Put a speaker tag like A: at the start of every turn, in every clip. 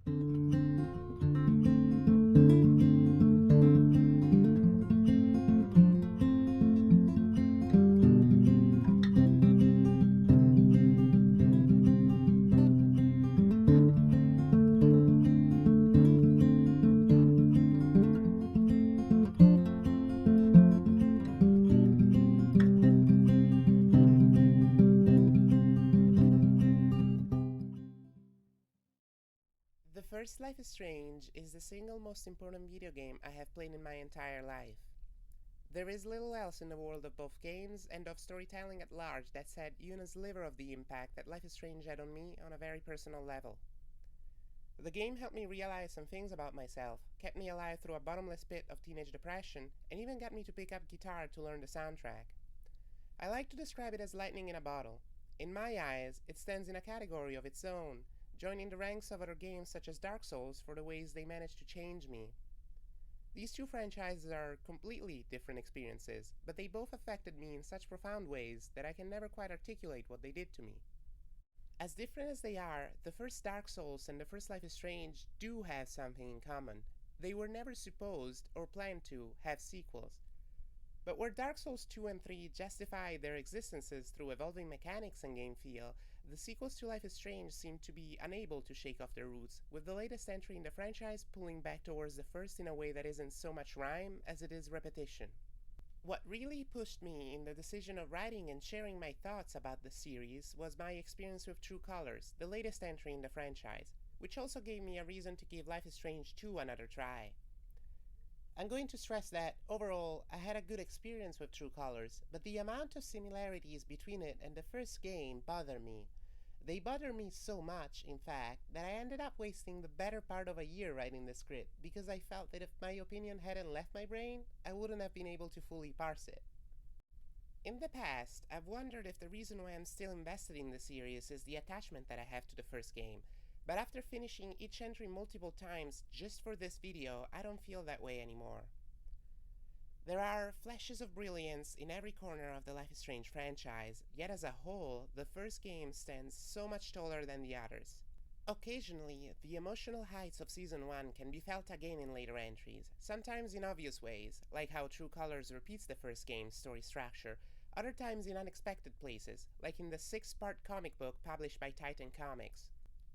A: The first Life is Strange is the single most important video game I have played in my entire life. There is little else in the world of both games and of storytelling at large that said even a sliver of the impact that Life is Strange had on me on a very personal level. The game helped me realize some things about myself, kept me alive through a bottomless pit of teenage depression, and even got me to pick up guitar to learn the soundtrack. I like to describe it as lightning in a bottle. In my eyes, it stands in a category of its own, joining the ranks of other games such as Dark Souls for the ways they managed to change me. These two franchises are completely different experiences, but they both affected me in such profound ways that I can never quite articulate what they did to me. As different as they are, the first Dark Souls and the first Life is Strange do have something in common. They were never supposed or planned to have sequels. But where Dark Souls 2 and 3 justify their existences through evolving mechanics and game feel, the sequels to Life is Strange seem to be unable to shake off their roots, with the latest entry in the franchise pulling back towards the first in a way that isn't so much rhyme as it is repetition. What really pushed me in the decision of writing and sharing my thoughts about the series was my experience with True Colors, the latest entry in the franchise, which also gave me a reason to give Life is Strange 2 another try. I'm going to stress that, overall, I had a good experience with True Colors, but the amount of similarities between it and the first game bother me. They bother me so much, in fact, that I ended up wasting the better part of a year writing the script, because I felt that if my opinion hadn't left my brain, I wouldn't have been able to fully parse it. In the past, I've wondered if the reason why I'm still invested in the series is the attachment that I have to the first game. But after finishing each entry multiple times just for this video, I don't feel that way anymore. There are flashes of brilliance in every corner of the Life is Strange franchise, yet as a whole, the first game stands so much taller than the others. Occasionally, the emotional heights of Season 1 can be felt again in later entries, sometimes in obvious ways, like how True Colors repeats the first game's story structure, other times in unexpected places, like in the 6-part comic book published by Titan Comics.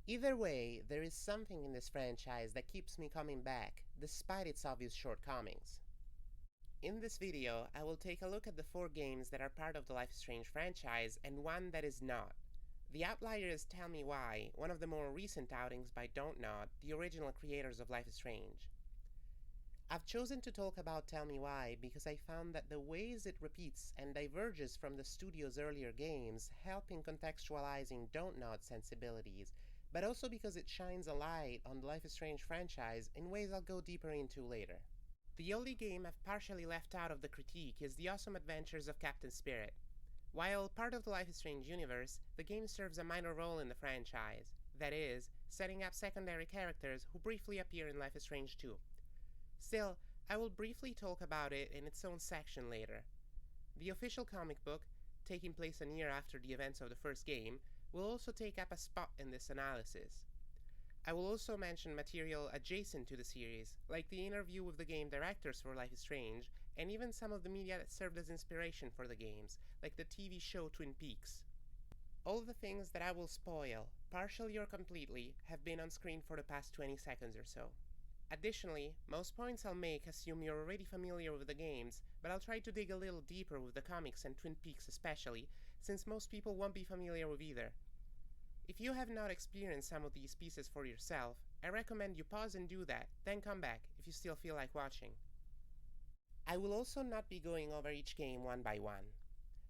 A: Either way, there is something in this franchise that keeps me coming back, despite its obvious shortcomings. In this video, I will take a look at the 4 games that are part of the Life is Strange franchise and one that is not. The outlier is Tell Me Why, one of the more recent outings by Don't Nod, the original creators of Life is Strange. I've chosen to talk about Tell Me Why because I found that the ways it repeats and diverges from the studio's earlier games help in contextualizing Don't Nod sensibilities, but also because it shines a light on the Life is Strange franchise in ways I'll go deeper into later. The only game I've partially left out of the critique is The Awesome Adventures of Captain Spirit. While part of the Life is Strange universe, the game serves a minor role in the franchise, that is, setting up secondary characters who briefly appear in Life is Strange 2. Still, I will briefly talk about it in its own section later. The official comic book, taking place a year after the events of the first game, will also take up a spot in this analysis. I will also mention material adjacent to the series, like the interview with the game directors for Life is Strange, and even some of the media that served as inspiration for the games, like the TV show Twin Peaks. All the things that I will spoil, partially or completely, have been on screen for the past 20 seconds or so. Additionally, most points I'll make assume you're already familiar with the games, but I'll try to dig a little deeper with the comics and Twin Peaks especially, since most people won't be familiar with either. If you have not experienced some of these pieces for yourself, I recommend you pause and do that, then come back if you still feel like watching. I will also not be going over each game one by one.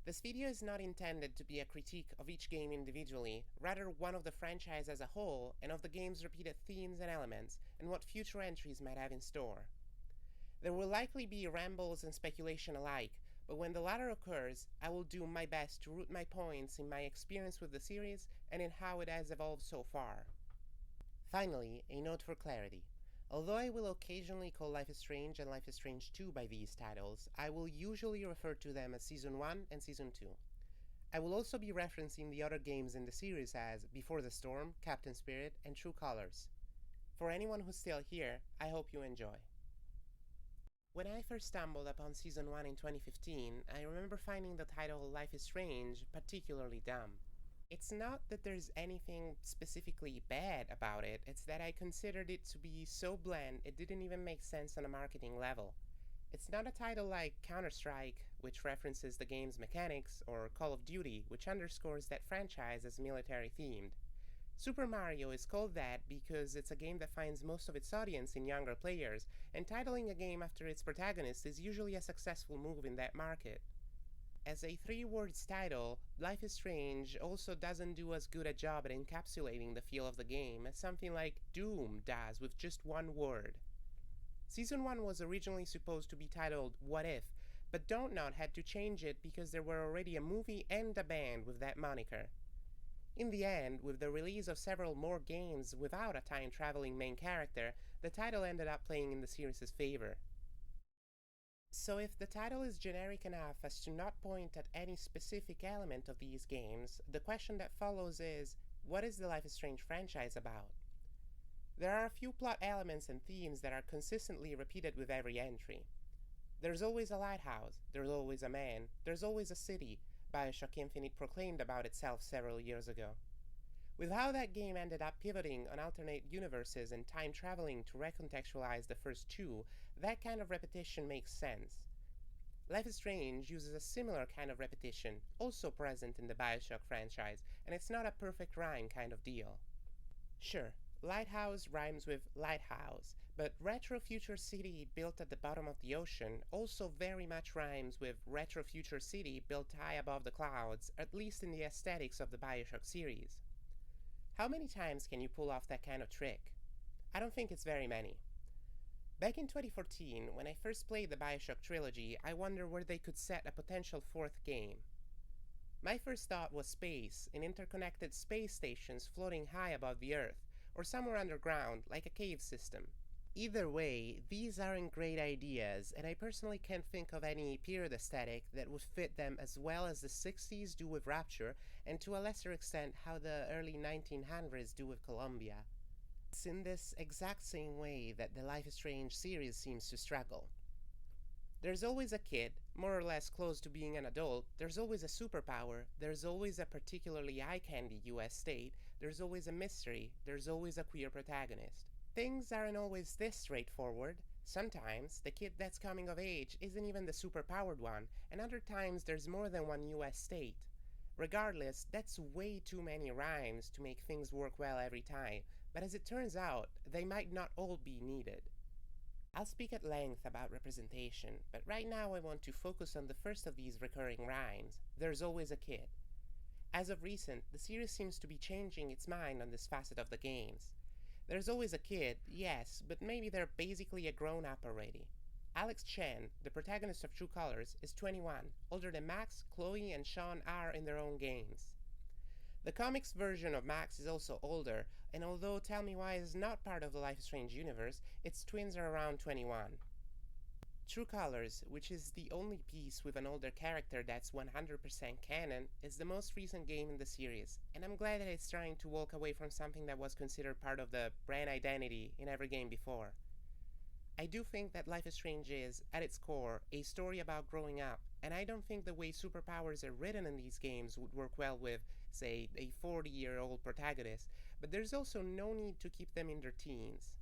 A: This video is not intended to be a critique of each game individually, rather one of the franchise as a whole and of the game's repeated themes and elements, and what future entries might have in store. There will likely be rambles and speculation alike, but when the latter occurs, I will do my best to root my points in my experience with the series and in how it has evolved so far. Finally, a note for clarity. Although I will occasionally call Life is Strange and Life is Strange 2 by these titles, I will usually refer to them as Season 1 and Season 2. I will also be referencing the other games in the series as Before the Storm, Captain Spirit, and True Colors. For anyone who's still here, I hope you enjoy. When I first stumbled upon Season 1 in 2015, I remember finding the title Life is Strange particularly dumb. It's not that there's anything specifically bad about it, it's that I considered it to be so bland it didn't even make sense on a marketing level. It's not a title like Counter-Strike, which references the game's mechanics, or Call of Duty, which underscores that franchise as military-themed. Super Mario is called that because it's a game that finds most of its audience in younger players, and titling a game after its protagonist is usually a successful move in that market. As a three-words title, Life is Strange also doesn't do as good a job at encapsulating the feel of the game as something like Doom does with just one word. Season 1 was originally supposed to be titled What If, but Dontnod had to change it because there were already a movie and a band with that moniker. In the end, with the release of several more games without a time-traveling main character, the title ended up playing in the series' favor. So if the title is generic enough as to not point at any specific element of these games, the question that follows is, what is the Life is Strange franchise about? There are a few plot elements and themes that are consistently repeated with every entry. There's always a lighthouse, there's always a man, there's always a city, BioShock Infinite proclaimed about itself several years ago. With how that game ended up pivoting on alternate universes and time traveling to recontextualize the first two, that kind of repetition makes sense. Life is Strange uses a similar kind of repetition, also present in the BioShock franchise, and it's not a perfect rhyme kind of deal. Sure, lighthouse rhymes with lighthouse, but retro future city built at the bottom of the ocean also very much rhymes with retro future city built high above the clouds, at least in the aesthetics of the BioShock series. How many times can you pull off that kind of trick? I don't think it's very many. Back in 2014, when I first played the BioShock trilogy, I wondered where they could set a potential fourth game. My first thought was space, and interconnected space stations floating high above the Earth, or somewhere underground, like a cave system. Either way, these aren't great ideas, and I personally can't think of any period aesthetic that would fit them as well as the 60s do with Rapture, and to a lesser extent how the early 1900s do with Columbia. It's in this exact same way that the Life is Strange series seems to struggle. There's always a kid, more or less close to being an adult, there's always a superpower, there's always a particularly eye-candy US state, there's always a mystery, there's always a queer protagonist. Things aren't always this straightforward. Sometimes, the kid that's coming of age isn't even the superpowered one, and other times there's more than one US state. Regardless, that's way too many rhymes to make things work well every time, but as it turns out, they might not all be needed. I'll speak at length about representation, but right now I want to focus on the first of these recurring rhymes, there's always a kid. As of recent, the series seems to be changing its mind on this facet of the games. There's always a kid, yes, but maybe they're basically a grown-up already. Alex Chen, the protagonist of True Colors, is 21, older than Max, Chloe, and Sean are in their own games. The comics version of Max is also older, and although Tell Me Why is not part of the Life is Strange universe, its twins are around 21. True Colors, which is the only piece with an older character that's 100% canon, is the most recent game in the series, and I'm glad that it's trying to walk away from something that was considered part of the brand identity in every game before. I do think that Life is Strange is, at its core, a story about growing up, and I don't think the way superpowers are written in these games would work well with, say, a 40-year-old protagonist, but there's also no need to keep them in their teens.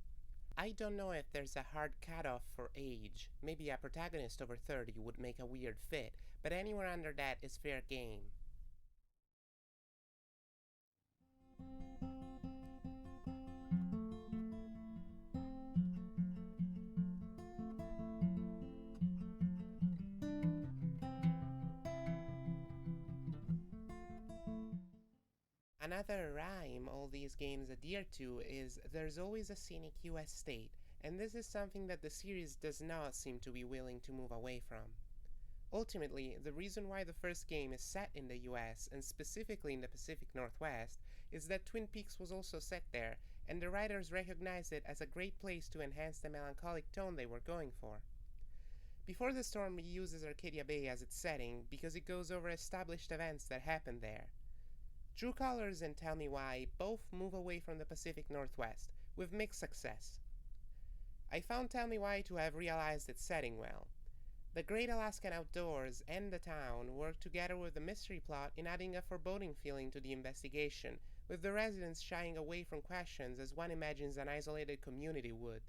A: I don't know if there's a hard cutoff for age. Maybe a protagonist over 30 would make a weird fit, but anywhere under that is fair game. Another rhyme all these games adhere to is there's always a scenic US state, and this is something that the series does not seem to be willing to move away from. Ultimately, the reason why the first game is set in the US, and specifically in the Pacific Northwest, is that Twin Peaks was also set there, and the writers recognized it as a great place to enhance the melancholic tone they were going for. Before the Storm uses Arcadia Bay as its setting because it goes over established events that happened there. True Colors and Tell Me Why both move away from the Pacific Northwest, with mixed success. I found Tell Me Why to have realized its setting well. The great Alaskan outdoors and the town work together with the mystery plot in adding a foreboding feeling to the investigation, with the residents shying away from questions as one imagines an isolated community would.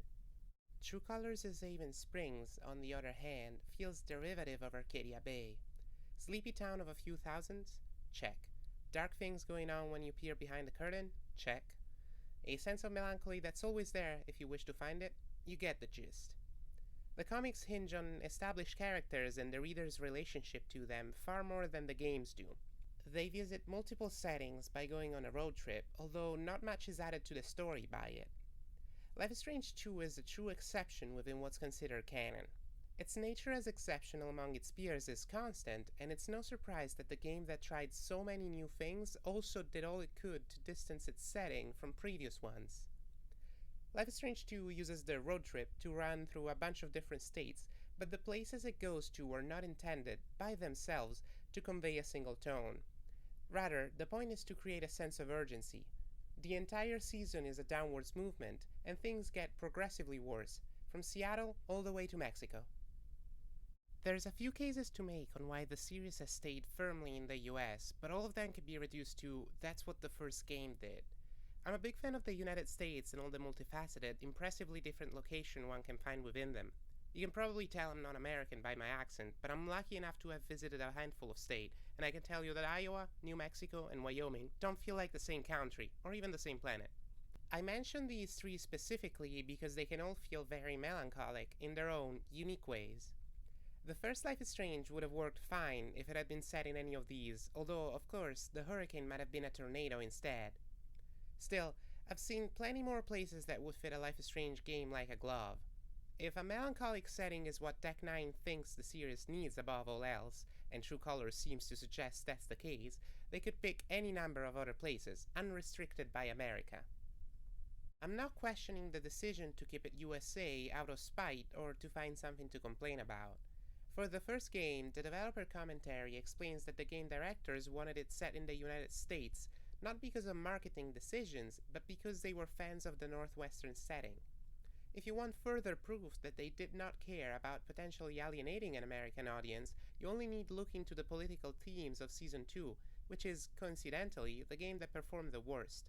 A: True Colors' Haven Springs, on the other hand, feels derivative of Arcadia Bay. Sleepy town of a few thousands? Check. Dark things going on when you peer behind the curtain? Check. A sense of melancholy that's always there if you wish to find it? You get the gist. The comics hinge on established characters and the reader's relationship to them far more than the games do. They visit multiple settings by going on a road trip, although not much is added to the story by it. Life is Strange 2 is a true exception within what's considered canon. Its nature as exceptional among its peers is constant, and it's no surprise that the game that tried so many new things also did all it could to distance its setting from previous ones. Life is Strange 2 uses the road trip to run through a bunch of different states, but the places it goes to are not intended, by themselves, to convey a single tone. Rather, the point is to create a sense of urgency. The entire season is a downwards movement, and things get progressively worse, from Seattle all the way to Mexico. There's a few cases to make on why the series has stayed firmly in the US, but all of them can be reduced to that's what the first game did. I'm a big fan of the United States and all the multifaceted, impressively different location one can find within them. You can probably tell I'm not American by my accent, but I'm lucky enough to have visited a handful of states, and I can tell you that Iowa, New Mexico, and Wyoming don't feel like the same country, or even the same planet. I mention these three specifically because they can all feel very melancholic in their own, unique ways. The first Life is Strange would have worked fine if it had been set in any of these, although, of course, the hurricane might have been a tornado instead. Still, I've seen plenty more places that would fit a Life is Strange game like a glove. If a melancholic setting is what Deck 9 thinks the series needs above all else, and True Colors seems to suggest that's the case, they could pick any number of other places, unrestricted by America. I'm not questioning the decision to keep it USA out of spite or to find something to complain about. For the first game, the developer commentary explains that the game directors wanted it set in the United States, not because of marketing decisions, but because they were fans of the Northwestern setting. If you want further proof that they did not care about potentially alienating an American audience, you only need look into the political themes of Season 2, which is, coincidentally, the game that performed the worst.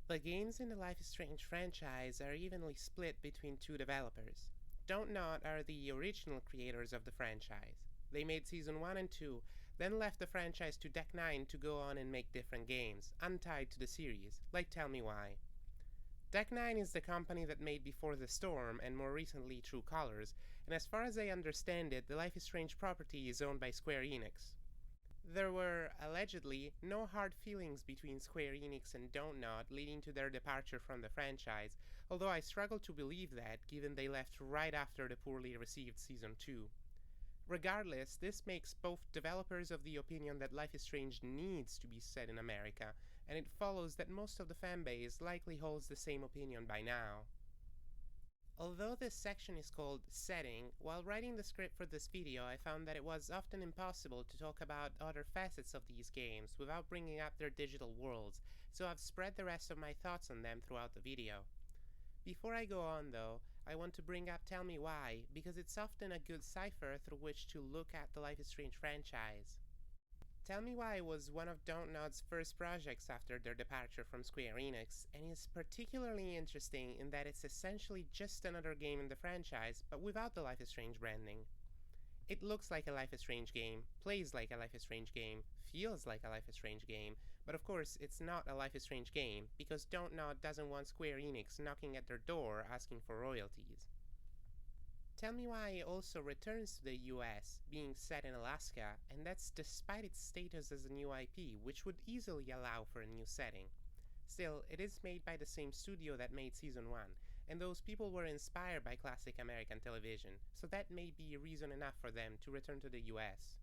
A: The games in the Life is Strange franchise are evenly split between two developers. Don't Nod are the original creators of the franchise. They made Season 1 and 2, then left the franchise to Deck 9 to go on and make different games, untied to the series, like Tell Me Why. Deck 9 is the company that made Before the Storm and more recently True Colors, and as far as I understand it, the Life is Strange property is owned by Square Enix. There were, allegedly, no hard feelings between Square Enix and Don't Nod leading to their departure from the franchise, although I struggle to believe that given they left right after the poorly received Season 2. Regardless, this makes both developers of the opinion that Life is Strange needs to be set in America, and it follows that most of the fanbase likely holds the same opinion by now. Although this section is called Setting, while writing the script for this video I found that it was often impossible to talk about other facets of these games without bringing up their digital worlds, so I've spread the rest of my thoughts on them throughout the video. Before I go on though, I want to bring up Tell Me Why, because it's often a good cipher through which to look at the Life is Strange franchise. Tell Me Why was one of Don't Nod's first projects after their departure from Square Enix, and is particularly interesting in that it's essentially just another game in the franchise, but without the Life is Strange branding. It looks like a Life is Strange game, plays like a Life is Strange game, feels like a Life is Strange game, but of course it's not a Life is Strange game, because Don't Nod doesn't want Square Enix knocking at their door asking for royalties. Tell Me Why also returns to the US, being set in Alaska, and that's despite its status as a new IP, which would easily allow for a new setting. Still, it is made by the same studio that made Season 1, and those people were inspired by classic American television, so that may be reason enough for them to return to the US.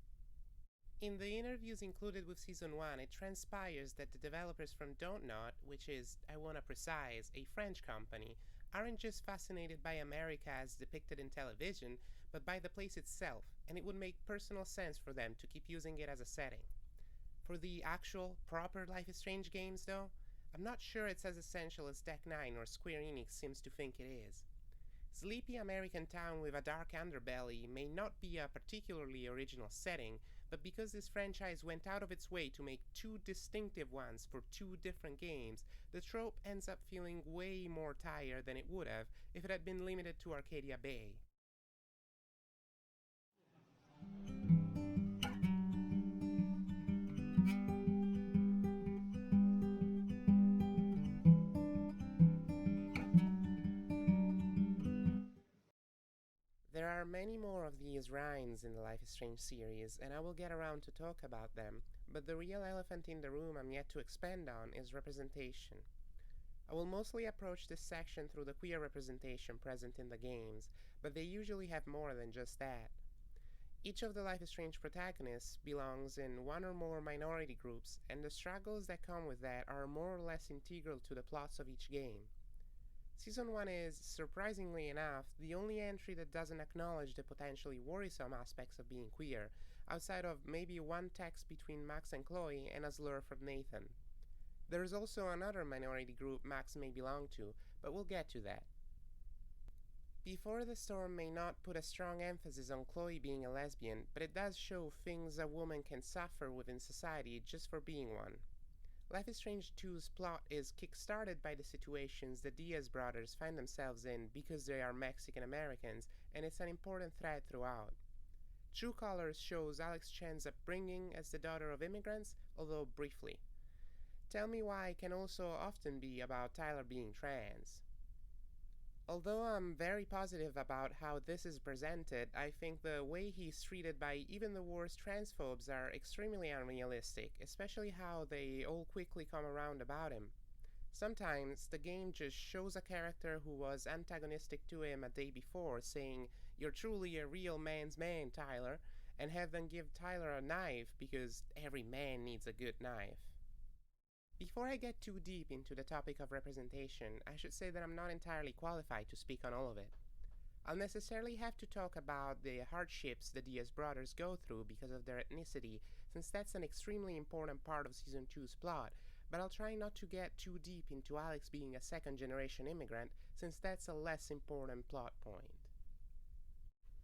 A: In the interviews included with Season 1, it transpires that the developers from Don't Nod, which is, I wanna precise, a French company, aren't just fascinated by America as depicted in television, but by the place itself, and it would make personal sense for them to keep using it as a setting. For the actual, proper Life is Strange games though, I'm not sure it's as essential as Deck 9 or Square Enix seems to think it is. Sleepy American town with a dark underbelly may not be a particularly original setting, but because this franchise went out of its way to make two distinctive ones for two different games, the trope ends up feeling way more tired than it would have if it had been limited to Arcadia Bay. There are many more of these rhymes in the Life is Strange series, and I will get around to talk about them, but the real elephant in the room I'm yet to expand on is representation. I will mostly approach this section through the queer representation present in the games, but they usually have more than just that. Each of the Life is Strange protagonists belongs in one or more minority groups, and the struggles that come with that are more or less integral to the plots of each game. Season 1 is, surprisingly enough, the only entry that doesn't acknowledge the potentially worrisome aspects of being queer, outside of maybe one text between Max and Chloe and a slur from Nathan. There is also another minority group Max may belong to, but we'll get to that. Before the Storm may not put a strong emphasis on Chloe being a lesbian, but it does show things a woman can suffer within society just for being one. Life is Strange 2's plot is kick-started by the situations the Diaz brothers find themselves in because they are Mexican Americans, and it's an important thread throughout. True Colors shows Alex Chen's upbringing as the daughter of immigrants, although briefly. Tell Me Why can also often be about Tyler being trans. Although I'm very positive about how this is presented, I think the way he's treated by even the worst transphobes are extremely unrealistic, especially how they all quickly come around about him. Sometimes the game just shows a character who was antagonistic to him a day before saying, "You're truly a real man's man, Tyler," and have them give Tyler a knife because every man needs a good knife. Before I get too deep into the topic of representation, I should say that I'm not entirely qualified to speak on all of it. I'll necessarily have to talk about the hardships the Diaz brothers go through because of their ethnicity, since that's an extremely important part of Season 2's plot, but I'll try not to get too deep into Alex being a second-generation immigrant, since that's a less important plot point.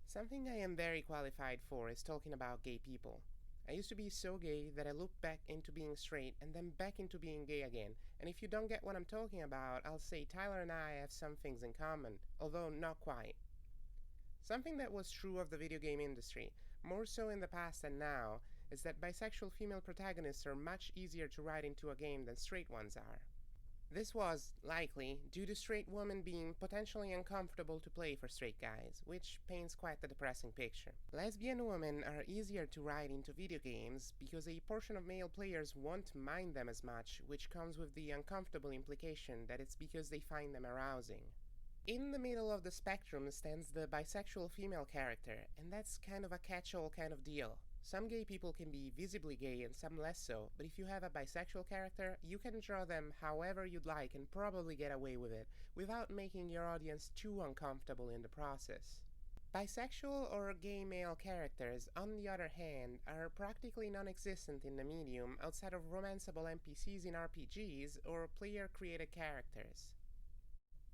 A: Something I am very qualified for is talking about gay people. I used to be so gay that I looped back into being straight and then back into being gay again, and if you don't get what I'm talking about, I'll say Tyler and I have some things in common, although not quite. Something that was true of the video game industry, more so in the past than now, is that bisexual female protagonists are much easier to write into a game than straight ones are. This was, likely, due to straight women being potentially uncomfortable to play for straight guys, which paints quite the depressing picture. Lesbian women are easier to write into video games because a portion of male players won't mind them as much, which comes with the uncomfortable implication that it's because they find them arousing. In the middle of the spectrum stands the bisexual female character, and that's kind of a catch-all kind of deal. Some gay people can be visibly gay and some less so, but if you have a bisexual character, you can draw them however you'd like and probably get away with it, without making your audience too uncomfortable in the process. Bisexual or gay male characters, on the other hand, are practically non-existent in the medium outside of romanceable NPCs in RPGs or player-created characters.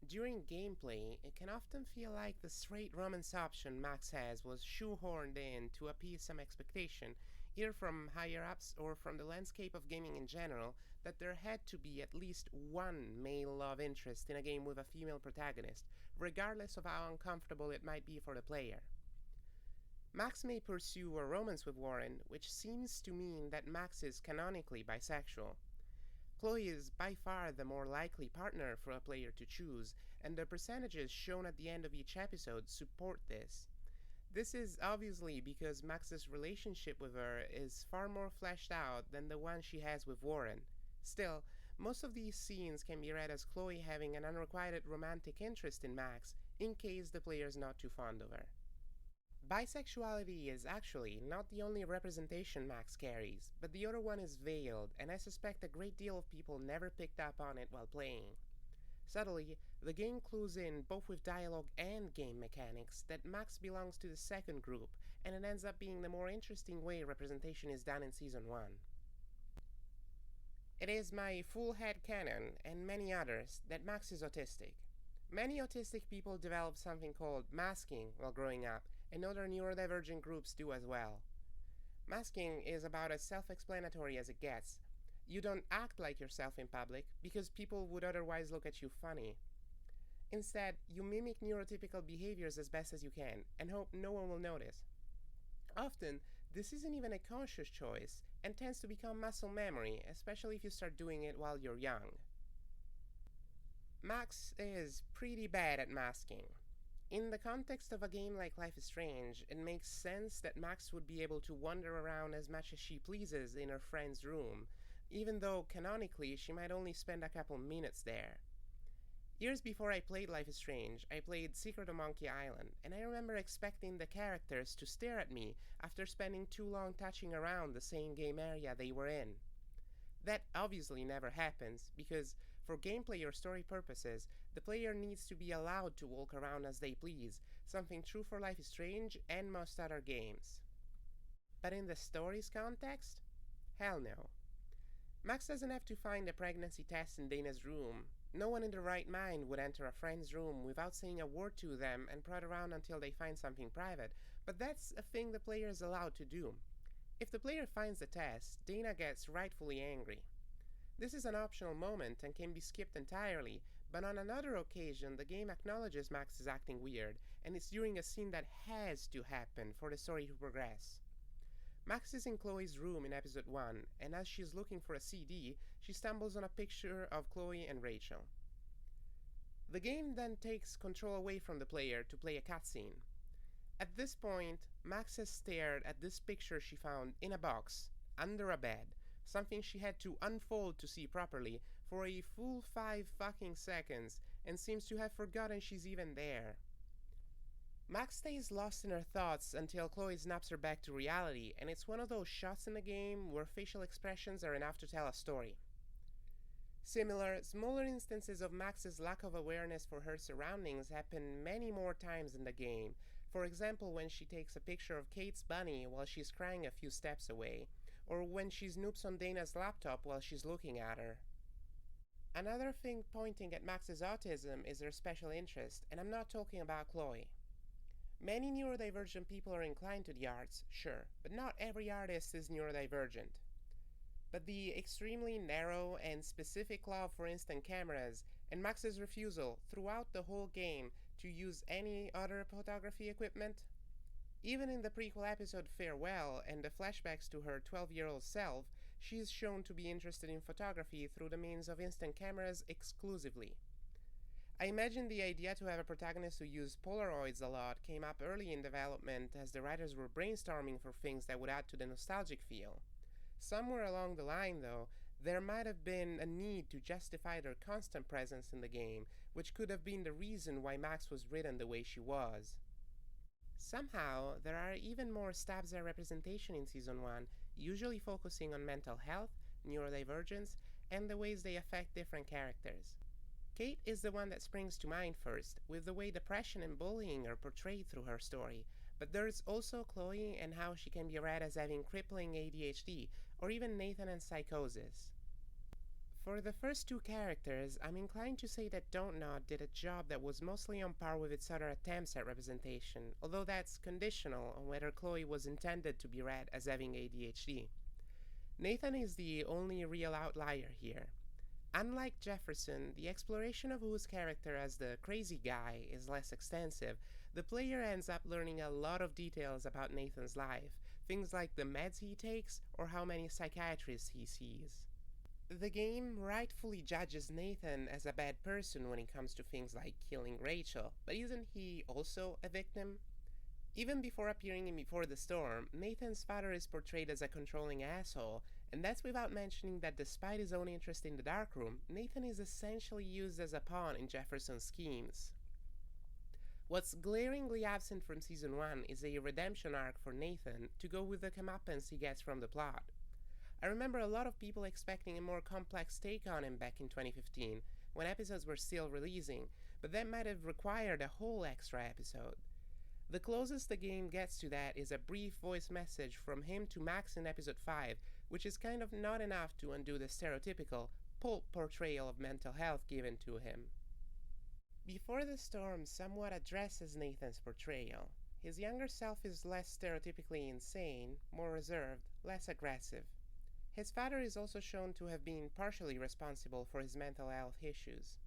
A: During gameplay, it can often feel like the straight romance option Max has was shoehorned in to appease some expectation, either from higher-ups or from the landscape of gaming in general, that there had to be at least one male love interest in a game with a female protagonist, regardless of how uncomfortable it might be for the player. Max may pursue a romance with Warren, which seems to mean that Max is canonically bisexual. Chloe is by far the more likely partner for a player to choose, and the percentages shown at the end of each episode support this. This is obviously because Max's relationship with her is far more fleshed out than the one she has with Warren. Still, most of these scenes can be read as Chloe having an unrequited romantic interest in Max, in case the player is not too fond of her. Bisexuality is actually not the only representation Max carries, but the other one is veiled, and I suspect a great deal of people never picked up on it while playing. Subtly, the game clues in, both with dialogue and game mechanics, that Max belongs to the second group, and it ends up being the more interesting way representation is done in Season 1. It is my full head canon, and many others, that Max is autistic. Many autistic people develop something called masking while growing up, and other neurodivergent groups do as well. Masking is about as self-explanatory as it gets. You don't act like yourself in public because people would otherwise look at you funny. Instead, you mimic neurotypical behaviors as best as you can and hope no one will notice. Often, this isn't even a conscious choice and tends to become muscle memory, especially if you start doing it while you're young. Max is pretty bad at masking. In the context of a game like Life is Strange, it makes sense that Max would be able to wander around as much as she pleases in her friend's room, even though canonically she might only spend a couple minutes there. Years before I played Life is Strange, I played Secret of Monkey Island, and I remember expecting the characters to stare at me after spending too long touching around the same game area they were in. That obviously never happens, because for gameplay or story purposes, the player needs to be allowed to walk around as they please, something true for Life is Strange and most other games. But in the story's context? Hell no. Max doesn't have to find a pregnancy test in Dana's room. No one in their right mind would enter a friend's room without saying a word to them and prod around until they find something private, but that's a thing the player is allowed to do. If the player finds the test, Dana gets rightfully angry. This is an optional moment and can be skipped entirely, but on another occasion the game acknowledges Max is acting weird, and it's during a scene that has to happen for the story to progress. Max is in Chloe's room in episode 1, and as she's looking for a CD, she stumbles on a picture of Chloe and Rachel. The game then takes control away from the player to play a cutscene. At this point, Max has stared at this picture she found in a box, under a bed, something she had to unfold to see properly, for a full 5 fucking seconds, and seems to have forgotten she's even there. Max stays lost in her thoughts until Chloe snaps her back to reality, and it's one of those shots in the game where facial expressions are enough to tell a story. Similar, smaller instances of Max's lack of awareness for her surroundings happen many more times in the game. For example, when she takes a picture of Kate's bunny while she's crying a few steps away, or when she snoops on Dana's laptop while she's looking at her. Another thing pointing at Max's autism is her special interest, and I'm not talking about Chloe. Many neurodivergent people are inclined to the arts, sure, but not every artist is neurodivergent. But the extremely narrow and specific love for instant cameras, and Max's refusal throughout the whole game to use any other photography equipment. Even in the prequel episode Farewell and the flashbacks to her 12-year-old self, she is shown to be interested in photography through the means of instant cameras exclusively. I imagine the idea to have a protagonist who used Polaroids a lot came up early in development as the writers were brainstorming for things that would add to the nostalgic feel. Somewhere along the line, though, there might have been a need to justify their constant presence in the game, which could have been the reason why Max was written the way she was. Somehow, there are even more stabs at representation in Season 1, usually focusing on mental health, neurodivergence, and the ways they affect different characters. Kate is the one that springs to mind first, with the way depression and bullying are portrayed through her story, but there's also Chloe and how she can be read as having crippling ADHD, or even Nathan and psychosis. For the first two characters, I'm inclined to say that Don't Nod did a job that was mostly on par with its other attempts at representation, although that's conditional on whether Chloe was intended to be read as having ADHD. Nathan is the only real outlier here. Unlike Jefferson, the exploration of Wu's character as the crazy guy is less extensive. The player ends up learning a lot of details about Nathan's life, things like the meds he takes or how many psychiatrists he sees. The game rightfully judges Nathan as a bad person when it comes to things like killing Rachel, but isn't he also a victim? Even before appearing in Before the Storm, Nathan's father is portrayed as a controlling asshole, and that's without mentioning that despite his own interest in the darkroom, Nathan is essentially used as a pawn in Jefferson's schemes. What's glaringly absent from Season 1 is a redemption arc for Nathan to go with the comeuppance he gets from the plot. I remember a lot of people expecting a more complex take on him back in 2015, when episodes were still releasing, but that might have required a whole extra episode. The closest the game gets to that is a brief voice message from him to Max in episode 5, which is kind of not enough to undo the stereotypical pulp portrayal of mental health given to him. Before the Storm somewhat addresses Nathan's portrayal. His younger self is less stereotypically insane, more reserved, less aggressive. His father is also shown to have been partially responsible for his mental health issues.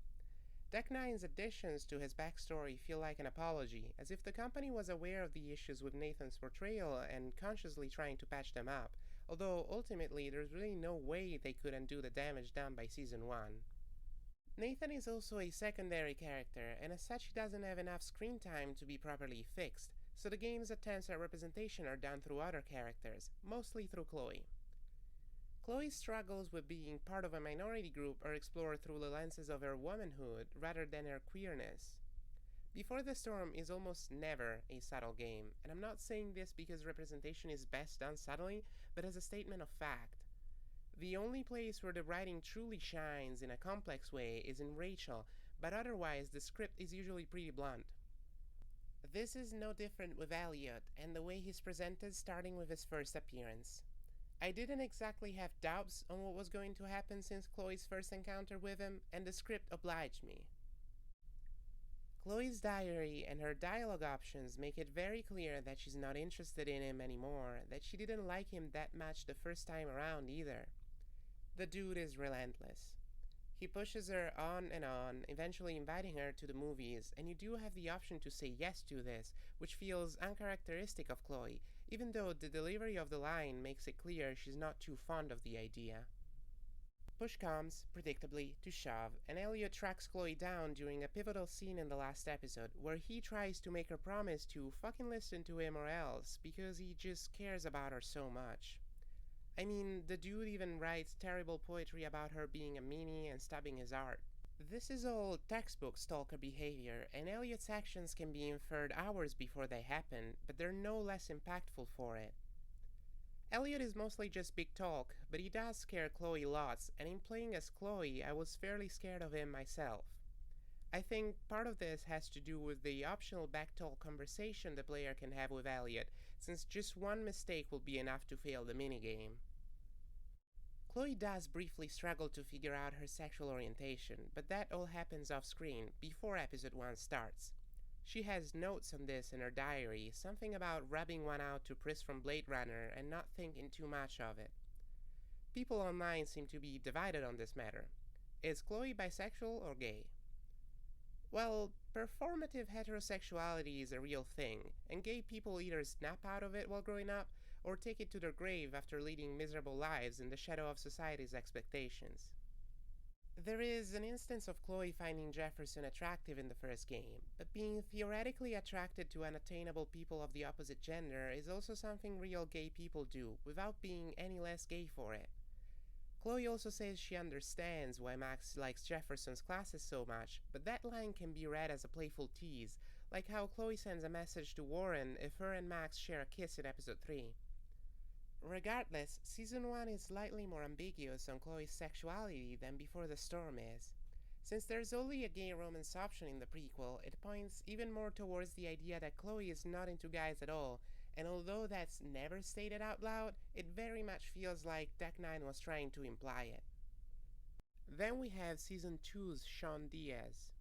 A: Deck 9's additions to his backstory feel like an apology, as if the company was aware of the issues with Nathan's portrayal and consciously trying to patch them up, although ultimately there's really no way they could undo the damage done by Season 1. Nathan is also a secondary character, and as such he doesn't have enough screen time to be properly fixed, so the game's attempts at representation are done through other characters, mostly through Chloe. Chloe's struggles with being part of a minority group are explored through the lenses of her womanhood rather than her queerness. Before the Storm is almost never a subtle game, and I'm not saying this because representation is best done subtly, but as a statement of fact. The only place where the writing truly shines in a complex way is in Rachel, but otherwise the script is usually pretty blunt. This is no different with Elliot and the way he's presented starting with his first appearance. I didn't exactly have doubts on what was going to happen since Chloe's first encounter with him, and the script obliged me. Chloe's diary and her dialogue options make it very clear that she's not interested in him anymore, that she didn't like him that much the first time around either. The dude is relentless. He pushes her on, eventually inviting her to the movies, and you do have the option to say yes to this, which feels uncharacteristic of Chloe, even though the delivery of the line makes it clear she's not too fond of the idea. Push comes, predictably, to shove, and Elliot tracks Chloe down during a pivotal scene in the last episode, where he tries to make her promise to fucking listen to him or else, because he just cares about her so much. I mean, the dude even writes terrible poetry about her being a meanie and stubbing his art. This is all textbook stalker behavior, and Elliot's actions can be inferred hours before they happen, but they're no less impactful for it. Elliot is mostly just big talk, but he does scare Chloe lots, and in playing as Chloe, I was fairly scared of him myself. I think part of this has to do with the optional backtalk conversation the player can have with Elliot, since just one mistake will be enough to fail the minigame. Chloe does briefly struggle to figure out her sexual orientation, but that all happens off-screen, before episode 1 starts. She has notes on this in her diary, something about rubbing one out to Pris from Blade Runner and not thinking too much of it. People online seem to be divided on this matter. Is Chloe bisexual or gay? Well, performative heterosexuality is a real thing, and gay people either snap out of it while growing up, or take it to their grave after leading miserable lives in the shadow of society's expectations. There is an instance of Chloe finding Jefferson attractive in the first game, but being theoretically attracted to unattainable people of the opposite gender is also something real gay people do, without being any less gay for it. Chloe also says she understands why Max likes Jefferson's classes so much, but that line can be read as a playful tease, like how Chloe sends a message to Warren if her and Max share a kiss in episode 3. Regardless, Season 1 is slightly more ambiguous on Chloe's sexuality than Before the Storm is. Since there's only a gay romance option in the prequel, it points even more towards the idea that Chloe is not into guys at all, and although that's never stated out loud, it very much feels like Deck 9 was trying to imply it. Then we have Season 2's Sean Diaz.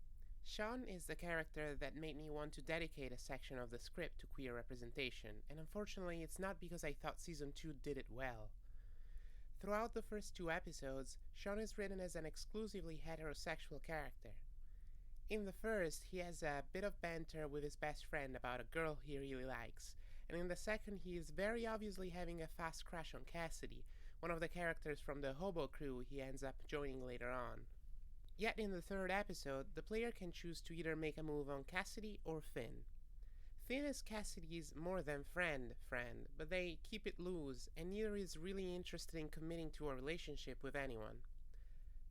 A: Sean is the character that made me want to dedicate a section of the script to queer representation, and unfortunately it's not because I thought Season 2 did it well. Throughout the first 2 episodes, Sean is written as an exclusively heterosexual character. In the first, he has a bit of banter with his best friend about a girl he really likes, and in the second he is very obviously having a fast crush on Cassidy, one of the characters from the hobo crew he ends up joining later on. Yet in the third episode, the player can choose to either make a move on Cassidy or Finn. Finn is Cassidy's more than friend, but they keep it loose, and neither is really interested in committing to a relationship with anyone.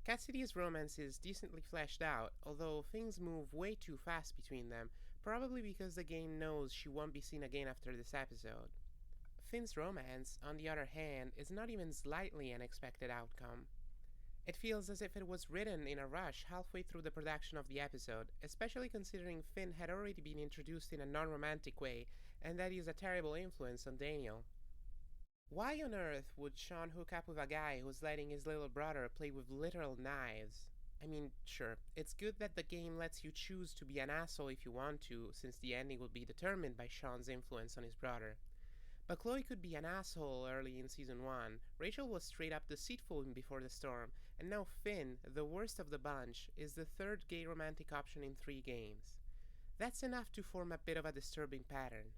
A: Cassidy's romance is decently fleshed out, although things move way too fast between them, probably because the game knows she won't be seen again after this episode. Finn's romance, on the other hand, is not even slightly an expected outcome. It feels as if it was written in a rush halfway through the production of the episode, especially considering Finn had already been introduced in a non romantic way, and that is a terrible influence on Daniel. Why on earth would Sean hook up with a guy who's letting his little brother play with literal knives? I mean, sure, it's good that the game lets you choose to be an asshole if you want to, since the ending will be determined by Sean's influence on his brother. But Chloe could be an asshole early in season 1, Rachel was straight up deceitful in Before the Storm, and now Finn, the worst of the bunch, is the third gay romantic option in 3 games. That's enough to form a bit of a disturbing pattern.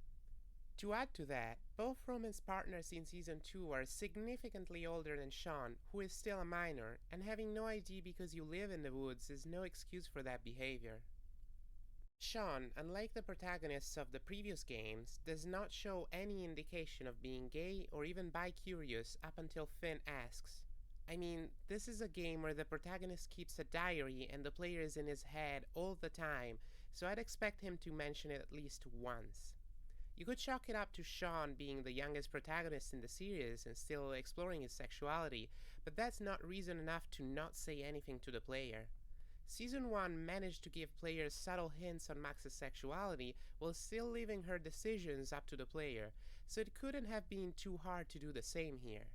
A: To add to that, both romance partners in season 2 are significantly older than Sean, who is still a minor, and having no ID because you live in the woods is no excuse for that behavior. Sean, unlike the protagonists of the previous games, does not show any indication of being gay or even bi-curious up until Finn asks. I mean, this is a game where the protagonist keeps a diary and the player is in his head all the time, so I'd expect him to mention it at least once. You could chalk it up to Sean being the youngest protagonist in the series and still exploring his sexuality, but that's not reason enough to not say anything to the player. Season 1 managed to give players subtle hints on Max's sexuality while still leaving her decisions up to the player, so it couldn't have been too hard to do the same here.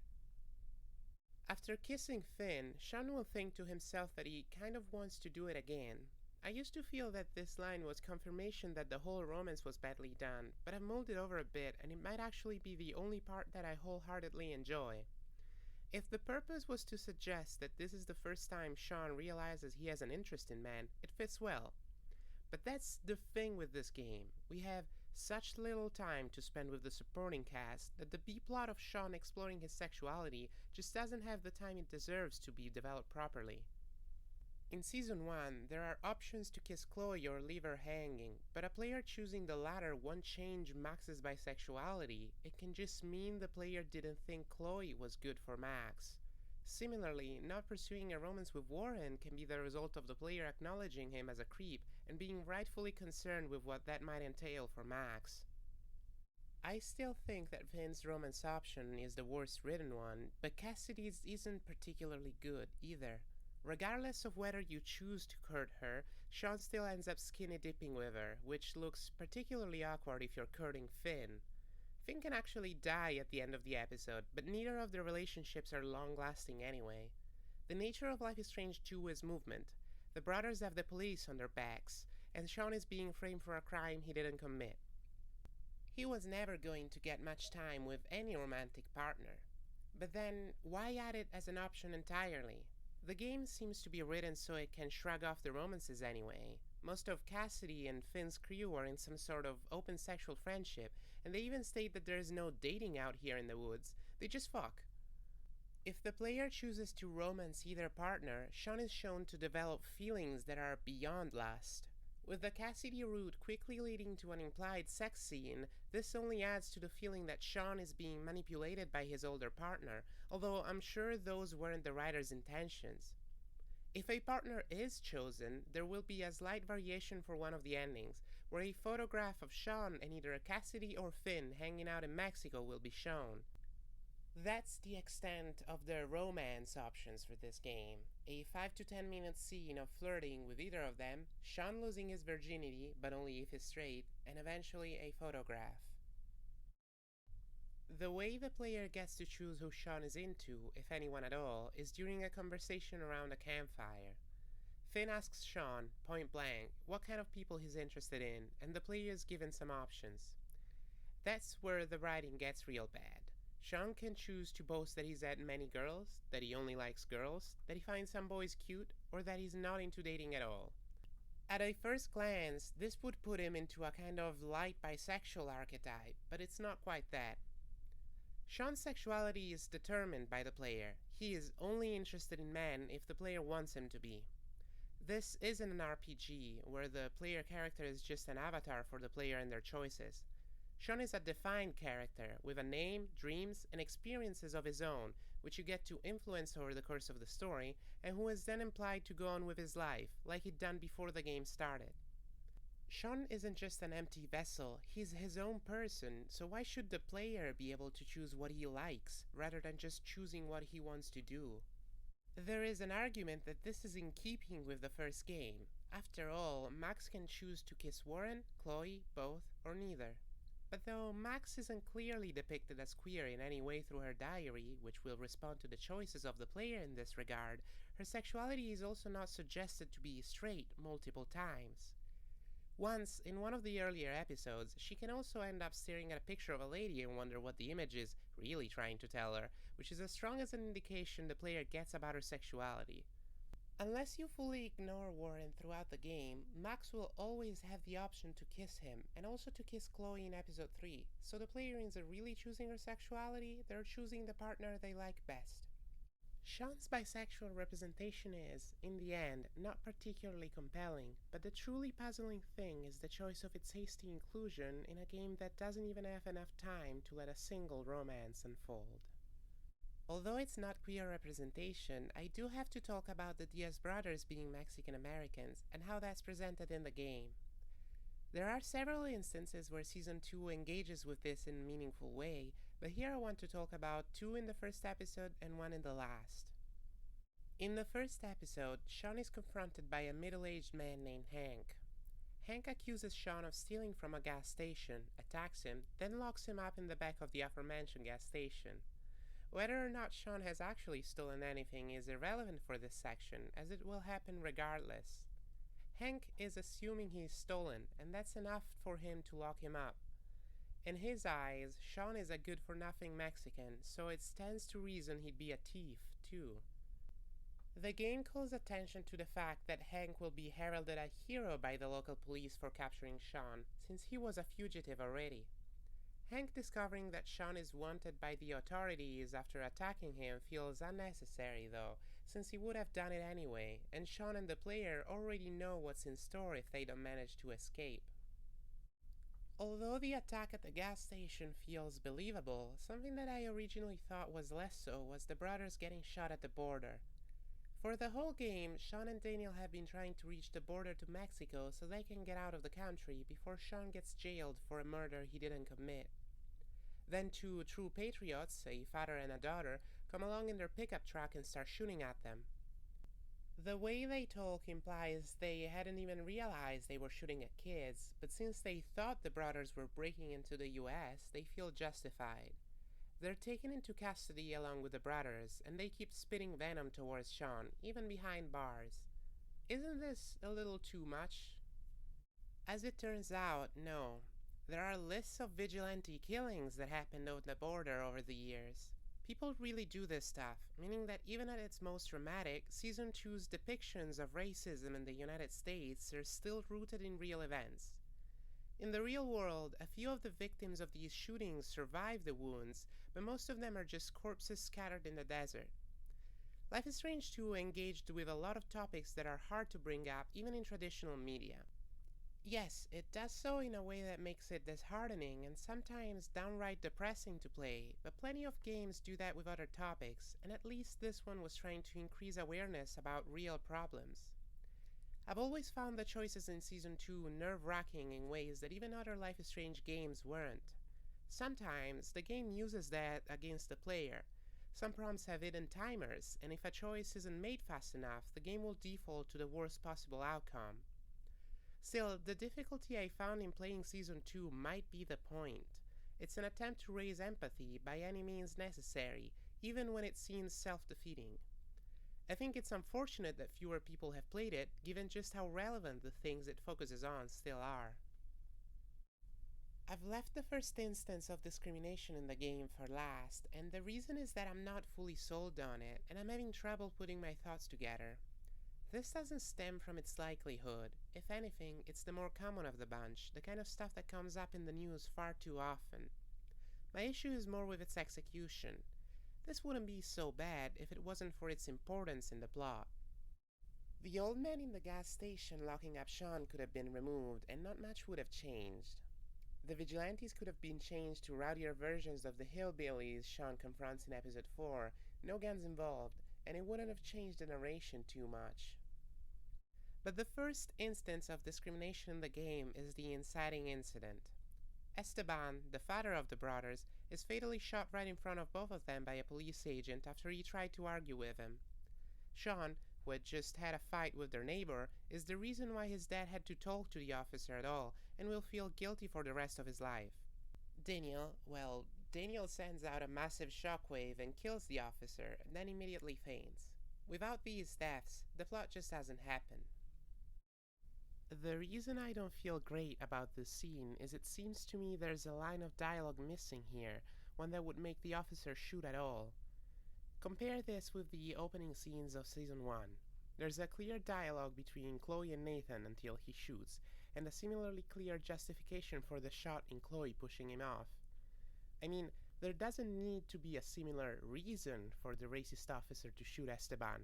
A: After kissing Finn, Sean will think to himself that he kind of wants to do it again. I used to feel that this line was confirmation that the whole romance was badly done, but I've mulled it over a bit and it might actually be the only part that I wholeheartedly enjoy. If the purpose was to suggest that this is the first time Sean realizes he has an interest in men, it fits well. But that's the thing with this game. We have such little time to spend with the supporting cast that the B-plot of Sean exploring his sexuality just doesn't have the time it deserves to be developed properly. In Season 1, there are options to kiss Chloe or leave her hanging, but a player choosing the latter won't change Max's bisexuality, it can just mean the player didn't think Chloe was good for Max. Similarly, not pursuing a romance with Warren can be the result of the player acknowledging him as a creep and being rightfully concerned with what that might entail for Max. I still think that Finn's romance option is the worst written one, but Cassidy's isn't particularly good either. Regardless of whether you choose to court her, Sean still ends up skinny dipping with her, which looks particularly awkward if you're courting Finn. Finn can actually die at the end of the episode, but neither of their relationships are long-lasting anyway. The nature of Life is Strange 2 is movement. The brothers have the police on their backs, and Sean is being framed for a crime he didn't commit. He was never going to get much time with any romantic partner. But then, why add it as an option entirely? The game seems to be written so it can shrug off the romances anyway. Most of Cassidy and Finn's crew are in some sort of open sexual friendship, and they even state that there is no dating out here in the woods, they just fuck. If the player chooses to romance either partner, Sean is shown to develop feelings that are beyond lust. With the Cassidy route quickly leading to an implied sex scene, this only adds to the feeling that Sean is being manipulated by his older partner, although I'm sure those weren't the writer's intentions. If a partner is chosen, there will be a slight variation for one of the endings, where a photograph of Sean and either Cassidy or Finn hanging out in Mexico will be shown. That's the extent of the romance options for this game. A 5 to 10 minute scene of flirting with either of them, Sean losing his virginity, but only if he's straight, and eventually a photograph. The way the player gets to choose who Sean is into, if anyone at all, is during a conversation around a campfire. Finn asks Sean, point blank, what kind of people he's interested in, and the player is given some options. That's where the writing gets real bad. Sean can choose to boast that he's had many girls, that he only likes girls, that he finds some boys cute, or that he's not into dating at all. At a first glance, this would put him into a kind of light bisexual archetype, but it's not quite that. Sean's sexuality is determined by the player. He is only interested in men if the player wants him to be. This isn't an RPG, where the player character is just an avatar for the player and their choices. Sean is a defined character, with a name, dreams, and experiences of his own, which you get to influence over the course of the story, and who is then implied to go on with his life, like he'd done before the game started. Sean isn't just an empty vessel, he's his own person, so why should the player be able to choose what he likes, rather than just choosing what he wants to do? There is an argument that this is in keeping with the first game. After all, Max can choose to kiss Warren, Chloe, both, or neither. But though Max isn't clearly depicted as queer in any way through her diary, which will respond to the choices of the player in this regard, her sexuality is also not suggested to be straight multiple times. Once, in one of the earlier episodes, she can also end up staring at a picture of a lady and wonder what the image is really trying to tell her, which is as strong as an indication the player gets about her sexuality. Unless you fully ignore Warren throughout the game, Max will always have the option to kiss him, and also to kiss Chloe in episode 3, so the player isn't really choosing her sexuality, they're choosing the partner they like best. Sean's bisexual representation is, in the end, not particularly compelling, but the truly puzzling thing is the choice of its hasty inclusion in a game that doesn't even have enough time to let a single romance unfold. Although it's not queer representation, I do have to talk about the Diaz brothers being Mexican Americans and how that's presented in the game. There are several instances where Season 2 engages with this in a meaningful way, but here I want to talk about 2 in the first episode and 1 in the last. In the first episode, Sean is confronted by a middle-aged man named Hank. Hank accuses Sean of stealing from a gas station, attacks him, then locks him up in the back of the aforementioned gas station. Whether or not Sean has actually stolen anything is irrelevant for this section, as it will happen regardless. Hank is assuming he's stolen, and that's enough for him to lock him up. In his eyes, Sean is a good-for-nothing Mexican, so it stands to reason he'd be a thief, too. The game calls attention to the fact that Hank will be heralded a hero by the local police for capturing Sean, since he was a fugitive already. Hank discovering that Sean is wanted by the authorities after attacking him feels unnecessary though, since he would have done it anyway, and Sean and the player already know what's in store if they don't manage to escape. Although the attack at the gas station feels believable, something that I originally thought was less so was the brothers getting shot at the border. For the whole game, Sean and Daniel have been trying to reach the border to Mexico so they can get out of the country before Sean gets jailed for a murder he didn't commit. Then 2 true patriots, a father and a daughter, come along in their pickup truck and start shooting at them. The way they talk implies they hadn't even realized they were shooting at kids, but since they thought the brothers were breaking into the US, they feel justified. They're taken into custody along with the brothers, and they keep spitting venom towards Sean, even behind bars. Isn't this a little too much? As it turns out, no. There are lists of vigilante killings that happened on the border over the years. People really do this stuff, meaning that even at its most dramatic, Season 2's depictions of racism in the United States are still rooted in real events. In the real world, a few of the victims of these shootings survive the wounds, but most of them are just corpses scattered in the desert. Life is Strange 2 engaged with a lot of topics that are hard to bring up even in traditional media. Yes, it does so in a way that makes it disheartening and sometimes downright depressing to play, but plenty of games do that with other topics, and at least this one was trying to increase awareness about real problems. I've always found the choices in Season 2 nerve-wracking in ways that even other Life is Strange games weren't. Sometimes, the game uses that against the player. Some prompts have hidden timers, and if a choice isn't made fast enough, the game will default to the worst possible outcome. Still, the difficulty I found in playing Season 2 might be the point. It's an attempt to raise empathy by any means necessary, even when it seems self-defeating. I think it's unfortunate that fewer people have played it, given just how relevant the things it focuses on still are. I've left the first instance of discrimination in the game for last, and the reason is that I'm not fully sold on it, and I'm having trouble putting my thoughts together. This doesn't stem from its likelihood. If anything, it's the more common of the bunch, the kind of stuff that comes up in the news far too often. My issue is more with its execution. This wouldn't be so bad if it wasn't for its importance in the plot. The old man in the gas station locking up Sean could have been removed, and not much would have changed. The vigilantes could have been changed to rowdier versions of the hillbillies Sean confronts in episode 4, no guns involved, and it wouldn't have changed the narration too much. But the first instance of discrimination in the game is the inciting incident. Esteban, the father of the brothers, is fatally shot right in front of both of them by a police agent after he tried to argue with him. Sean, who had just had a fight with their neighbor, is the reason why his dad had to talk to the officer at all and will feel guilty for the rest of his life. Daniel sends out a massive shockwave and kills the officer and then immediately faints. Without these deaths, the plot just doesn't happen. The reason I don't feel great about this scene is it seems to me there's a line of dialogue missing here, one that would make the officer shoot at all. Compare this with the opening scenes of Season 1. There's a clear dialogue between Chloe and Nathan until he shoots, and a similarly clear justification for the shot in Chloe pushing him off. I mean, there doesn't need to be a similar reason for the racist officer to shoot Esteban.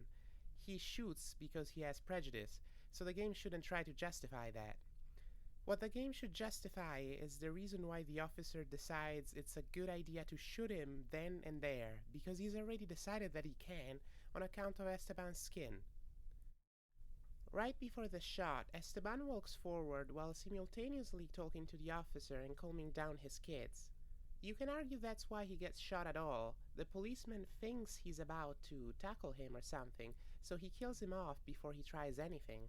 A: He shoots because he has prejudice, so the game shouldn't try to justify that. What the game should justify is the reason why the officer decides it's a good idea to shoot him then and there, because he's already decided that he can on account of Esteban's skin. Right before the shot, Esteban walks forward while simultaneously talking to the officer and calming down his kids. You can argue that's why he gets shot at all. The policeman thinks he's about to tackle him or something, so he kills him off before he tries anything.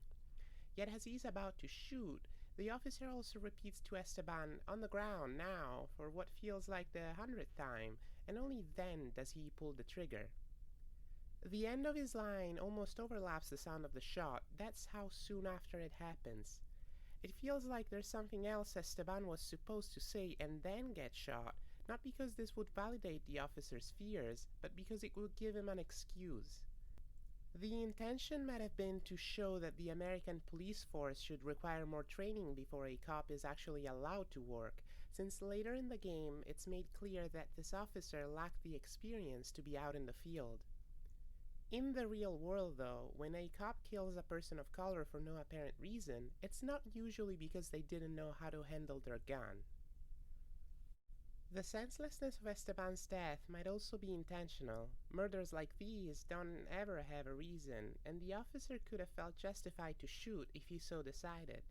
A: Yet as he's about to shoot, the officer also repeats to Esteban, "On the ground now," for what feels like the 100th time, and only then does he pull the trigger. The end of his line almost overlaps the sound of the shot. That's how soon after it happens. It feels like there's something else Esteban was supposed to say and then get shot, not because this would validate the officer's fears, but because it would give him an excuse. The intention might have been to show that the American police force should require more training before a cop is actually allowed to work, since later in the game it's made clear that this officer lacked the experience to be out in the field. In the real world, though, when a cop kills a person of color for no apparent reason, it's not usually because they didn't know how to handle their gun. The senselessness of Esteban's death might also be intentional. Murders like these don't ever have a reason, and the officer could have felt justified to shoot if he so decided.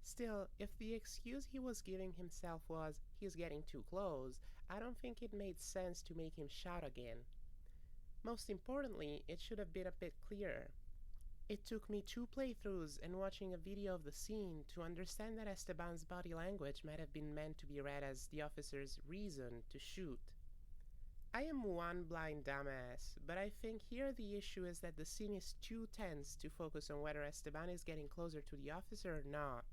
A: Still, if the excuse he was giving himself was, "he's getting too close," I don't think it made sense to make him shout again. Most importantly, it should have been a bit clearer. It took me 2 playthroughs and watching a video of the scene to understand that Esteban's body language might have been meant to be read as the officer's reason to shoot. I am one blind dumbass, but I think here the issue is that the scene is too tense to focus on whether Esteban is getting closer to the officer or not.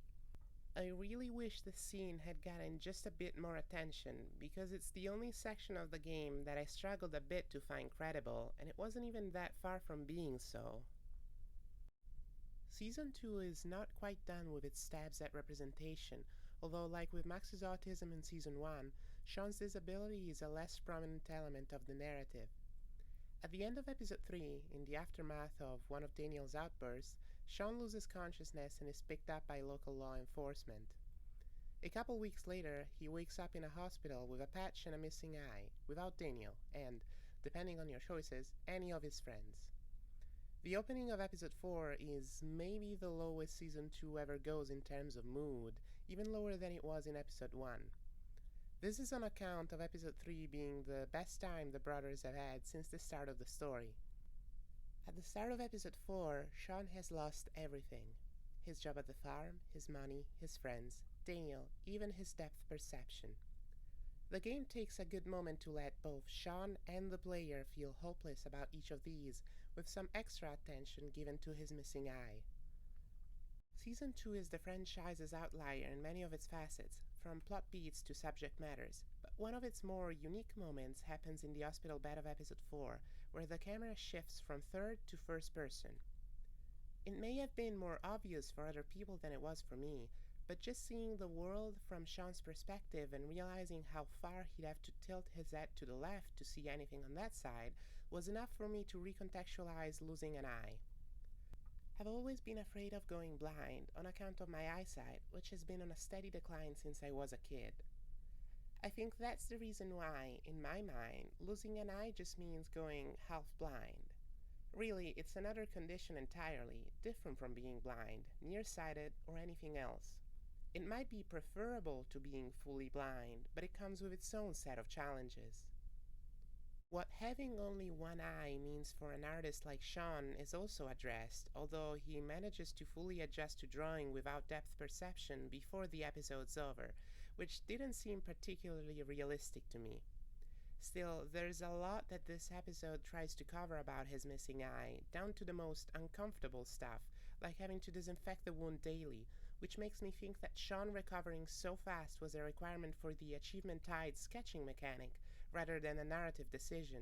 A: I really wish the scene had gotten just a bit more attention, because it's the only section of the game that I struggled a bit to find credible, and it wasn't even that far from being so. Season 2 is not quite done with its stabs at representation, although like with Max's autism in Season 1, Sean's disability is a less prominent element of the narrative. At the end of Episode 3, in the aftermath of one of Daniel's outbursts, Sean loses consciousness and is picked up by local law enforcement. A couple weeks later, he wakes up in a hospital with a patch and a missing eye, without Daniel, and, depending on your choices, any of his friends. The opening of Episode 4 is maybe the lowest Season 2 ever goes in terms of mood, even lower than it was in Episode 1. This is on account of Episode 3 being the best time the brothers have had since the start of the story. At the start of Episode 4, Sean has lost everything. His job at the farm, his money, his friends, Daniel, even his depth perception. The game takes a good moment to let both Sean and the player feel hopeless about each of these, with some extra attention given to his missing eye. Season 2 is the franchise's outlier in many of its facets, from plot beats to subject matters, but one of its more unique moments happens in the hospital bed of Episode 4, where the camera shifts from third to first person. It may have been more obvious for other people than it was for me, but just seeing the world from Sean's perspective and realizing how far he'd have to tilt his head to the left to see anything on that side was enough for me to recontextualize losing an eye. I've always been afraid of going blind on account of my eyesight, which has been on a steady decline since I was a kid. I think that's the reason why, in my mind, losing an eye just means going half blind. Really, it's another condition entirely, different from being blind, nearsighted, or anything else. It might be preferable to being fully blind, but it comes with its own set of challenges. What having only one eye means for an artist like Sean is also addressed, although he manages to fully adjust to drawing without depth perception before the episode's over, which didn't seem particularly realistic to me. Still, there's a lot that this episode tries to cover about his missing eye, down to the most uncomfortable stuff, like having to disinfect the wound daily, which makes me think that Sean recovering so fast was a requirement for the achievement tied sketching mechanic, rather than a narrative decision.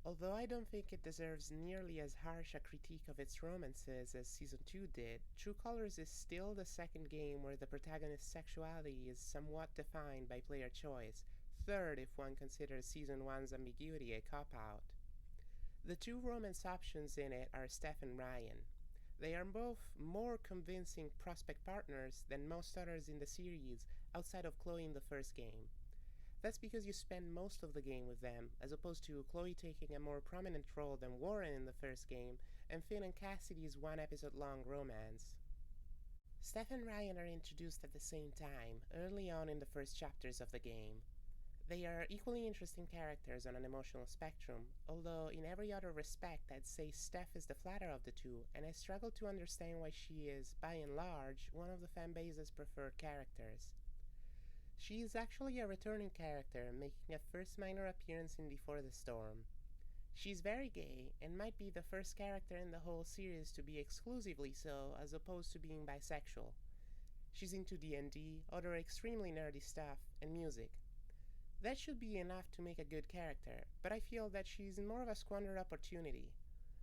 A: Although I don't think it deserves nearly as harsh a critique of its romances as Season 2 did, True Colors is still the second game where the protagonist's sexuality is somewhat defined by player choice, third if one considers Season 1's ambiguity a cop-out. The two romance options in it are Steph and Ryan. They are both more convincing prospect partners than most others in the series outside of Chloe in the first game. That's because you spend most of the game with them, as opposed to Chloe taking a more prominent role than Warren in the first game, and Finn and Cassidy's one-episode-long romance. Steph and Ryan are introduced at the same time, early on in the first chapters of the game. They are equally interesting characters on an emotional spectrum, although in every other respect I'd say Steph is the flatter of the two, and I struggle to understand why she is, by and large, one of the fanbase's preferred characters. She is actually a returning character, making a first minor appearance in Before the Storm. She's very gay, and might be the first character in the whole series to be exclusively so, as opposed to being bisexual. She's into D&D, other extremely nerdy stuff, and music. That should be enough to make a good character, but I feel that she's more of a squandered opportunity.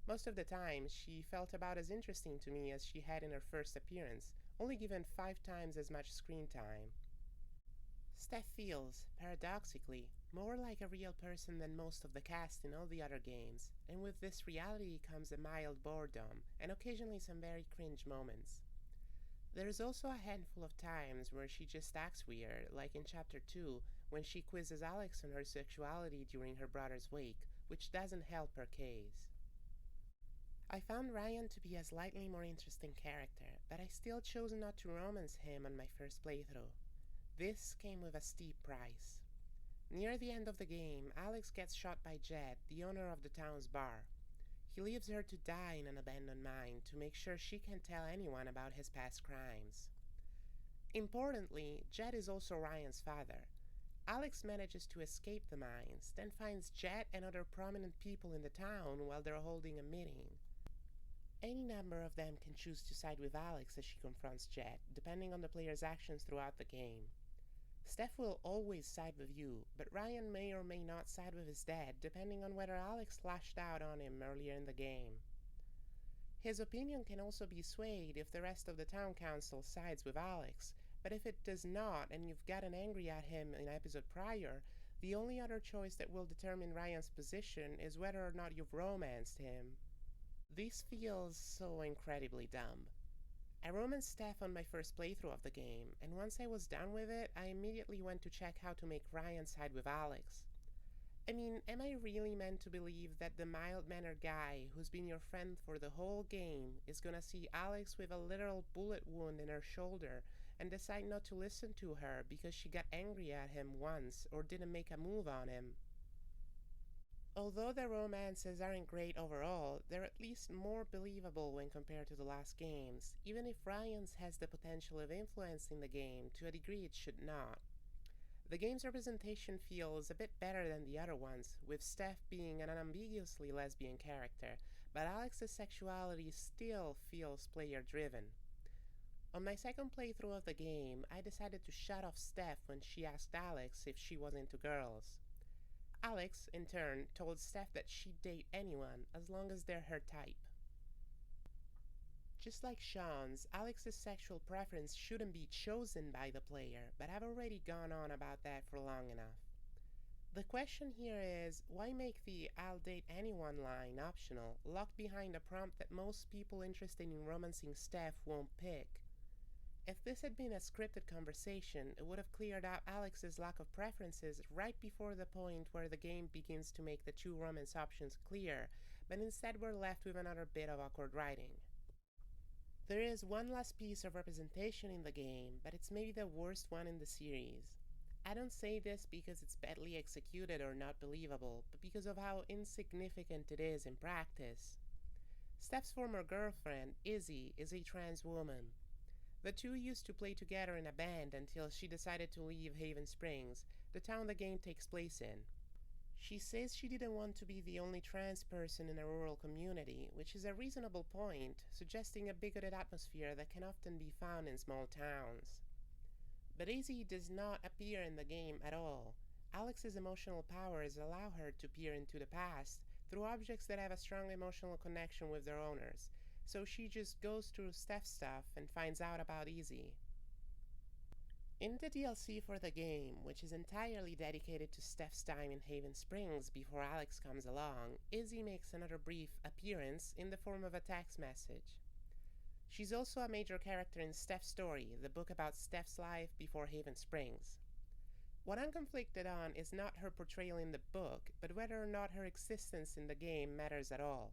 A: Most of the time, she felt about as interesting to me as she had in her first appearance, only given 5 times as much screen time. Steph feels, paradoxically, more like a real person than most of the cast in all the other games, and with this reality comes a mild boredom, and occasionally some very cringe moments. There's also a handful of times where she just acts weird, like in Chapter 2, when she quizzes Alex on her sexuality during her brother's wake, which doesn't help her case. I found Ryan to be a slightly more interesting character, but I still chose not to romance him on my first playthrough. This came with a steep price. Near the end of the game, Alex gets shot by Jed, the owner of the town's bar. He leaves her to die in an abandoned mine to make sure she can't tell anyone about his past crimes. Importantly, Jed is also Ryan's father. Alex manages to escape the mines, then finds Jed and other prominent people in the town while they're holding a meeting. Any number of them can choose to side with Alex as she confronts Jed, depending on the player's actions throughout the game. Steph will always side with you, but Ryan may or may not side with his dad, depending on whether Alex lashed out on him earlier in the game. His opinion can also be swayed if the rest of the town council sides with Alex, but if it does not and you've gotten angry at him in an episode prior, the only other choice that will determine Ryan's position is whether or not you've romanced him. This feels so incredibly dumb. I romanced Steph on my first playthrough of the game, and once I was done with it, I immediately went to check how to make Ryan side with Alex. I mean, am I really meant to believe that the mild-mannered guy who's been your friend for the whole game is gonna see Alex with a literal bullet wound in her shoulder and decide not to listen to her because she got angry at him once or didn't make a move on him? Although the romances aren't great overall, they're at least more believable when compared to the last games, even if Ryan's has the potential of influencing the game to a degree it should not. The game's representation feels a bit better than the other ones, with Steph being an unambiguously lesbian character, but Alex's sexuality still feels player-driven. On my second playthrough of the game, I decided to shut off Steph when she asked Alex if she was into girls. Alex, in turn, told Steph that she'd date anyone as long as they're her type. Just like Sean's, Alex's sexual preference shouldn't be chosen by the player, but I've already gone on about that for long enough. The question here is, why make the "I'll date anyone" line optional, locked behind a prompt that most people interested in romancing Steph won't pick? If this had been a scripted conversation, it would have cleared up Alex's lack of preferences right before the point where the game begins to make the two romance options clear, but instead we're left with another bit of awkward writing. There is one last piece of representation in the game, but it's maybe the worst one in the series. I don't say this because it's badly executed or not believable, but because of how insignificant it is in practice. Steph's former girlfriend, Izzy, is a trans woman. The two used to play together in a band until she decided to leave Haven Springs, the town the game takes place in. She says she didn't want to be the only trans person in a rural community, which is a reasonable point, suggesting a bigoted atmosphere that can often be found in small towns. But Izzy does not appear in the game at all. Alex's emotional powers allow her to peer into the past through objects that have a strong emotional connection with their owners, so she just goes through Steph's stuff and finds out about Izzy. In the DLC for the game, which is entirely dedicated to Steph's time in Haven Springs before Alex comes along, Izzy makes another brief appearance in the form of a text message. She's also a major character in Steph's story, the book about Steph's life before Haven Springs. What I'm conflicted on is not her portrayal in the book, but whether or not her existence in the game matters at all.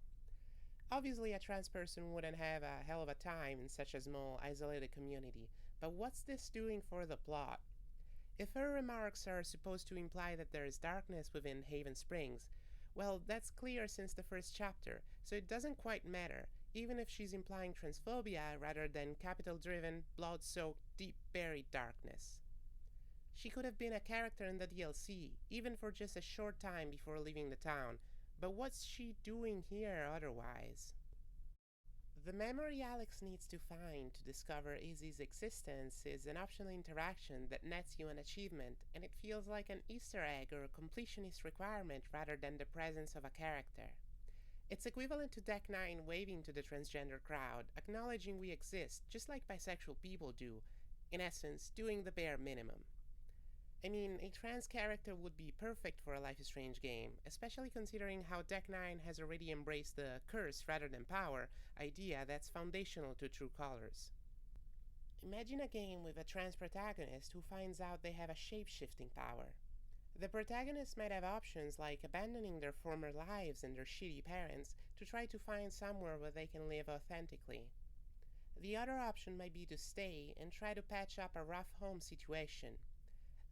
A: Obviously, a trans person wouldn't have a hell of a time in such a small, isolated community, but what's this doing for the plot? If her remarks are supposed to imply that there is darkness within Haven Springs, well, that's clear since the first chapter, so it doesn't quite matter, even if she's implying transphobia rather than capital-driven, blood-soaked, deep-buried darkness. She could have been a character in the DLC, even for just a short time before leaving the town, but what's she doing here otherwise? The memory Alex needs to find to discover Izzy's existence is an optional interaction that nets you an achievement, and it feels like an Easter egg or a completionist requirement rather than the presence of a character. It's equivalent to Deck 9 waving to the transgender crowd, acknowledging we exist, just like bisexual people do, in essence, doing the bare minimum. I mean, a trans character would be perfect for a Life is Strange game, especially considering how Deck 9 has already embraced the curse rather than power idea that's foundational to True Colors. Imagine a game with a trans protagonist who finds out they have a shape-shifting power. The protagonist might have options like abandoning their former lives and their shitty parents to try to find somewhere where they can live authentically. The other option might be to stay and try to patch up a rough home situation.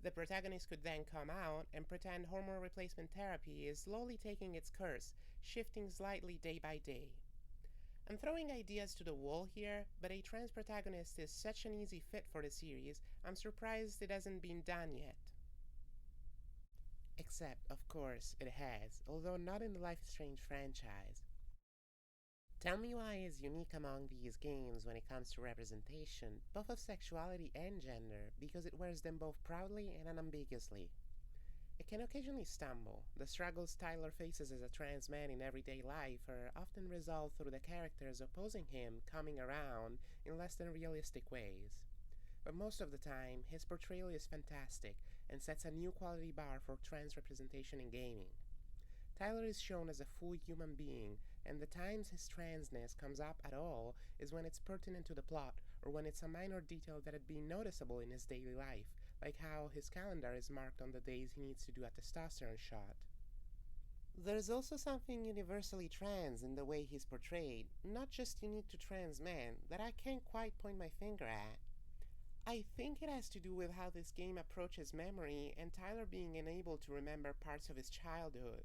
A: The protagonist could then come out and pretend hormone replacement therapy is slowly taking its course, shifting slightly day by day. I'm throwing ideas to the wall here, but a trans protagonist is such an easy fit for the series, I'm surprised it hasn't been done yet. Except, of course, it has, although not in the Life is Strange franchise. Tell me why is unique among these games when it comes to representation, both of sexuality and gender, because it wears them both proudly and unambiguously. It can occasionally stumble. The struggles Tyler faces as a trans man in everyday life are often resolved through the characters opposing him coming around in less than realistic ways. But most of the time, his portrayal is fantastic and sets a new quality bar for trans representation in gaming. Tyler is shown as a full human being, and the times his transness comes up at all is when it's pertinent to the plot, or when it's a minor detail that had been noticeable in his daily life, like how his calendar is marked on the days he needs to do a testosterone shot. There's also something universally trans in the way he's portrayed, not just unique to trans men, that I can't quite point my finger at. I think it has to do with how this game approaches memory and Tyler being unable to remember parts of his childhood.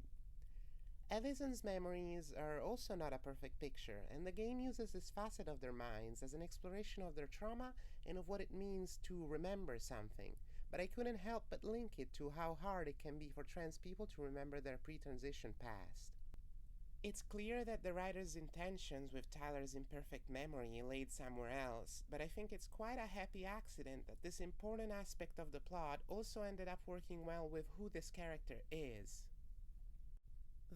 A: Edison's memories are also not a perfect picture, and the game uses this facet of their minds as an exploration of their trauma and of what it means to remember something, but I couldn't help but link it to how hard it can be for trans people to remember their pre-transition past. It's clear that the writer's intentions with Tyler's imperfect memory laid somewhere else, but I think it's quite a happy accident that this important aspect of the plot also ended up working well with who this character is.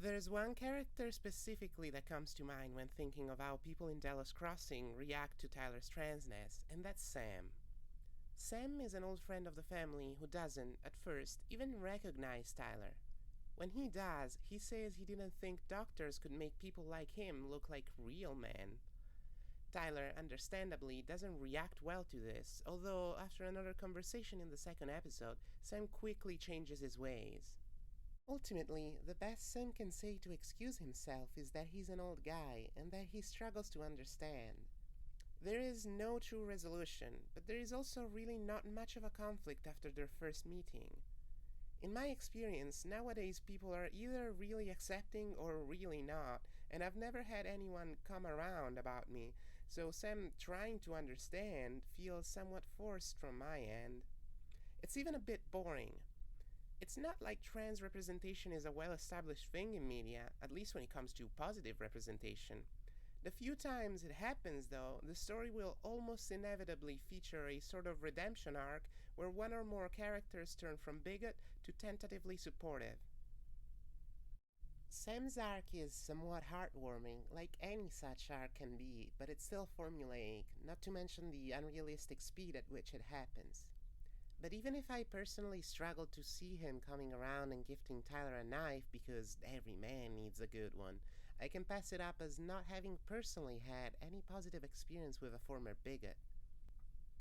A: There's one character specifically that comes to mind when thinking of how people in Delos Crossing react to Tyler's transness, and that's Sam. Sam is an old friend of the family who doesn't, at first, even recognize Tyler. When he does, he says he didn't think doctors could make people like him look like real men. Tyler, understandably, doesn't react well to this, although after another conversation in the second episode, Sam quickly changes his ways. Ultimately, the best Sam can say to excuse himself is that he's an old guy and that he struggles to understand. There is no true resolution, but there is also really not much of a conflict after their first meeting. In my experience, nowadays people are either really accepting or really not, and I've never had anyone come around about me, so Sam trying to understand feels somewhat forced from my end. It's even a bit boring. It's not like trans representation is a well established thing in media, at least when it comes to positive representation. The few times it happens, though, the story will almost inevitably feature a sort of redemption arc where one or more characters turn from bigot to tentatively supportive. Sam's arc is somewhat heartwarming, like any such arc can be, but it's still formulaic, not to mention the unrealistic speed at which it happens. But even if I personally struggle to see him coming around and gifting Tyler a knife because every man needs a good one, I can pass it up as not having personally had any positive experience with a former bigot.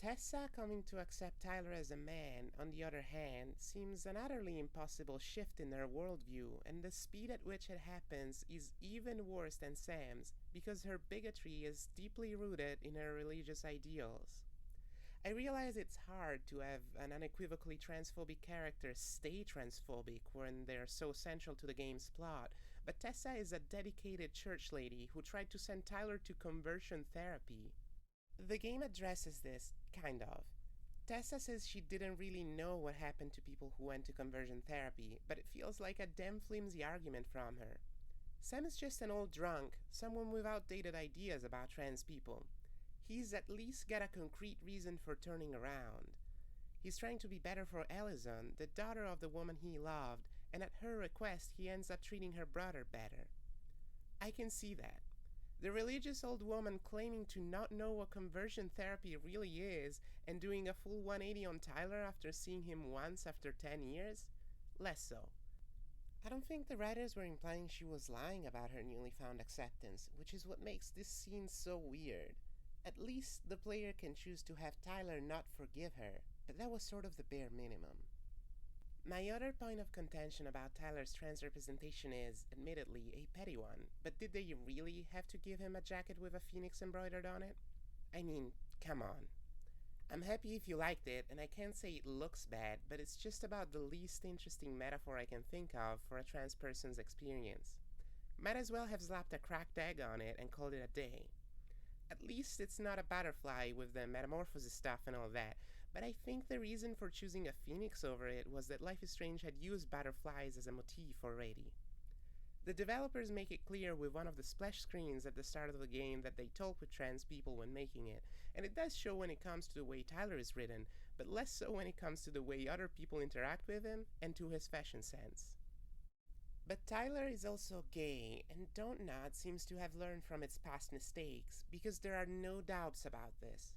A: Tessa coming to accept Tyler as a man, on the other hand, seems an utterly impossible shift in her worldview, and the speed at which it happens is even worse than Sam's because her bigotry is deeply rooted in her religious ideals. I realize it's hard to have an unequivocally transphobic character stay transphobic when they're so central to the game's plot, but Tessa is a dedicated church lady who tried to send Tyler to conversion therapy. The game addresses this, kind of. Tessa says she didn't really know what happened to people who went to conversion therapy, but it feels like a damn flimsy argument from her. Sam is just an old drunk, someone with outdated ideas about trans people. He's at least got a concrete reason for turning around. He's trying to be better for Ellison, the daughter of the woman he loved, and at her request he ends up treating her brother better. I can see that. The religious old woman claiming to not know what conversion therapy really is and doing a full 180 on Tyler after seeing him once after 10 years? Less so. I don't think the writers were implying she was lying about her newly found acceptance, which is what makes this scene so weird. At least the player can choose to have Tyler not forgive her, but that was sort of the bare minimum. My other point of contention about Tyler's trans representation is, admittedly, a petty one, but did they really have to give him a jacket with a phoenix embroidered on it? I mean, come on. I'm happy if you liked it, and I can't say it looks bad, but it's just about the least interesting metaphor I can think of for a trans person's experience. Might as well have slapped a cracked egg on it and called it a day. At least it's not a butterfly with the metamorphosis stuff and all that, but I think the reason for choosing a phoenix over it was that Life is Strange had used butterflies as a motif already. The developers make it clear with one of the splash screens at the start of the game that they talk with trans people when making it, and it does show when it comes to the way Tyler is written, but less so when it comes to the way other people interact with him and to his fashion sense. But Tyler is also gay, and Don't Nod seems to have learned from its past mistakes, because there are no doubts about this.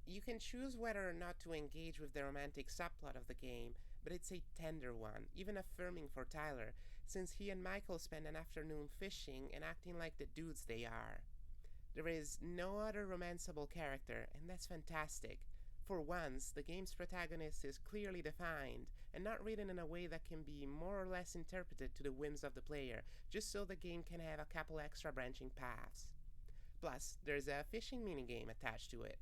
A: You can choose whether or not to engage with the romantic subplot of the game, but it's a tender one, even affirming for Tyler, since he and Michael spend an afternoon fishing and acting like the dudes they are. There is no other romanceable character, and that's fantastic. For once, the game's protagonist is clearly defined, and not written in a way that can be more or less interpreted to the whims of the player, just so the game can have a couple extra branching paths. Plus, there's a fishing minigame attached to it.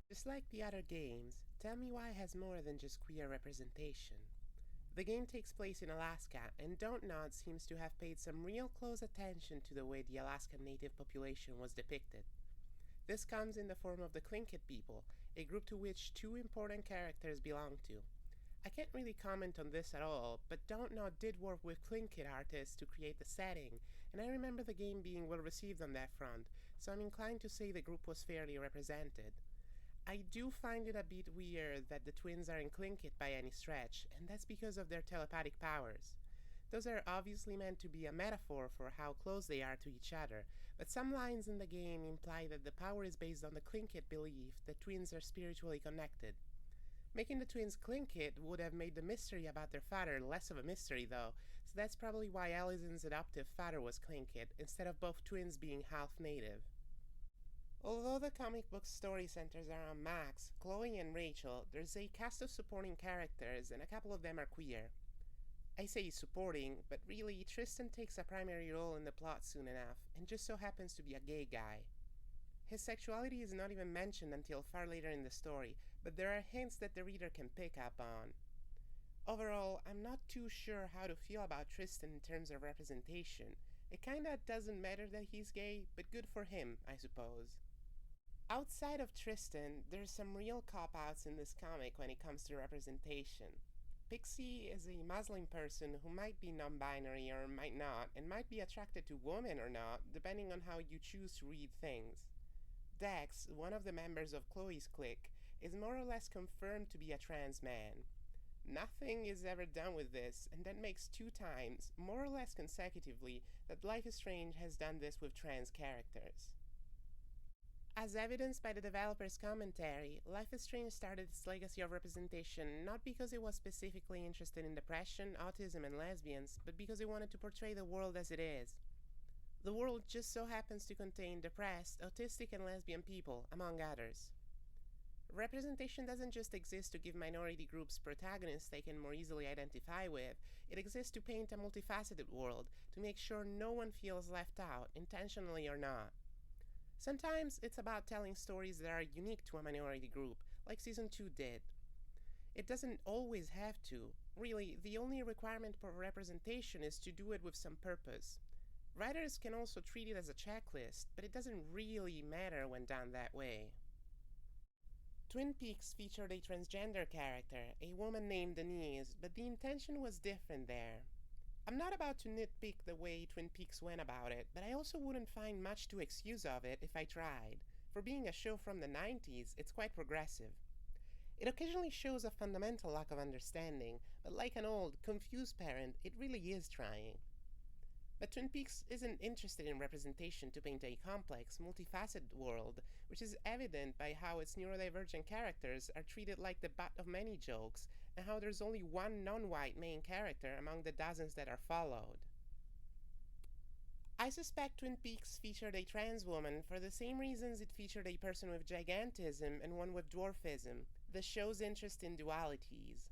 A: Just like the other games, Tell Me Why has more than just queer representation. The game takes place in Alaska, and Don't Nod seems to have paid some real close attention to the way the Alaskan native population was depicted. This comes in the form of the Tlingit people, a group to which two important characters belong to. I can't really comment on this at all, but Don't Nod did work with Tlingit artists to create the setting, and I remember the game being well received on that front, so I'm inclined to say the group was fairly represented. I do find it a bit weird that the twins are in Tlingit by any stretch, and that's because of their telepathic powers. Those are obviously meant to be a metaphor for how close they are to each other, but some lines in the game imply that the power is based on the Tlingit belief that twins are spiritually connected. Making the twins Tlingit would have made the mystery about their father less of a mystery though, so that's probably why Allison's adoptive father was Tlingit, instead of both twins being half-native. Although the comic book story centers around Max, Chloe, and Rachel, there's a cast of supporting characters, and a couple of them are queer. I say supporting, but really Tristan takes a primary role in the plot soon enough, and just so happens to be a gay guy. His sexuality is not even mentioned until far later in the story, but there are hints that the reader can pick up on. Overall, I'm not too sure how to feel about Tristan in terms of representation. It kinda doesn't matter that he's gay, but good for him, I suppose. Outside of Tristan, there's some real cop-outs in this comic when it comes to representation. Pixie is a Muslim person who might be non-binary or might not, and might be attracted to women or not, depending on how you choose to read things. Dex, one of the members of Chloe's clique, is more or less confirmed to be a trans man. Nothing is ever done with this, and that makes 2 times, more or less consecutively, that Life is Strange has done this with trans characters. As evidenced by the developer's commentary, Life is Strange started its legacy of representation not because it was specifically interested in depression, autism, and lesbians, but because it wanted to portray the world as it is. The world just so happens to contain depressed, autistic, and lesbian people, among others. Representation doesn't just exist to give minority groups protagonists they can more easily identify with, it exists to paint a multifaceted world, to make sure no one feels left out, intentionally or not. Sometimes it's about telling stories that are unique to a minority group, like Season 2 did. It doesn't always have to. Really, the only requirement for representation is to do it with some purpose. Writers can also treat it as a checklist, but it doesn't really matter when done that way. Twin Peaks featured a transgender character, a woman named Denise, but the intention was different there. I'm not about to nitpick the way Twin Peaks went about it, but I also wouldn't find much to excuse of it if I tried. For being a show from the 90s, it's quite progressive. It occasionally shows a fundamental lack of understanding, but like an old, confused parent, it really is trying. But Twin Peaks isn't interested in representation to paint a complex, multifaceted world, which is evident by how its neurodivergent characters are treated like the butt of many jokes, and how there's only one non-white main character among the dozens that are followed. I suspect Twin Peaks featured a trans woman for the same reasons it featured a person with gigantism and one with dwarfism, the show's interest in dualities.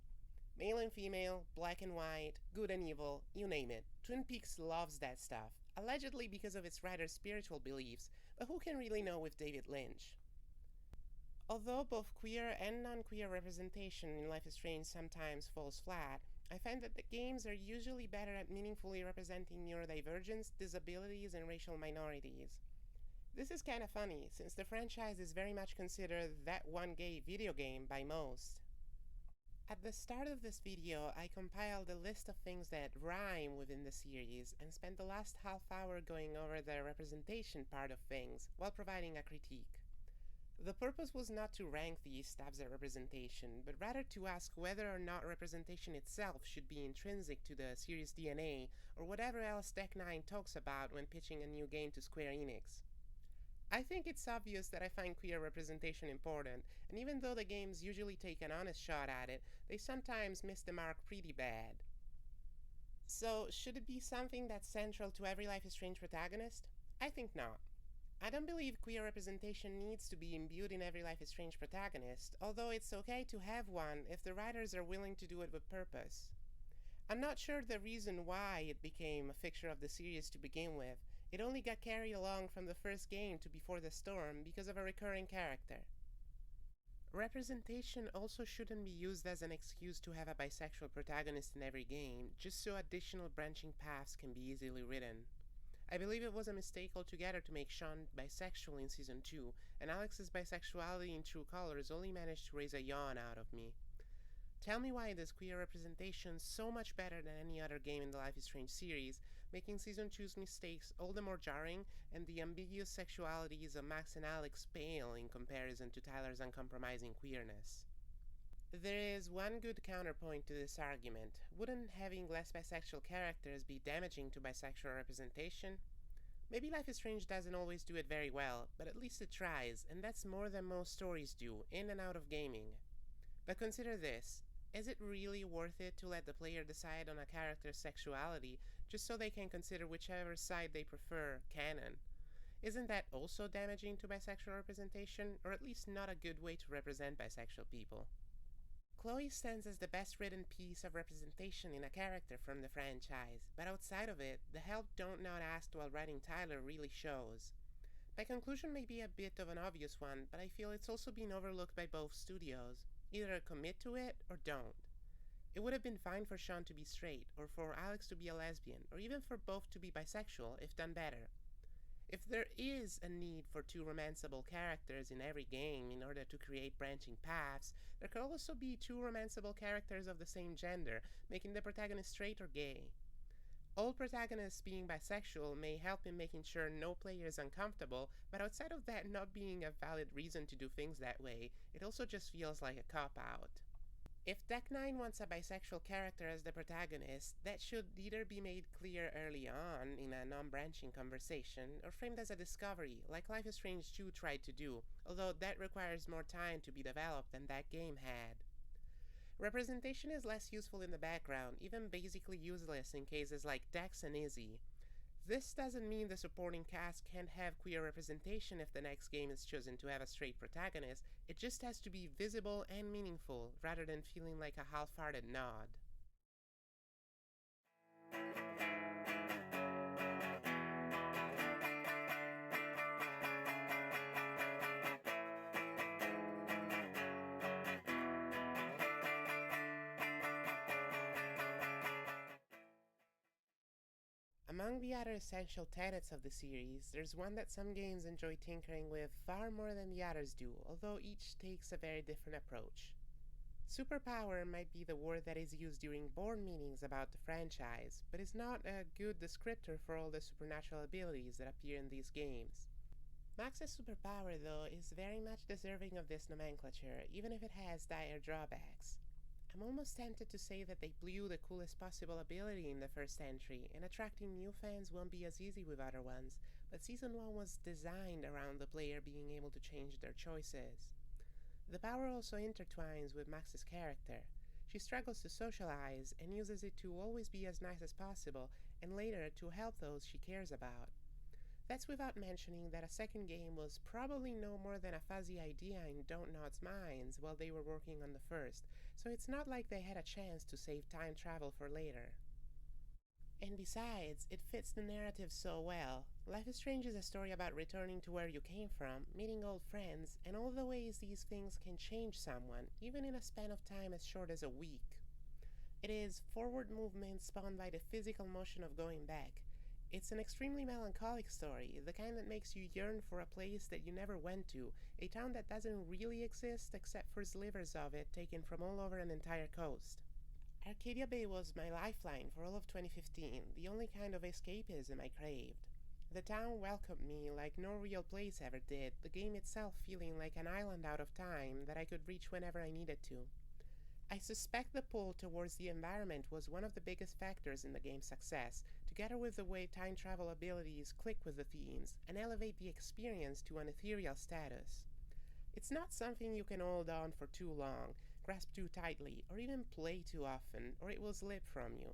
A: Male and female, black and white, good and evil, you name it. Twin Peaks loves that stuff, allegedly because of its writer's spiritual beliefs, but who can really know with David Lynch? Although both queer and non-queer representation in Life is Strange sometimes falls flat, I find that the games are usually better at meaningfully representing neurodivergence, disabilities, and racial minorities. This is kinda funny, since the franchise is very much considered that one gay video game by most. At the start of this video, I compiled a list of things that rhyme within the series and spent the last half hour going over the representation part of things, while providing a critique. The purpose was not to rank these stuffs as representation, but rather to ask whether or not representation itself should be intrinsic to the series DNA, or whatever else Tech 9 talks about when pitching a new game to Square Enix. I think it's obvious that I find queer representation important, and even though the games usually take an honest shot at it, they sometimes miss the mark pretty bad. So, should it be something that's central to every Life is Strange protagonist? I think not. I don't believe queer representation needs to be imbued in every Life is Strange protagonist, although it's okay to have one if the writers are willing to do it with purpose. I'm not sure the reason why it became a fixture of the series to begin with. It only got carried along from the first game to Before the Storm because of a recurring character. Representation also shouldn't be used as an excuse to have a bisexual protagonist in every game, just so additional branching paths can be easily written. I believe it was a mistake altogether to make Sean bisexual in Season 2, and Alex's bisexuality in True Colors only managed to raise a yawn out of me. Tell me why this queer representation so much better than any other game in the Life is Strange series, making Season 2's mistakes all the more jarring, and the ambiguous sexualities of Max and Alex pale in comparison to Tyler's uncompromising queerness. There is one good counterpoint to this argument. Wouldn't having less bisexual characters be damaging to bisexual representation? Maybe Life is Strange doesn't always do it very well, but at least it tries, and that's more than most stories do, in and out of gaming. But consider this. Is it really worth it to let the player decide on a character's sexuality just so they can consider whichever side they prefer canon? Isn't that also damaging to bisexual representation, or at least not a good way to represent bisexual people? Chloe stands as the best written piece of representation in a character from the franchise, but outside of it, the help Don't Not asked while writing Tyler really shows. My conclusion may be a bit of an obvious one, but I feel it's also been overlooked by both studios. Either commit to it or don't. It would have been fine for Sean to be straight, or for Alex to be a lesbian, or even for both to be bisexual if done better. If there is a need for two romanceable characters in every game in order to create branching paths, there could also be two romanceable characters of the same gender, making the protagonist straight or gay. All protagonists being bisexual may help in making sure no player is uncomfortable, but outside of that not being a valid reason to do things that way, it also just feels like a cop-out. If Deck 9 wants a bisexual character as the protagonist, that should either be made clear early on in a non-branching conversation, or framed as a discovery, like Life is Strange 2 tried to do, although that requires more time to be developed than that game had. Representation is less useful in the background, even basically useless in cases like Dex and Izzy. This doesn't mean the supporting cast can't have queer representation if the next game is chosen to have a straight protagonist, it just has to be visible and meaningful, rather than feeling like a half-hearted nod. Among the other essential tenets of the series, there's one that some games enjoy tinkering with far more than the others do, although each takes a very different approach. Superpower might be the word that is used during board meetings about the franchise, but is not a good descriptor for all the supernatural abilities that appear in these games. Max's superpower, though, is very much deserving of this nomenclature, even if it has dire drawbacks. I'm almost tempted to say that they blew the coolest possible ability in the first entry, and attracting new fans won't be as easy with other ones, but Season 1 was designed around the player being able to change their choices. The power also intertwines with Max's character. She struggles to socialize and uses it to always be as nice as possible, and later to help those she cares about. That's without mentioning that a second game was probably no more than a fuzzy idea in Don't Nod's minds while they were working on the first, so it's not like they had a chance to save time travel for later. And besides, it fits the narrative so well. Life is Strange is a story about returning to where you came from, meeting old friends, and all the ways these things can change someone, even in a span of time as short as a week. It is forward movement spawned by the physical motion of going back. It's an extremely melancholic story, the kind that makes you yearn for a place that you never went to, a town that doesn't really exist except for slivers of it taken from all over an entire coast. Arcadia Bay was my lifeline for all of 2015, the only kind of escapism I craved. The town welcomed me like no real place ever did, the game itself feeling like an island out of time that I could reach whenever I needed to. I suspect the pull towards the environment was one of the biggest factors in the game's success, together with the way time travel abilities click with the themes and elevate the experience to an ethereal status. It's not something you can hold on for too long, grasp too tightly, or even play too often, or it will slip from you.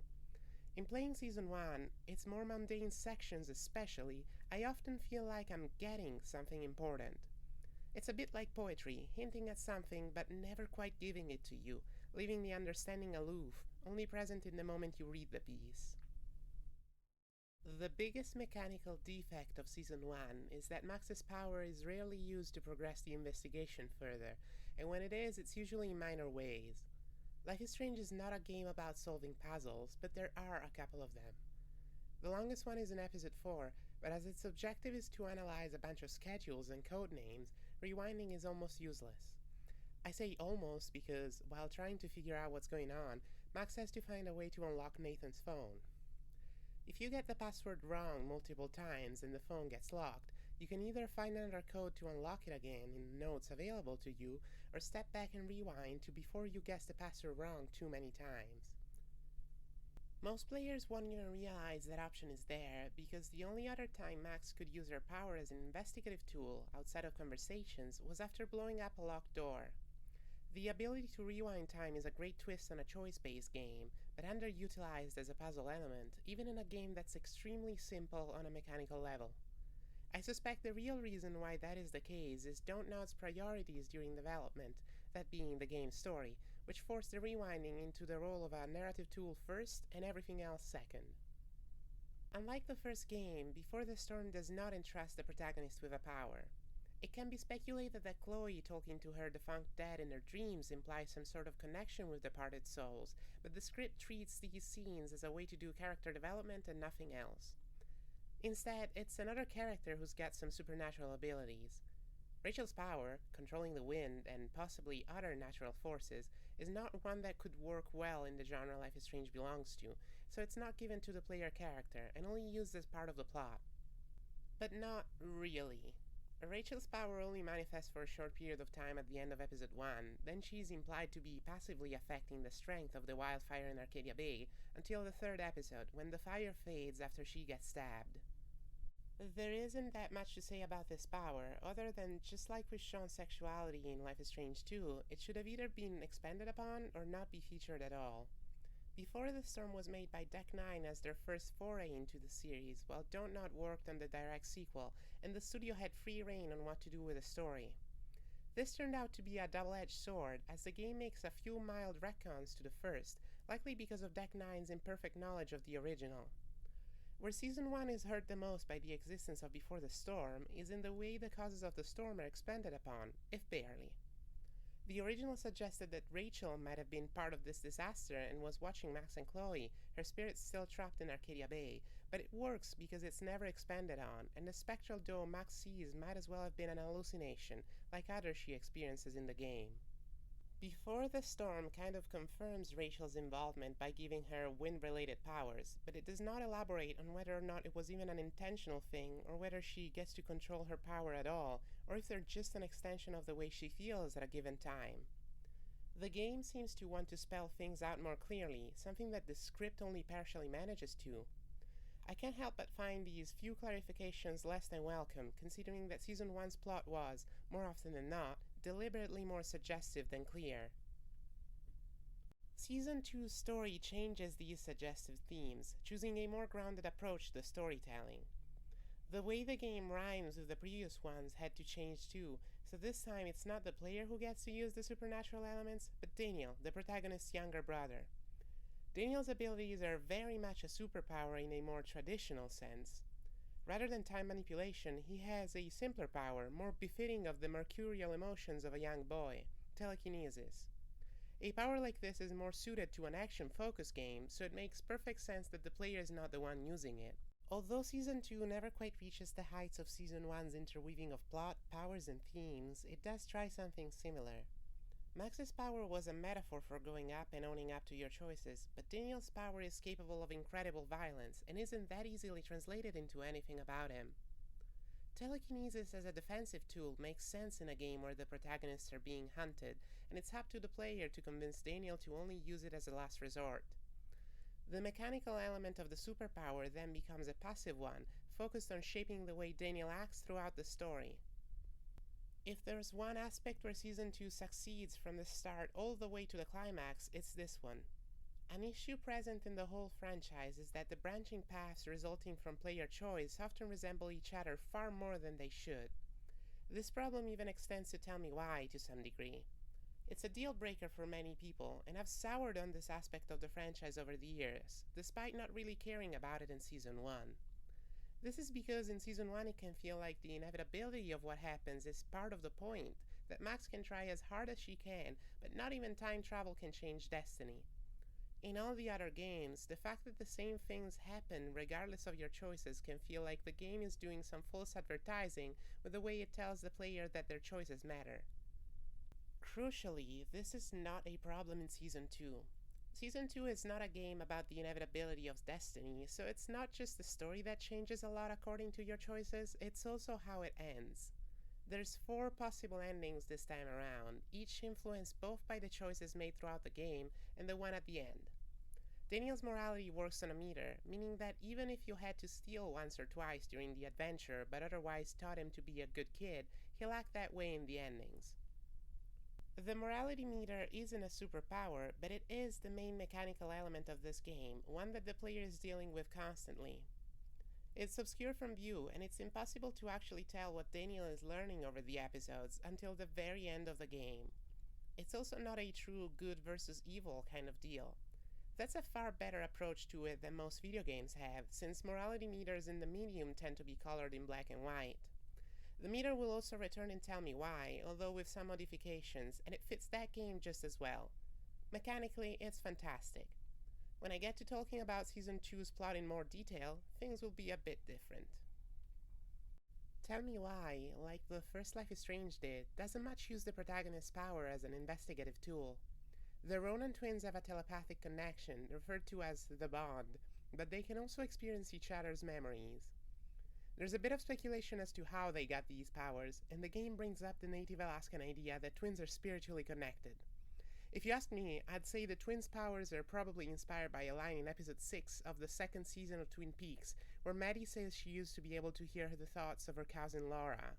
A: In playing Season 1, its more mundane sections especially, I often feel like I'm getting something important. It's a bit like poetry, hinting at something but never quite giving it to you, leaving the understanding aloof, only present in the moment you read the piece. The biggest mechanical defect of Season 1 is that Max's power is rarely used to progress the investigation further, and when it is, it's usually in minor ways. Life is Strange is not a game about solving puzzles, but there are a couple of them. The longest one is in Episode 4, but as its objective is to analyze a bunch of schedules and code names, rewinding is almost useless. I say almost because, while trying to figure out what's going on, Max has to find a way to unlock Nathan's phone. If you get the password wrong multiple times and the phone gets locked, you can either find another code to unlock it again in the notes available to you, or step back and rewind to before you guess the password wrong too many times. Most players won't even realize that option is there, because the only other time Max could use her power as an investigative tool, outside of conversations, was after blowing up a locked door. The ability to rewind time is a great twist on a choice-based game, but underutilized as a puzzle element, even in a game that's extremely simple on a mechanical level. I suspect the real reason why that is the case is Don't Nod's priorities during development, that being the game's story, which forced the rewinding into the role of a narrative tool first and everything else second. Unlike the first game, Before the Storm does not entrust the protagonist with a power. It can be speculated that Chloe talking to her defunct dad in her dreams implies some sort of connection with departed souls, but the script treats these scenes as a way to do character development and nothing else. Instead, it's another character who's got some supernatural abilities. Rachel's power, controlling the wind and possibly other natural forces, is not one that could work well in the genre Life is Strange belongs to, so it's not given to the player character and only used as part of the plot. But not really. Rachel's power only manifests for a short period of time at the end of episode 1, then she's implied to be passively affecting the strength of the wildfire in Arcadia Bay until the third episode, when the fire fades after she gets stabbed. There isn't that much to say about this power, other than just like with Sean's sexuality in Life is Strange 2, it should have either been expanded upon or not be featured at all. Before the Storm was made by Deck 9 as their first foray into the series, while Don't Not worked on the direct sequel, and the studio had free reign on what to do with the story. This turned out to be a double-edged sword, as the game makes a few mild retcons to the first, likely because of Deck 9's imperfect knowledge of the original. Where Season 1 is hurt the most by the existence of Before the Storm is in the way the causes of the storm are expanded upon, if barely. The original suggested that Rachel might have been part of this disaster and was watching Max and Chloe, her spirits still trapped in Arcadia Bay, but it works because it's never expanded on, and the spectral doe Max sees might as well have been an hallucination, like others she experiences in the game. Before the Storm kind of confirms Rachel's involvement by giving her wind-related powers, but it does not elaborate on whether or not it was even an intentional thing, or whether she gets to control her power at all, or if they're just an extension of the way she feels at a given time. The game seems to want to spell things out more clearly, something that the script only partially manages to. I can't help but find these few clarifications less than welcome, considering that Season 1's plot was, more often than not, deliberately more suggestive than clear. Season 2's story changes these suggestive themes, choosing a more grounded approach to storytelling. The way the game rhymes with the previous ones had to change too, so this time it's not the player who gets to use the supernatural elements, but Daniel, the protagonist's younger brother. Daniel's abilities are very much a superpower in a more traditional sense. Rather than time manipulation, he has a simpler power, more befitting of the mercurial emotions of a young boy, telekinesis. A power like this is more suited to an action-focused game, so it makes perfect sense that the player is not the one using it. Although Season 2 never quite reaches the heights of Season 1's interweaving of plot, powers, and themes, it does try something similar. Max's power was a metaphor for growing up and owning up to your choices, but Daniel's power is capable of incredible violence and isn't that easily translated into anything about him. Telekinesis as a defensive tool makes sense in a game where the protagonists are being hunted, and it's up to the player to convince Daniel to only use it as a last resort. The mechanical element of the superpower then becomes a passive one, focused on shaping the way Daniel acts throughout the story. If there's one aspect where Season 2 succeeds from the start all the way to the climax, it's this one. An issue present in the whole franchise is that the branching paths resulting from player choice often resemble each other far more than they should. This problem even extends to Tell Me Why to some degree. It's a deal breaker for many people, and I've soured on this aspect of the franchise over the years, despite not really caring about it in Season 1. This is because in Season 1 it can feel like the inevitability of what happens is part of the point, that Max can try as hard as she can, but not even time travel can change destiny. In all the other games, the fact that the same things happen regardless of your choices can feel like the game is doing some false advertising with the way it tells the player that their choices matter. Crucially, this is not a problem in Season 2. Season 2 is not a game about the inevitability of destiny, so it's not just the story that changes a lot according to your choices, it's also how it ends. There's 4 possible endings this time around, each influenced both by the choices made throughout the game and the one at the end. Daniel's morality works on a meter, meaning that even if you had to steal once or twice during the adventure but otherwise taught him to be a good kid, he'll act that way in the endings. The morality meter isn't a superpower, but it is the main mechanical element of this game, one that the player is dealing with constantly. It's obscure from view, and it's impossible to actually tell what Daniel is learning over the episodes until the very end of the game. It's also not a true good versus evil kind of deal. That's a far better approach to it than most video games have, since morality meters in the medium tend to be colored in black and white. The meter will also return in Tell Me Why, although with some modifications, and it fits that game just as well. Mechanically, it's fantastic. When I get to talking about Season 2's plot in more detail, things will be a bit different. Tell Me Why, like the first Life is Strange did, doesn't much use the protagonist's power as an investigative tool. The Ronan twins have a telepathic connection, referred to as the Bond, but they can also experience each other's memories. There's a bit of speculation as to how they got these powers, and the game brings up the native Alaskan idea that twins are spiritually connected. If you ask me, I'd say the twins' powers are probably inspired by a line in episode 6 of the second season of Twin Peaks, where Maddie says she used to be able to hear the thoughts of her cousin Laura.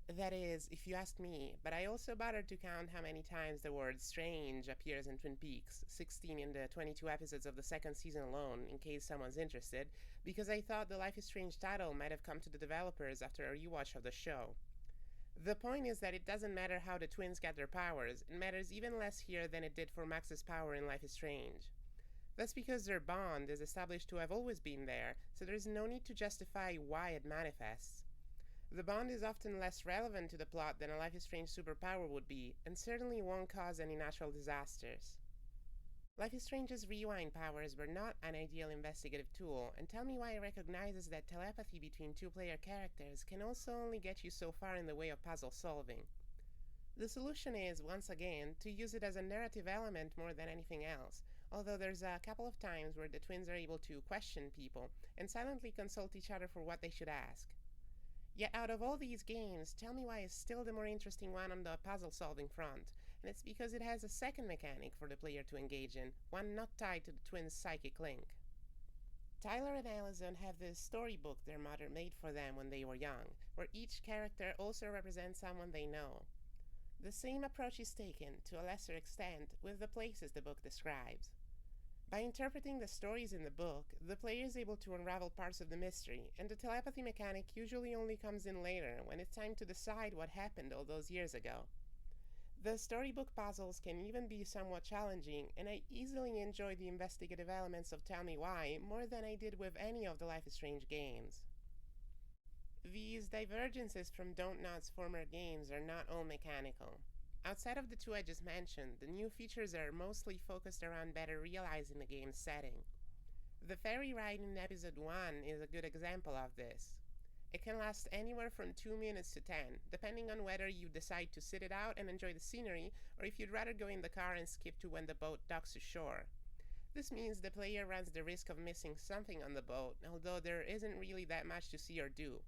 A: That is, if you ask me, but I also bothered to count how many times the word strange appears in Twin Peaks, 16 in the 22 episodes of the second season alone, in case someone's interested, because I thought the Life is Strange title might have come to the developers after a rewatch of the show. The point is that it doesn't matter how the twins get their powers, it matters even less here than it did for Max's power in Life is Strange. That's because their bond is established to have always been there, so there's no need to justify why it manifests. The bond is often less relevant to the plot than a Life is Strange superpower would be, and certainly won't cause any natural disasters. Life is Strange's rewind powers were not an ideal investigative tool, and Tell Me Why recognizes that telepathy between two-player characters can also only get you so far in the way of puzzle solving. The solution is, once again, to use it as a narrative element more than anything else, although there's a couple of times where the twins are able to question people and silently consult each other for what they should ask. Yet out of all these games, Tell Me Why is still the more interesting one on the puzzle-solving front, and it's because it has a second mechanic for the player to engage in, one not tied to the twins' psychic link. Tyler and Allison have this storybook their mother made for them when they were young, where each character also represents someone they know. The same approach is taken, to a lesser extent, with the places the book describes. By interpreting the stories in the book, the player is able to unravel parts of the mystery, and the telepathy mechanic usually only comes in later, when it's time to decide what happened all those years ago. The storybook puzzles can even be somewhat challenging, and I easily enjoy the investigative elements of Tell Me Why more than I did with any of the Life is Strange games. These divergences from Don't Nod's former games are not all mechanical. Outside of the two I just mentioned, the new features are mostly focused around better realizing the game's setting. The ferry ride in episode 1 is a good example of this. It can last anywhere from 2 minutes to 10, depending on whether you decide to sit it out and enjoy the scenery, or if you'd rather go in the car and skip to when the boat docks to shore. This means the player runs the risk of missing something on the boat, although there isn't really that much to see or do.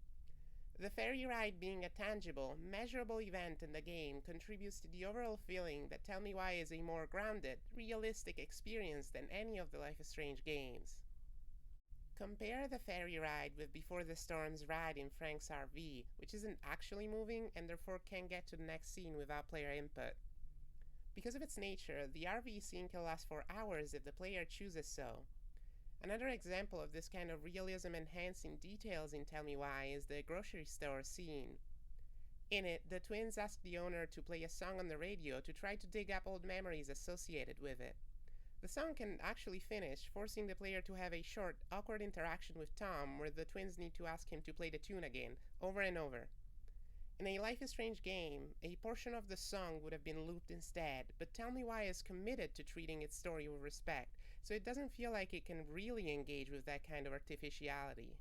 A: The ferry ride being a tangible, measurable event in the game contributes to the overall feeling that Tell Me Why is a more grounded, realistic experience than any of the Life is Strange games. Compare the ferry ride with Before the Storm's ride in Frank's RV, which isn't actually moving and therefore can't get to the next scene without player input. Because of its nature, the RV scene can last for hours if the player chooses so. Another example of this kind of realism-enhancing details in Tell Me Why is the grocery store scene. In it, the twins ask the owner to play a song on the radio to try to dig up old memories associated with it. The song can actually finish, forcing the player to have a short, awkward interaction with Tom where the twins need to ask him to play the tune again, over and over. In a Life is Strange game, a portion of the song would have been looped instead, but Tell Me Why is committed to treating its story with respect, so it doesn't feel like it can really engage with that kind of artificiality.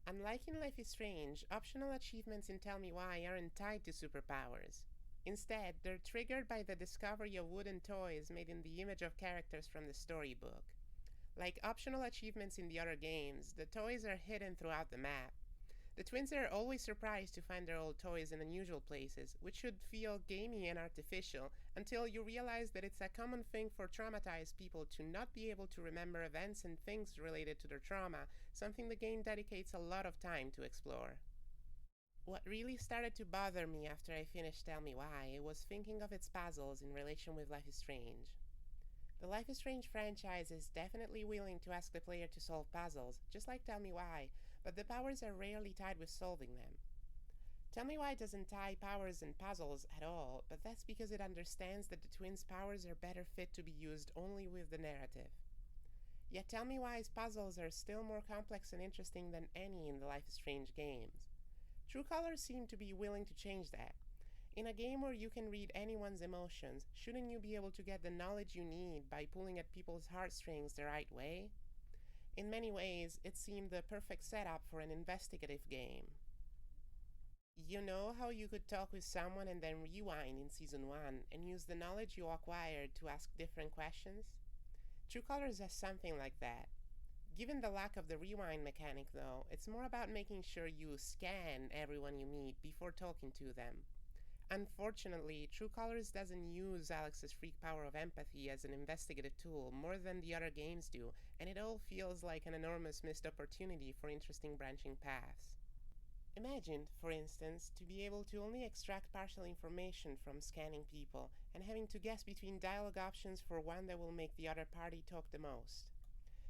A: Unlike in Life is Strange, optional achievements in Tell Me Why aren't tied to superpowers. Instead, they're triggered by the discovery of wooden toys made in the image of characters from the storybook. Like optional achievements in the other games, the toys are hidden throughout the map. The twins are always surprised to find their old toys in unusual places, which should feel gamey and artificial, until you realize that it's a common thing for traumatized people to not be able to remember events and things related to their trauma, something the game dedicates a lot of time to explore. What really started to bother me after I finished Tell Me Why was thinking of its puzzles in relation with Life is Strange. The Life is Strange franchise is definitely willing to ask the player to solve puzzles, just like Tell Me Why, but the powers are rarely tied with solving them. Tell Me Why doesn't tie powers and puzzles at all, but that's because it understands that the twins' powers are better fit to be used only with the narrative. Yet tell me why his puzzles are still more complex and interesting than any in the Life is Strange games. True Colors seem to be willing to change that. In a game where you can read anyone's emotions, shouldn't you be able to get the knowledge you need by pulling at people's heartstrings the right way? In many ways, it seemed the perfect setup for an investigative game. You know how you could talk with someone and then rewind in Season 1 and use the knowledge you acquired to ask different questions? True Colors has something like that. Given the lack of the rewind mechanic, though, it's more about making sure you scan everyone you meet before talking to them. Unfortunately, True Colors doesn't use Alex's freak power of empathy as an investigative tool more than the other games do, and it all feels like an enormous missed opportunity for interesting branching paths. Imagine, for instance, to be able to only extract partial information from scanning people and having to guess between dialogue options for one that will make the other party talk the most.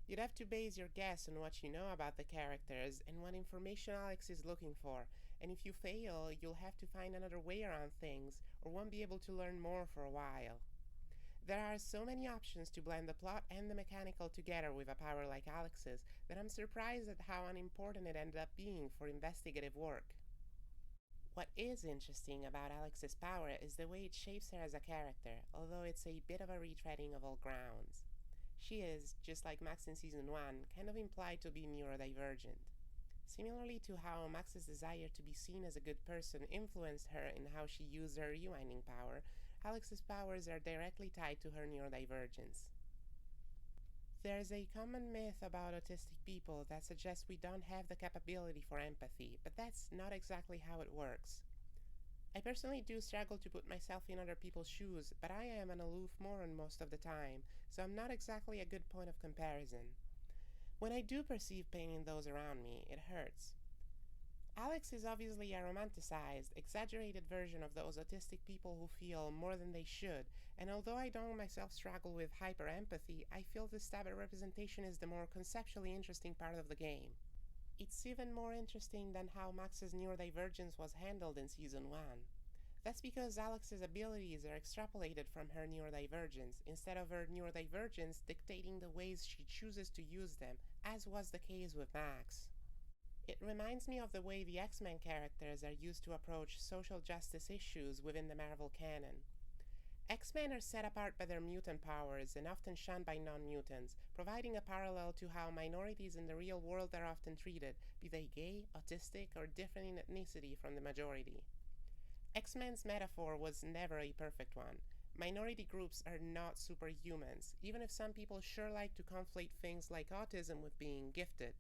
A: You'd have to base your guess on what you know about the characters and what information Alex is looking for, and if you fail, you'll have to find another way around things or won't be able to learn more for a while. There are so many options to blend the plot and the mechanical together with a power like Alex's that I'm surprised at how unimportant it ended up being for investigative work. What is interesting about Alex's power is the way it shapes her as a character, although it's a bit of a retreading of all grounds. She is, just like Max in Season 1, kind of implied to be neurodivergent. Similarly to how Max's desire to be seen as a good person influenced her in how she used her rewinding power, Alex's powers are directly tied to her neurodivergence. There's a common myth about autistic people that suggests we don't have the capability for empathy, but that's not exactly how it works. I personally do struggle to put myself in other people's shoes, but I am an aloof moron most of the time, so I'm not exactly a good point of comparison. When I do perceive pain in those around me, it hurts. Alex is obviously a romanticized, exaggerated version of those autistic people who feel more than they should, and although I don't myself struggle with hyper-empathy, I feel this type of representation is the more conceptually interesting part of the game. It's even more interesting than how Max's neurodivergence was handled in Season 1. That's because Alex's abilities are extrapolated from her neurodivergence, instead of her neurodivergence dictating the ways she chooses to use them, as was the case with Max. It reminds me of the way the X-Men characters are used to approach social justice issues within the Marvel canon. X-Men are set apart by their mutant powers and often shunned by non-mutants, providing a parallel to how minorities in the real world are often treated, be they gay, autistic, or different in ethnicity from the majority. X-Men's metaphor was never a perfect one. Minority groups are not superhumans, even if some people sure like to conflate things like autism with being gifted.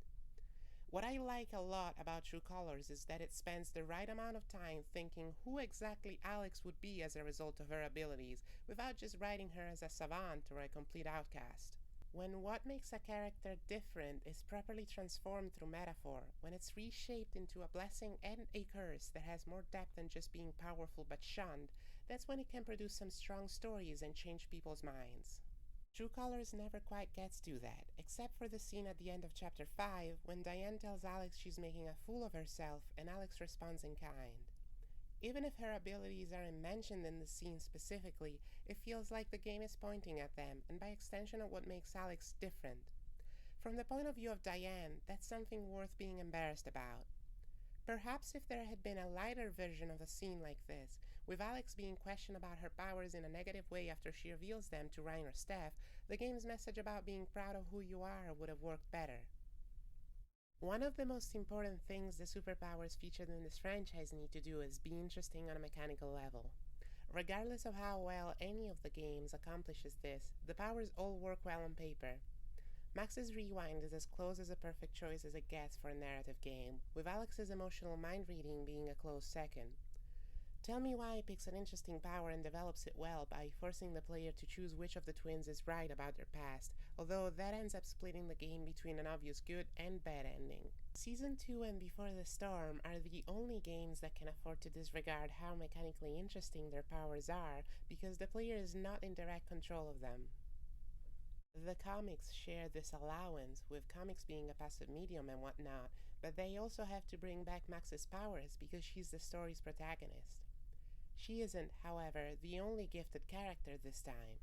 A: What I like a lot about True Colors is that it spends the right amount of time thinking who exactly Alex would be as a result of her abilities, without just writing her as a savant or a complete outcast. When what makes a character different is properly transformed through metaphor, when it's reshaped into a blessing and a curse that has more depth than just being powerful but shunned, that's when it can produce some strong stories and change people's minds. True Colors never quite gets to that, except for the scene at the end of Chapter 5 when Diane tells Alex she's making a fool of herself and Alex responds in kind. Even if her abilities aren't mentioned in the scene specifically, it feels like the game is pointing at them, and by extension at what makes Alex different. From the point of view of Diane, that's something worth being embarrassed about. Perhaps if there had been a lighter version of a scene like this, with Alex being questioned about her powers in a negative way after she reveals them to Ryan or Steph, the game's message about being proud of who you are would have worked better. One of the most important things the superpowers featured in this franchise need to do is be interesting on a mechanical level. Regardless of how well any of the games accomplishes this, the powers all work well on paper. Max's rewind is as close as a perfect choice as it gets for a narrative game, with Alex's emotional mind reading being a close second. Tell me why it picks an interesting power and develops it well by forcing the player to choose which of the twins is right about their past, although that ends up splitting the game between an obvious good and bad ending. Season 2 and Before the Storm are the only games that can afford to disregard how mechanically interesting their powers are, because the player is not in direct control of them. The comics share this allowance, with comics being a passive medium and whatnot, but they also have to bring back Max's powers because she's the story's protagonist. She isn't, however, the only gifted character this time.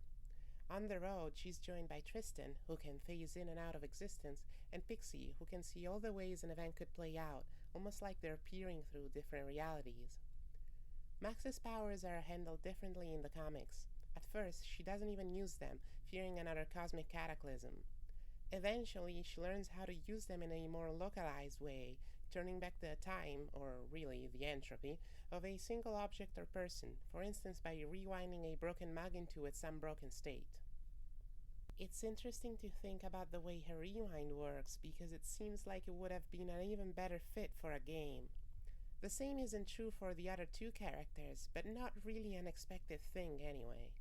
A: On the road, she's joined by Tristan, who can phase in and out of existence, and Pixie, who can see all the ways an event could play out, almost like they're peering through different realities. Max's powers are handled differently in the comics. At first, she doesn't even use them, fearing another cosmic cataclysm. Eventually, she learns how to use them in a more localized way, turning back the time, or really the entropy, of a single object or person, for instance by rewinding a broken mug into its unbroken state. It's interesting to think about the way her rewind works because it seems like it would have been an even better fit for a game. The same isn't true for the other two characters, but not really an expected thing anyway.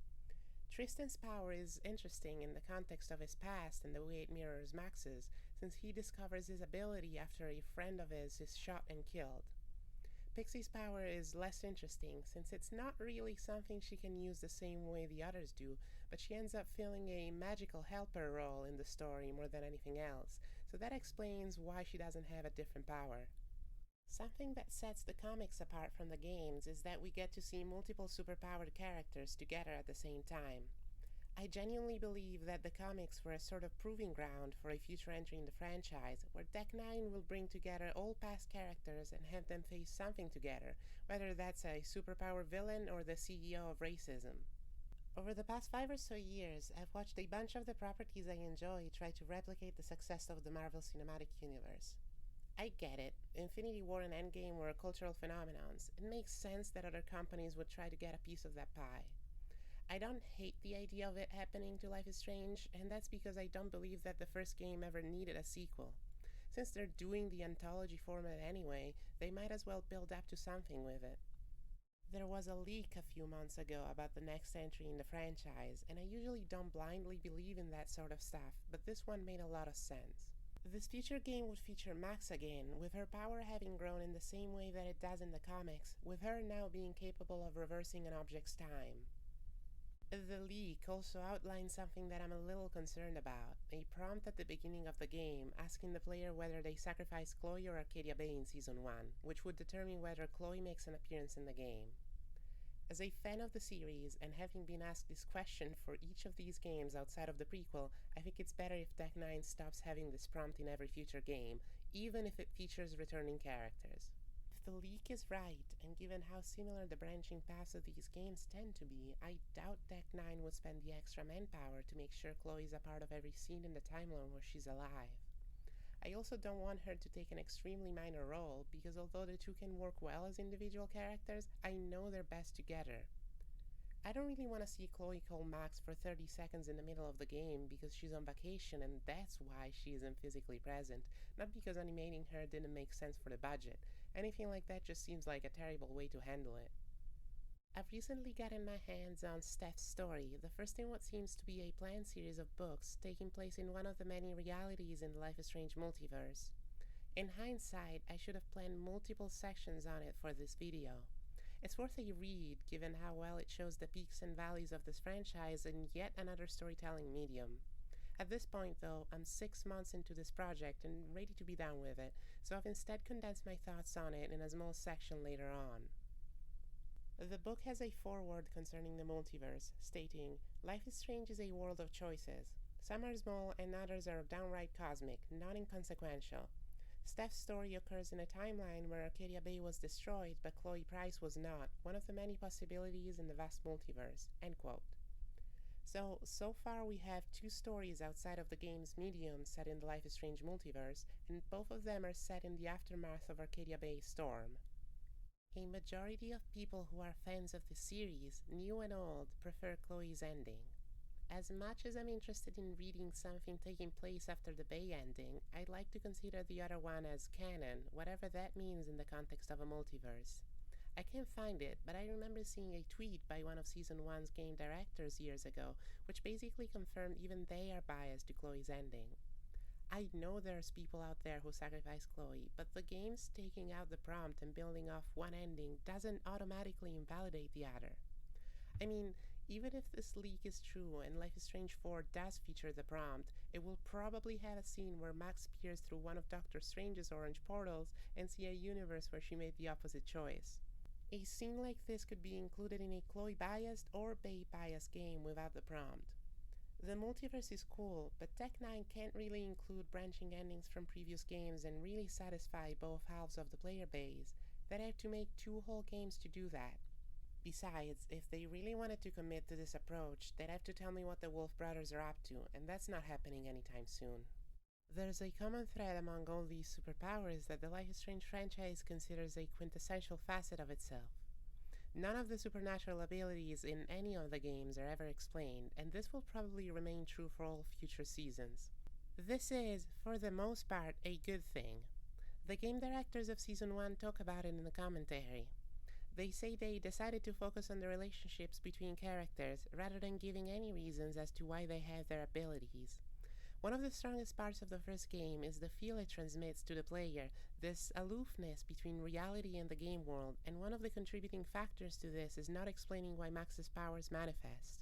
A: Tristan's power is interesting in the context of his past and the way it mirrors Max's, since he discovers his ability after a friend of his is shot and killed. Pixie's power is less interesting, since it's not really something she can use the same way the others do, but she ends up filling a magical helper role in the story more than anything else, so that explains why she doesn't have a different power. Something that sets the comics apart from the games is that we get to see multiple superpowered characters together at the same time. I genuinely believe that the comics were a sort of proving ground for a future entry in the franchise, where Deck 9 will bring together all past characters and have them face something together, whether that's a superpower villain or the CEO of racism. Over the past 5 or so years, I've watched a bunch of the properties I enjoy try to replicate the success of the Marvel Cinematic Universe. I get it. Infinity War and Endgame were cultural phenomenons. It makes sense that other companies would try to get a piece of that pie. I don't hate the idea of it happening to Life is Strange, and that's because I don't believe that the first game ever needed a sequel. Since they're doing the anthology format anyway, they might as well build up to something with it. There was a leak a few months ago about the next entry in the franchise, and I usually don't blindly believe in that sort of stuff, but this one made a lot of sense. This future game would feature Max again, with her power having grown in the same way that it does in the comics, with her now being capable of reversing an object's time. The leak also outlines something that I'm a little concerned about, a prompt at the beginning of the game asking the player whether they sacrifice Chloe or Arcadia Bay in Season 1, which would determine whether Chloe makes an appearance in the game. As a fan of the series, and having been asked this question for each of these games outside of the prequel, I think it's better if Deck 9 stops having this prompt in every future game, even if it features returning characters. If the leak is right, and given how similar the branching paths of these games tend to be, I doubt Deck 9 would spend the extra manpower to make sure Chloe's a part of every scene in the timeline where she's alive. I also don't want her to take an extremely minor role, because although the two can work well as individual characters, I know they're best together. I don't really want to see Chloe call Max for 30 seconds in the middle of the game because she's on vacation and that's why she isn't physically present, not because animating her didn't make sense for the budget. Anything like that just seems like a terrible way to handle it. I've recently gotten my hands on Steph's story, the first in what seems to be a planned series of books taking place in one of the many realities in the Life is Strange multiverse. In hindsight, I should have planned multiple sections on it for this video. It's worth a read given how well it shows the peaks and valleys of this franchise in yet another storytelling medium. At this point though, I'm 6 months into this project and ready to be done with it, so I've instead condensed my thoughts on it in a small section later on. The book has a foreword concerning the multiverse, stating, "Life is Strange is a world of choices. Some are small and others are downright cosmic, not inconsequential. Steph's story occurs in a timeline where Arcadia Bay was destroyed, but Chloe Price was not, one of the many possibilities in the vast multiverse." End quote. So far we have 2 stories outside of the game's medium set in the Life is Strange multiverse, and both of them are set in the aftermath of Arcadia Bay's storm. A majority of people who are fans of the series, new and old, prefer Chloe's ending. As much as I'm interested in reading something taking place after the Bay ending, I'd like to consider the other one as canon, whatever that means in the context of a multiverse. I can't find it, but I remember seeing a tweet by one of Season 1's game directors years ago, which basically confirmed even they are biased to Chloe's ending. I know there's people out there who sacrifice Chloe, but the game's taking out the prompt and building off one ending doesn't automatically invalidate the other. I mean, even if this leak is true and Life is Strange 4 does feature the prompt, it will probably have a scene where Max peers through one of Doctor Strange's orange portals and see a universe where she made the opposite choice. A scene like this could be included in a Chloe-biased or Bay-biased game without the prompt. The multiverse is cool, but Tech 9 can't really include branching endings from previous games and really satisfy both halves of the player base. They'd have to make 2 whole games to do that. Besides, if they really wanted to commit to this approach, they'd have to tell me what the Wolf Brothers are up to, and that's not happening anytime soon. There's a common thread among all these superpowers that the Life is Strange franchise considers a quintessential facet of itself. None of the supernatural abilities in any of the games are ever explained, and this will probably remain true for all future seasons. This is, for the most part, a good thing. The game directors of Season 1 talk about it in the commentary. They say they decided to focus on the relationships between characters rather than giving any reasons as to why they have their abilities. One of the strongest parts of the first game is the feel it transmits to the player, this aloofness between reality and the game world, and one of the contributing factors to this is not explaining why Max's powers manifest.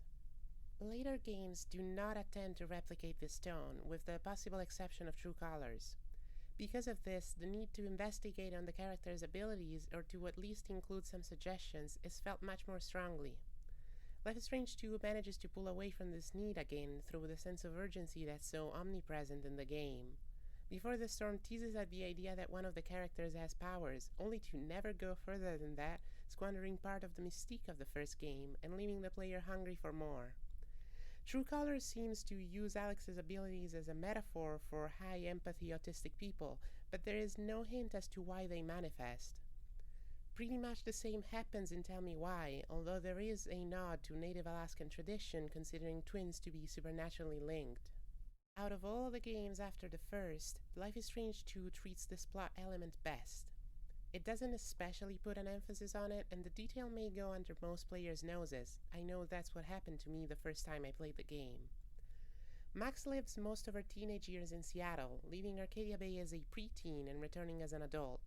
A: Later games do not attempt to replicate this tone, with the possible exception of True Colors. Because of this, the need to investigate on the character's abilities, or to at least include some suggestions, is felt much more strongly. Life is Strange 2 manages to pull away from this need again through the sense of urgency that's so omnipresent in the game. Before the Storm teases at the idea that one of the characters has powers, only to never go further than that, squandering part of the mystique of the first game and leaving the player hungry for more. True Colors seems to use Alex's abilities as a metaphor for high-empathy autistic people, but there is no hint as to why they manifest. Pretty much the same happens in Tell Me Why, although there is a nod to Native Alaskan tradition considering twins to be supernaturally linked. Out of all the games after the first, Life is Strange 2 treats this plot element best. It doesn't especially put an emphasis on it, and the detail may go under most players' noses. I know that's what happened to me the first time I played the game. Max lives most of her teenage years in Seattle, leaving Arcadia Bay as a preteen and returning as an adult.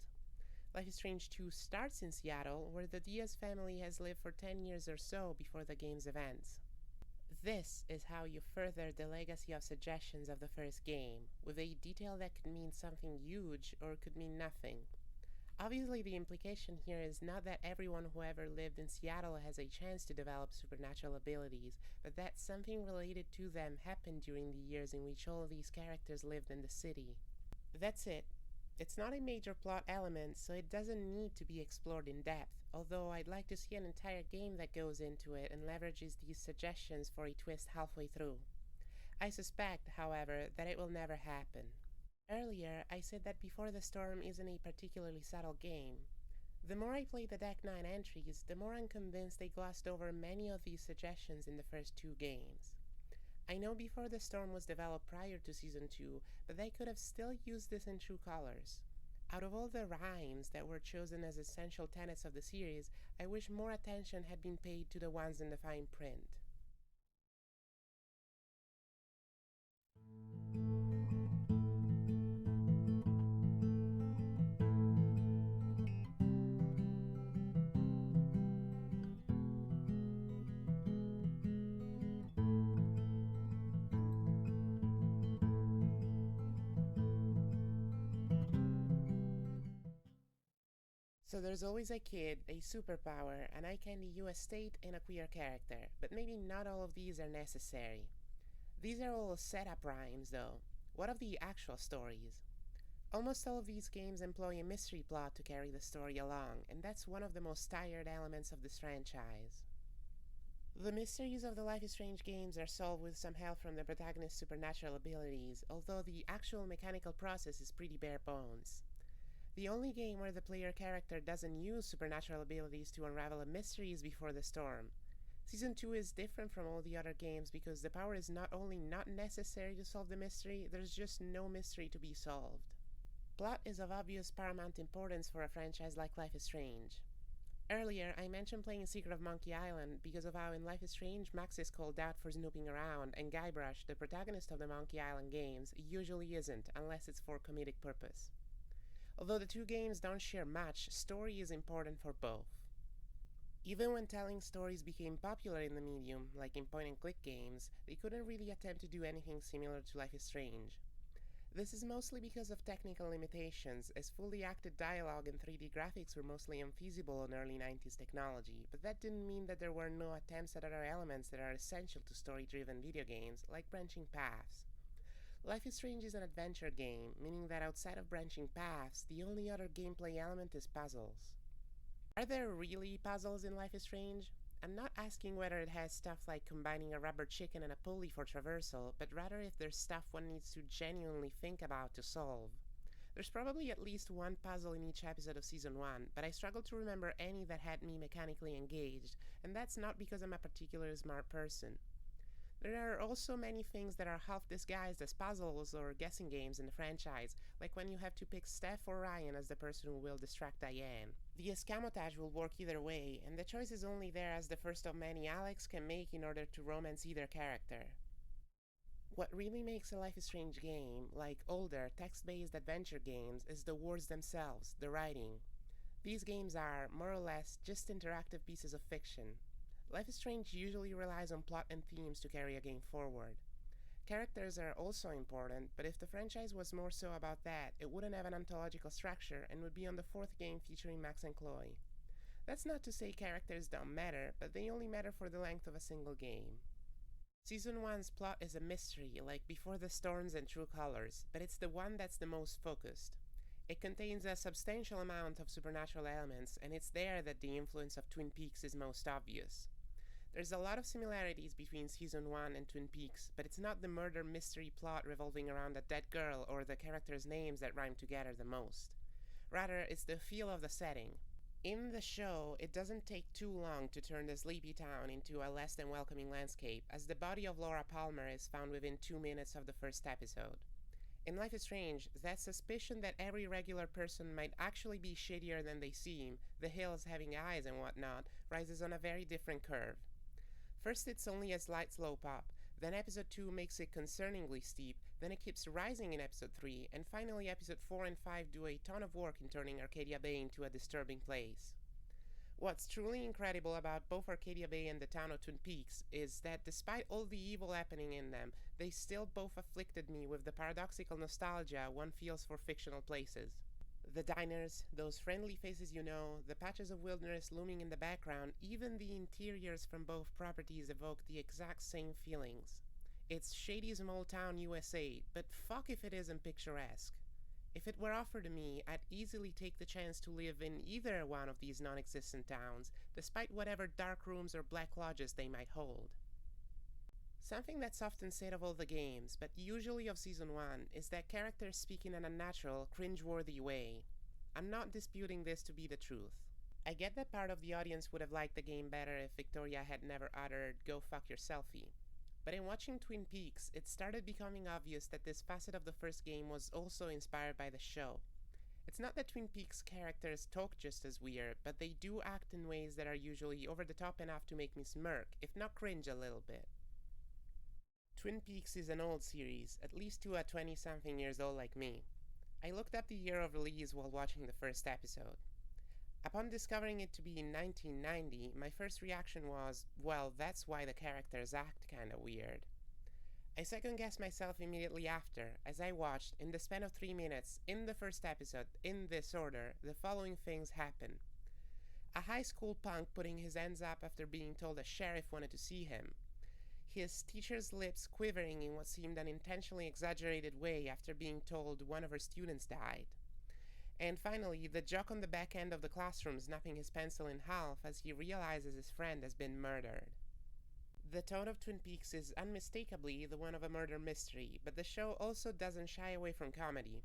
A: Life is Strange 2 starts in Seattle, where the Diaz family has lived for 10 years or so before the game's events. This is how you further the legacy of suggestions of the first game, with a detail that could mean something huge or could mean nothing. Obviously, the implication here is not that everyone who ever lived in Seattle has a chance to develop supernatural abilities, but that something related to them happened during the years in which all of these characters lived in the city. That's it. It's not a major plot element, so it doesn't need to be explored in depth, although I'd like to see an entire game that goes into it and leverages these suggestions for a twist halfway through. I suspect, however, that it will never happen. Earlier, I said that Before the Storm isn't a particularly subtle game. The more I play the Deck 9 entries, the more I'm convinced they glossed over many of these suggestions in the first 2 games. I know Before the Storm was developed prior to Season 2, but they could have still used this in True Colors. Out of all the rhymes that were chosen as essential tenets of the series, I wish more attention had been paid to the ones in the fine print. So there's always a kid, a superpower, an eye-candy US state, and a queer character, but maybe not all of these are necessary. These are all setup rhymes, though. What of the actual stories? Almost all of these games employ a mystery plot to carry the story along, and that's one of the most tired elements of this franchise. The mysteries of the Life is Strange games are solved with some help from the protagonist's supernatural abilities, although the actual mechanical process is pretty bare bones. The only game where the player character doesn't use supernatural abilities to unravel a mystery is Before the Storm. Season 2 is different from all the other games because the power is not only not necessary to solve the mystery, there's just no mystery to be solved. Plot is of obvious paramount importance for a franchise like Life is Strange. Earlier, I mentioned playing Secret of Monkey Island because of how in Life is Strange Max is called out for snooping around, and Guybrush, the protagonist of the Monkey Island games, usually isn't unless it's for comedic purpose. Although the 2 games don't share much, story is important for both. Even when telling stories became popular in the medium, like in point-and-click games, they couldn't really attempt to do anything similar to Life is Strange. This is mostly because of technical limitations, as fully acted dialogue and 3D graphics were mostly unfeasible on early 90s technology, but that didn't mean that there were no attempts at other elements that are essential to story-driven video games, like branching paths. Life is Strange is an adventure game, meaning that outside of branching paths, the only other gameplay element is puzzles. Are there really puzzles in Life is Strange? I'm not asking whether it has stuff like combining a rubber chicken and a pulley for traversal, but rather if there's stuff one needs to genuinely think about to solve. There's probably at least one puzzle in each episode of Season 1, but I struggle to remember any that had me mechanically engaged, and that's not because I'm a particularly smart person. There are also many things that are half disguised as puzzles or guessing games in the franchise, like when you have to pick Steph or Ryan as the person who will distract Diane. The escamotage will work either way, and the choice is only there as the first of many Alex can make in order to romance either character. What really makes a Life is Strange game, like older, text-based adventure games, is the words themselves, the writing. These games are, more or less, just interactive pieces of fiction. Life is Strange usually relies on plot and themes to carry a game forward. Characters are also important, but if the franchise was more so about that, it wouldn't have an ontological structure and would be on the fourth game featuring Max and Chloe. That's not to say characters don't matter, but they only matter for the length of a single game. Season 1's plot is a mystery, like Before the Storms and True Colors, but it's the one that's the most focused. It contains a substantial amount of supernatural elements, and it's there that the influence of Twin Peaks is most obvious. There's a lot of similarities between Season 1 and Twin Peaks, but it's not the murder mystery plot revolving around a dead girl or the characters' names that rhyme together the most. Rather, it's the feel of the setting. In the show, it doesn't take too long to turn the sleepy town into a less than welcoming landscape, as the body of Laura Palmer is found within 2 minutes of the first episode. In Life is Strange, that suspicion that every regular person might actually be shittier than they seem, the hills having eyes and whatnot, rises on a very different curve. First it's only a slight slope up, then episode 2 makes it concerningly steep, then it keeps rising in episode 3, and finally episode 4 and 5 do a ton of work in turning Arcadia Bay into a disturbing place. What's truly incredible about both Arcadia Bay and the town of Twin Peaks is that despite all the evil happening in them, they still both afflicted me with the paradoxical nostalgia one feels for fictional places. The diners, those friendly faces you know, the patches of wilderness looming in the background, even the interiors from both properties evoke the exact same feelings. It's shady small town USA, but fuck if it isn't picturesque. If it were offered to me, I'd easily take the chance to live in either one of these non-existent towns, despite whatever dark rooms or black lodges they might hold. Something that's often said of all the games, but usually of Season 1, is that characters speak in an unnatural, cringe-worthy way. I'm not disputing this to be the truth. I get that part of the audience would have liked the game better if Victoria had never uttered, "Go fuck yourselfie." But in watching Twin Peaks, it started becoming obvious that this facet of the first game was also inspired by the show. It's not that Twin Peaks characters talk just as weird, but they do act in ways that are usually over the top enough to make me smirk, if not cringe a little bit. Twin Peaks is an old series, at least to a 20-something years old like me. I looked up the year of release while watching the first episode. Upon discovering it to be in 1990, my first reaction was, well, that's why the characters act kinda weird. I second-guessed myself immediately after, as I watched, in the span of 3 minutes, in the first episode, in this order, the following things happen. A high school punk putting his hands up after being told a sheriff wanted to see him. His teacher's lips quivering in what seemed an intentionally exaggerated way after being told one of her students died. And finally, the jock on the back end of the classroom snapping his pencil in half as he realizes his friend has been murdered. The tone of Twin Peaks is unmistakably the one of a murder mystery, but the show also doesn't shy away from comedy.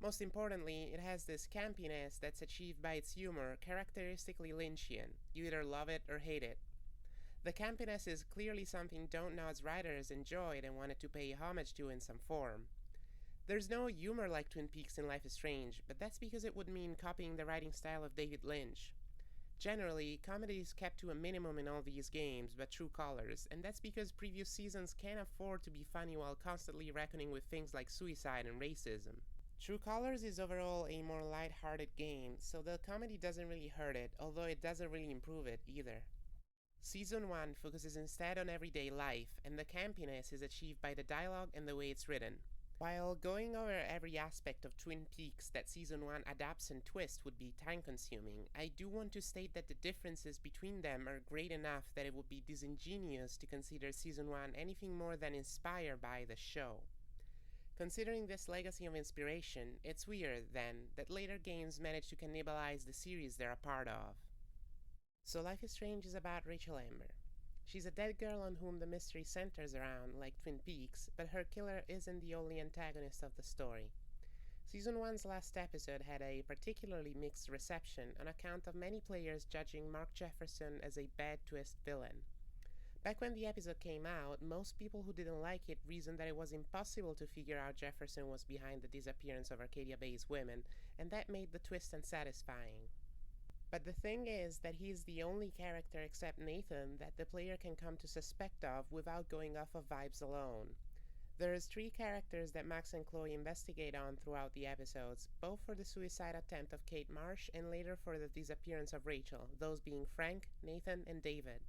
A: Most importantly, it has this campiness that's achieved by its humor, characteristically Lynchian. You either love it or hate it. The campiness is clearly something Don't Nod's writers enjoyed and wanted to pay homage to in some form. There's no humor like Twin Peaks in Life is Strange, but that's because it would mean copying the writing style of David Lynch. Generally, comedy is kept to a minimum in all these games, but True Colors, and that's because previous seasons can't afford to be funny while constantly reckoning with things like suicide and racism. True Colors is overall a more light-hearted game, so the comedy doesn't really hurt it, although it doesn't really improve it either. Season 1 focuses instead on everyday life, and the campiness is achieved by the dialogue and the way it's written. While going over every aspect of Twin Peaks that Season 1 adapts and twists would be time consuming, I do want to state that the differences between them are great enough that it would be disingenuous to consider Season 1 anything more than inspired by the show. Considering this legacy of inspiration, it's weird, then, that later games manage to cannibalize the series they're a part of. So Life is Strange is about Rachel Amber. She's a dead girl on whom the mystery centers around, like Twin Peaks, but her killer isn't the only antagonist of the story. Season 1's last episode had a particularly mixed reception on account of many players judging Mark Jefferson as a bad twist villain. Back when the episode came out, most people who didn't like it reasoned that it was impossible to figure out Jefferson was behind the disappearance of Arcadia Bay's women, and that made the twist unsatisfying. But the thing is that he is the only character except Nathan that the player can come to suspect of without going off of vibes alone. There's 3 characters that Max and Chloe investigate on throughout the episodes, both for the suicide attempt of Kate Marsh and later for the disappearance of Rachel, those being Frank, Nathan, and David.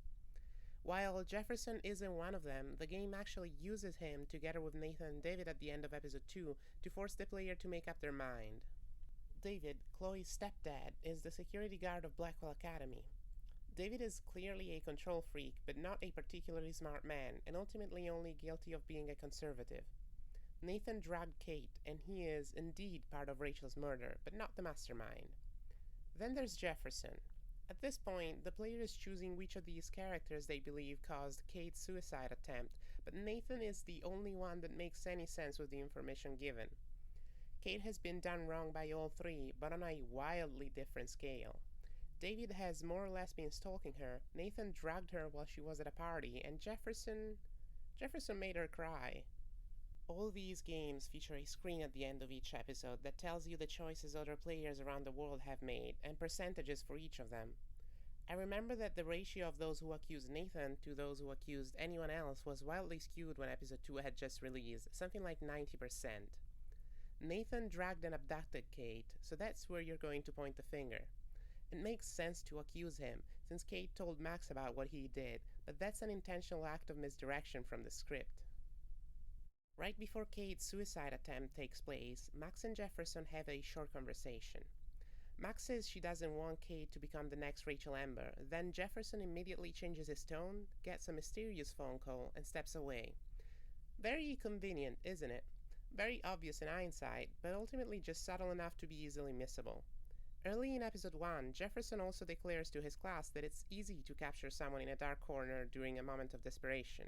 A: While Jefferson isn't one of them, the game actually uses him together with Nathan and David at the end of episode 2 to force the player to make up their mind. David, Chloe's stepdad, is the security guard of Blackwell Academy. David is clearly a control freak, but not a particularly smart man, and ultimately only guilty of being a conservative. Nathan drugged Kate, and he is indeed part of Rachel's murder, but not the mastermind. Then there's Jefferson. At this point, the player is choosing which of these characters they believe caused Kate's suicide attempt, but Nathan is the only one that makes any sense with the information given. Kate has been done wrong by all 3, but on a wildly different scale. David has more or less been stalking her, Nathan drugged her while she was at a party, and Jefferson made her cry. All these games feature a screen at the end of each episode that tells you the choices other players around the world have made, and percentages for each of them. I remember that the ratio of those who accused Nathan to those who accused anyone else was wildly skewed when episode 2 had just released, something like 90%. Nathan dragged and abducted Kate, so that's where you're going to point the finger. It makes sense to accuse him, since Kate told Max about what he did, but that's an intentional act of misdirection from the script. Right before Kate's suicide attempt takes place, Max and Jefferson have a short conversation. Max says she doesn't want Kate to become the next Rachel Amber, then Jefferson immediately changes his tone, gets a mysterious phone call, and steps away. Very convenient, isn't it? Very obvious in hindsight, but ultimately just subtle enough to be easily missable. Early in episode 1, Jefferson also declares to his class that it's easy to capture someone in a dark corner during a moment of desperation.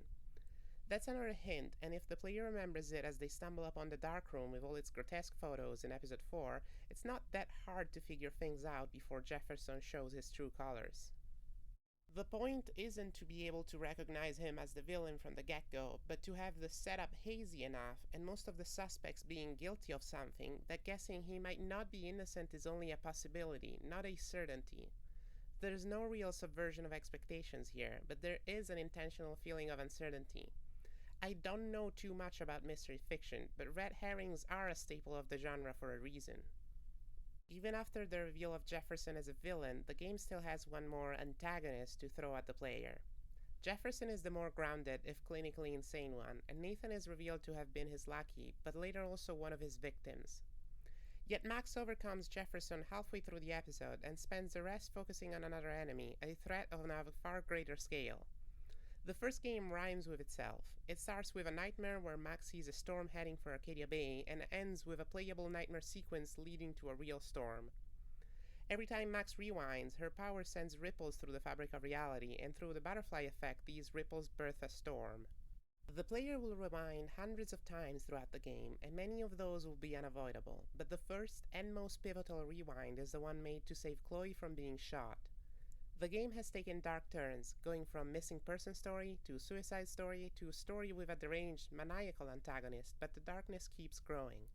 A: That's another hint, and if the player remembers it as they stumble upon the dark room with all its grotesque photos in episode 4, it's not that hard to figure things out before Jefferson shows his true colors. The point isn't to be able to recognize him as the villain from the get-go, but to have the setup hazy enough, and most of the suspects being guilty of something, that guessing he might not be innocent is only a possibility, not a certainty. There's no real subversion of expectations here, but there is an intentional feeling of uncertainty. I don't know too much about mystery fiction, but red herrings are a staple of the genre for a reason. Even after the reveal of Jefferson as a villain, the game still has one more antagonist to throw at the player. Jefferson is the more grounded, if clinically insane one, and Nathan is revealed to have been his lackey, but later also one of his victims. Yet Max overcomes Jefferson halfway through the episode and spends the rest focusing on another enemy, a threat on a far greater scale. The first game rhymes with itself. It starts with a nightmare where Max sees a storm heading for Arcadia Bay and ends with a playable nightmare sequence leading to a real storm. Every time Max rewinds, her power sends ripples through the fabric of reality, and through the butterfly effect, these ripples birth a storm. The player will rewind hundreds of times throughout the game, and many of those will be unavoidable, but the first and most pivotal rewind is the one made to save Chloe from being shot. The game has taken dark turns, going from missing person story to suicide story to story with a deranged, maniacal antagonist, but the darkness keeps growing.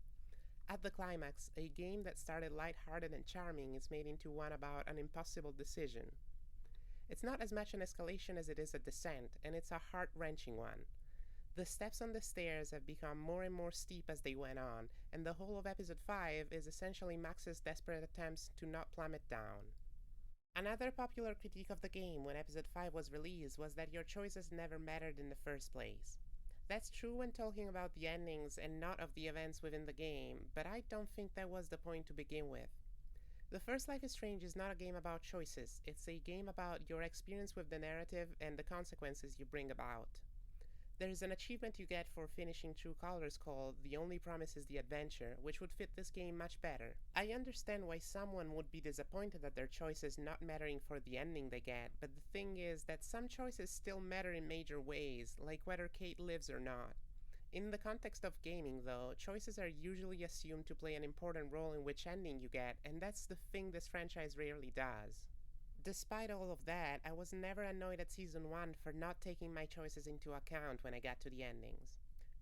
A: At the climax, a game that started lighthearted and charming is made into one about an impossible decision. It's not as much an escalation as it is a descent, and it's a heart-wrenching one. The steps on the stairs have become more and more steep as they went on, and the whole of episode 5 is essentially Max's desperate attempts to not plummet down. Another popular critique of the game when episode 5 was released was that your choices never mattered in the first place. That's true when talking about the endings and not of the events within the game, but I don't think that was the point to begin with. The first Life is Strange is not a game about choices, it's a game about your experience with the narrative and the consequences you bring about. There's an achievement you get for finishing True Colors called The Only Promise is the Adventure, which would fit this game much better. I understand why someone would be disappointed at their choices not mattering for the ending they get, but the thing is that some choices still matter in major ways, like whether Kate lives or not. In the context of gaming, though, choices are usually assumed to play an important role in which ending you get, and that's the thing this franchise rarely does. Despite all of that, I was never annoyed at Season 1 for not taking my choices into account when I got to the endings.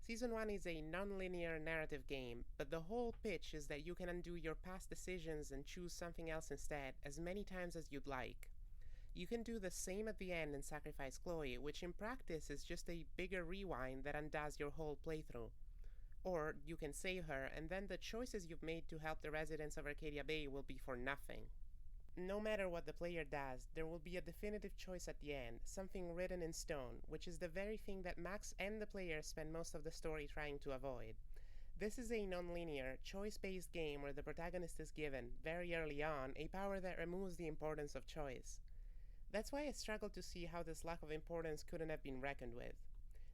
A: Season 1 is a non-linear narrative game, but the whole pitch is that you can undo your past decisions and choose something else instead as many times as you'd like. You can do the same at the end and sacrifice Chloe, which in practice is just a bigger rewind that undoes your whole playthrough. Or you can save her, and then the choices you've made to help the residents of Arcadia Bay will be for nothing. No matter what the player does, there will be a definitive choice at the end, something written in stone, which is the very thing that Max and the player spend most of the story trying to avoid. This is a non-linear, choice-based game where the protagonist is given, very early on, a power that removes the importance of choice. That's why I struggle to see how this lack of importance couldn't have been reckoned with.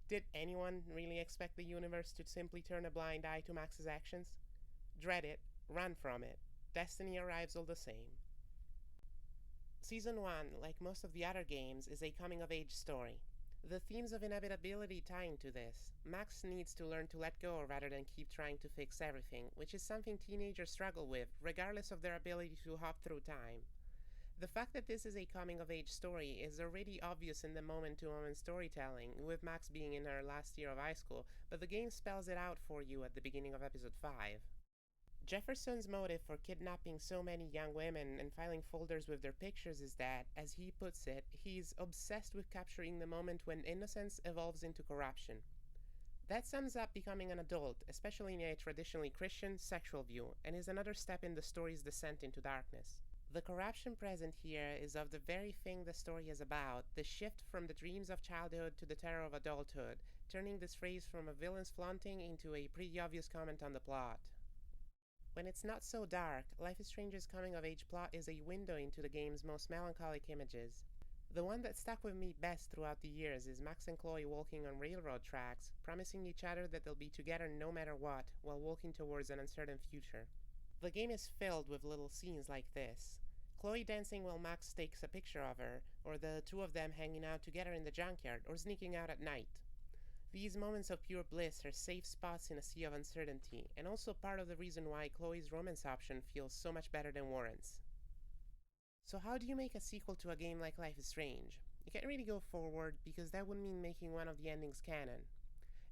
A: Did anyone really expect the universe to simply turn a blind eye to Max's actions? Dread it, run from it. Destiny arrives all the same. Season 1, like most of the other games, is a coming-of-age story. The themes of inevitability tie into this. Max needs to learn to let go rather than keep trying to fix everything, which is something teenagers struggle with, regardless of their ability to hop through time. The fact that this is a coming-of-age story is already obvious in the moment-to-moment storytelling, with Max being in her last year of high school, but the game spells it out for you at the beginning of Episode 5. Jefferson's motive for kidnapping so many young women and filing folders with their pictures is that, as he puts it, he's obsessed with capturing the moment when innocence evolves into corruption. That sums up becoming an adult, especially in a traditionally Christian, sexual view, and is another step in the story's descent into darkness. The corruption present here is of the very thing the story is about, the shift from the dreams of childhood to the terror of adulthood, turning this phrase from a villain's flaunting into a pretty obvious comment on the plot. When it's not so dark, Life is Strange's coming-of-age plot is a window into the game's most melancholic images. The one that stuck with me best throughout the years is Max and Chloe walking on railroad tracks, promising each other that they'll be together no matter what, while walking towards an uncertain future. The game is filled with little scenes like this. Chloe dancing while Max takes a picture of her, or the two of them hanging out together in the junkyard, or sneaking out at night. These moments of pure bliss are safe spots in a sea of uncertainty, and also part of the reason why Chloe's romance option feels so much better than Warren's. So how do you make a sequel to a game like Life is Strange? You can't really go forward, because that would mean making one of the endings canon.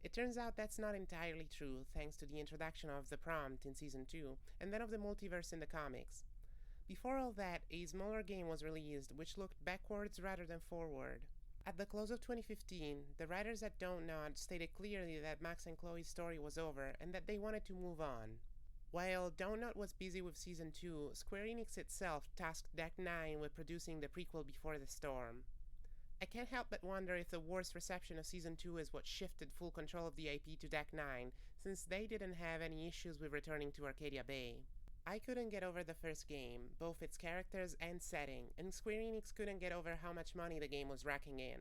A: It turns out that's not entirely true, thanks to the introduction of the prompt in Season 2, and then of the multiverse in the comics. Before all that, a smaller game was released which looked backwards rather than forward. At the close of 2015, the writers at Don't Nod stated clearly that Max and Chloe's story was over and that they wanted to move on. While Don't Nod was busy with Season 2, Square Enix itself tasked Deck 9 with producing the prequel Before the Storm. I can't help but wonder if the worst reception of Season 2 is what shifted full control of the IP to Deck 9, since they didn't have any issues with returning to Arcadia Bay. I couldn't get over the first game, both its characters and setting, and Square Enix couldn't get over how much money the game was racking in.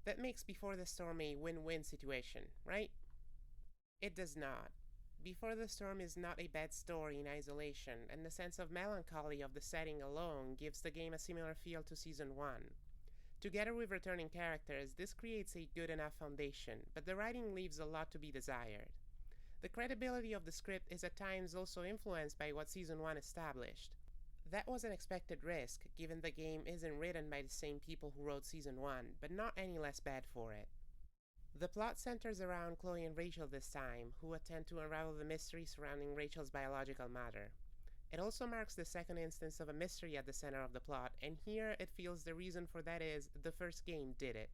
A: That makes Before the Storm a win-win situation, right? It does not. Before the Storm is not a bad story in isolation, and the sense of melancholy of the setting alone gives the game a similar feel to Season 1. Together with returning characters, this creates a good enough foundation, but the writing leaves a lot to be desired. The credibility of the script is at times also influenced by what Season 1 established. That was an expected risk, given the game isn't written by the same people who wrote Season 1, but not any less bad for it. The plot centers around Chloe and Rachel this time, who attempt to unravel the mystery surrounding Rachel's biological mother. It also marks the second instance of a mystery at the center of the plot, and here it feels the reason for that is the first game did it.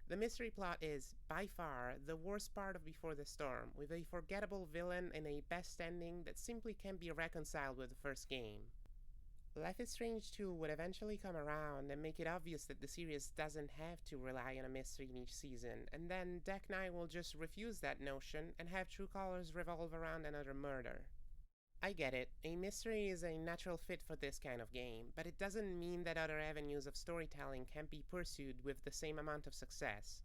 A: The mystery plot is, by far, the worst part of Before the Storm, with a forgettable villain and a best ending that simply can't be reconciled with the first game. Life is Strange 2 would eventually come around and make it obvious that the series doesn't have to rely on a mystery in each season, and then Deck 9 will just refuse that notion and have True Colors revolve around another murder. I get it, a mystery is a natural fit for this kind of game, but it doesn't mean that other avenues of storytelling can't be pursued with the same amount of success.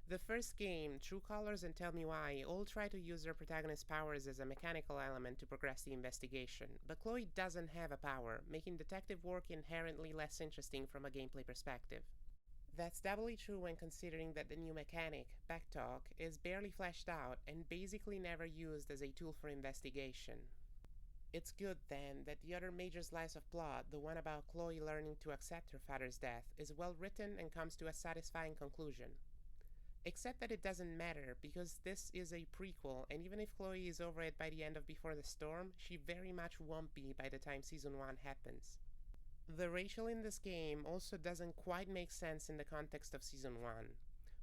A: The first game, True Colors and Tell Me Why, all try to use their protagonist's powers as a mechanical element to progress the investigation, but Chloe doesn't have a power, making detective work inherently less interesting from a gameplay perspective. That's doubly true when considering that the new mechanic, Backtalk, is barely fleshed out and basically never used as a tool for investigation. It's good, then, that the other major slice of plot, the one about Chloe learning to accept her father's death, is well written and comes to a satisfying conclusion. Except that it doesn't matter, because this is a prequel, and even if Chloe is over it by the end of Before the Storm, she very much won't be by the time Season 1 happens. The Rachel in this game also doesn't quite make sense in the context of Season 1.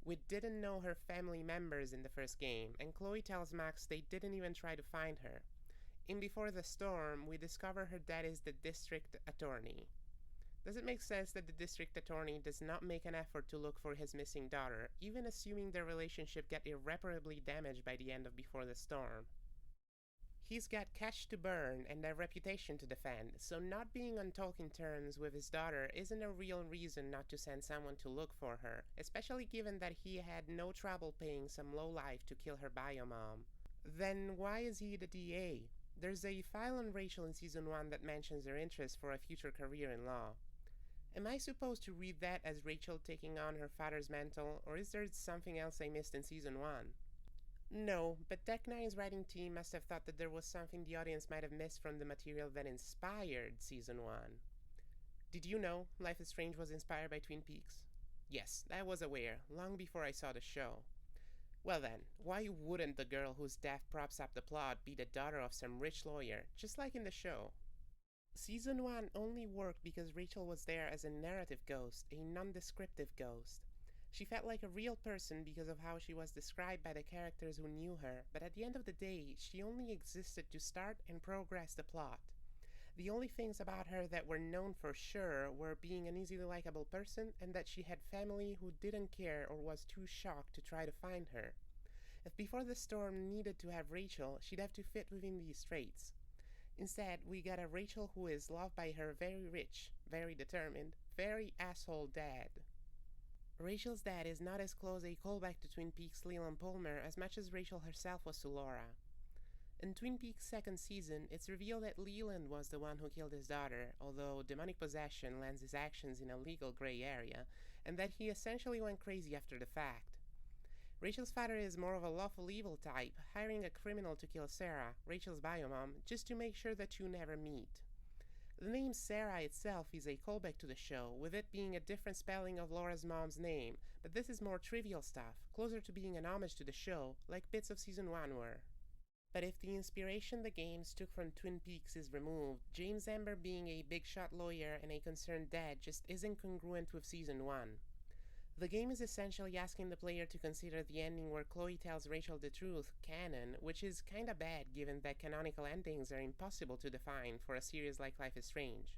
A: We didn't know her family members in the first game, and Chloe tells Max they didn't even try to find her. In Before the Storm, we discover her dad is the district attorney. Does it make sense that the district attorney does not make an effort to look for his missing daughter, even assuming their relationship got irreparably damaged by the end of Before the Storm? He's got cash to burn and a reputation to defend, so not being on talking terms with his daughter isn't a real reason not to send someone to look for her, especially given that he had no trouble paying some lowlife to kill her bio mom. Then why is he the DA? There's a file on Rachel in Season 1 that mentions her interest for a future career in law. Am I supposed to read that as Rachel taking on her father's mantle, or is there something else I missed in Season 1? No, but Deck 9's writing team must have thought that there was something the audience might have missed from the material that inspired Season 1. Did you know Life is Strange was inspired by Twin Peaks? Yes, I was aware, long before I saw the show. Well then, why wouldn't the girl whose death props up the plot be the daughter of some rich lawyer, just like in the show? Season 1 only worked because Rachel was there as a narrative ghost, a non-descriptive ghost. She felt like a real person because of how she was described by the characters who knew her, but at the end of the day, she only existed to start and progress the plot. The only things about her that were known for sure were being an easily likable person and that she had family who didn't care or was too shocked to try to find her. If Before the Storm needed to have Rachel, she'd have to fit within these traits. Instead, we got a Rachel who is loved by her very rich, very determined, very asshole dad. Rachel's dad is not as close a callback to Twin Peaks' Leland Palmer as much as Rachel herself was to Laura. In Twin Peaks' second season, it's revealed that Leland was the one who killed his daughter, although demonic possession lands his actions in a legal gray area, and that he essentially went crazy after the fact. Rachel's father is more of a lawful evil type, hiring a criminal to kill Sarah, Rachel's biomom, just to make sure the two never meet. The name Sarah itself is a callback to the show, with it being a different spelling of Laura's mom's name, but this is more trivial stuff, closer to being an homage to the show, like bits of Season 1 were. But if the inspiration the games took from Twin Peaks is removed, James Amber being a big-shot lawyer and a concerned dad just isn't congruent with Season 1. The game is essentially asking the player to consider the ending where Chloe tells Rachel the truth canon, which is kinda bad given that canonical endings are impossible to define for a series like Life is Strange.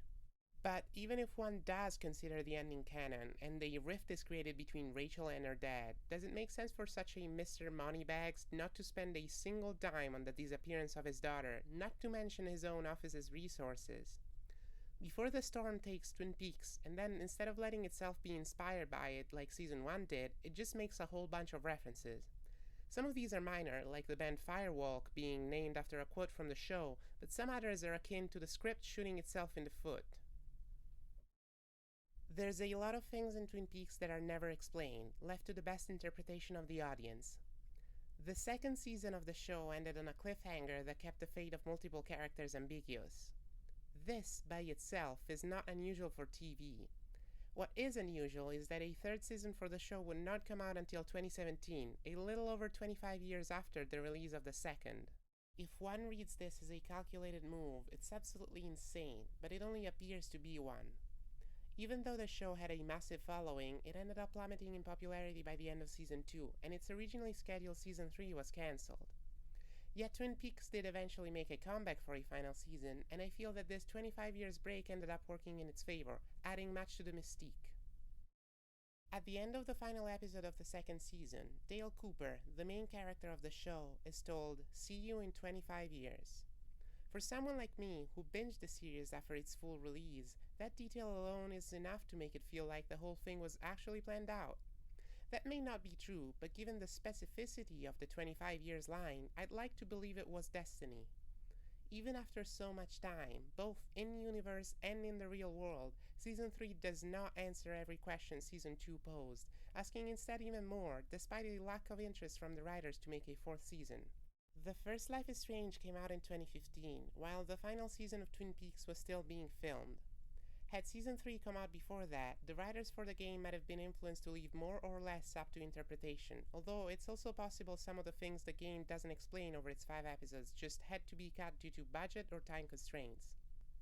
A: But even if one does consider the ending canon, and a rift is created between Rachel and her dad, does it make sense for such a Mr. Moneybags not to spend a single dime on the disappearance of his daughter, not to mention his own office's resources? Before the Storm takes Twin Peaks, and then instead of letting itself be inspired by it like Season 1 did, it just makes a whole bunch of references. Some of these are minor, like the band Firewalk being named after a quote from the show, but some others are akin to the script shooting itself in the foot. There's a lot of things in Twin Peaks that are never explained, left to the best interpretation of the audience. The second season of the show ended on a cliffhanger that kept the fate of multiple characters ambiguous. This, by itself, is not unusual for TV. What is unusual is that a third season for the show would not come out until 2017, a little over 25 years after the release of the second. If one reads this as a calculated move, it's absolutely insane, but it only appears to be one. Even though the show had a massive following, it ended up plummeting in popularity by the end of Season 2, and its originally scheduled Season 3 was cancelled. Yet Twin Peaks did eventually make a comeback for a final season, and I feel that this 25 years break ended up working in its favor, adding much to the mystique. At the end of the final episode of the second season, Dale Cooper, the main character of the show, is told, "See you in 25 years." For someone like me, who binged the series after its full release, that detail alone is enough to make it feel like the whole thing was actually planned out. That may not be true, but given the specificity of the 25 years line, I'd like to believe it was destiny. Even after so much time, both in-universe and in the real world, Season 3 does not answer every question Season 2 posed, asking instead even more, despite a lack of interest from the writers to make a fourth season. The first Life is Strange came out in 2015, while the final season of Twin Peaks was still being filmed. Had Season 3 come out before that, the writers for the game might have been influenced to leave more or less up to interpretation, although it's also possible some of the things the game doesn't explain over its 5 episodes just had to be cut due to budget or time constraints.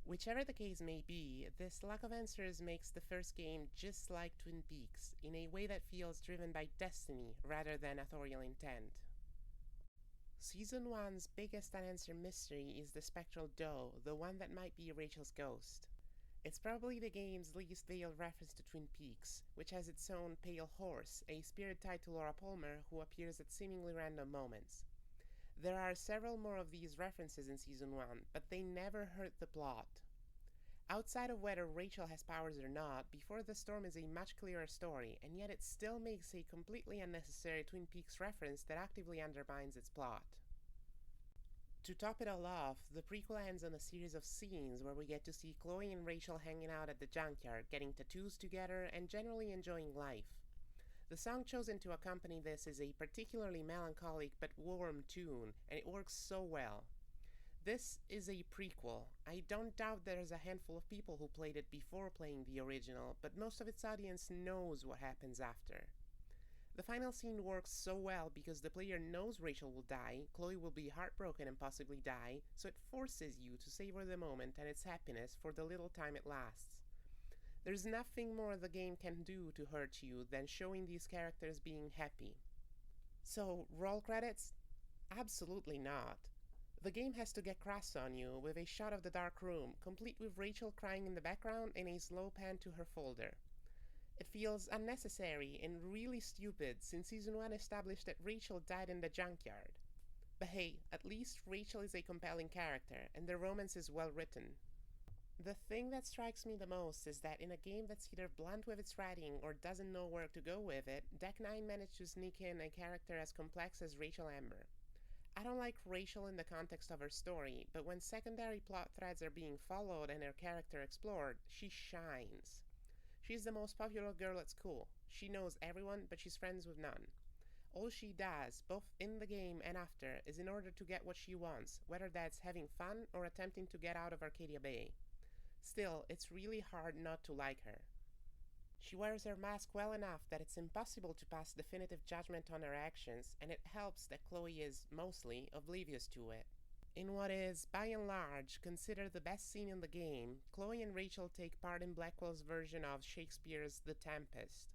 A: Whichever the case may be, this lack of answers makes the first game just like Twin Peaks, in a way that feels driven by destiny rather than authorial intent. Season 1's biggest unanswered mystery is the spectral doe, the one that might be Rachel's ghost. It's probably the game's least veiled reference to Twin Peaks, which has its own Pale Horse, a spirit tied to Laura Palmer who appears at seemingly random moments. There are several more of these references in Season 1, but they never hurt the plot. Outside of whether Rachel has powers or not, Before the Storm is a much clearer story, and yet it still makes a completely unnecessary Twin Peaks reference that actively undermines its plot. To top it all off, the prequel ends on a series of scenes where we get to see Chloe and Rachel hanging out at the junkyard, getting tattoos together, and generally enjoying life. The song chosen to accompany this is a particularly melancholic but warm tune, and it works so well. This is a prequel. I don't doubt there's a handful of people who played it before playing the original, but most of its audience knows what happens after. The final scene works so well because the player knows Rachel will die, Chloe will be heartbroken and possibly die, so it forces you to savor the moment and its happiness for the little time it lasts. There's nothing more the game can do to hurt you than showing these characters being happy. So, roll credits? Absolutely not. The game has to get crass on you with a shot of the dark room, complete with Rachel crying in the background and a slow pan to her folder. It feels unnecessary and really stupid since Season 1 established that Rachel died in the junkyard. But hey, at least Rachel is a compelling character, and the romance is well written. The thing that strikes me the most is that in a game that's either blunt with its writing or doesn't know where to go with it, Deck 9 managed to sneak in a character as complex as Rachel Amber. I don't like Rachel in the context of her story, but when secondary plot threads are being followed and her character explored, she shines. She's the most popular girl at school. She knows everyone, but she's friends with none. All she does, both in the game and after, is in order to get what she wants, whether that's having fun or attempting to get out of Arcadia Bay. Still, it's really hard not to like her. She wears her mask well enough that it's impossible to pass definitive judgment on her actions, and it helps that Chloe is, mostly, oblivious to it. In what is, by and large, considered the best scene in the game, Chloe and Rachel take part in Blackwell's version of Shakespeare's The Tempest.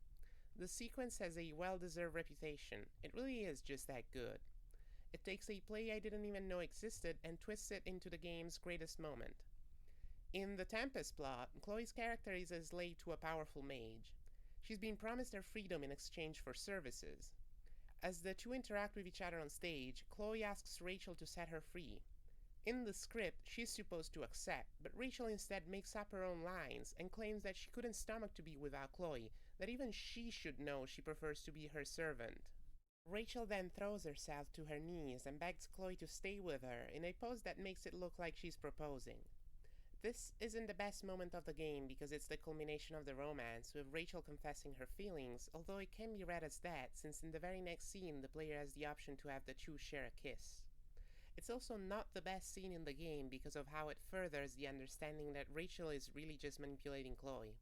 A: The sequence has a well-deserved reputation. It really is just that good. It takes a play I didn't even know existed and twists it into the game's greatest moment. In The Tempest plot, Chloe's character is a slave to a powerful mage. She's been promised her freedom in exchange for services. As the two interact with each other on stage, Chloe asks Rachel to set her free. In the script, she's supposed to accept, but Rachel instead makes up her own lines and claims that she couldn't stomach to be without Chloe, that even she should know she prefers to be her servant. Rachel then throws herself to her knees and begs Chloe to stay with her in a pose that makes it look like she's proposing. This isn't the best moment of the game because it's the culmination of the romance, with Rachel confessing her feelings, although it can be read as that since in the very next scene the player has the option to have the two share a kiss. It's also not the best scene in the game because of how it furthers the understanding that Rachel is really just manipulating Chloe.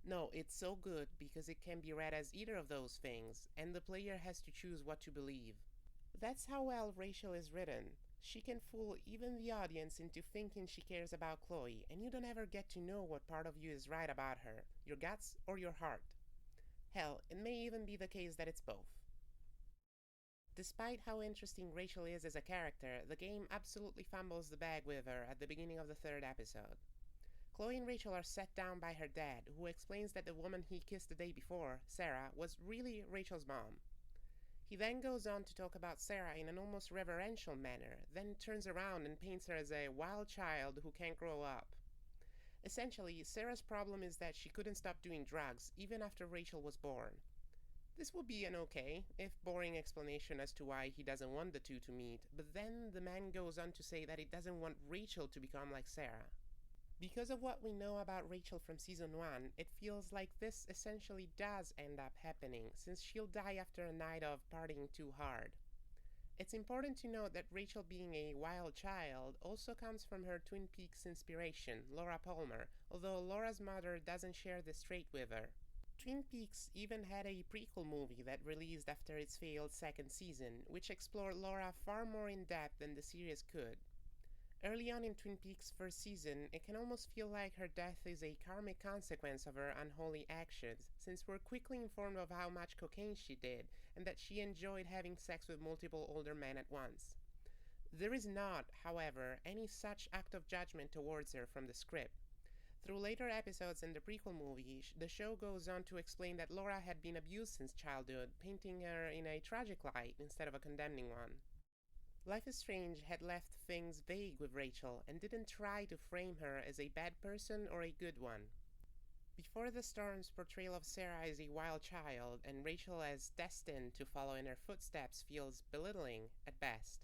A: No, it's so good because it can be read as either of those things, and the player has to choose what to believe. That's how well Rachel is written. She can fool even the audience into thinking she cares about Chloe, and you don't ever get to know what part of you is right about her, your guts or your heart. Hell, it may even be the case that it's both. Despite how interesting Rachel is as a character, the game absolutely fumbles the bag with her at the beginning of the third episode. Chloe and Rachel are set down by her dad, who explains that the woman he kissed the day before, Sarah, was really Rachel's mom. He then goes on to talk about Sarah in an almost reverential manner, then turns around and paints her as a wild child who can't grow up. Essentially, Sarah's problem is that she couldn't stop doing drugs even after Rachel was born. This would be an okay, if boring explanation as to why he doesn't want the two to meet, but then the man goes on to say that he doesn't want Rachel to become like Sarah. Because of what we know about Rachel from season 1, it feels like this essentially does end up happening, since she'll die after a night of partying too hard. It's important to note that Rachel being a wild child also comes from her Twin Peaks inspiration, Laura Palmer, although Laura's mother doesn't share this trait with her. Twin Peaks even had a prequel movie that released after its failed second season, which explored Laura far more in depth than the series could. Early on in Twin Peaks' first season, it can almost feel like her death is a karmic consequence of her unholy actions, since we're quickly informed of how much cocaine she did, and that she enjoyed having sex with multiple older men at once. There is not, however, any such act of judgment towards her from the script. Through later episodes in the prequel movie, the show goes on to explain that Laura had been abused since childhood, painting her in a tragic light instead of a condemning one. Life is Strange had left things vague with Rachel and didn't try to frame her as a bad person or a good one. Before the Storm's portrayal of Sarah as a wild child and Rachel as destined to follow in her footsteps feels belittling at best.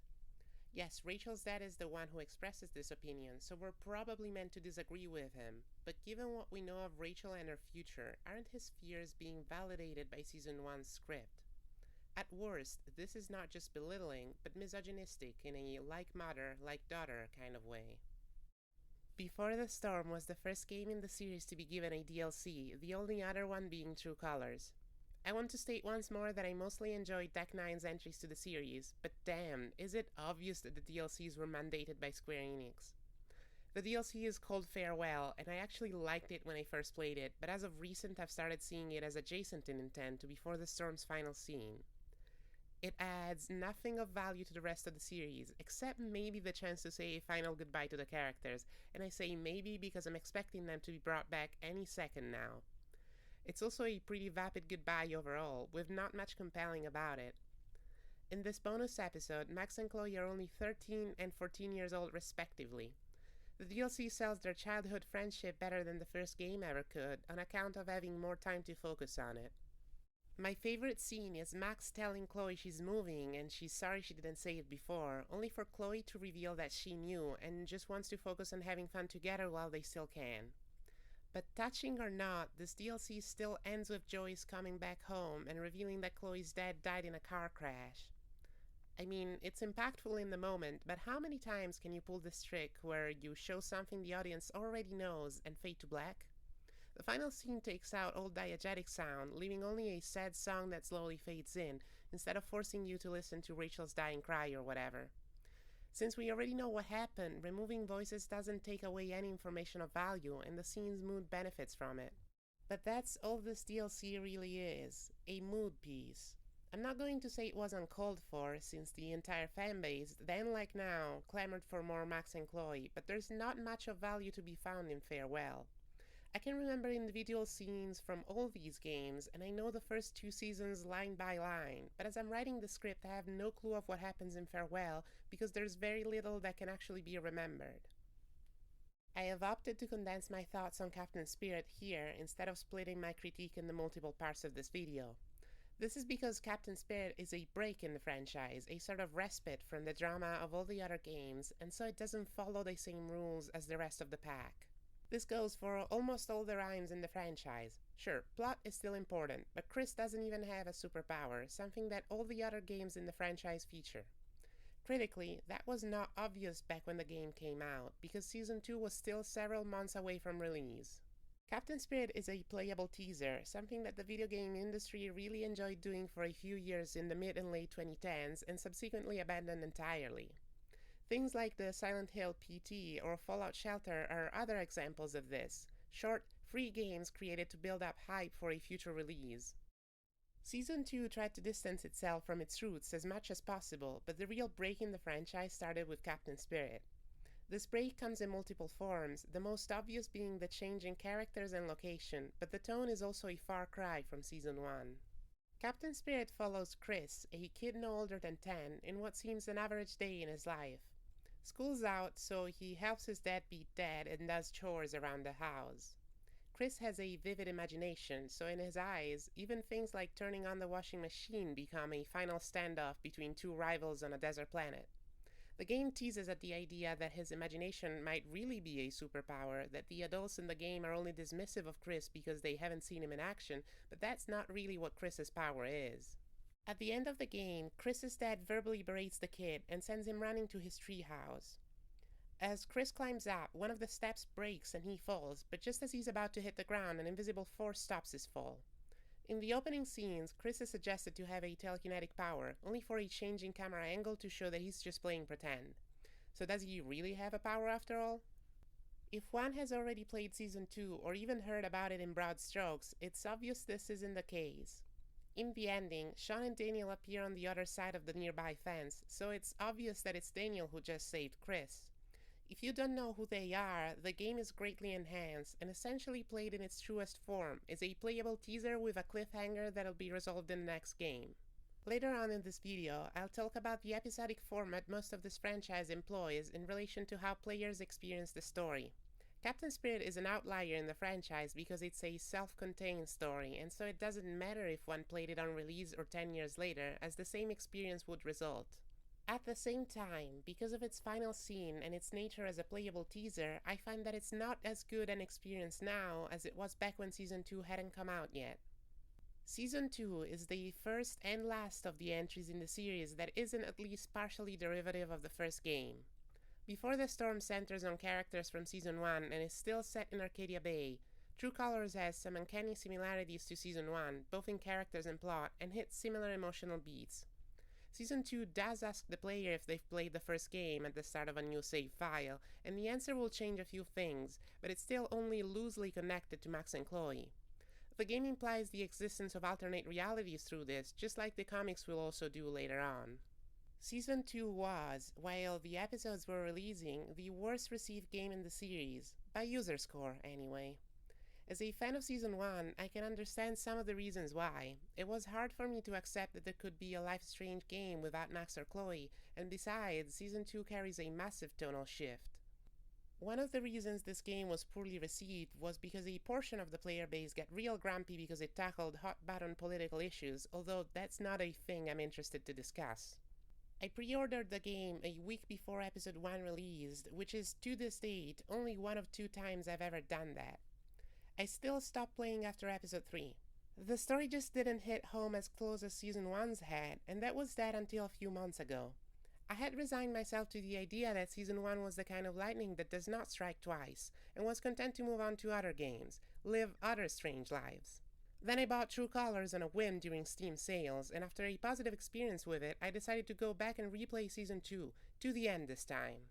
A: Yes, Rachel's dad is the one who expresses this opinion, so we're probably meant to disagree with him, but given what we know of Rachel and her future, aren't his fears being validated by season 1's script? At worst, this is not just belittling, but misogynistic in a like-mother, like-daughter kind of way. Before the Storm was the first game in the series to be given a DLC, the only other one being True Colors. I want to state once more that I mostly enjoyed Deck 9's entries to the series, but damn, is it obvious that the DLCs were mandated by Square Enix. The DLC is called Farewell, and I actually liked it when I first played it, but as of recent I've started seeing it as adjacent in intent to Before the Storm's final scene. It adds nothing of value to the rest of the series, except maybe the chance to say a final goodbye to the characters, and I say maybe because I'm expecting them to be brought back any second now. It's also a pretty vapid goodbye overall, with not much compelling about it. In this bonus episode, Max and Chloe are only 13 and 14 years old respectively. The DLC sells their childhood friendship better than the first game ever could, on account of having more time to focus on it. My favorite scene is Max telling Chloe she's moving and she's sorry she didn't say it before, only for Chloe to reveal that she knew and just wants to focus on having fun together while they still can. But touching or not, this DLC still ends with Joyce coming back home and revealing that Chloe's dad died in a car crash. I mean, it's impactful in the moment, but how many times can you pull this trick where you show something the audience already knows and fade to black? The final scene takes out all diegetic sound, leaving only a sad song that slowly fades in, instead of forcing you to listen to Rachel's dying cry or whatever. Since we already know what happened, removing voices doesn't take away any information of value, and the scene's mood benefits from it. But that's all this DLC really is, a mood piece. I'm not going to say it was uncalled for, since the entire fanbase, then like now, clamored for more Max and Chloe, but there's not much of value to be found in Farewell. I can remember individual scenes from all these games, and I know the first 2 seasons line by line, but as I'm writing the script I have no clue of what happens in Farewell, because there's very little that can actually be remembered. I have opted to condense my thoughts on Captain Spirit here, instead of splitting my critique into multiple parts of this video. This is because Captain Spirit is a break in the franchise, a sort of respite from the drama of all the other games, and so it doesn't follow the same rules as the rest of the pack. This goes for almost all the rhymes in the franchise. Sure, plot is still important, but Chris doesn't even have a superpower, something that all the other games in the franchise feature. Critically, that was not obvious back when the game came out, because Season 2 was still several months away from release. Captain Spirit is a playable teaser, something that the video game industry really enjoyed doing for a few years in the mid and late 2010s and subsequently abandoned entirely. Things like the Silent Hill PT or Fallout Shelter are other examples of this, short, free games created to build up hype for a future release. Season 2 tried to distance itself from its roots as much as possible, but the real break in the franchise started with Captain Spirit. This break comes in multiple forms, the most obvious being the change in characters and location, but the tone is also a far cry from Season 1. Captain Spirit follows Chris, a kid no older than 10, in what seems an average day in his life. School's out, so he helps his deadbeat dad and does chores around the house. Chris has a vivid imagination, so in his eyes, even things like turning on the washing machine become a final standoff between two rivals on a desert planet. The game teases at the idea that his imagination might really be a superpower, that the adults in the game are only dismissive of Chris because they haven't seen him in action, but that's not really what Chris's power is. At the end of the game, Chris's dad verbally berates the kid and sends him running to his treehouse. As Chris climbs up, one of the steps breaks and he falls, but just as he's about to hit the ground, an invisible force stops his fall. In the opening scenes, Chris is suggested to have a telekinetic power, only for a change in camera angle to show that he's just playing pretend. So does he really have a power after all? If one has already played Season 2 or even heard about it in broad strokes, it's obvious this isn't the case. In the ending, Sean and Daniel appear on the other side of the nearby fence, so it's obvious that it's Daniel who just saved Chris. If you don't know who they are, the game is greatly enhanced and essentially played in its truest form, is a playable teaser with a cliffhanger that'll be resolved in the next game. Later on in this video, I'll talk about the episodic format most of this franchise employs in relation to how players experience the story. Captain Spirit is an outlier in the franchise because it's a self-contained story, and so it doesn't matter if one played it on release or 10 years later, as the same experience would result. At the same time, because of its final scene and its nature as a playable teaser, I find that it's not as good an experience now as it was back when Season 2 hadn't come out yet. Season 2 is the first and last of the entries in the series that isn't at least partially derivative of the first game. Before the storm centers on characters from Season 1 and is still set in Arcadia Bay, True Colors has some uncanny similarities to Season 1, both in characters and plot, and hits similar emotional beats. Season 2 does ask the player if they've played the first game at the start of a new save file, and the answer will change a few things, but it's still only loosely connected to Max and Chloe. The game implies the existence of alternate realities through this, just like the comics will also do later on. Season 2 was, while the episodes were releasing, the worst received game in the series, by user score anyway. As a fan of Season 1, I can understand some of the reasons why. It was hard for me to accept that there could be a Life is Strange game without Max or Chloe, and besides, Season 2 carries a massive tonal shift. One of the reasons this game was poorly received was because a portion of the player base got real grumpy because it tackled hot-button political issues, although that's not a thing I'm interested to discuss. I pre-ordered the game a week before Episode 1 released, which is, to this date, only one of 2 times I've ever done that. I still stopped playing after Episode 3. The story just didn't hit home as close as Season 1's had, and that was that until a few months ago. I had resigned myself to the idea that Season 1 was the kind of lightning that does not strike twice, and was content to move on to other games, live other strange lives. Then I bought True Colors on a whim during Steam sales, and after a positive experience with it, I decided to go back and replay Season 2, to the end this time.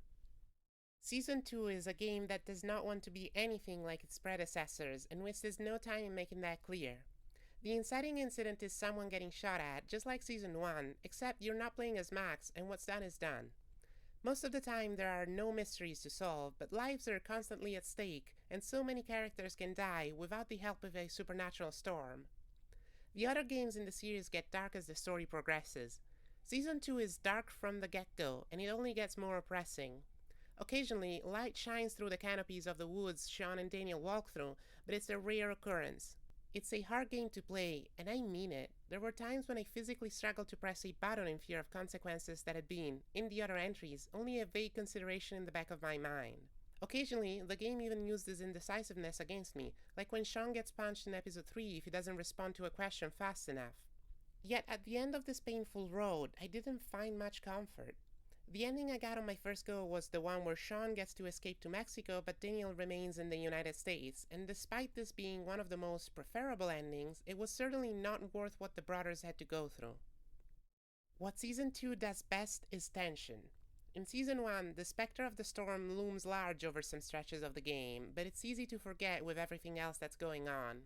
A: Season 2 is a game that does not want to be anything like its predecessors, and wastes no time in making that clear. The inciting incident is someone getting shot at, just like Season 1, except you're not playing as Max, and what's done is done. Most of the time there are no mysteries to solve, but lives are constantly at stake, and so many characters can die without the help of a supernatural storm. The other games in the series get dark as the story progresses. Season 2 is dark from the get-go, and it only gets more oppressing. Occasionally, light shines through the canopies of the woods Sean and Daniel walk through, but it's a rare occurrence. It's a hard game to play, and I mean it. There were times when I physically struggled to press a button in fear of consequences that had been, in the other entries, only a vague consideration in the back of my mind. Occasionally, the game even used this indecisiveness against me, like when Sean gets punched in Episode 3 if he doesn't respond to a question fast enough. Yet at the end of this painful road, I didn't find much comfort. The ending I got on my first go was the one where Sean gets to escape to Mexico but Daniel remains in the United States, and despite this being one of the most preferable endings, it was certainly not worth what the brothers had to go through. What Season 2 does best is tension. In Season 1, the specter of the storm looms large over some stretches of the game, but it's easy to forget with everything else that's going on.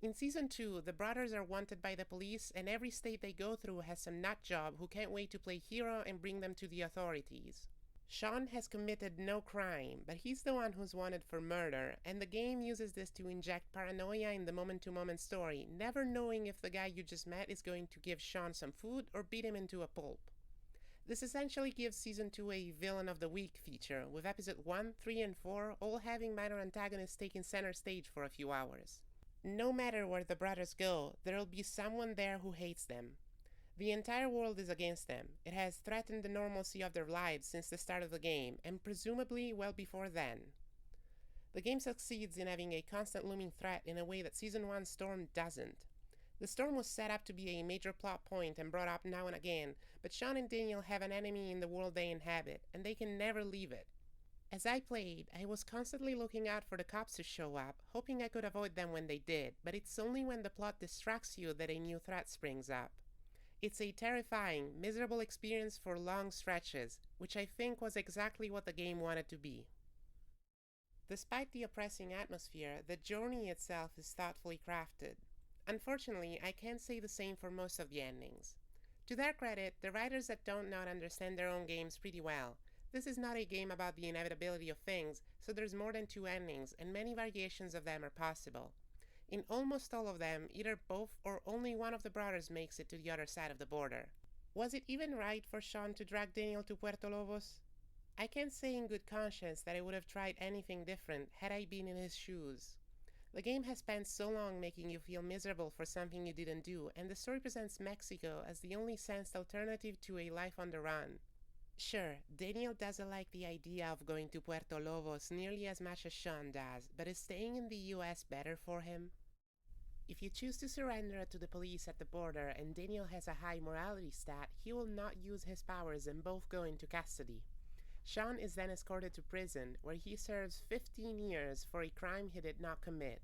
A: In Season 2, the brothers are wanted by the police, and every state they go through has some nutjob who can't wait to play hero and bring them to the authorities. Sean has committed no crime, but he's the one who's wanted for murder, and the game uses this to inject paranoia in the moment-to-moment story, never knowing if the guy you just met is going to give Sean some food or beat him into a pulp. This essentially gives Season 2 a Villain of the Week feature, with Episode 1, 3, and 4 all having minor antagonists taking center stage for a few hours. No matter where the brothers go, there'll be someone there who hates them. The entire world is against them. It has threatened the normalcy of their lives since the start of the game, and presumably well before then. The game succeeds in having a constant looming threat in a way that Season 1's Storm doesn't. The storm was set up to be a major plot point and brought up now and again, but Sean and Daniel have an enemy in the world they inhabit, and they can never leave it. As I played, I was constantly looking out for the cops to show up, hoping I could avoid them when they did, but it's only when the plot distracts you that a new threat springs up. It's a terrifying, miserable experience for long stretches, which I think was exactly what the game wanted to be. Despite the oppressing atmosphere, the journey itself is thoughtfully crafted. Unfortunately, I can't say the same for most of the endings. To their credit, the writers that don't not understand their own games pretty well. This is not a game about the inevitability of things, so there's more than 2 endings, and many variations of them are possible. In almost all of them, either both or only one of the brothers makes it to the other side of the border. Was it even right for Sean to drag Daniel to Puerto Lobos? I can't say in good conscience that I would have tried anything different had I been in his shoes. The game has spent so long making you feel miserable for something you didn't do, and the story presents Mexico as the only sensed alternative to a life on the run. Sure, Daniel doesn't like the idea of going to Puerto Lobos nearly as much as Sean does, but is staying in the US better for him? If you choose to surrender to the police at the border and Daniel has a high morality stat, he will not use his powers and both go into custody. Sean is then escorted to prison, where he serves 15 years for a crime he did not commit.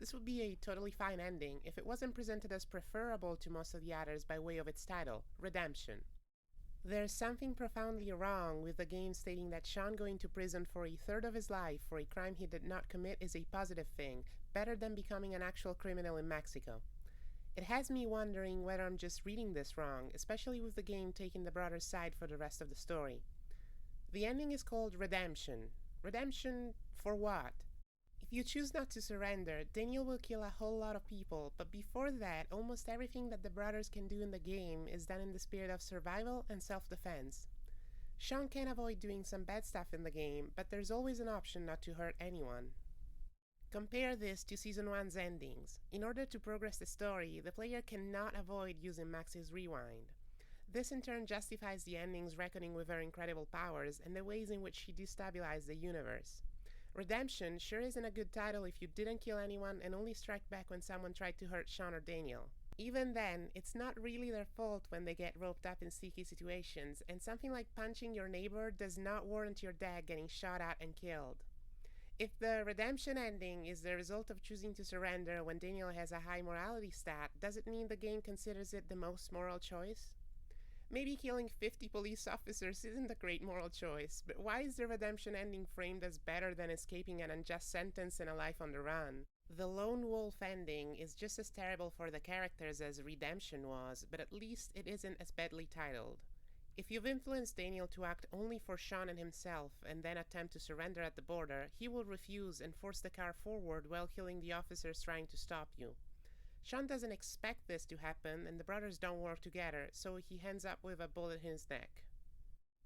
A: This would be a totally fine ending if it wasn't presented as preferable to most of the others by way of its title, Redemption. There's something profoundly wrong with the game stating that Sean going to prison for a third of his life for a crime he did not commit is a positive thing, better than becoming an actual criminal in Mexico. It has me wondering whether I'm just reading this wrong, especially with the game taking the brothers' side for the rest of the story. The ending is called Redemption. Redemption for what? If you choose not to surrender, Daniel will kill a whole lot of people, but before that, almost everything that the brothers can do in the game is done in the spirit of survival and self-defense. Sean can avoid doing some bad stuff in the game, but there's always an option not to hurt anyone. Compare this to Season 1's endings. In order to progress the story, the player cannot avoid using Max's rewind. This in turn justifies the ending's reckoning with her incredible powers and the ways in which she destabilized the universe. Redemption sure isn't a good title if you didn't kill anyone and only strike back when someone tried to hurt Sean or Daniel. Even then, it's not really their fault when they get roped up in sticky situations, and something like punching your neighbor does not warrant your dad getting shot at and killed. If the redemption ending is the result of choosing to surrender when Daniel has a high morality stat, does it mean the game considers it the most moral choice? Maybe killing 50 police officers isn't a great moral choice, but why is the redemption ending framed as better than escaping an unjust sentence and a life on the run? The lone wolf ending is just as terrible for the characters as redemption was, but at least it isn't as badly titled. If you've influenced Daniel to act only for Sean and himself and then attempt to surrender at the border, he will refuse and force the car forward while killing the officers trying to stop you. Sean doesn't expect this to happen, and the brothers don't work together, so he ends up with a bullet in his neck.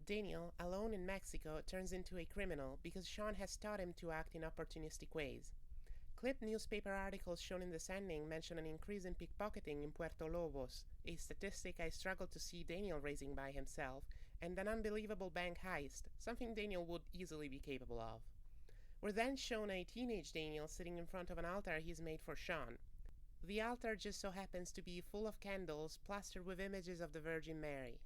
A: Daniel, alone in Mexico, turns into a criminal because Sean has taught him to act in opportunistic ways. Clipped newspaper articles shown in this ending mention an increase in pickpocketing in Puerto Lobos, a statistic I struggle to see Daniel raising by himself, and an unbelievable bank heist, something Daniel would easily be capable of. We're then shown a teenage Daniel sitting in front of an altar he's made for Sean. The altar just so happens to be full of candles plastered with images of the Virgin Mary.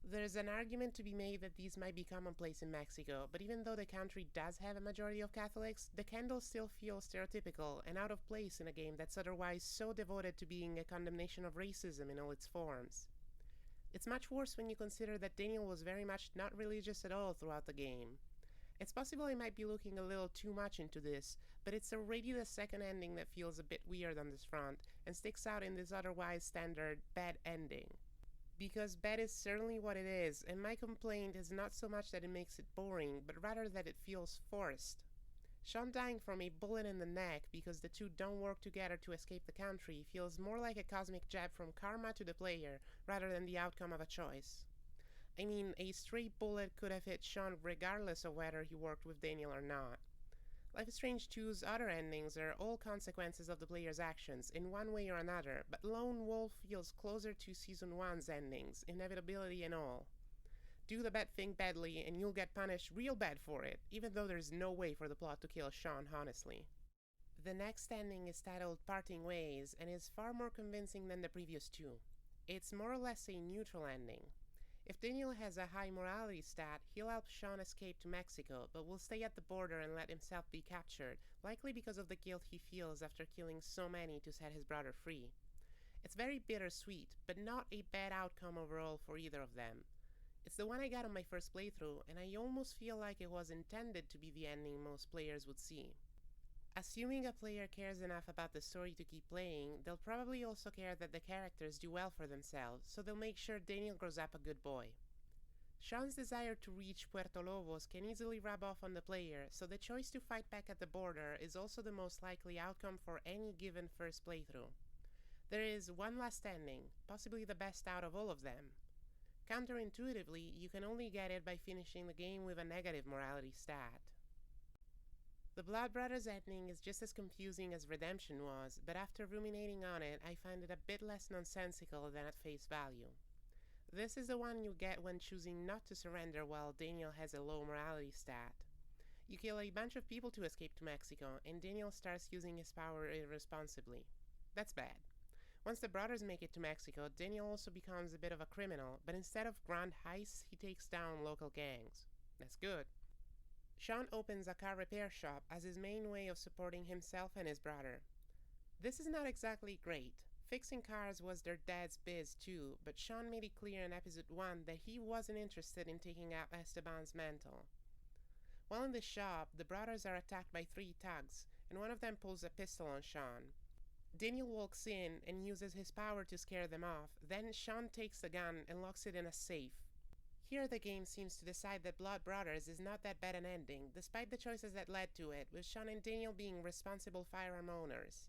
A: There's an argument to be made that these might be commonplace in Mexico, but even though the country does have a majority of Catholics, the candles still feel stereotypical and out of place in a game that's otherwise so devoted to being a condemnation of racism in all its forms. It's much worse when you consider that Daniel was very much not religious at all throughout the game. It's possible I might be looking a little too much into this, but it's already the second ending that feels a bit weird on this front and sticks out in this otherwise standard bad ending. Because bad is certainly what it is, and my complaint is not so much that it makes it boring, but rather that it feels forced. Sean dying from a bullet in the neck because the two don't work together to escape the country feels more like a cosmic jab from karma to the player rather than the outcome of a choice. I mean, a stray bullet could have hit Sean regardless of whether he worked with Daniel or not. Life is Strange 2's other endings are all consequences of the player's actions in one way or another, but Lone Wolf feels closer to Season 1's endings, inevitability and all. Do the bad thing badly and you'll get punished real bad for it, even though there's no way for the plot to kill Sean honestly. The next ending is titled Parting Ways and is far more convincing than the previous two. It's more or less a neutral ending. If Daniel has a high morality stat, he'll help Sean escape to Mexico, but will stay at the border and let himself be captured, likely because of the guilt he feels after killing so many to set his brother free. It's very bittersweet, but not a bad outcome overall for either of them. It's the one I got on my first playthrough, and I almost feel like it was intended to be the ending most players would see. Assuming a player cares enough about the story to keep playing, they'll probably also care that the characters do well for themselves, so they'll make sure Daniel grows up a good boy. Sean's desire to reach Puerto Lobos can easily rub off on the player, so the choice to fight back at the border is also the most likely outcome for any given first playthrough. There is one last ending, possibly the best out of all of them. Counterintuitively, you can only get it by finishing the game with a negative morality stat. The Blood Brothers ending is just as confusing as Redemption was, but after ruminating on it, I find it a bit less nonsensical than at face value. This is the one you get when choosing not to surrender while Daniel has a low morality stat. You kill a bunch of people to escape to Mexico, and Daniel starts using his power irresponsibly. That's bad. Once the brothers make it to Mexico, Daniel also becomes a bit of a criminal, but instead of grand heists, he takes down local gangs. That's good. Sean opens a car repair shop as his main way of supporting himself and his brother. This is not exactly great. Fixing cars was their dad's biz too, but Sean made it clear in episode 1 that he wasn't interested in taking up Esteban's mantle. While in the shop, the brothers are attacked by 3 thugs, and one of them pulls a pistol on Sean. Daniel walks in and uses his power to scare them off, then Sean takes the gun and locks it in a safe. Here the game seems to decide that Blood Brothers is not that bad an ending, despite the choices that led to it, with Sean and Daniel being responsible firearm owners.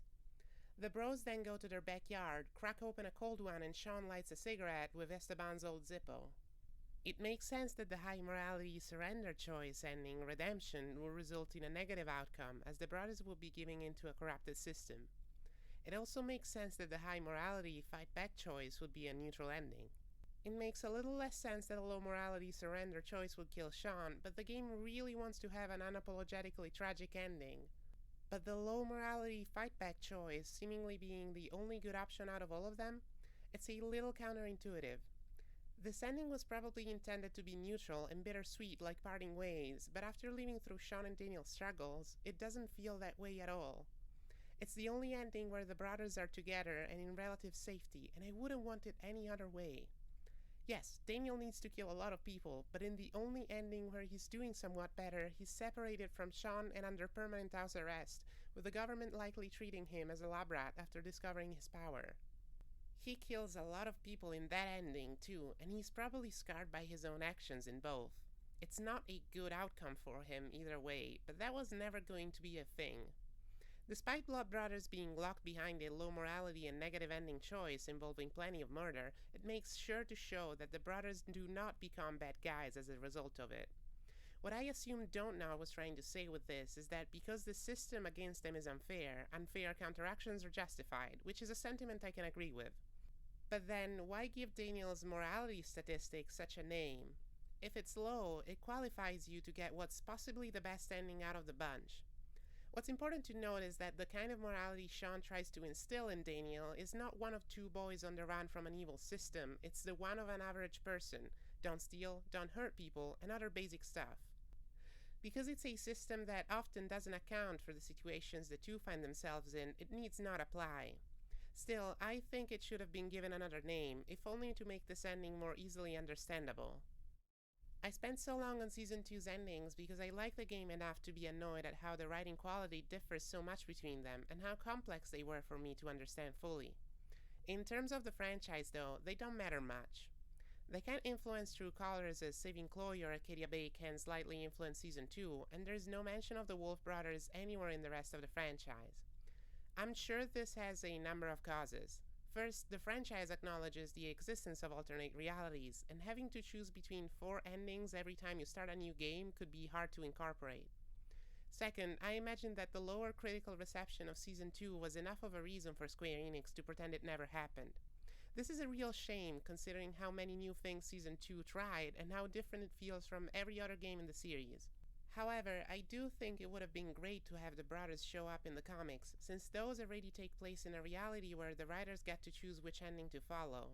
A: The bros then go to their backyard, crack open a cold one, and Sean lights a cigarette with Esteban's old Zippo. It makes sense that the high morality surrender choice ending, Redemption, will result in a negative outcome, as the brothers will be giving into a corrupted system. It also makes sense that the high morality fight back choice would be a neutral ending. It makes a little less sense that a low morality surrender choice would kill Sean, but the game really wants to have an unapologetically tragic ending. But the low morality fight back choice seemingly being the only good option out of all of them, it's a little counterintuitive. This ending was probably intended to be neutral and bittersweet like Parting Ways, but after living through Sean and Daniel's struggles, it doesn't feel that way at all. It's the only ending where the brothers are together and in relative safety, and I wouldn't want it any other way. Yes, Daniel needs to kill a lot of people, but in the only ending where he's doing somewhat better, he's separated from Sean and under permanent house arrest, with the government likely treating him as a lab rat after discovering his power. He kills a lot of people in that ending too, and he's probably scarred by his own actions in both. It's not a good outcome for him either way, but that was never going to be a thing. Despite Blood Brothers being locked behind a low morality and negative ending choice involving plenty of murder, it makes sure to show that the brothers do not become bad guys as a result of it. What I assume Don't Know was trying to say with this is that because the system against them is unfair counteractions are justified, which is a sentiment I can agree with. But then, why give Daniel's morality statistic such a name? If it's low, it qualifies you to get what's possibly the best ending out of the bunch. What's important to note is that the kind of morality Sean tries to instill in Daniel is not one of 2 boys on the run from an evil system, it's the one of an average person. Don't steal, don't hurt people, and other basic stuff. Because it's a system that often doesn't account for the situations the two find themselves in, it needs not apply. Still, I think it should have been given another name, if only to make this ending more easily understandable. I spent so long on Season 2's endings because I like the game enough to be annoyed at how the writing quality differs so much between them and how complex they were for me to understand fully. In terms of the franchise, though, they don't matter much. They can influence True Colors as Saving Chloe or Arcadia Bay can slightly influence Season 2, and there's no mention of the Wolf Brothers anywhere in the rest of the franchise. I'm sure this has a number of causes. First, the franchise acknowledges the existence of alternate realities, and having to choose between 4 endings every time you start a new game could be hard to incorporate. Second, I imagine that the lower critical reception of Season 2 was enough of a reason for Square Enix to pretend it never happened. This is a real shame considering how many new things Season 2 tried and how different it feels from every other game in the series. However, I do think it would have been great to have the brothers show up in the comics, since those already take place in a reality where the writers get to choose which ending to follow.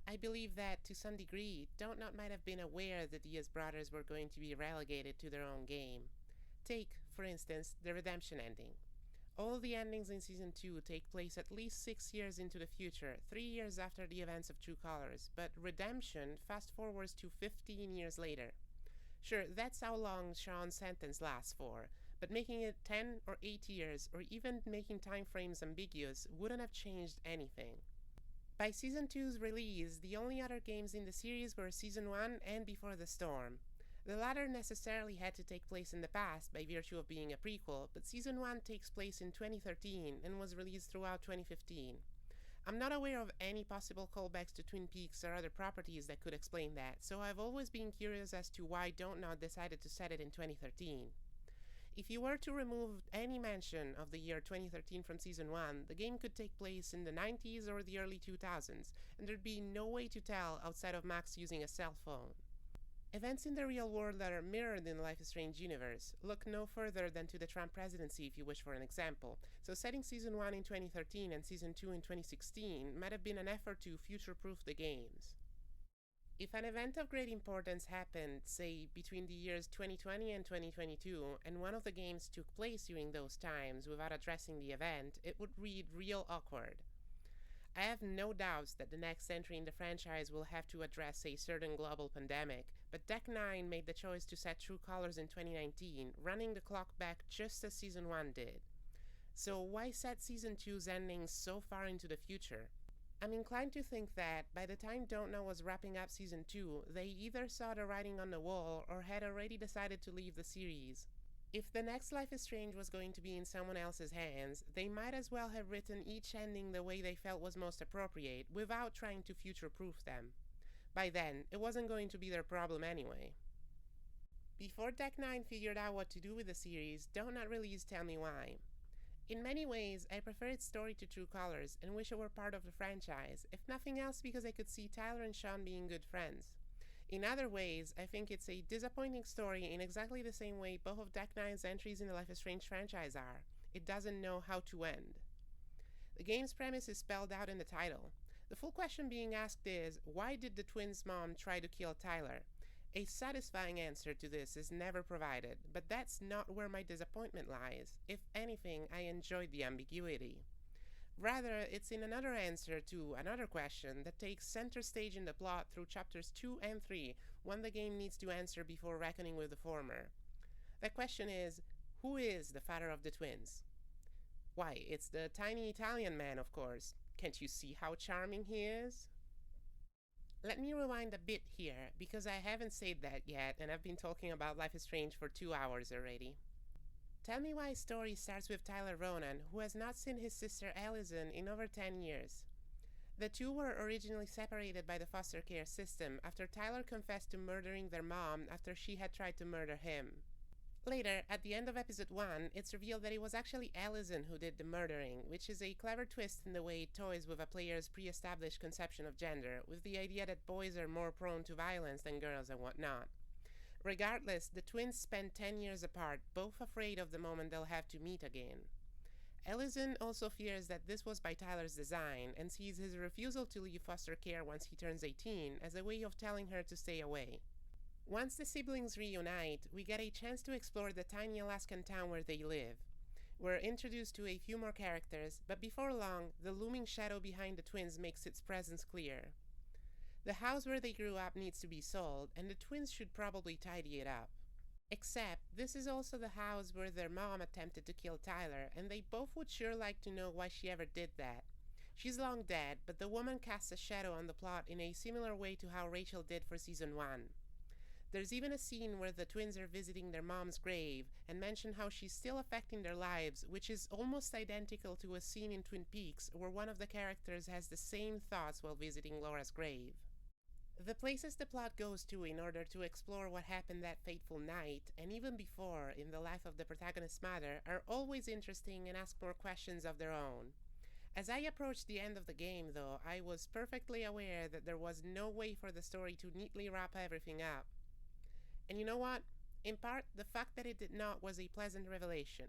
A: I believe that, to some degree, Dontnod might have been aware the Diaz brothers were going to be relegated to their own game. Take, for instance, the Redemption ending. All the endings in Season 2 take place at least 6 years into the future, 3 years after the events of True Colors, but Redemption fast forwards to 15 years later. Sure, that's how long Sean's sentence lasts for, but making it 10 or 8 years, or even making time frames ambiguous, wouldn't have changed anything. By Season 2's release, the only other games in the series were Season 1 and Before the Storm. The latter necessarily had to take place in the past by virtue of being a prequel, but Season 1 takes place in 2013 and was released throughout 2015. I'm not aware of any possible callbacks to Twin Peaks or other properties that could explain that, so I've always been curious as to why Dontnod decided to set it in 2013. If you were to remove any mention of the year 2013 from Season 1, the game could take place in the 90s or the early 2000s, and there'd be no way to tell outside of Max using a cell phone. Events in the real world that are mirrored in the Life is Strange universe look no further than to the Trump presidency if you wish for an example, so setting Season 1 in 2013 and Season 2 in 2016 might have been an effort to future-proof the games. If an event of great importance happened, say, between the years 2020 and 2022, and one of the games took place during those times without addressing the event, it would read real awkward. I have no doubts that the next entry in the franchise will have to address a certain global pandemic, but Deck 9 made the choice to set True Colors in 2019, running the clock back just as Season 1 did. So why set Season 2's ending so far into the future? I'm inclined to think that, by the time Dontnod was wrapping up Season 2, they either saw the writing on the wall or had already decided to leave the series. If the next Life is Strange was going to be in someone else's hands, they might as well have written each ending the way they felt was most appropriate, without trying to future-proof them. By then, it wasn't going to be their problem anyway. Before Deck 9 figured out what to do with the series, Dontnod released Tell Me Why. In many ways, I prefer its story to True Colors and wish it were part of the franchise, if nothing else because I could see Tyler and Sean being good friends. In other ways, I think it's a disappointing story in exactly the same way both of Deck 9's entries in the Life is Strange franchise are. It doesn't know how to end. The game's premise is spelled out in the title. The full question being asked is, why did the twins' mom try to kill Tyler? A satisfying answer to this is never provided, but that's not where my disappointment lies. If anything, I enjoyed the ambiguity. Rather, it's in another answer to another question that takes center stage in the plot through chapters 2 and 3, one the game needs to answer before reckoning with the former. That question is, who is the father of the twins? Why, it's the tiny Italian man, of course. Can't you see how charming he is? Let me rewind a bit here, because I haven't said that yet, and I've been talking about Life is Strange for 2 hours already. Tell Me Why's story starts with Tyler Ronan, who has not seen his sister Allison in over 10 years. The two were originally separated by the foster care system after Tyler confessed to murdering their mom after she had tried to murder him. Later, at the end of episode 1, it's revealed that it was actually Allison who did the murdering, which is a clever twist in the way it toys with a player's pre-established conception of gender, with the idea that boys are more prone to violence than girls and whatnot. Regardless, the twins spend 10 years apart, both afraid of the moment they'll have to meet again. Allison also fears that this was by Tyler's design and sees his refusal to leave foster care once he turns 18 as a way of telling her to stay away. Once the siblings reunite, we get a chance to explore the tiny Alaskan town where they live. We're introduced to a few more characters, but before long, the looming shadow behind the twins makes its presence clear. The house where they grew up needs to be sold, and the twins should probably tidy it up. Except, this is also the house where their mom attempted to kill Tyler, and they both would sure like to know why she ever did that. She's long dead, but the woman casts a shadow on the plot in a similar way to how Rachel did for season 1. There's even a scene where the twins are visiting their mom's grave and mention how she's still affecting their lives, which is almost identical to a scene in Twin Peaks where one of the characters has the same thoughts while visiting Laura's grave. The places the plot goes to in order to explore what happened that fateful night, and even before, in the life of the protagonist's mother, are always interesting and ask more questions of their own. As I approached the end of the game, though, I was perfectly aware that there was no way for the story to neatly wrap everything up. And you know what? In part, the fact that it did not was a pleasant revelation.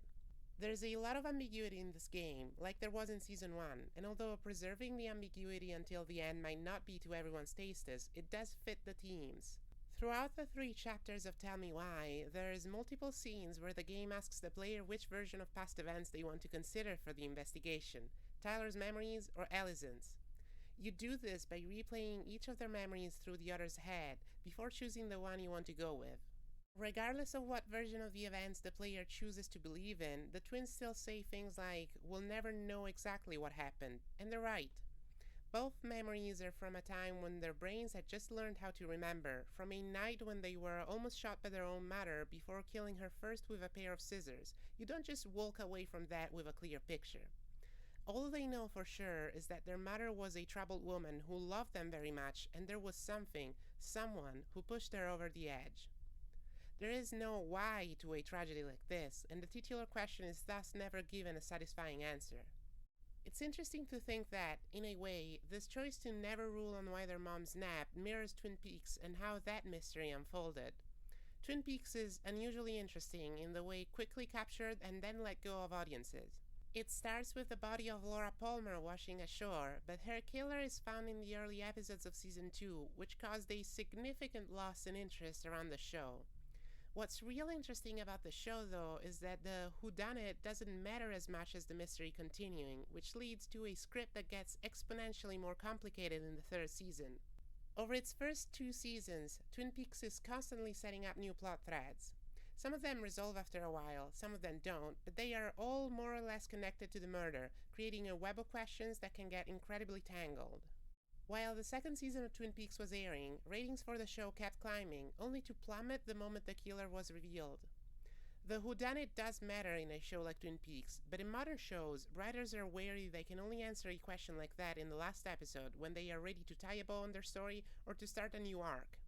A: There's a lot of ambiguity in this game, like there was in Season 1, and although preserving the ambiguity until the end might not be to everyone's tastes, it does fit the themes. Throughout the 3 chapters of Tell Me Why, there's multiple scenes where the game asks the player which version of past events they want to consider for the investigation, Tyler's memories or Allison's. You do this by replaying each of their memories through the other's head before choosing the one you want to go with. Regardless of what version of the events the player chooses to believe in, the twins still say things like, "We'll never know exactly what happened," and they're right. Both memories are from a time when their brains had just learned how to remember, from a night when they were almost shot by their own mother before killing her first with a pair of scissors. You don't just walk away from that with a clear picture. All they know for sure is that their mother was a troubled woman who loved them very much, and there was someone who pushed her over the edge. There is no why to a tragedy like this, and the titular question is thus never given a satisfying answer. It's interesting to think that, in a way, this choice to never rule on why their mom snapped mirrors Twin Peaks and how that mystery unfolded. Twin Peaks is unusually interesting in the way it quickly captured and then let go of audiences. It starts with the body of Laura Palmer washing ashore, but her killer is found in the early episodes of Season 2, which caused a significant loss in interest around the show. What's real interesting about the show, though, is that the whodunit doesn't matter as much as the mystery continuing, which leads to a script that gets exponentially more complicated in the 3rd season. Over its first 2 seasons, Twin Peaks is constantly setting up new plot threads. Some of them resolve after a while, some of them don't, but they are all more or less connected to the murder, creating a web of questions that can get incredibly tangled. While the 2nd season of Twin Peaks was airing, ratings for the show kept climbing, only to plummet the moment the killer was revealed. The whodunit does matter in a show like Twin Peaks, but in modern shows, writers are wary they can only answer a question like that in the last episode when they are ready to tie a bow on their story or to start a new arc.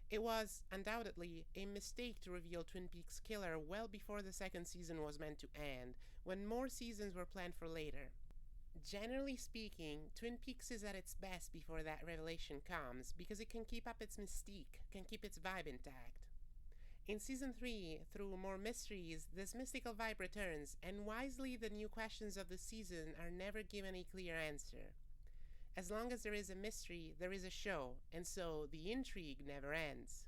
A: It was, undoubtedly, a mistake to reveal Twin Peaks' killer well before the 2nd season was meant to end, when more seasons were planned for later. Generally speaking, Twin Peaks is at its best before that revelation comes, because it can keep up its mystique, can keep its vibe intact. In Season 3, through more mysteries, this mystical vibe returns, and wisely the new questions of the season are never given a clear answer. As long as there is a mystery, there is a show, and so the intrigue never ends.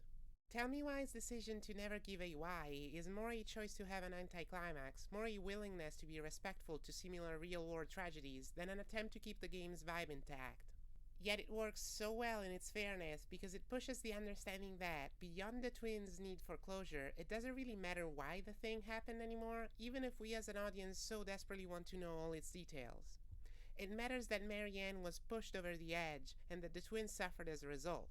A: Tell Me Why's decision to never give a why is more a choice to have an anticlimax, more a willingness to be respectful to similar real-world tragedies than an attempt to keep the game's vibe intact. Yet it works so well in its fairness because it pushes the understanding that, beyond the twins' need for closure, it doesn't really matter why the thing happened anymore, even if we as an audience so desperately want to know all its details. It matters that Marianne was pushed over the edge and that the twins suffered as a result.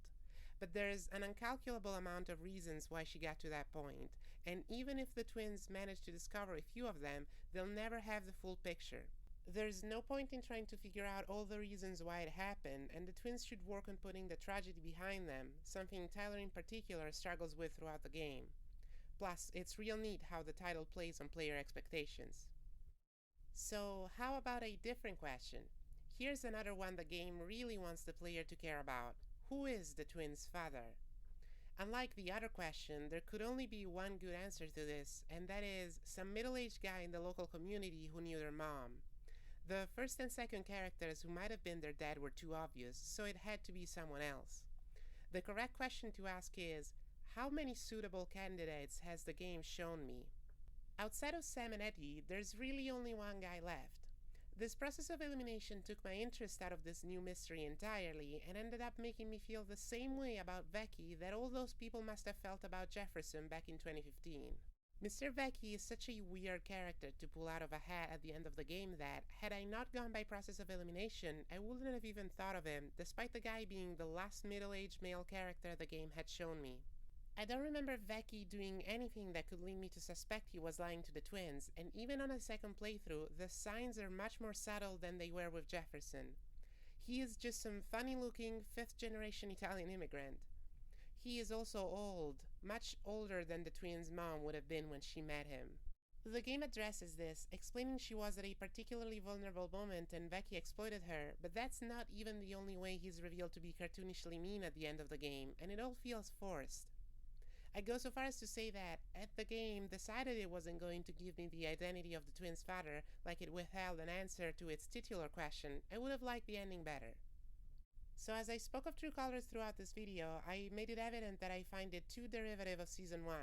A: But there's an incalculable amount of reasons why she got to that point, and even if the twins manage to discover a few of them, they'll never have the full picture. There's no point in trying to figure out all the reasons why it happened, and the twins should work on putting the tragedy behind them, something Tyler in particular struggles with throughout the game. Plus, it's real neat how the title plays on player expectations. So, how about a different question? Here's another one the game really wants the player to care about. Who is the twins' father? Unlike the other question, there could only be one good answer to this, and that is some middle-aged guy in the local community who knew their mom. The first and second characters who might have been their dad were too obvious, so it had to be someone else. The correct question to ask is, how many suitable candidates has the game shown me? Outside of Sam and Eddie, there's really only one guy left. This process of elimination took my interest out of this new mystery entirely and ended up making me feel the same way about Becky that all those people must have felt about Jefferson back in 2015. Mr. Vecchi is such a weird character to pull out of a hat at the end of the game that, had I not gone by process of elimination, I wouldn't have even thought of him, despite the guy being the last middle-aged male character the game had shown me. I don't remember Vecchi doing anything that could lead me to suspect he was lying to the twins, and even on a second playthrough, the signs are much more subtle than they were with Jefferson. He is just some funny-looking, fifth-generation Italian immigrant. He is also old, much older than the twins' mom would have been when she met him. The game addresses this, explaining she was at a particularly vulnerable moment and Becky exploited her, but that's not even the only way he's revealed to be cartoonishly mean at the end of the game, and it all feels forced. I'd go so far as to say that, at the game, decided it wasn't going to give me the identity of the twins' father like it withheld an answer to its titular question. I would have liked the ending better. So as I spoke of true colors throughout this video, I made it evident that I find it too derivative of Season 1.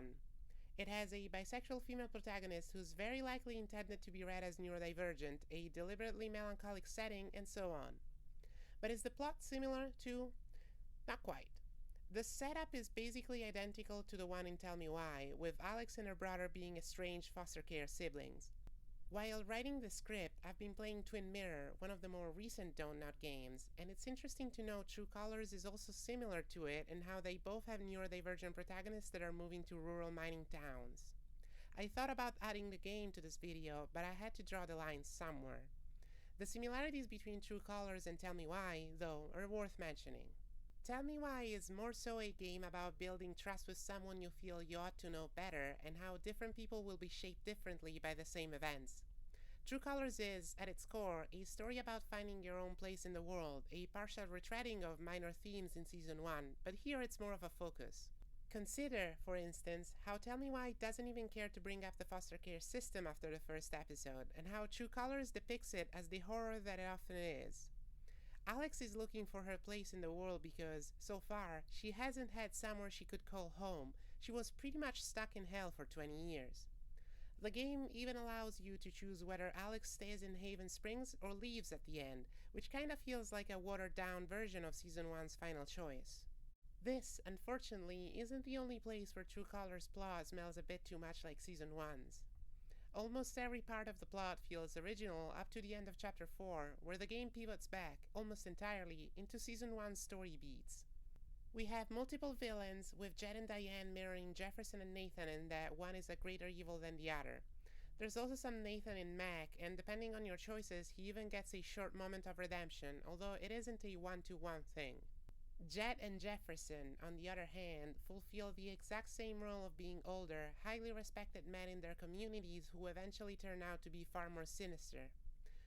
A: It has a bisexual female protagonist who's very likely intended to be read as neurodivergent, a deliberately melancholic setting, and so on. But is the plot similar to? Not quite. The setup is basically identical to the one in Tell Me Why, with Alex and her brother being estranged foster care siblings. While writing the script, I've been playing Twin Mirror, one of the more recent Donut games, and it's interesting to note True Colors is also similar to it in how they both have neurodivergent protagonists that are moving to rural mining towns. I thought about adding the game to this video, but I had to draw the line somewhere. The similarities between True Colors and Tell Me Why, though, are worth mentioning. Tell Me Why is more so a game about building trust with someone you feel you ought to know better and how different people will be shaped differently by the same events. True Colors is, at its core, a story about finding your own place in the world, a partial retreading of minor themes in Season 1, but here it's more of a focus. Consider, for instance, how Tell Me Why doesn't even care to bring up the foster care system after the first episode, and how True Colors depicts it as the horror that it often is. Alex is looking for her place in the world because, so far, she hasn't had somewhere she could call home. She was pretty much stuck in hell for 20 years. The game even allows you to choose whether Alex stays in Haven Springs or leaves at the end, which kinda feels like a watered-down version of Season 1's final choice. This, unfortunately, isn't the only place where True Colors' plot smells a bit too much like Season 1's. Almost every part of the plot feels original up to the end of Chapter 4, where the game pivots back, almost entirely, into Season 1's story beats. We have multiple villains, with Jed and Diane mirroring Jefferson and Nathan in that one is a greater evil than the other. There's also some Nathan in Mac, and depending on your choices, he even gets a short moment of redemption, although it isn't a one-to-one thing. Jed and Jefferson, on the other hand, fulfill the exact same role of being older, highly respected men in their communities who eventually turn out to be far more sinister.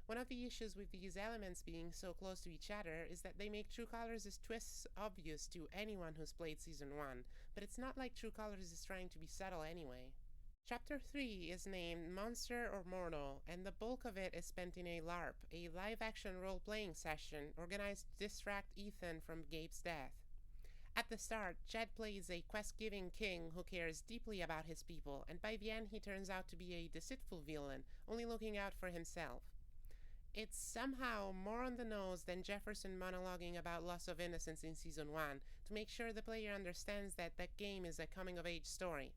A: One of the issues with these elements being so close to each other is that they make True Colors' twists obvious to anyone who's played Season 1, but it's not like True Colors is trying to be subtle anyway. Chapter 3 is named Monster or Mortal, and the bulk of it is spent in a LARP, a live-action role-playing session organized to distract Ethan from Gabe's death. At the start, Jed plays a quest-giving king who cares deeply about his people, and by the end he turns out to be a deceitful villain, only looking out for himself. It's somehow more on the nose than Jefferson monologuing about loss of innocence in Season 1, to make sure the player understands that that game is a coming-of-age story.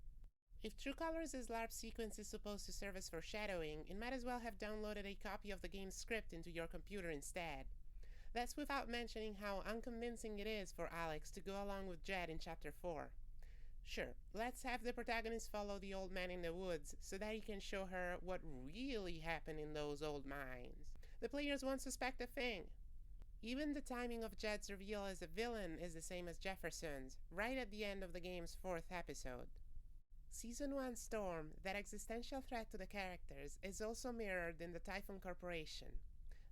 A: If True Colors' LARP sequence is supposed to serve as foreshadowing, it might as well have downloaded a copy of the game's script into your computer instead. That's without mentioning how unconvincing it is for Alex to go along with Jed in Chapter 4. Sure, let's have the protagonist follow the old man in the woods so that he can show her what really happened in those old mines. The players won't suspect a thing. Even the timing of Jed's reveal as a villain is the same as Jefferson's, right at the end of the game's 4th episode. Season 1 Storm, that existential threat to the characters, is also mirrored in the Typhoon Corporation.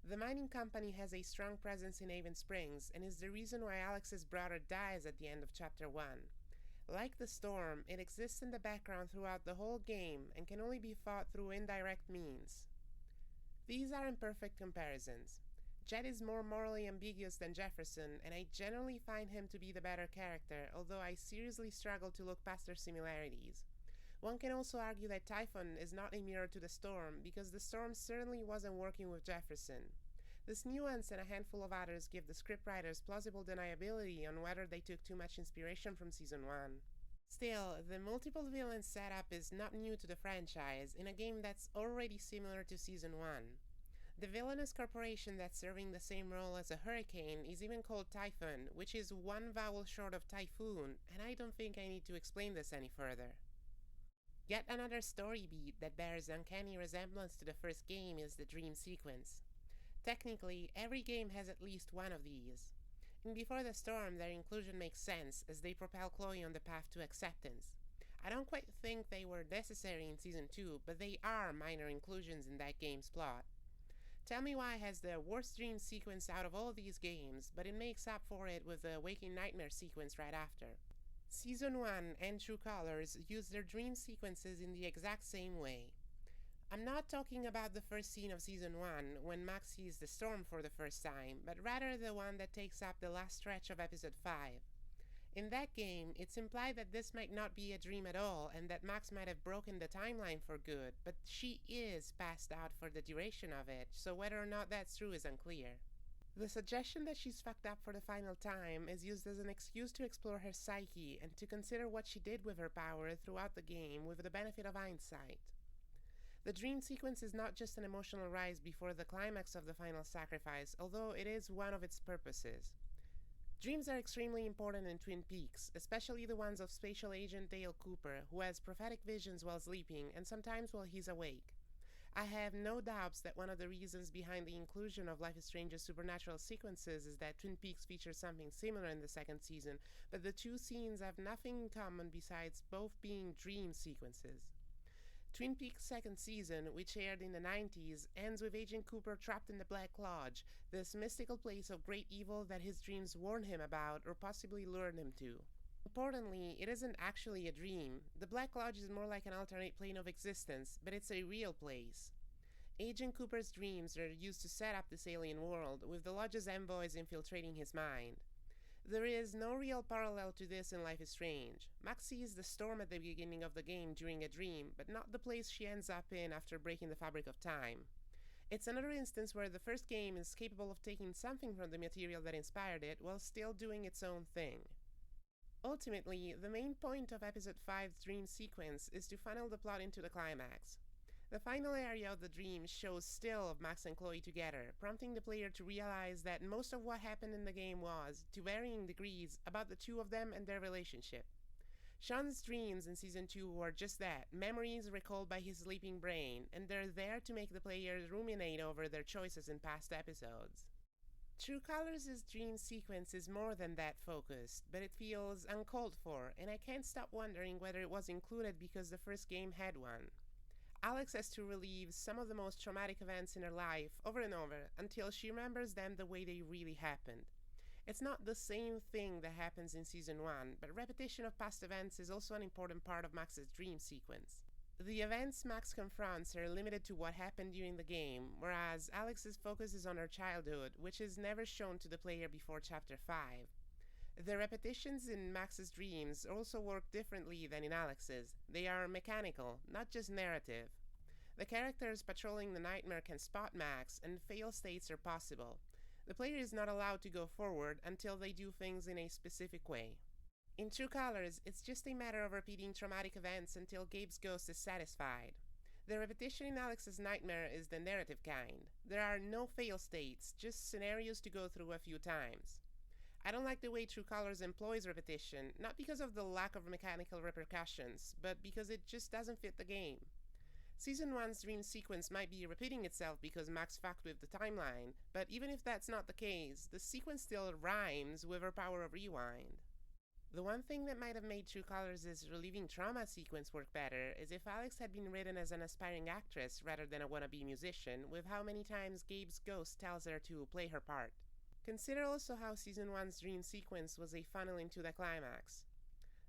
A: The mining company has a strong presence in Haven Springs and is the reason why Alex's brother dies at the end of Chapter 1. Like the Storm, it exists in the background throughout the whole game and can only be fought through indirect means. These are imperfect comparisons. Jed is more morally ambiguous than Jefferson, and I generally find him to be the better character, although I seriously struggle to look past their similarities. One can also argue that Typhon is not a mirror to the Storm, because the Storm certainly wasn't working with Jefferson. This nuance and a handful of others give the scriptwriters plausible deniability on whether they took too much inspiration from Season 1. Still, the multiple villains setup is not new to the franchise in a game that's already similar to Season 1. The villainous corporation that's serving the same role as a hurricane is even called Typhon, which is one vowel short of typhoon, and I don't think I need to explain this any further. Yet another story beat that bears uncanny resemblance to the first game is the dream sequence. Technically, every game has at least one of these. In Before the Storm, their inclusion makes sense as they propel Chloe on the path to acceptance. I don't quite think they were necessary in Season 2, but they are minor inclusions in that game's plot. Tell me why it has the worst dream sequence out of all these games, but it makes up for it with the Waking Nightmare sequence right after. Season 1 and True Colors use their dream sequences in the exact same way. I'm not talking about the first scene of Season 1, when Max sees the storm for the first time, but rather the one that takes up the last stretch of Episode 5. In that game, it's implied that this might not be a dream at all, and that Max might have broken the timeline for good, but she is passed out for the duration of it, so whether or not that's true is unclear. The suggestion that she's fucked up for the final time is used as an excuse to explore her psyche and to consider what she did with her power throughout the game with the benefit of hindsight. The dream sequence is not just an emotional rise before the climax of the final sacrifice, although it is one of its purposes. Dreams are extremely important in Twin Peaks, especially the ones of Special Agent Dale Cooper, who has prophetic visions while sleeping and sometimes while he's awake. I have no doubts that one of the reasons behind the inclusion of Life is Strange's supernatural sequences is that Twin Peaks features something similar in the second season, but the two scenes have nothing in common besides both being dream sequences. Twin Peaks' second season, which aired in the 90s, ends with Agent Cooper trapped in the Black Lodge, this mystical place of great evil that his dreams warned him about or possibly lured him to. Importantly, it isn't actually a dream. The Black Lodge is more like an alternate plane of existence, but it's a real place. Agent Cooper's dreams are used to set up this alien world, with the Lodge's envoys infiltrating his mind. There is no real parallel to this in Life is Strange. Max sees the storm at the beginning of the game during a dream, but not the place she ends up in after breaking the fabric of time. It's another instance where the first game is capable of taking something from the material that inspired it while still doing its own thing. Ultimately, the main point of Episode 5's dream sequence is to funnel the plot into the climax. The final area of the dream shows still of Max and Chloe together, prompting the player to realize that most of what happened in the game was, to varying degrees, about the two of them and their relationship. Sean's dreams in Season 2 were just that, memories recalled by his sleeping brain, and they're there to make the players ruminate over their choices in past episodes. True Colors' dream sequence is more than that focused, but it feels uncalled for, and I can't stop wondering whether it was included because the first game had one. Alex has to relive some of the most traumatic events in her life over and over until she remembers them the way they really happened. It's not the same thing that happens in Season 1, but repetition of past events is also an important part of Max's dream sequence. The events Max confronts are limited to what happened during the game, whereas Alex's focus is on her childhood, which is never shown to the player before Chapter 5. The repetitions in Max's dreams also work differently than in Alex's. They are mechanical, not just narrative. The characters patrolling the nightmare can spot Max, and fail states are possible. The player is not allowed to go forward until they do things in a specific way. In True Colors, it's just a matter of repeating traumatic events until Gabe's ghost is satisfied. The repetition in Alex's nightmare is the narrative kind. There are no fail states, just scenarios to go through a few times. I don't like the way True Colors employs repetition, not because of the lack of mechanical repercussions, but because it just doesn't fit the game. Season 1's dream sequence might be repeating itself because Max fucked with the timeline, but even if that's not the case, the sequence still rhymes with her power of rewind. The one thing that might have made True Colors' relieving trauma sequence work better is if Alex had been written as an aspiring actress rather than a wannabe musician, with how many times Gabe's ghost tells her to play her part. Consider also how Season 1's dream sequence was a funnel into the climax.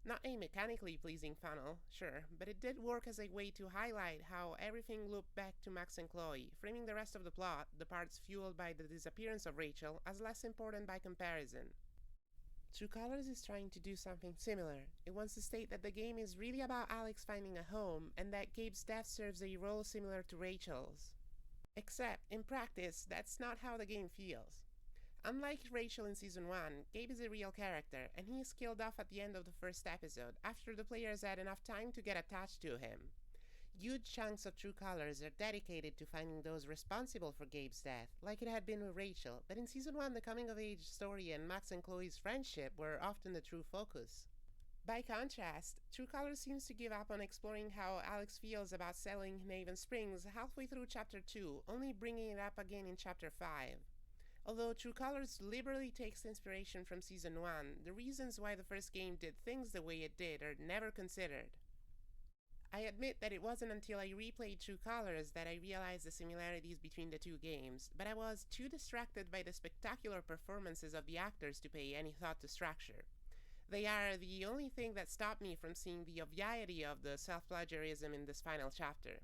A: Not a mechanically pleasing funnel, sure, but it did work as a way to highlight how everything looped back to Max and Chloe, framing the rest of the plot, the parts fueled by the disappearance of Rachel, as less important by comparison. True Colors is trying to do something similar. It wants to state that the game is really about Alex finding a home, and that Gabe's death serves a role similar to Rachel's. Except, in practice, that's not how the game feels. Unlike Rachel in Season 1, Gabe is a real character, and he is killed off at the end of the first episode, after the players had enough time to get attached to him. Huge chunks of True Colors are dedicated to finding those responsible for Gabe's death, like it had been with Rachel, but in Season 1 the coming-of-age story and Max and Chloe's friendship were often the true focus. By contrast, True Colors seems to give up on exploring how Alex feels about settling in Haven Springs halfway through Chapter 2, only bringing it up again in Chapter 5. Although True Colors liberally takes inspiration from Season 1, the reasons why the first game did things the way it did are never considered. I admit that it wasn't until I replayed True Colors that I realized the similarities between the two games, but I was too distracted by the spectacular performances of the actors to pay any thought to structure. They are the only thing that stopped me from seeing the obviety of the self-plagiarism in this final chapter.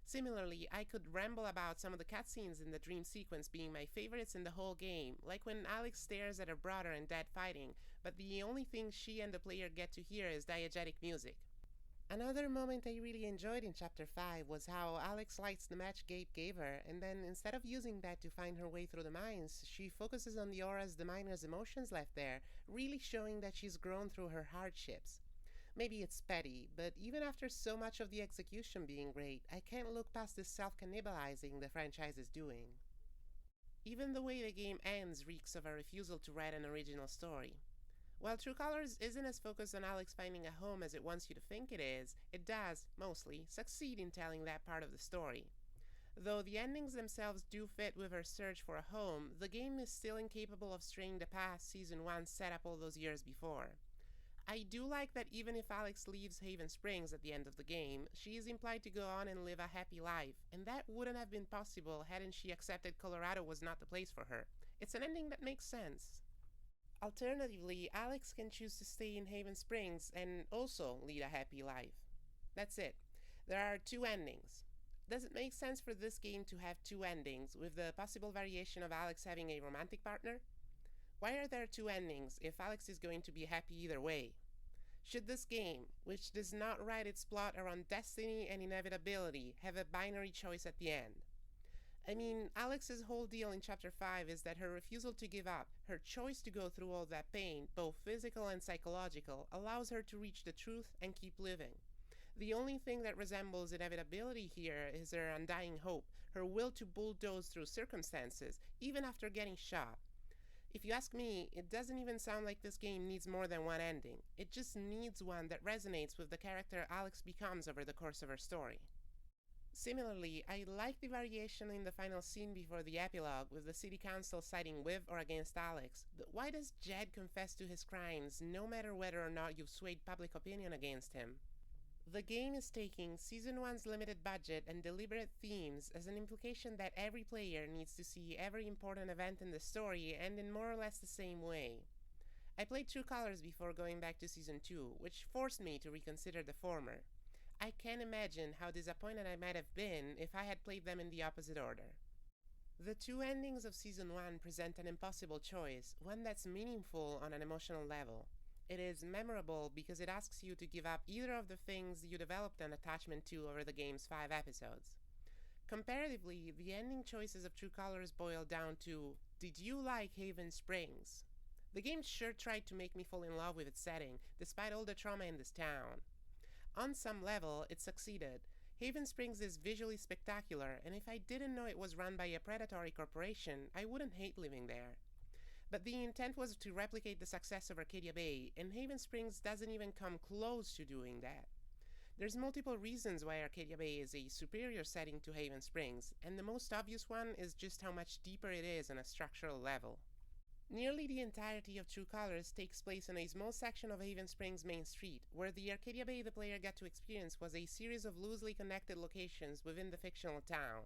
A: Similarly, I could ramble about some of the cutscenes in the dream sequence being my favorites in the whole game, like when Alex stares at her brother and dad fighting, but the only thing she and the player get to hear is diegetic music. Another moment I really enjoyed in Chapter 5 was how Alex lights the match Gabe gave her, and then instead of using that to find her way through the mines, she focuses on the auras the miner's emotions left there, really showing that she's grown through her hardships. Maybe it's petty, but even after so much of the execution being great, I can't look past the self-cannibalizing the franchise is doing. Even the way the game ends reeks of a refusal to write an original story. While True Colors isn't as focused on Alex finding a home as it wants you to think it is, it does, mostly, succeed in telling that part of the story. Though the endings themselves do fit with her search for a home, the game is still incapable of straying the path Season 1 set up all those years before. I do like that even if Alex leaves Haven Springs at the end of the game, she is implied to go on and live a happy life, and that wouldn't have been possible hadn't she accepted Colorado was not the place for her. It's an ending that makes sense. Alternatively, Alex can choose to stay in Haven Springs and also lead a happy life. That's it. There are two endings. Does it make sense for this game to have two endings, with the possible variation of Alex having a romantic partner? Why are there two endings if Alex is going to be happy either way? Should this game, which does not write its plot around destiny and inevitability, have a binary choice at the end? I mean, Alex's whole deal in Chapter 5 is that her refusal to give up, her choice to go through all that pain, both physical and psychological, allows her to reach the truth and keep living. The only thing that resembles inevitability here is her undying hope, her will to bulldoze through circumstances, even after getting shot. If you ask me, it doesn't even sound like this game needs more than one ending. It just needs one that resonates with the character Alex becomes over the course of her story. Similarly, I like the variation in the final scene before the epilogue, with the city council siding with or against Alex. But why does Jed confess to his crimes, no matter whether or not you've swayed public opinion against him? The game is taking Season 1's limited budget and deliberate themes as an implication that every player needs to see every important event in the story end in more or less the same way. I played True Colors before going back to Season 2, which forced me to reconsider the former. I can't imagine how disappointed I might have been if I had played them in the opposite order. The two endings of Season 1 present an impossible choice, one that's meaningful on an emotional level. It is memorable because it asks you to give up either of the things you developed an attachment to over the game's 5 episodes. Comparatively, the ending choices of True Colors boil down to, did you like Haven Springs? The game sure tried to make me fall in love with its setting, despite all the trauma in this town. On some level, it succeeded. Haven Springs is visually spectacular, and if I didn't know it was run by a predatory corporation, I wouldn't hate living there. But the intent was to replicate the success of Arcadia Bay, and Haven Springs doesn't even come close to doing that. There's multiple reasons why Arcadia Bay is a superior setting to Haven Springs, and the most obvious one is just how much deeper it is on a structural level. Nearly the entirety of True Colors takes place in a small section of Haven Springs' main street, where the Arcadia Bay the player got to experience was a series of loosely connected locations within the fictional town.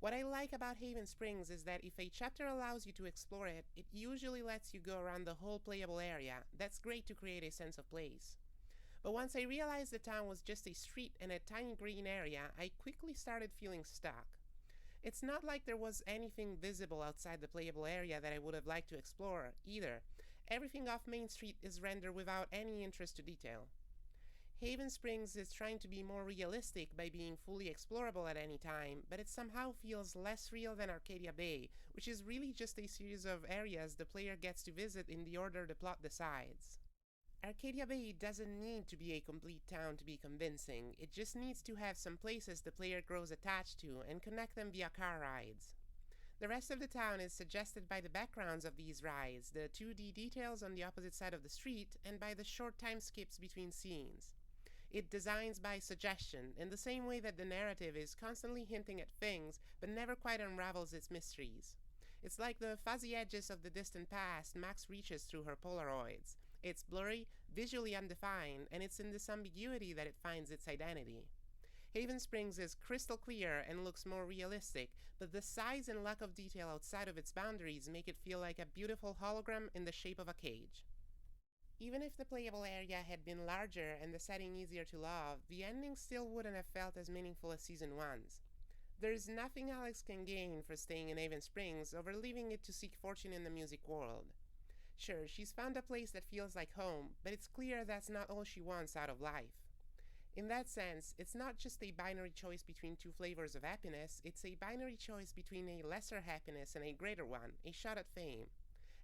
A: What I like about Haven Springs is that if a chapter allows you to explore it, it usually lets you go around the whole playable area. That's great to create a sense of place. But once I realized the town was just a street and a tiny green area, I quickly started feeling stuck. It's not like there was anything visible outside the playable area that I would have liked to explore, either, Everything off Main Street is rendered without any interest to detail. Haven Springs is trying to be more realistic by being fully explorable at any time, but it somehow feels less real than Arcadia Bay, which is really just a series of areas the player gets to visit in the order the plot decides. Arcadia Bay doesn't need to be a complete town to be convincing, it just needs to have some places the player grows attached to and connect them via car rides. The rest of the town is suggested by the backgrounds of these rides, the 2D details on the opposite side of the street, and by the short time skips between scenes. It designs by suggestion, in the same way that the narrative is constantly hinting at things, but never quite unravels its mysteries. It's like the fuzzy edges of the distant past Max reaches through her Polaroids. It's blurry, visually undefined, and it's in this ambiguity that it finds its identity. Haven Springs is crystal clear and looks more realistic, but the size and lack of detail outside of its boundaries make it feel like a beautiful hologram in the shape of a cage. Even if the playable area had been larger and the setting easier to love, the ending still wouldn't have felt as meaningful as Season 1's. There's nothing Alex can gain for staying in Haven Springs over leaving it to seek fortune in the music world. Sure, she's found a place that feels like home, but it's clear that's not all she wants out of life. In that sense, it's not just a binary choice between two flavors of happiness, it's a binary choice between a lesser happiness and a greater one, a shot at fame.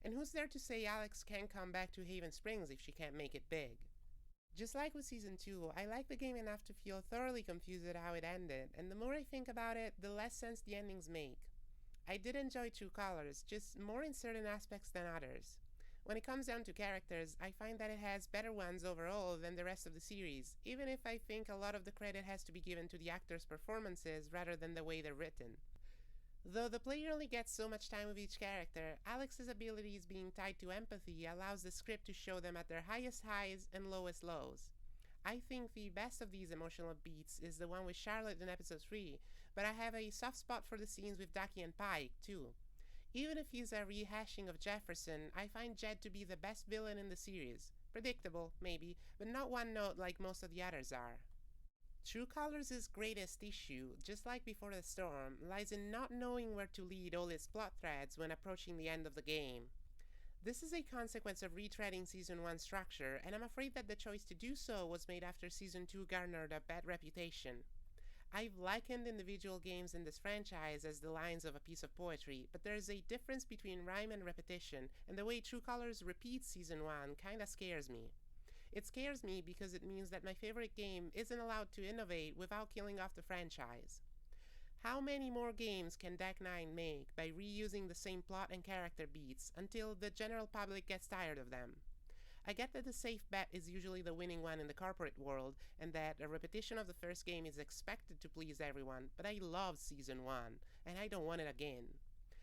A: And who's there to say Alex can't come back to Haven Springs if she can't make it big? Just like with Season 2, I like the game enough to feel thoroughly confused at how it ended, and the more I think about it, the less sense the endings make. I did enjoy True Colors, just more in certain aspects than others. When it comes down to characters, I find that it has better ones overall than the rest of the series, even if I think a lot of the credit has to be given to the actors' performances rather than the way they're written. Though the player only gets so much time with each character, Alex's abilities being tied to empathy allows the script to show them at their highest highs and lowest lows. I think the best of these emotional beats is the one with Charlotte in episode 3, but I have a soft spot for the scenes with Ducky and Pike, too. Even if he's a rehashing of Jefferson, I find Jed to be the best villain in the series. Predictable, maybe, but not one note like most of the others are. True Colors' greatest issue, just like Before the Storm, lies in not knowing where to lead all its plot threads when approaching the end of the game. This is a consequence of retreading Season 1's structure, and I'm afraid that the choice to do so was made after Season 2 garnered a bad reputation. I've likened individual games in this franchise as the lines of a piece of poetry, but there's a difference between rhyme and repetition, and the way True Colors repeats Season 1 kinda scares me. It scares me because it means that my favorite game isn't allowed to innovate without killing off the franchise. How many more games can Deck 9 make by reusing the same plot and character beats until the general public gets tired of them? I get that the safe bet is usually the winning one in the corporate world, and that a repetition of the first game is expected to please everyone, but I loved Season 1, and I don't want it again.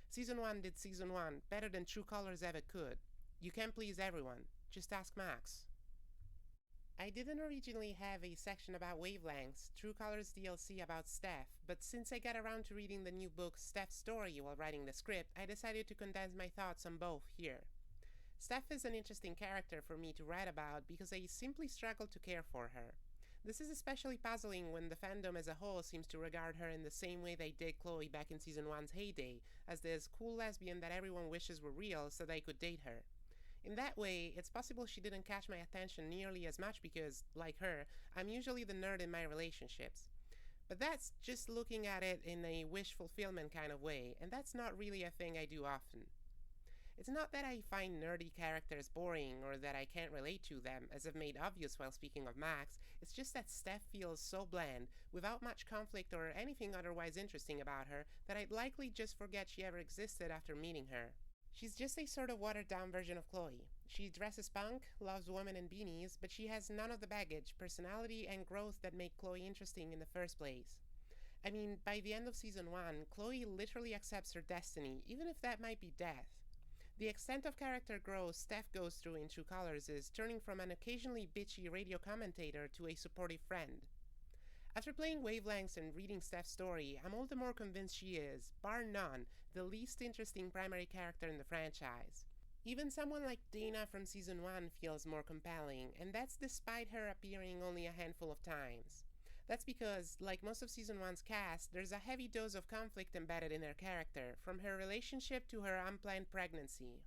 A: Season 1 did Season 1 better than True Colors ever could. You can't please everyone. Just ask Max. I didn't originally have a section about Wavelengths, True Colors DLC about Steph, but since I got around to reading the new book Steph's Story while writing the script, I decided to condense my thoughts on both here. Steph is an interesting character for me to write about because I simply struggle to care for her. This is especially puzzling when the fandom as a whole seems to regard her in the same way they did Chloe back in Season 1's heyday, as this cool lesbian that everyone wishes were real so they could date her. In that way, it's possible she didn't catch my attention nearly as much because, like her, I'm usually the nerd in my relationships. But that's just looking at it in a wish fulfillment kind of way, and that's not really a thing I do often. It's not that I find nerdy characters boring or that I can't relate to them, as I've made obvious while speaking of Max, it's just that Steph feels so bland, without much conflict or anything otherwise interesting about her, that I'd likely just forget she ever existed after meeting her. She's just a sort of watered-down version of Chloe. She dresses punk, loves women in beanies, but she has none of the baggage, personality, and growth that make Chloe interesting in the first place. I mean, by the end of Season 1, Chloe literally accepts her destiny, even if that might be death. The extent of character growth Steph goes through in True Colors is turning from an occasionally bitchy radio commentator to a supportive friend. After playing Wavelengths and reading Steph's story, I'm all the more convinced she is, bar none, the least interesting primary character in the franchise. Even someone like Dana from Season 1 feels more compelling, and that's despite her appearing only a handful of times. That's because, like most of Season 1's cast, there's a heavy dose of conflict embedded in her character, from her relationship to her unplanned pregnancy.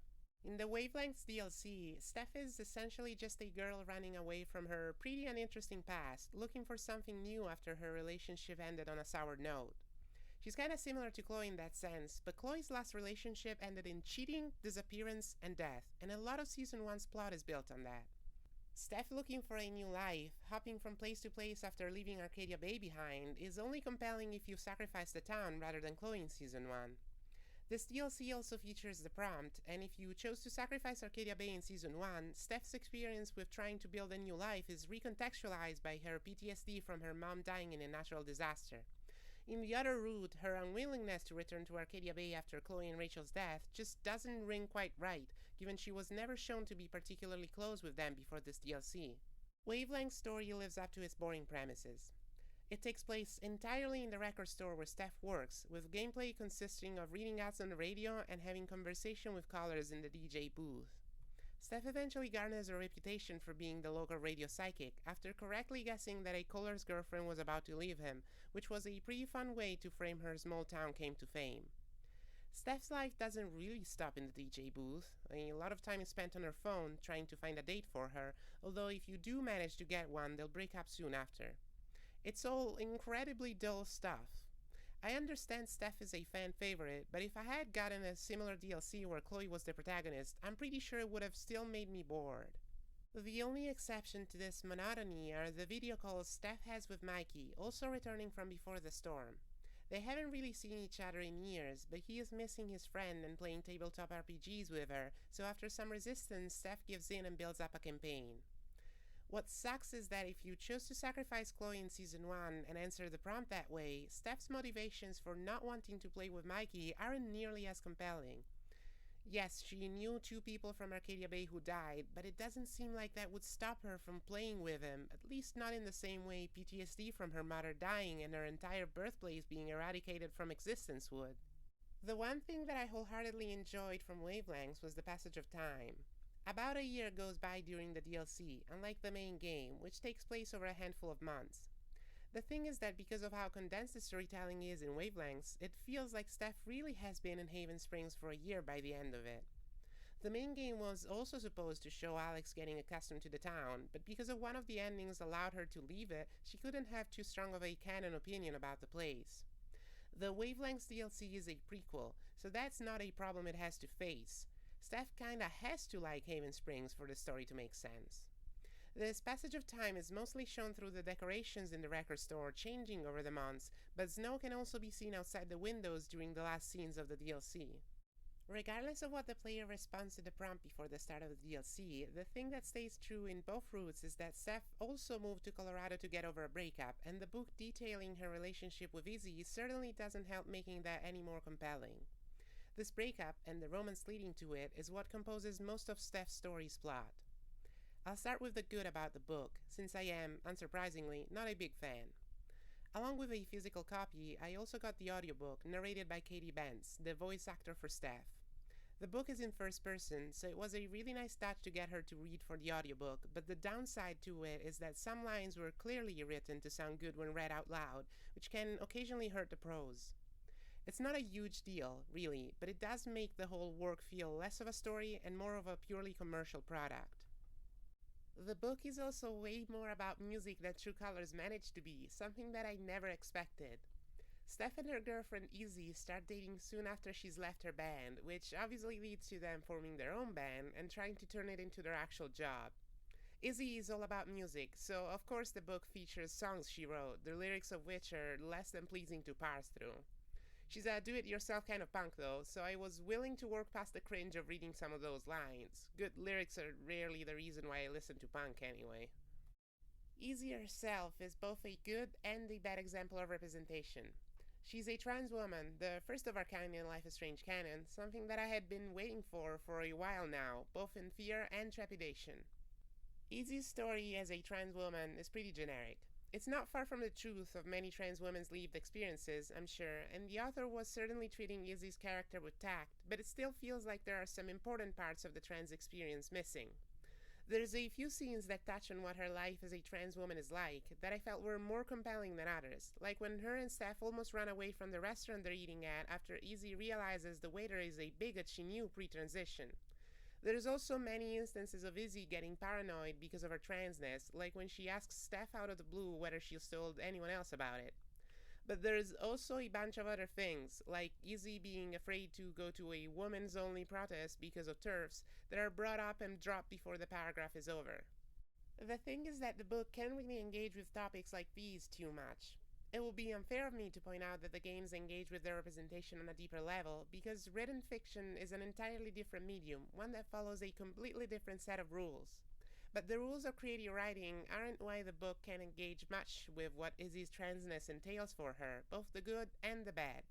A: In the Wavelengths DLC, Steph is essentially just a girl running away from her pretty uninteresting past, looking for something new after her relationship ended on a sour note. She's kinda similar to Chloe in that sense, but Chloe's last relationship ended in cheating, disappearance, and death, and a lot of Season 1's plot is built on that. Steph looking for a new life, hopping from place to place after leaving Arcadia Bay behind, is only compelling if you sacrifice the town rather than Chloe in Season 1. This DLC also features the prompt, and if you chose to sacrifice Arcadia Bay in Season 1, Steph's experience with trying to build a new life is recontextualized by her PTSD from her mom dying in a natural disaster. In the other route, her unwillingness to return to Arcadia Bay after Chloe and Rachel's death just doesn't ring quite right, given she was never shown to be particularly close with them before this DLC. Wavelength's story lives up to its boring premises. It takes place entirely in the record store where Steph works, with gameplay consisting of reading ads on the radio and having conversation with callers in the DJ booth. Steph eventually garners a reputation for being the local radio psychic after correctly guessing that a caller's girlfriend was about to leave him, which was a pretty fun way to frame her small town claim to fame. Steph's life doesn't really stop in the DJ booth. A lot of time is spent on her phone trying to find a date for her, although if you do manage to get one, they'll break up soon after. It's all incredibly dull stuff. I understand Steph is a fan favorite, but if I had gotten a similar DLC where Chloe was the protagonist, I'm pretty sure it would have still made me bored. The only exception to this monotony are the video calls Steph has with Mikey, also returning from before the storm. They haven't really seen each other in years, but he is missing his friend and playing tabletop RPGs with her, so after some resistance, Steph gives in and builds up a campaign. What sucks is that if you chose to sacrifice Chloe in Season 1 and answer the prompt that way, Steph's motivations for not wanting to play with Mikey aren't nearly as compelling. Yes, she knew 2 people from Arcadia Bay who died, but it doesn't seem like that would stop her from playing with him, at least not in the same way PTSD from her mother dying and her entire birthplace being eradicated from existence would. The one thing that I wholeheartedly enjoyed from Wavelengths was the passage of time. About a year goes by during the DLC, unlike the main game, which takes place over a handful of months. The thing is that because of how condensed the storytelling is in Wavelengths, it feels like Steph really has been in Haven Springs for a year by the end of it. The main game was also supposed to show Alex getting accustomed to the town, but because of one of the endings allowed her to leave it, she couldn't have too strong of a canon opinion about the place. The Wavelengths DLC is a prequel, so that's not a problem it has to face. Steph kinda has to like Haven Springs for the story to make sense. This passage of time is mostly shown through the decorations in the record store changing over the months, but snow can also be seen outside the windows during the last scenes of the DLC. Regardless of what the player responds to the prompt before the start of the DLC, the thing that stays true in both routes is that Steph also moved to Colorado to get over a breakup, and the book detailing her relationship with Izzy certainly doesn't help making that any more compelling. This breakup, and the romance leading to it, is what composes most of Steph's story's plot. I'll start with the good about the book, since I am, unsurprisingly, not a big fan. Along with a physical copy, I also got the audiobook, narrated by Katie Bentz, the voice actor for Steph. The book is in first person, so it was a really nice touch to get her to read for the audiobook, but the downside to it is that some lines were clearly written to sound good when read out loud, which can occasionally hurt the prose. It's not a huge deal, really, but it does make the whole work feel less of a story and more of a purely commercial product. The book is also way more about music than True Colors managed to be, something that I never expected. Steph and her girlfriend Izzy start dating soon after she's left her band, which obviously leads to them forming their own band and trying to turn it into their actual job. Izzy is all about music, so of course the book features songs she wrote, the lyrics of which are less than pleasing to parse through. She's a do-it-yourself kind of punk though, so I was willing to work past the cringe of reading some of those lines. Good lyrics are rarely the reason why I listen to punk anyway. Izzy herself is both a good and a bad example of representation. She's a trans woman, the first of our kind in Life is Strange canon, something that I had been waiting for a while now, both in fear and trepidation. Izzy's story as a trans woman is pretty generic. It's not far from the truth of many trans women's lived experiences, I'm sure, and the author was certainly treating Izzy's character with tact, but it still feels like there are some important parts of the trans experience missing. There's a few scenes that touch on what her life as a trans woman is like that I felt were more compelling than others, like when her and Steph almost run away from the restaurant they're eating at after Izzy realizes the waiter is a bigot she knew pre-transition. There's also many instances of Izzy getting paranoid because of her transness, like when she asks Steph out of the blue whether she's told anyone else about it. But there's also a bunch of other things, like Izzy being afraid to go to a women's only protest because of turfs, that are brought up and dropped before the paragraph is over. The thing is that the book can't really engage with topics like these too much. It will be unfair of me to point out that the games engage with their representation on a deeper level, because written fiction is an entirely different medium, one that follows a completely different set of rules. But the rules of creative writing aren't why the book can engage much with what Izzy's transness entails for her, both the good and the bad.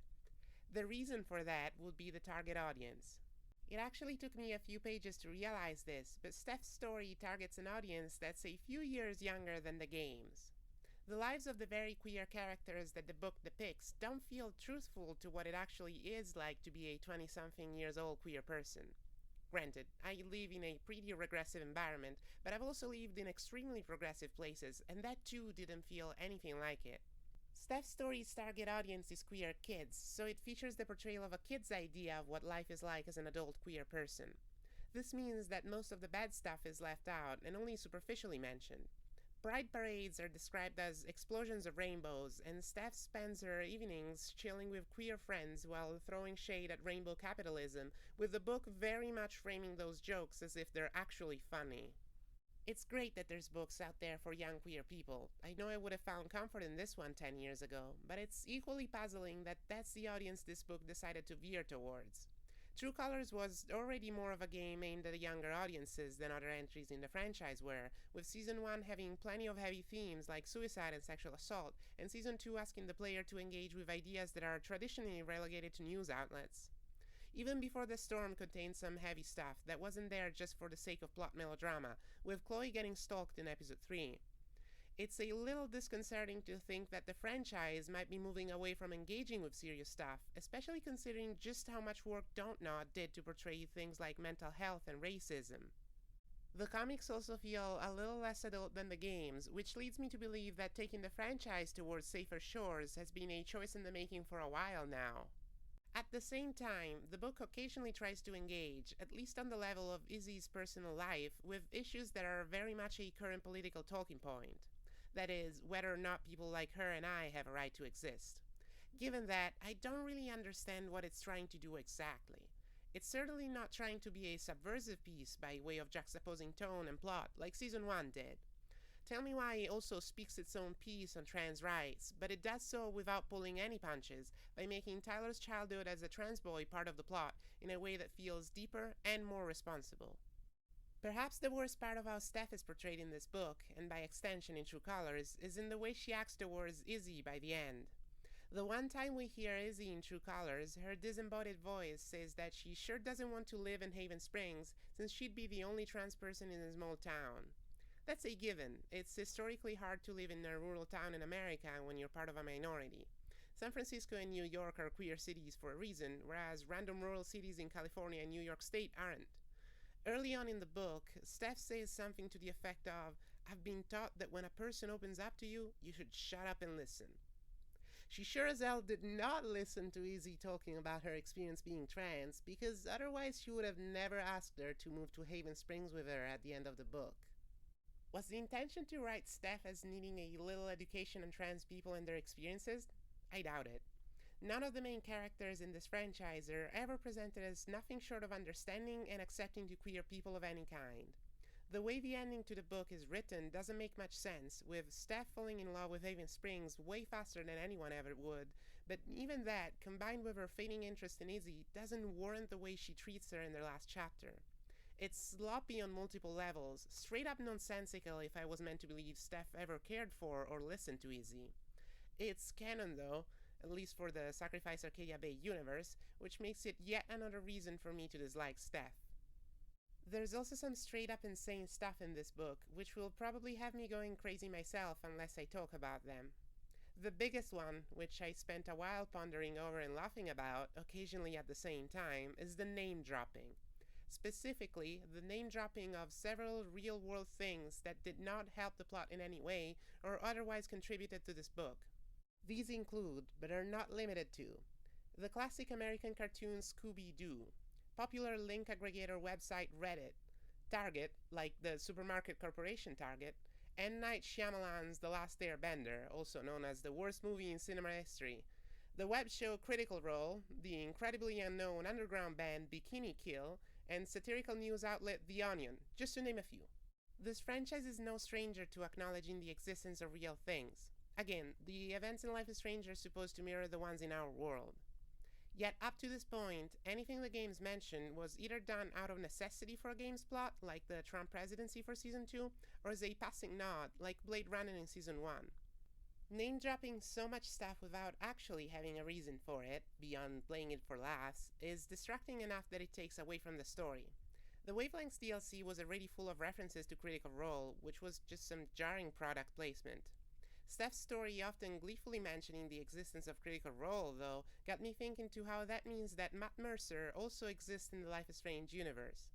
A: The reason for that would be the target audience. It actually took me a few pages to realize this, but Steph's story targets an audience that's a few years younger than the games. The lives of the very queer characters that the book depicts don't feel truthful to what it actually is like to be a 20-something years old queer person. Granted, I live in a pretty regressive environment, but I've also lived in extremely progressive places, and that too didn't feel anything like it. Steph's story's target audience is queer kids, so it features the portrayal of a kid's idea of what life is like as an adult queer person. This means that most of the bad stuff is left out and only superficially mentioned. Pride parades are described as explosions of rainbows, and Steph spends her evenings chilling with queer friends while throwing shade at rainbow capitalism, with the book very much framing those jokes as if they're actually funny. It's great that there's books out there for young queer people. I know I would have found comfort in this one 10 years ago, but it's equally puzzling that that's the audience this book decided to veer towards. True Colors was already more of a game aimed at younger audiences than other entries in the franchise were, with Season 1 having plenty of heavy themes like suicide and sexual assault, and Season 2 asking the player to engage with ideas that are traditionally relegated to news outlets. Even Before the Storm contained some heavy stuff that wasn't there just for the sake of plot melodrama, with Chloe getting stalked in Episode 3. It's a little disconcerting to think that the franchise might be moving away from engaging with serious stuff, especially considering just how much work Don't Nod did to portray things like mental health and racism. The comics also feel a little less adult than the games, which leads me to believe that taking the franchise towards safer shores has been a choice in the making for a while now. At the same time, the book occasionally tries to engage, at least on the level of Izzy's personal life, with issues that are very much a current political talking point. That is, whether or not people like her and I have a right to exist. Given that, I don't really understand what it's trying to do exactly. It's certainly not trying to be a subversive piece by way of juxtaposing tone and plot like Season 1 did. Tell Me Why also speaks its own piece on trans rights, but it does so without pulling any punches, by making Tyler's childhood as a trans boy part of the plot in a way that feels deeper and more responsible. Perhaps the worst part of how Steph is portrayed in this book, and by extension in True Colors, is in the way she acts towards Izzy by the end. The one time we hear Izzy in True Colors, her disembodied voice says that she sure doesn't want to live in Haven Springs, since she'd be the only trans person in a small town. That's a given. It's historically hard to live in a rural town in America when you're part of a minority. San Francisco and New York are queer cities for a reason, whereas random rural cities in California and New York State aren't. Early on in the book, Steph says something to the effect of, "I've been taught that when a person opens up to you, you should shut up and listen." She sure as hell did not listen to Izzy talking about her experience being trans, because otherwise she would have never asked her to move to Haven Springs with her at the end of the book. Was the intention to write Steph as needing a little education on trans people and their experiences? I doubt it. None of the main characters in this franchise are ever presented as nothing short of understanding and accepting to queer people of any kind. The way the ending to the book is written doesn't make much sense, with Steph falling in love with Haven Springs way faster than anyone ever would, but even that, combined with her fading interest in Izzy, doesn't warrant the way she treats her in the last chapter. It's sloppy on multiple levels, straight up nonsensical if I was meant to believe Steph ever cared for or listened to Izzy. It's canon though, at least for the Sacrifice Arcadia Bay universe, which makes it yet another reason for me to dislike Steph. There's also some straight up insane stuff in this book, which will probably have me going crazy myself unless I talk about them. The biggest one, which I spent a while pondering over and laughing about, occasionally at the same time, is the name dropping. Specifically, the name dropping of several real-world things that did not help the plot in any way or otherwise contributed to this book. These include, but are not limited to, the classic American cartoon Scooby-Doo, popular link aggregator website Reddit, Target, like the supermarket corporation Target, M. Night Shyamalan's The Last Airbender, also known as the worst movie in cinema history, the web show Critical Role, the incredibly unknown underground band Bikini Kill, and satirical news outlet The Onion, just to name a few. This franchise is no stranger to acknowledging the existence of real things. Again, the events in Life is Strange are supposed to mirror the ones in our world. Yet up to this point, anything the games mentioned was either done out of necessity for a game's plot, like the Trump presidency for Season 2, or as a passing nod, like Blade Runner in Season 1. Name-dropping so much stuff without actually having a reason for it, beyond playing it for laughs, is distracting enough that it takes away from the story. The Wavelengths DLC was already full of references to Critical Role, which was just some jarring product placement. Steph's story often gleefully mentioning the existence of Critical Role, though, got me thinking to how that means that Matt Mercer also exists in the Life is Strange universe.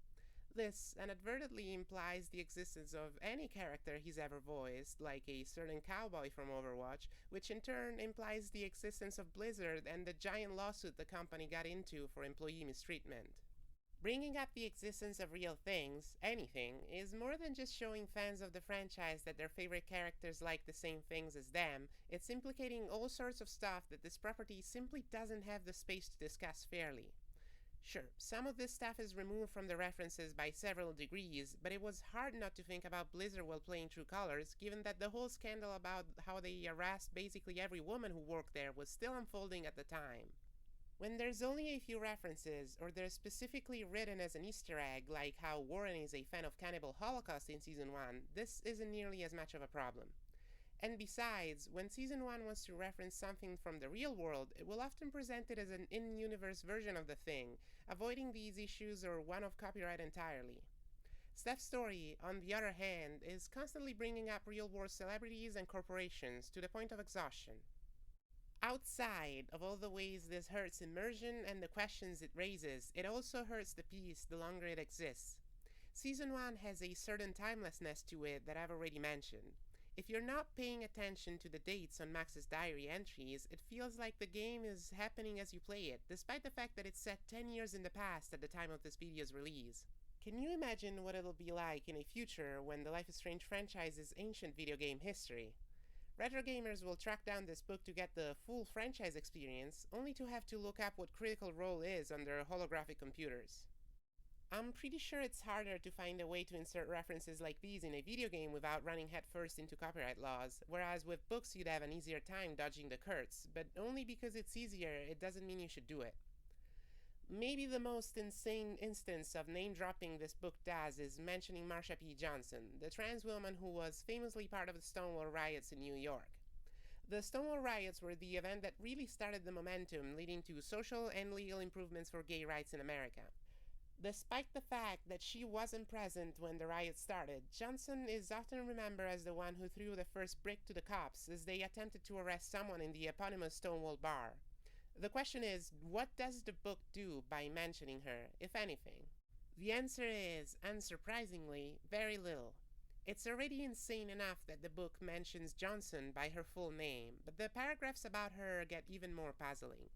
A: This inadvertently implies the existence of any character he's ever voiced, like a certain cowboy from Overwatch, which in turn implies the existence of Blizzard and the giant lawsuit the company got into for employee mistreatment. Bringing up the existence of real things, anything, is more than just showing fans of the franchise that their favorite characters like the same things as them. It's implicating all sorts of stuff that this property simply doesn't have the space to discuss fairly. Sure, some of this stuff is removed from the references by several degrees, but it was hard not to think about Blizzard while playing True Colors, given that the whole scandal about how they harassed basically every woman who worked there was still unfolding at the time. When there's only a few references, or they're specifically written as an Easter egg, like how Warren is a fan of Cannibal Holocaust in Season 1, this isn't nearly as much of a problem. And besides, when Season 1 wants to reference something from the real world, it will often present it as an in-universe version of the thing, avoiding these issues or one of copyright entirely. Steph's story, on the other hand, is constantly bringing up real-world celebrities and corporations to the point of exhaustion. Outside of all the ways this hurts immersion and the questions it raises, it also hurts the piece the longer it exists. Season 1 has a certain timelessness to it that I've already mentioned. If you're not paying attention to the dates on Max's diary entries, it feels like the game is happening as you play it, despite the fact that it's set 10 years in the past at the time of this video's release. Can you imagine what it'll be like in a future when the Life is Strange franchise is ancient video game history? Retro gamers will track down this book to get the full franchise experience, only to have to look up what Critical Role is on their holographic computers. I'm pretty sure it's harder to find a way to insert references like these in a video game without running headfirst into copyright laws, whereas with books you'd have an easier time dodging the curts, but only because it's easier, it doesn't mean you should do it. Maybe the most insane instance of name-dropping this book does is mentioning Marsha P. Johnson, the trans woman who was famously part of the Stonewall riots in New York. The Stonewall riots were the event that really started the momentum leading to social and legal improvements for gay rights in America. Despite the fact that she wasn't present when the riots started, Johnson is often remembered as the one who threw the first brick to the cops as they attempted to arrest someone in the eponymous Stonewall bar. The question is, what does the book do by mentioning her, if anything? The answer is, unsurprisingly, very little. It's already insane enough that the book mentions Johnson by her full name, but the paragraphs about her get even more puzzling.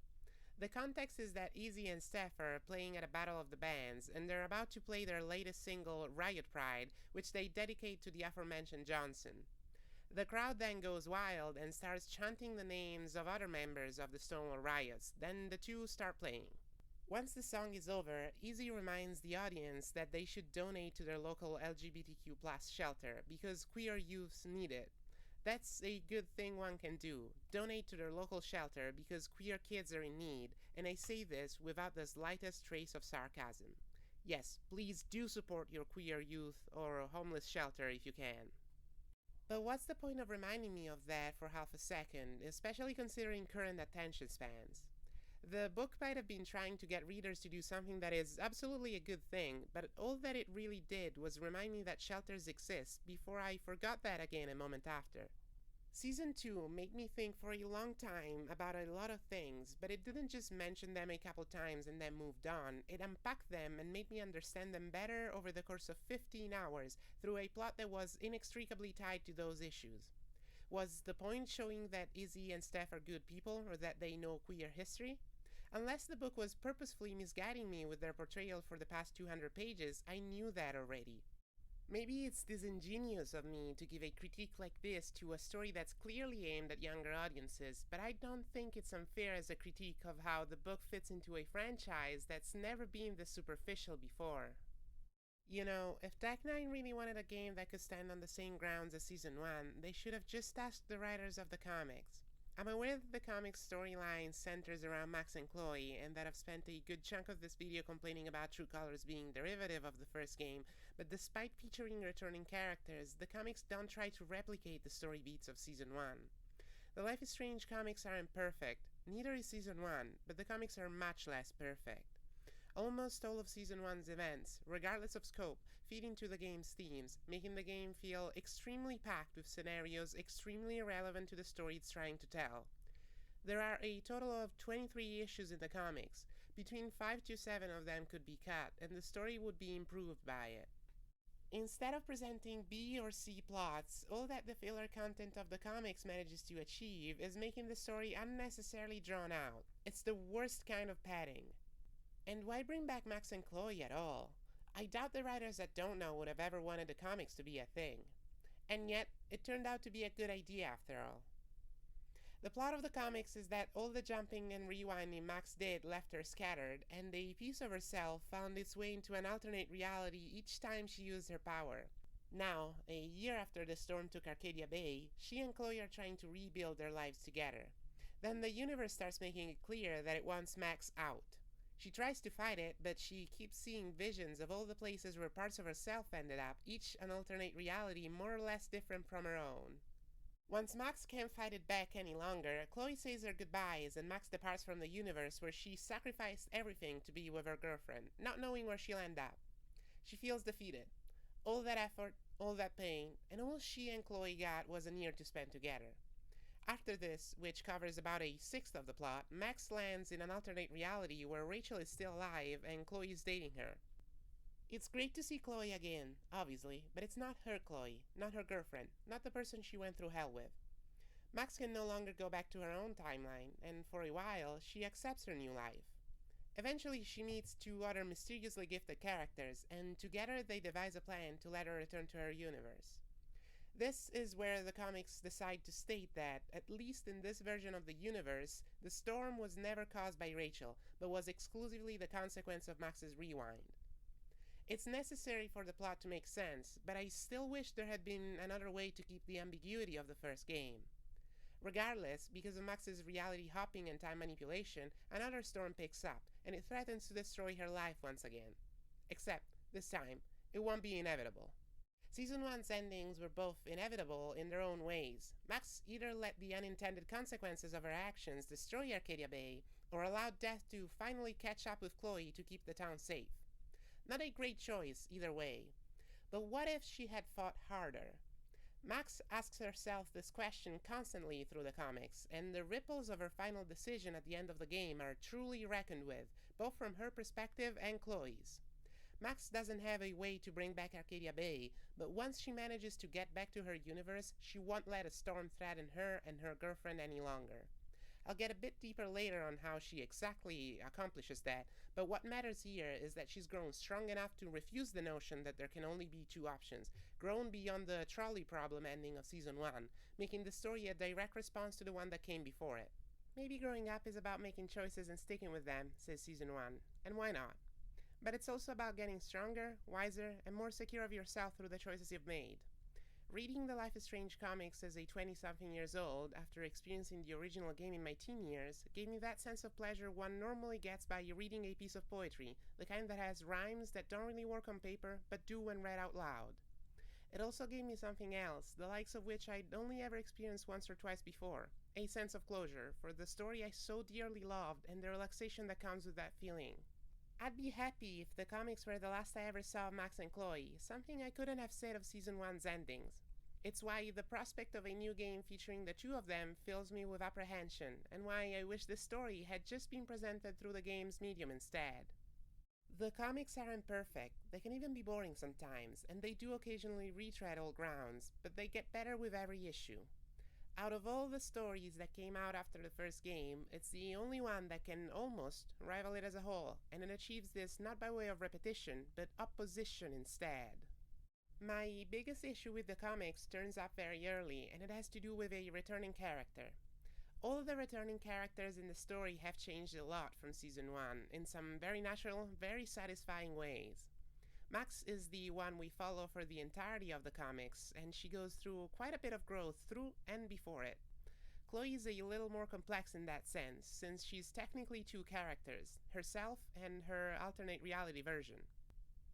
A: The context is that Izzy and Steph are playing at a battle of the bands, and they're about to play their latest single, Riot Pride, which they dedicate to the aforementioned Johnson. The crowd then goes wild and starts chanting the names of other members of the Stonewall riots, then the two start playing. Once the song is over, Izzy reminds the audience that they should donate to their local LGBTQ+ shelter, because queer youths need it. That's a good thing one can do. Donate to their local shelter because queer kids are in need, and I say this without the slightest trace of sarcasm. Yes, please do support your queer youth or homeless shelter if you can. But what's the point of reminding me of that for half a second, especially considering current attention spans? The book might have been trying to get readers to do something that is absolutely a good thing, but all that it really did was remind me that shelters exist before I forgot that again a moment after. Season 2 made me think for a long time about a lot of things, but it didn't just mention them a couple times and then moved on. It unpacked them and made me understand them better over the course of 15 hours through a plot that was inextricably tied to those issues. Was the point showing that Izzy and Steph are good people or that they know queer history? Unless the book was purposefully misguiding me with their portrayal for the past 200 pages, I knew that already. Maybe it's disingenuous of me to give a critique like this to a story that's clearly aimed at younger audiences, but I don't think it's unfair as a critique of how the book fits into a franchise that's never been this superficial before. You know, if Tech 9 really wanted a game that could stand on the same grounds as Season 1, they should have just asked the writers of the comics. I'm aware that the comic's storyline centers around Max and Chloe, and that I've spent a good chunk of this video complaining about True Colors being derivative of the first game, but despite featuring returning characters, the comics don't try to replicate the story beats of Season 1. The Life is Strange comics are imperfect, neither is Season 1, but the comics are much less perfect. Almost all of Season 1's events, regardless of scope, feed into the game's themes, making the game feel extremely packed with scenarios extremely irrelevant to the story it's trying to tell. There are a total of 23 issues in the comics. Between 5 to 7 of them could be cut, and the story would be improved by it. Instead of presenting B or C plots, all that the filler content of the comics manages to achieve is making the story unnecessarily drawn out. It's the worst kind of padding. And why bring back Max and Chloe at all? I doubt the writers that don't know would have ever wanted the comics to be a thing. And yet, it turned out to be a good idea after all. The plot of the comics is that all the jumping and rewinding Max did left her scattered, and a piece of herself found its way into an alternate reality each time she used her power. Now, a year after the storm took Arcadia Bay, she and Chloe are trying to rebuild their lives together. Then the universe starts making it clear that it wants Max out. She tries to fight it, but she keeps seeing visions of all the places where parts of herself ended up, each an alternate reality more or less different from her own. Once Max can't fight it back any longer, Chloe says her goodbyes and Max departs from the universe where she sacrificed everything to be with her girlfriend, not knowing where she'll end up. She feels defeated. All that effort, all that pain, and all she and Chloe got was a year to spend together. After this, which covers about a sixth of the plot, Max lands in an alternate reality where Rachel is still alive and Chloe is dating her. It's great to see Chloe again, obviously, but it's not her Chloe, not her girlfriend, not the person she went through hell with. Max can no longer go back to her own timeline, and for a while, she accepts her new life. Eventually, she meets two other mysteriously gifted characters, and together they devise a plan to let her return to her universe. This is where the comics decide to state that, at least in this version of the universe, the storm was never caused by Rachel, but was exclusively the consequence of Max's rewind. It's necessary for the plot to make sense, but I still wish there had been another way to keep the ambiguity of the first game. Regardless, because of Max's reality hopping and time manipulation, another storm picks up, and it threatens to destroy her life once again. Except, this time, it won't be inevitable. Season 1's endings were both inevitable in their own ways. Max either let the unintended consequences of her actions destroy Arcadia Bay, or allowed death to finally catch up with Chloe to keep the town safe. Not a great choice, either way. But what if she had fought harder? Max asks herself this question constantly through the comics, and the ripples of her final decision at the end of the game are truly reckoned with, both from her perspective and Chloe's. Max doesn't have a way to bring back Arcadia Bay, but once she manages to get back to her universe, she won't let a storm threaten her and her girlfriend any longer. I'll get a bit deeper later on how she exactly accomplishes that, but what matters here is that she's grown strong enough to refuse the notion that there can only be two options, grown beyond the trolley problem ending of Season 1, making the story a direct response to the one that came before it. Maybe growing up is about making choices and sticking with them, says Season 1, and why not? But it's also about getting stronger, wiser, and more secure of yourself through the choices you've made. Reading the Life is Strange comics as a 20-something years old, after experiencing the original game in my teen years, gave me that sense of pleasure one normally gets by reading a piece of poetry, the kind that has rhymes that don't really work on paper, but do when read out loud. It also gave me something else, the likes of which I'd only ever experienced once or twice before, a sense of closure for the story I so dearly loved and the relaxation that comes with that feeling. I'd be happy if the comics were the last I ever saw of Max and Chloe, something I couldn't have said of Season 1's endings. It's why the prospect of a new game featuring the two of them fills me with apprehension, and why I wish this story had just been presented through the game's medium instead. The comics are imperfect, they can even be boring sometimes, and they do occasionally retread old grounds, but they get better with every issue. Out of all the stories that came out after the first game, it's the only one that can almost rival it as a whole, and it achieves this not by way of repetition, but opposition instead. My biggest issue with the comics turns up very early, and it has to do with a returning character. All of the returning characters in the story have changed a lot from Season 1, in some very natural, very satisfying ways. Max is the one we follow for the entirety of the comics, and she goes through quite a bit of growth through and before it. Chloe is a little more complex in that sense, since she's technically two characters, herself and her alternate reality version.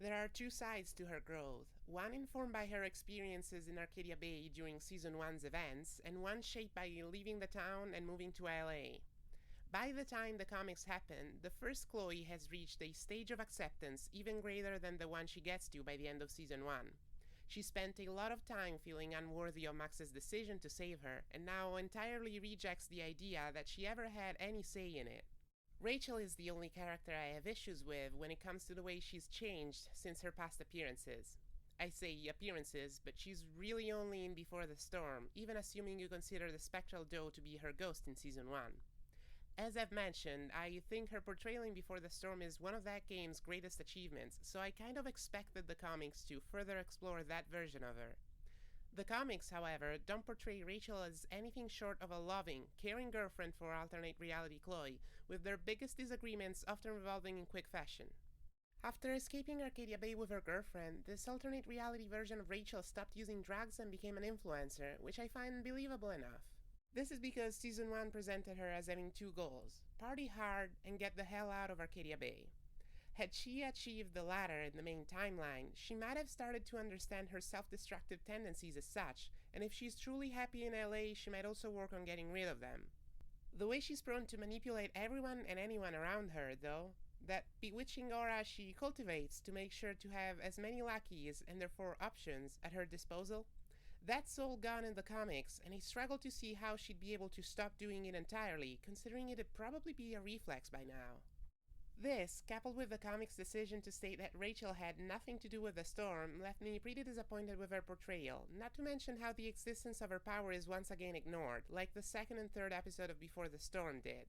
A: There are two sides to her growth, one informed by her experiences in Arcadia Bay during Season 1's events, and one shaped by leaving the town and moving to LA. By the time the comics happen, the first Chloe has reached a stage of acceptance even greater than the one she gets to by the end of Season 1. She spent a lot of time feeling unworthy of Max's decision to save her, and now entirely rejects the idea that she ever had any say in it. Rachel is the only character I have issues with when it comes to the way she's changed since her past appearances. I say appearances, but she's really only in Before the Storm, even assuming you consider the spectral doe to be her ghost in Season 1. As I've mentioned, I think her portrayal in Before the Storm is one of that game's greatest achievements, so I kind of expected the comics to further explore that version of her. The comics, however, don't portray Rachel as anything short of a loving, caring girlfriend for alternate reality Chloe, with their biggest disagreements often revolving in quick fashion. After escaping Arcadia Bay with her girlfriend, this alternate reality version of Rachel stopped using drugs and became an influencer, which I find believable enough. This is because Season 1 presented her as having two goals: party hard and get the hell out of Arcadia Bay. Had she achieved the latter in the main timeline, she might have started to understand her self-destructive tendencies as such, and if she's truly happy in LA, she might also work on getting rid of them. The way she's prone to manipulate everyone and anyone around her, though, that bewitching aura she cultivates to make sure to have as many lackeys and therefore options at her disposal, that's all gone in the comics, and I struggle to see how she'd be able to stop doing it entirely, considering it'd probably be a reflex by now. This, coupled with the comic's decision to state that Rachel had nothing to do with the storm, left me pretty disappointed with her portrayal, not to mention how the existence of her power is once again ignored, like the second and third episode of Before the Storm did.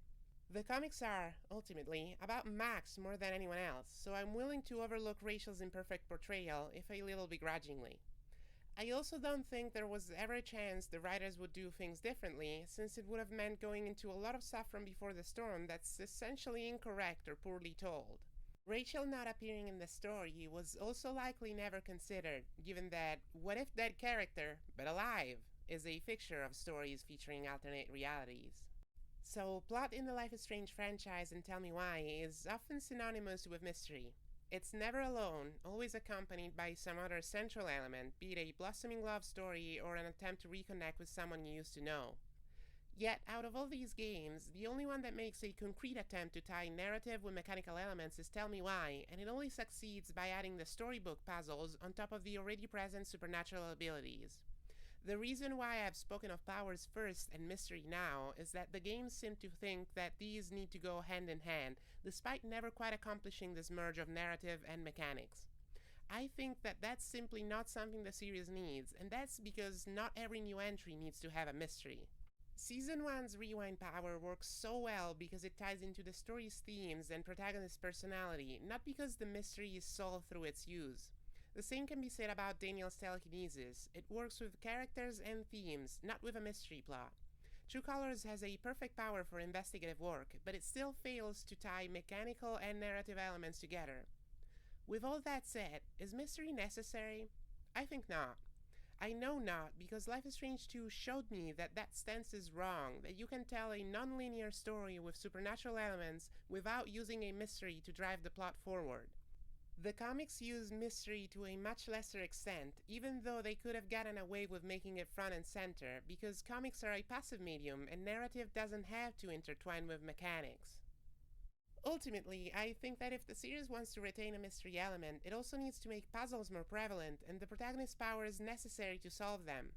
A: The comics are, ultimately, about Max more than anyone else, so I'm willing to overlook Rachel's imperfect portrayal, if a little begrudgingly. I also don't think there was ever a chance the writers would do things differently, since it would have meant going into a lot of stuff from Before the Storm that's essentially incorrect or poorly told. Rachel not appearing in the story was also likely never considered, given that what if that character, but alive, is a fixture of stories featuring alternate realities. So, plot in the Life is Strange franchise and Tell Me Why is often synonymous with mystery. It's never alone, always accompanied by some other central element, be it a blossoming love story or an attempt to reconnect with someone you used to know. Yet, out of all these games, the only one that makes a concrete attempt to tie narrative with mechanical elements is Tell Me Why, and it only succeeds by adding the storybook puzzles on top of the already present supernatural abilities. The reason why I've spoken of powers first and mystery now is that the games seem to think that these need to go hand in hand, despite never quite accomplishing this merge of narrative and mechanics. I think that that's simply not something the series needs, and that's because not every new entry needs to have a mystery. Season 1's Rewind power works so well because it ties into the story's themes and protagonist's personality, not because the mystery is solved through its use. The same can be said about Daniel's telekinesis. It works with characters and themes, not with a mystery plot. True Colors has a perfect power for investigative work, but it still fails to tie mechanical and narrative elements together. With all that said, is mystery necessary? I think not. I know not, because Life is Strange 2 showed me that that stance is wrong, that you can tell a non-linear story with supernatural elements without using a mystery to drive the plot forward. The comics use mystery to a much lesser extent, even though they could have gotten away with making it front and center, because comics are a passive medium and narrative doesn't have to intertwine with mechanics. Ultimately, I think that if the series wants to retain a mystery element, it also needs to make puzzles more prevalent and the protagonist's powers necessary to solve them.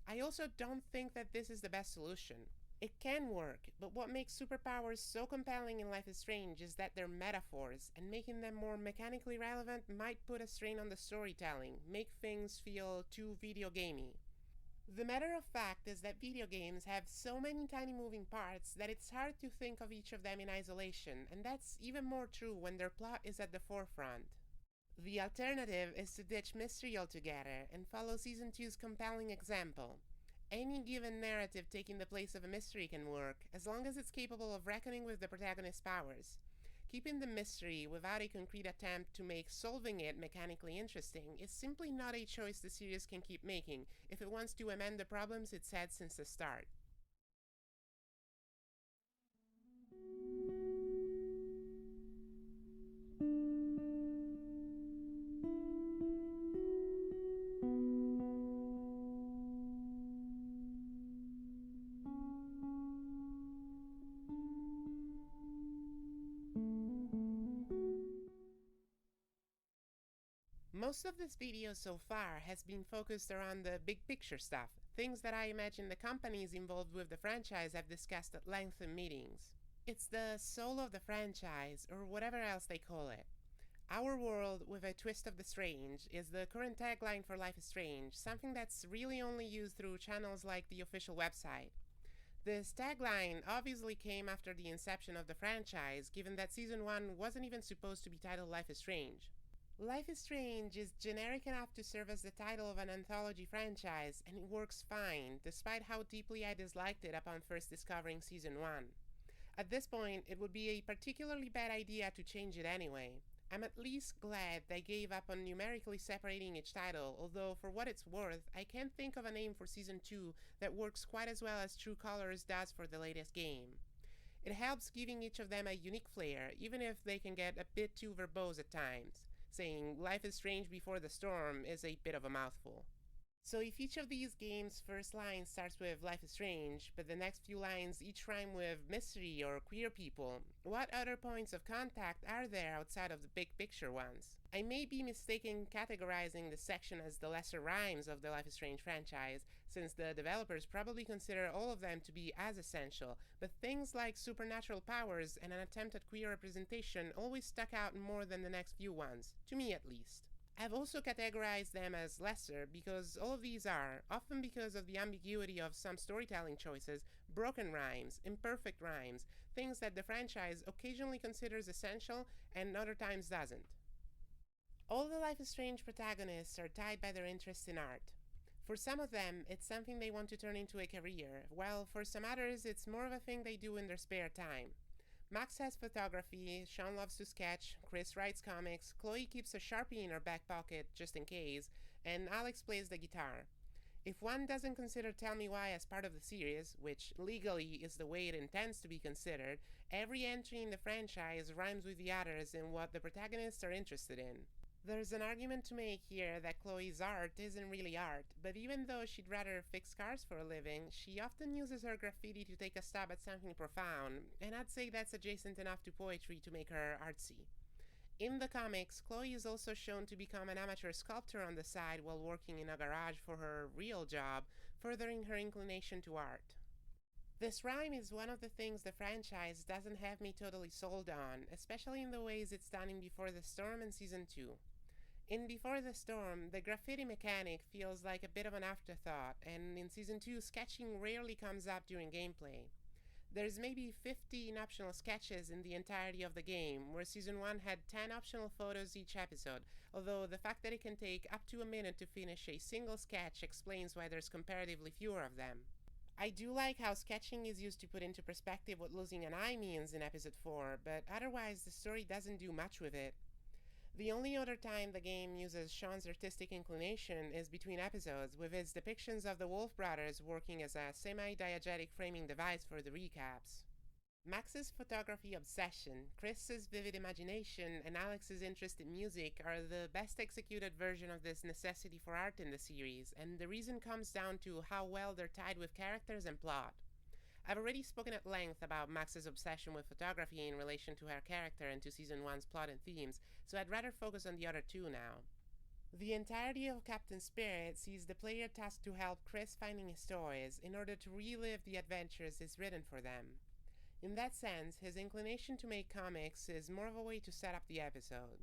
A: I also don't think that this is the best solution. It can work, but what makes superpowers so compelling in Life is Strange is that they're metaphors, and making them more mechanically relevant might put a strain on the storytelling, make things feel too videogamey. The matter of fact is that video games have so many tiny moving parts that it's hard to think of each of them in isolation, and that's even more true when their plot is at the forefront. The alternative is to ditch mystery altogether and follow Season 2's compelling example. Any given narrative taking the place of a mystery can work, as long as it's capable of reckoning with the protagonist's powers. Keeping the mystery without a concrete attempt to make solving it mechanically interesting is simply not a choice the series can keep making if it wants to amend the problems it's had since the start. Most of this video so far has been focused around the big picture stuff, things that I imagine the companies involved with the franchise have discussed at length in meetings. It's the soul of the franchise, or whatever else they call it. Our world with a twist of the strange is the current tagline for Life is Strange, something that's really only used through channels like the official website. This tagline obviously came after the inception of the franchise, given that Season 1 wasn't even supposed to be titled Life is Strange. Life is Strange is generic enough to serve as the title of an anthology franchise, and it works fine, despite how deeply I disliked it upon first discovering Season 1. At this point, it would be a particularly bad idea to change it anyway. I'm at least glad they gave up on numerically separating each title, although for what it's worth, I can't think of a name for Season 2 that works quite as well as True Colors does for the latest game. It helps giving each of them a unique flair, even if they can get a bit too verbose at times. Saying Life is Strange before the storm is a bit of a mouthful. So if each of these games' first line starts with Life is Strange, but the next few lines each rhyme with mystery or queer people, what other points of contact are there outside of the big picture ones? I may be mistaken categorizing this section as the lesser rhymes of the Life is Strange franchise, since the developers probably consider all of them to be as essential, but things like supernatural powers and an attempt at queer representation always stuck out more than the next few ones, to me at least. I've also categorized them as lesser because all of these are, often because of the ambiguity of some storytelling choices, broken rhymes, imperfect rhymes, things that the franchise occasionally considers essential and other times doesn't. All the Life is Strange protagonists are tied by their interest in art. For some of them, it's something they want to turn into a career, while for some others, it's more of a thing they do in their spare time. Max has photography, Sean loves to sketch, Chris writes comics, Chloe keeps a Sharpie in her back pocket just in case, and Alex plays the guitar. If one doesn't consider Tell Me Why as part of the series, which legally is the way it intends to be considered, every entry in the franchise rhymes with the others in what the protagonists are interested in. There's an argument to make here that Chloe's art isn't really art, but even though she'd rather fix cars for a living, she often uses her graffiti to take a stab at something profound, and I'd say that's adjacent enough to poetry to make her artsy. In the comics, Chloe is also shown to become an amateur sculptor on the side while working in a garage for her real job, furthering her inclination to art. This rhyme is one of the things the franchise doesn't have me totally sold on, especially in the ways it's done in Before the Storm and Season 2. In Before the Storm, the graffiti mechanic feels like a bit of an afterthought, and in Season 2, sketching rarely comes up during gameplay. There's maybe 15 optional sketches in the entirety of the game, where Season 1 had 10 optional photos each episode, although the fact that it can take up to a minute to finish a single sketch explains why there's comparatively fewer of them. I do like how sketching is used to put into perspective what losing an eye means in Episode 4, but otherwise the story doesn't do much with it. The only other time the game uses Sean's artistic inclination is between episodes, with his depictions of the Wolf brothers working as a semi-diegetic framing device for the recaps. Max's photography obsession, Chris's vivid imagination, and Alex's interest in music are the best executed version of this necessity for art in the series, and the reason comes down to how well they're tied with characters and plot. I've already spoken at length about Max's obsession with photography in relation to her character and to Season 1's plot and themes, so I'd rather focus on the other two now. The entirety of Captain Spirit sees the player tasked to help Chris finding his toys in order to relive the adventures he's written for them. In that sense, his inclination to make comics is more of a way to set up the episode.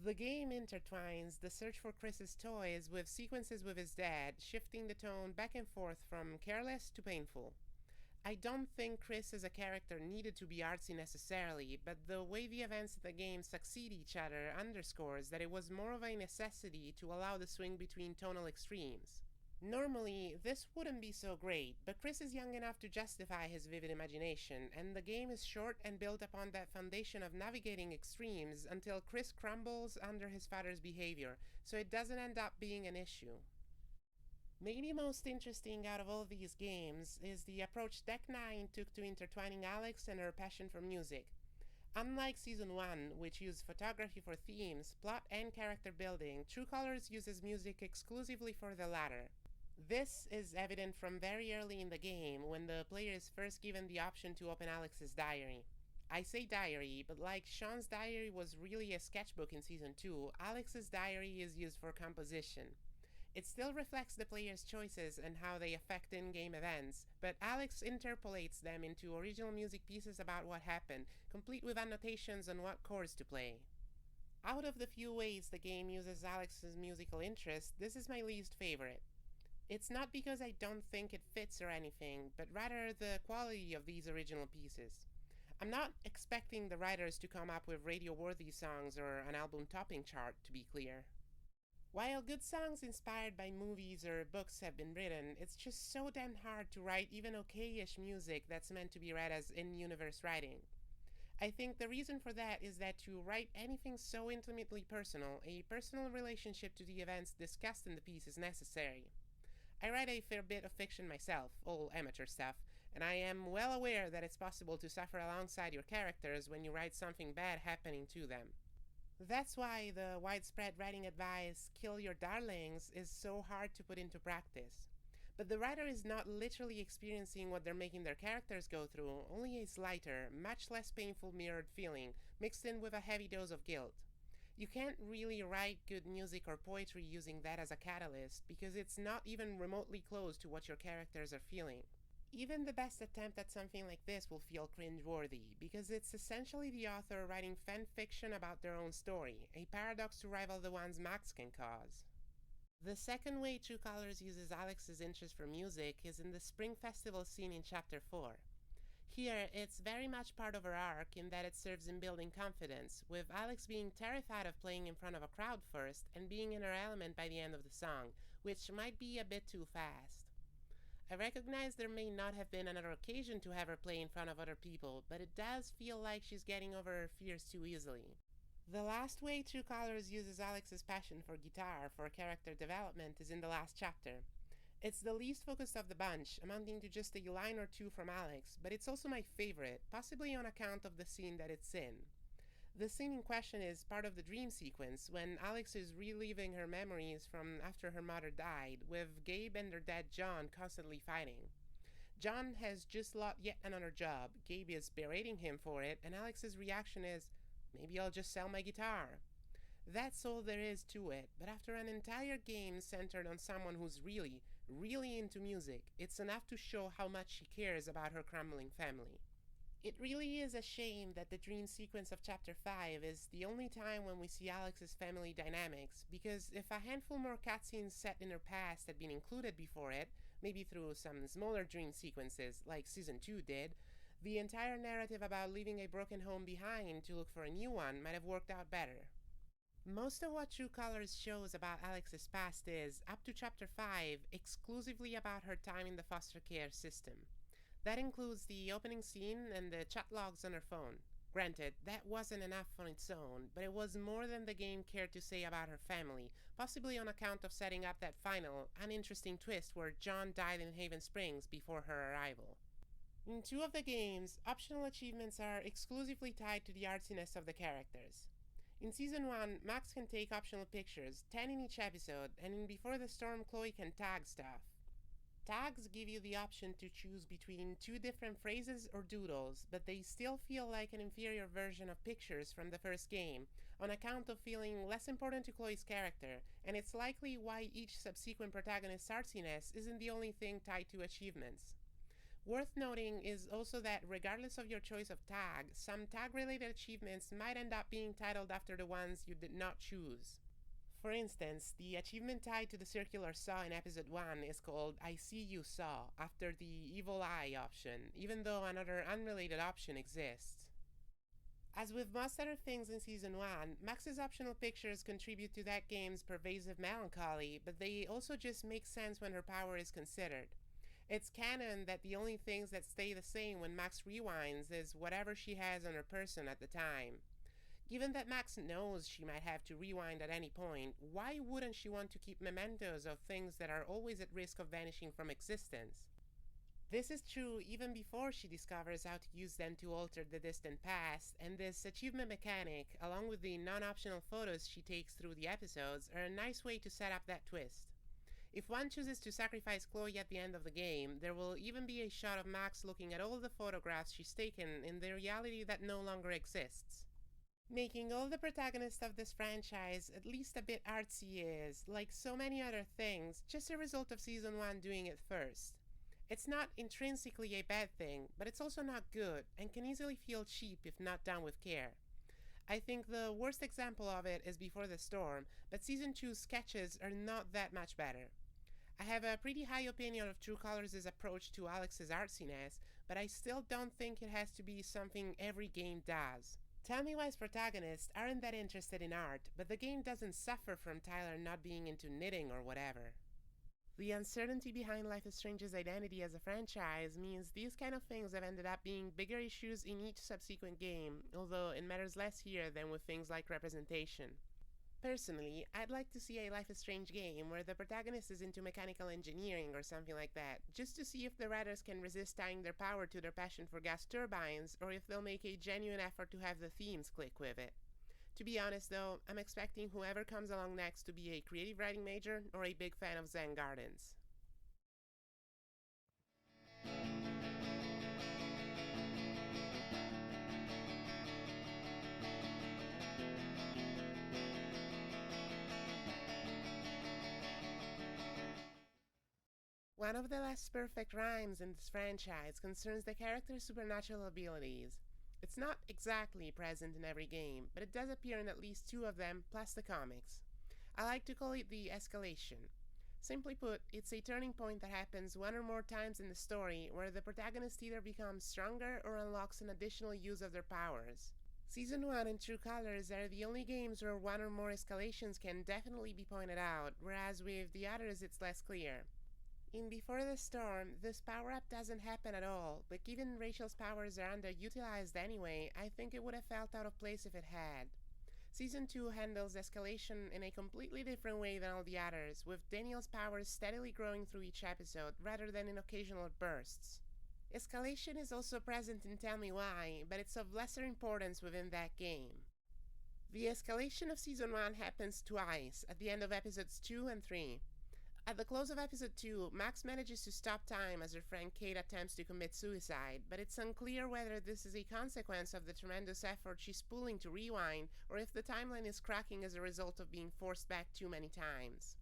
A: The game intertwines the search for Chris's toys with sequences with his dad, shifting the tone back and forth from careless to painful. I don't think Chris as a character needed to be artsy necessarily, but the way the events of the game succeed each other underscores that it was more of a necessity to allow the swing between tonal extremes. Normally, this wouldn't be so great, but Chris is young enough to justify his vivid imagination, and the game is short and built upon that foundation of navigating extremes until Chris crumbles under his father's behavior, so it doesn't end up being an issue. Maybe most interesting out of all these games is the approach Deck 9 took to intertwining Alex and her passion for music. Unlike Season 1, which used photography for themes, plot, and character building, True Colors uses music exclusively for the latter. This is evident from very early in the game when the player is first given the option to open Alex's diary. I say diary, but like Sean's diary was really a sketchbook in Season 2, Alex's diary is used for composition. It still reflects the player's choices and how they affect in-game events, but Alex interpolates them into original music pieces about what happened, complete with annotations on what chords to play. Out of the few ways the game uses Alex's musical interest, this is my least favorite. It's not because I don't think it fits or anything, but rather the quality of these original pieces. I'm not expecting the writers to come up with radio-worthy songs or an album-topping chart, to be clear. While good songs inspired by movies or books have been written, it's just so damn hard to write even okay-ish music that's meant to be read as in-universe writing. I think the reason for that is that to write anything so intimately personal, a personal relationship to the events discussed in the piece is necessary. I write a fair bit of fiction myself, all amateur stuff, and I am well aware that it's possible to suffer alongside your characters when you write something bad happening to them. That's why the widespread writing advice, kill your darlings, is so hard to put into practice. But the writer is not literally experiencing what they're making their characters go through, only a slighter, much less painful mirrored feeling, mixed in with a heavy dose of guilt. You can't really write good music or poetry using that as a catalyst, because it's not even remotely close to what your characters are feeling. Even the best attempt at something like this will feel cringeworthy, because it's essentially the author writing fan fiction about their own story, a paradox to rival the ones Max can cause. The second way True Colors uses Alex's interest for music is in the Spring Festival scene in Chapter 4. Here, it's very much part of her arc in that it serves in building confidence, with Alex being terrified of playing in front of a crowd first and being in her element by the end of the song, which might be a bit too fast. I recognize there may not have been another occasion to have her play in front of other people, but it does feel like she's getting over her fears too easily. The last way True Colors uses Alex's passion for guitar for character development is in the last chapter. It's the least focused of the bunch, amounting to just a line or two from Alex, but it's also my favorite, possibly on account of the scene that it's in. The scene in question is part of the dream sequence, when Alex is reliving her memories from after her mother died, with Gabe and her dad John constantly fighting. John has just lost yet another job, Gabe is berating him for it, and Alex's reaction is, maybe I'll just sell my guitar. That's all there is to it, but after an entire game centered on someone who's really into music, it's enough to show how much she cares about her crumbling family. It really is a shame that the dream sequence of Chapter 5 is the only time when we see Alex's family dynamics, because if a handful more cutscenes set in her past had been included before it, maybe through some smaller dream sequences like Season 2 did, the entire narrative about leaving a broken home behind to look for a new one might have worked out better. Most of what True Colors shows about Alex's past is, up to Chapter 5, exclusively about her time in the foster care system. That includes the opening scene and the chat logs on her phone. Granted, that wasn't enough on its own, but it was more than the game cared to say about her family, possibly on account of setting up that final, uninteresting twist where John died in Haven Springs before her arrival. In 2 of the games, optional achievements are exclusively tied to the artsiness of the characters. In Season 1, Max can take optional pictures, 10 in each episode, and in Before the Storm, Chloe can tag stuff. Tags give you the option to choose between 2 different phrases or doodles, but they still feel like an inferior version of pictures from the first game, on account of feeling less important to Chloe's character, and it's likely why each subsequent protagonist's artsiness isn't the only thing tied to achievements. Worth noting is also that regardless of your choice of tag, some tag-related achievements might end up being titled after the ones you did not choose. For instance, the achievement tied to the circular saw in episode 1 is called I See You Saw, after the evil eye option, even though another unrelated option exists. As with most other things in Season 1, Max's optional pictures contribute to that game's pervasive melancholy, but they also just make sense when her power is considered. It's canon that the only things that stay the same when Max rewinds is whatever she has on her person at the time. Given that Max knows she might have to rewind at any point, why wouldn't she want to keep mementos of things that are always at risk of vanishing from existence? This is true even before she discovers how to use them to alter the distant past, and this achievement mechanic, along with the non-optional photos she takes through the episodes, are a nice way to set up that twist. If one chooses to sacrifice Chloe at the end of the game, there will even be a shot of Max looking at all the photographs she's taken in the reality that no longer exists. Making all the protagonists of this franchise at least a bit artsy is, like so many other things, just a result of Season 1 doing it first. It's not intrinsically a bad thing, but it's also not good, and can easily feel cheap if not done with care. I think the worst example of it is Before the Storm, but Season 2's sketches are not that much better. I have a pretty high opinion of True Colors' approach to Alex's artsiness, but I still don't think it has to be something every game does. Tell Me Why's protagonists aren't that interested in art, but the game doesn't suffer from Tyler not being into knitting or whatever. The uncertainty behind Life is Strange's identity as a franchise means these kind of things have ended up being bigger issues in each subsequent game, although it matters less here than with things like representation. Personally, I'd like to see a Life is Strange game where the protagonist is into mechanical engineering or something like that, just to see if the writers can resist tying their power to their passion for gas turbines, or if they'll make a genuine effort to have the themes click with it. To be honest though, I'm expecting whoever comes along next to be a creative writing major or a big fan of Zen Gardens. One of the less perfect rhymes in this franchise concerns the character's supernatural abilities. It's not exactly present in every game, but it does appear in at least 2 of them, plus the comics. I like to call it the Escalation. Simply put, it's a turning point that happens 1 or more times in the story where the protagonist either becomes stronger or unlocks an additional use of their powers. Season 1 and True Colors are the only games where 1 or more escalations can definitely be pointed out, whereas with the others it's less clear. In Before the Storm, this power-up doesn't happen at all, but given Rachel's powers are underutilized anyway, I think it would have felt out of place if it had. Season 2 handles escalation in a completely different way than all the others, with Daniel's powers steadily growing through each episode, rather than in occasional bursts. Escalation is also present in Tell Me Why, but it's of lesser importance within that game. The escalation of Season 1 happens twice, at the end of episodes 2 and 3. At the close of episode 2, Max manages to stop time as her friend Kate attempts to commit suicide, but it's unclear whether this is a consequence of the tremendous effort she's pulling to rewind, or if the timeline is cracking as a result of being forced back too many times.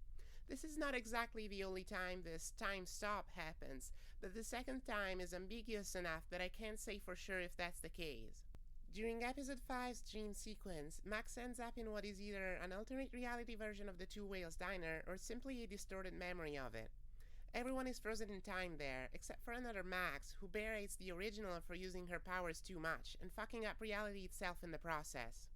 A: This is not exactly the only time this time stop happens, but the second time is ambiguous enough that I can't say for sure if that's the case. During episode 5's dream sequence, Max ends up in what is either an alternate reality version of the Two Whales Diner or simply a distorted memory of it. Everyone is frozen in time there, except for another Max, who berates the original for using her powers too much and fucking up reality itself in the process.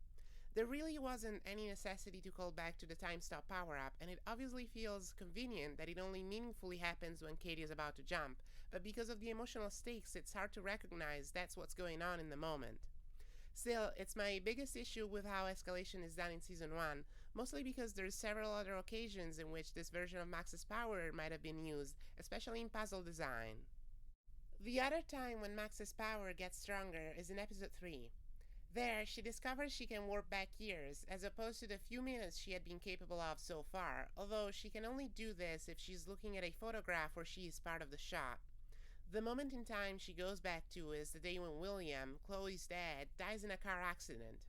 A: There really wasn't any necessity to call back to the time stop power-up, and it obviously feels convenient that it only meaningfully happens when Katie is about to jump, but because of the emotional stakes it's hard to recognize that's what's going on in the moment. Still, it's my biggest issue with how escalation is done in Season 1, mostly because there's several other occasions in which this version of Max's power might have been used, especially in puzzle design. The other time when Max's power gets stronger is in episode 3. There, she discovers she can warp back years, as opposed to the few minutes she had been capable of so far, although she can only do this if she's looking at a photograph where she is part of the shot. The moment in time she goes back to is the day when William, Chloe's dad, dies in a car accident.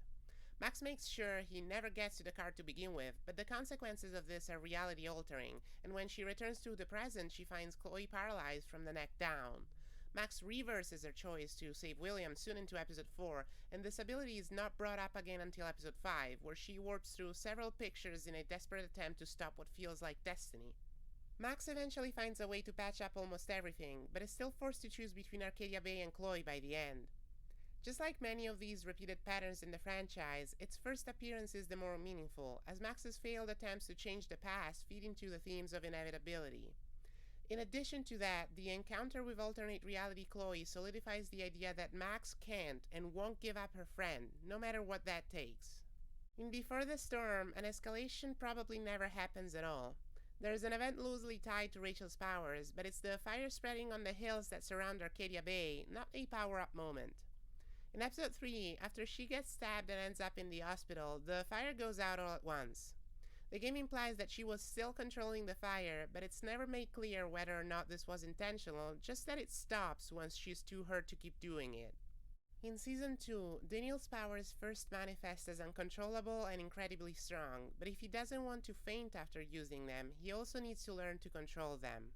A: Max makes sure he never gets to the car to begin with, but the consequences of this are reality altering, and when she returns to the present she finds Chloe paralyzed from the neck down. Max reverses her choice to save William soon into episode 4, and this ability is not brought up again until episode 5, where she warps through several pictures in a desperate attempt to stop what feels like destiny. Max eventually finds a way to patch up almost everything, but is still forced to choose between Arcadia Bay and Chloe by the end. Just like many of these repeated patterns in the franchise, its first appearance is the more meaningful, as Max's failed attempts to change the past feed into the themes of inevitability. In addition to that, the encounter with alternate reality Chloe solidifies the idea that Max can't and won't give up her friend, no matter what that takes. In Before the Storm, an escalation probably never happens at all. There's an event loosely tied to Rachel's powers, but it's the fire spreading on the hills that surround Arcadia Bay, not a power-up moment. In episode 3, after she gets stabbed and ends up in the hospital, the fire goes out all at once. The game implies that she was still controlling the fire, but it's never made clear whether or not this was intentional, just that it stops once she's too hurt to keep doing it. In Season 2, Daniel's powers first manifest as uncontrollable and incredibly strong, but if he doesn't want to faint after using them, he also needs to learn to control them.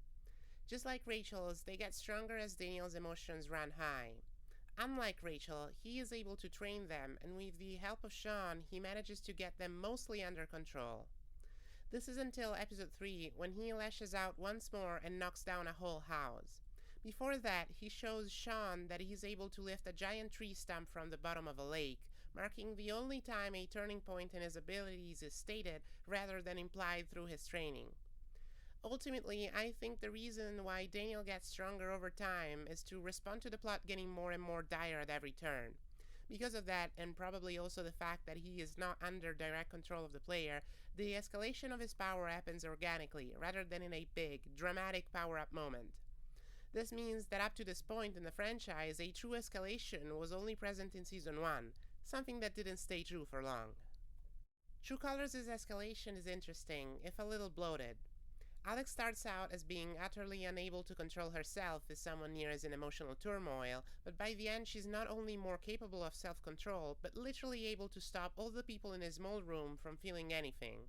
A: Just like Rachel's, they get stronger as Daniel's emotions run high. Unlike Rachel, he is able to train them, and with the help of Sean, he manages to get them mostly under control. This is until episode 3, when he lashes out once more and knocks down a whole house. Before that, he shows Sean that he's able to lift a giant tree stump from the bottom of a lake, marking the only time a turning point in his abilities is stated rather than implied through his training. Ultimately, I think the reason why Daniel gets stronger over time is to respond to the plot getting more and more dire at every turn. Because of that, and probably also the fact that he is not under direct control of the player, the escalation of his power happens organically, rather than in a big, dramatic power-up moment. This means that up to this point in the franchise, a true escalation was only present in Season 1, something that didn't stay true for long. True Colors' escalation is interesting, if a little bloated. Alex starts out as being utterly unable to control herself if someone near is in emotional turmoil, but by the end she's not only more capable of self-control, but literally able to stop all the people in a small room from feeling anything.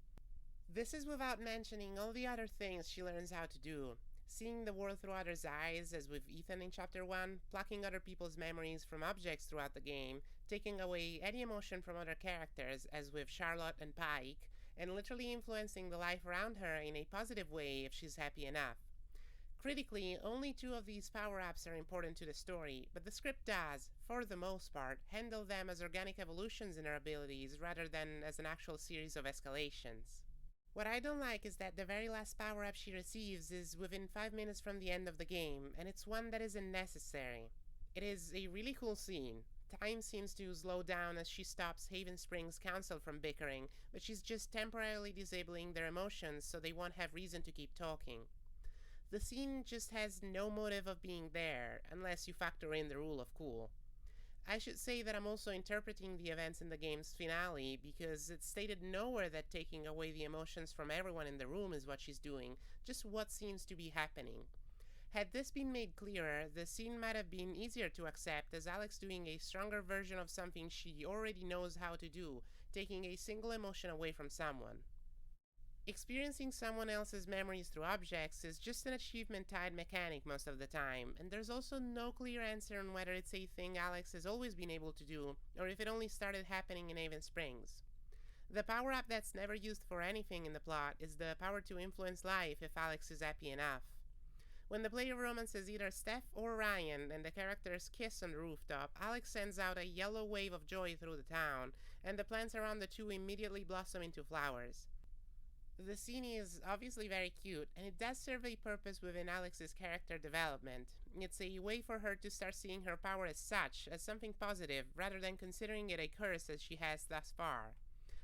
A: This is without mentioning all the other things she learns how to do. Seeing the world through others' eyes, as with Ethan in Chapter 1, plucking other people's memories from objects throughout the game, taking away any emotion from other characters, as with Charlotte and Pike, and literally influencing the life around her in a positive way if she's happy enough. Critically, only 2 of these power-ups are important to the story, but the script does, for the most part, handle them as organic evolutions in her abilities rather than as an actual series of escalations. What I don't like is that the very last power-up she receives is within 5 minutes from the end of the game, and it's one that isn't necessary. It is a really cool scene. Time seems to slow down as she stops Haven Springs Council from bickering, but she's just temporarily disabling their emotions so they won't have reason to keep talking. The scene just has no motive of being there, unless you factor in the rule of cool. I should say that I'm also interpreting the events in the game's finale, because it's stated nowhere that taking away the emotions from everyone in the room is what she's doing, just what seems to be happening. Had this been made clearer, the scene might have been easier to accept as Alex doing a stronger version of something she already knows how to do, taking a single emotion away from someone. Experiencing someone else's memories through objects is just an achievement-tied mechanic most of the time, and there's also no clear answer on whether it's a thing Alex has always been able to do, or if it only started happening in Haven Springs. The power-up that's never used for anything in the plot is the power to influence life if Alex is happy enough. When the player romances either Steph or Ryan and the characters kiss on the rooftop, Alex sends out a yellow wave of joy through the town, and the plants around the 2 immediately blossom into flowers. The scene is obviously very cute, and it does serve a purpose within Alex's character development. It's a way for her to start seeing her power as such, as something positive, rather than considering it a curse as she has thus far.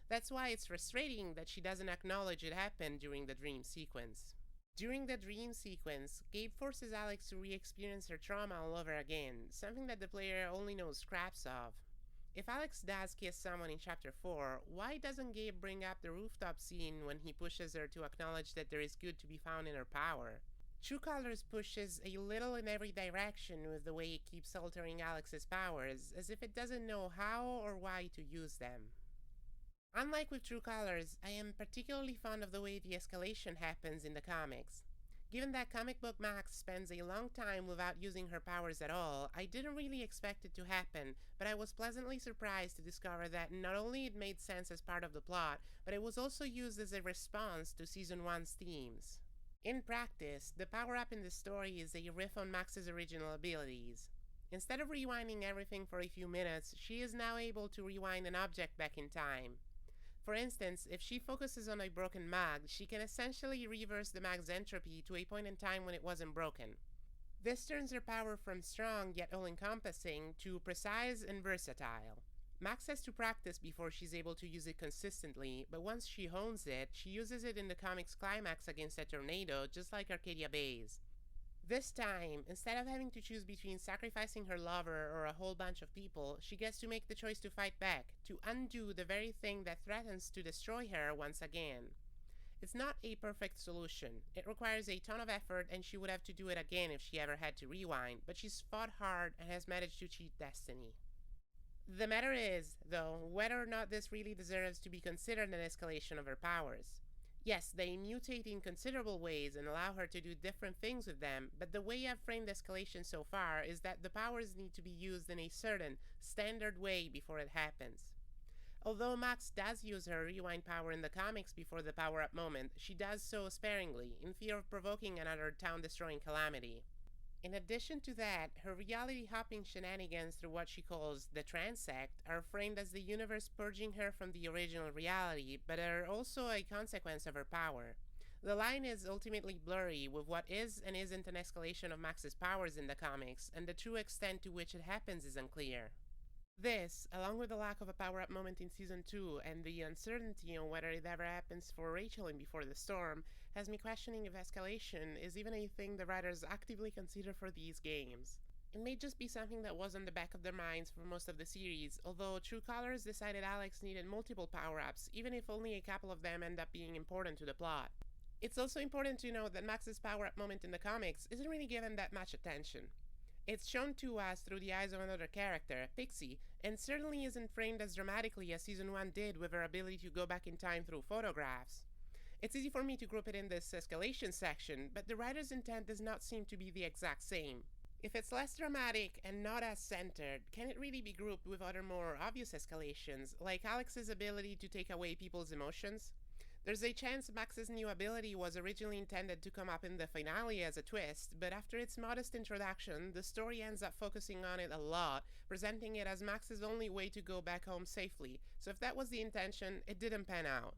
A: That's why it's frustrating that she doesn't acknowledge it happened during the dream sequence. During the dream sequence, Gabe forces Alex to re-experience her trauma all over again, something that the player only knows scraps of. If Alex does kiss someone in Chapter 4, why doesn't Gabe bring up the rooftop scene when he pushes her to acknowledge that there is good to be found in her power? True Colors pushes a little in every direction with the way it keeps altering Alex's powers, as if it doesn't know how or why to use them. Unlike with True Colors, I am particularly fond of the way the escalation happens in the comics. Given that comic book Max spends a long time without using her powers at all, I didn't really expect it to happen, but I was pleasantly surprised to discover that not only it made sense as part of the plot, but it was also used as a response to Season 1's themes. In practice, the power-up in the story is a riff on Max's original abilities. Instead of rewinding everything for a few minutes, she is now able to rewind an object back in time. For instance, if she focuses on a broken mag, she can essentially reverse the mag's entropy to a point in time when it wasn't broken. This turns her power from strong yet all-encompassing to precise and versatile. Max has to practice before she's able to use it consistently, but once she hones it, she uses it in the comic's climax against a tornado, just like Arcadia Bay's. This time, instead of having to choose between sacrificing her lover or a whole bunch of people, she gets to make the choice to fight back, to undo the very thing that threatens to destroy her once again. It's not a perfect solution. It requires a ton of effort, and she would have to do it again if she ever had to rewind, but she's fought hard and has managed to cheat destiny. The matter is, though, whether or not this really deserves to be considered an escalation of her powers. Yes, they mutate in considerable ways and allow her to do different things with them, but the way I've framed escalation so far is that the powers need to be used in a certain, standard way before it happens. Although Max does use her rewind power in the comics before the power-up moment, she does so sparingly, in fear of provoking another town-destroying calamity. In addition to that, her reality-hopping shenanigans through what she calls the transect are framed as the universe purging her from the original reality, but are also a consequence of her power. The line is ultimately blurry with what is and isn't an escalation of Max's powers in the comics, and the true extent to which it happens is unclear. This, along with the lack of a power-up moment in Season 2 and the uncertainty on whether it ever happens for Rachel in Before the Storm, has me questioning if escalation is even a thing the writers actively consider for these games. It may just be something that was on the back of their minds for most of the series, although True Colors decided Alex needed multiple power-ups, even if only a couple of them end up being important to the plot. It's also important to note that Max's power-up moment in the comics isn't really given that much attention. It's shown to us through the eyes of another character, Pixie, and certainly isn't framed as dramatically as Season 1 did with her ability to go back in time through photographs. It's easy for me to group it in this escalation section, but the writer's intent does not seem to be the exact same. If it's less dramatic and not as centered, can it really be grouped with other more obvious escalations, like Alex's ability to take away people's emotions? There's a chance Max's new ability was originally intended to come up in the finale as a twist, but after its modest introduction, the story ends up focusing on it a lot, presenting it as Max's only way to go back home safely, so if that was the intention, it didn't pan out.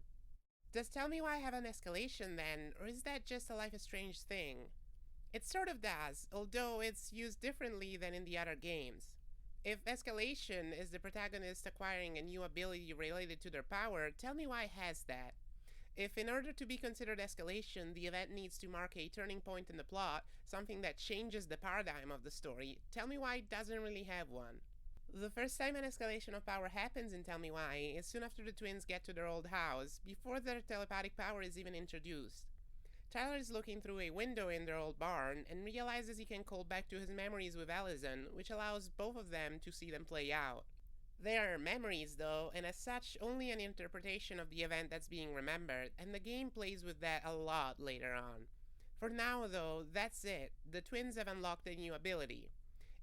A: Does Tell Me Why have an escalation then, or is that just a Life is Strange thing? It sort of does, although it's used differently than in the other games. If escalation is the protagonist acquiring a new ability related to their power, Tell Me Why has that. If in order to be considered escalation, the event needs to mark a turning point in the plot, something that changes the paradigm of the story, Tell Me Why doesn't really have one. The first time an escalation of power happens in Tell Me Why is soon after the twins get to their old house, before their telepathic power is even introduced. Tyler is looking through a window in their old barn and realizes he can call back to his memories with Allison, which allows both of them to see them play out. They are memories though, and as such only an interpretation of the event that's being remembered, and the game plays with that a lot later on. For now though, that's it. The twins have unlocked a new ability.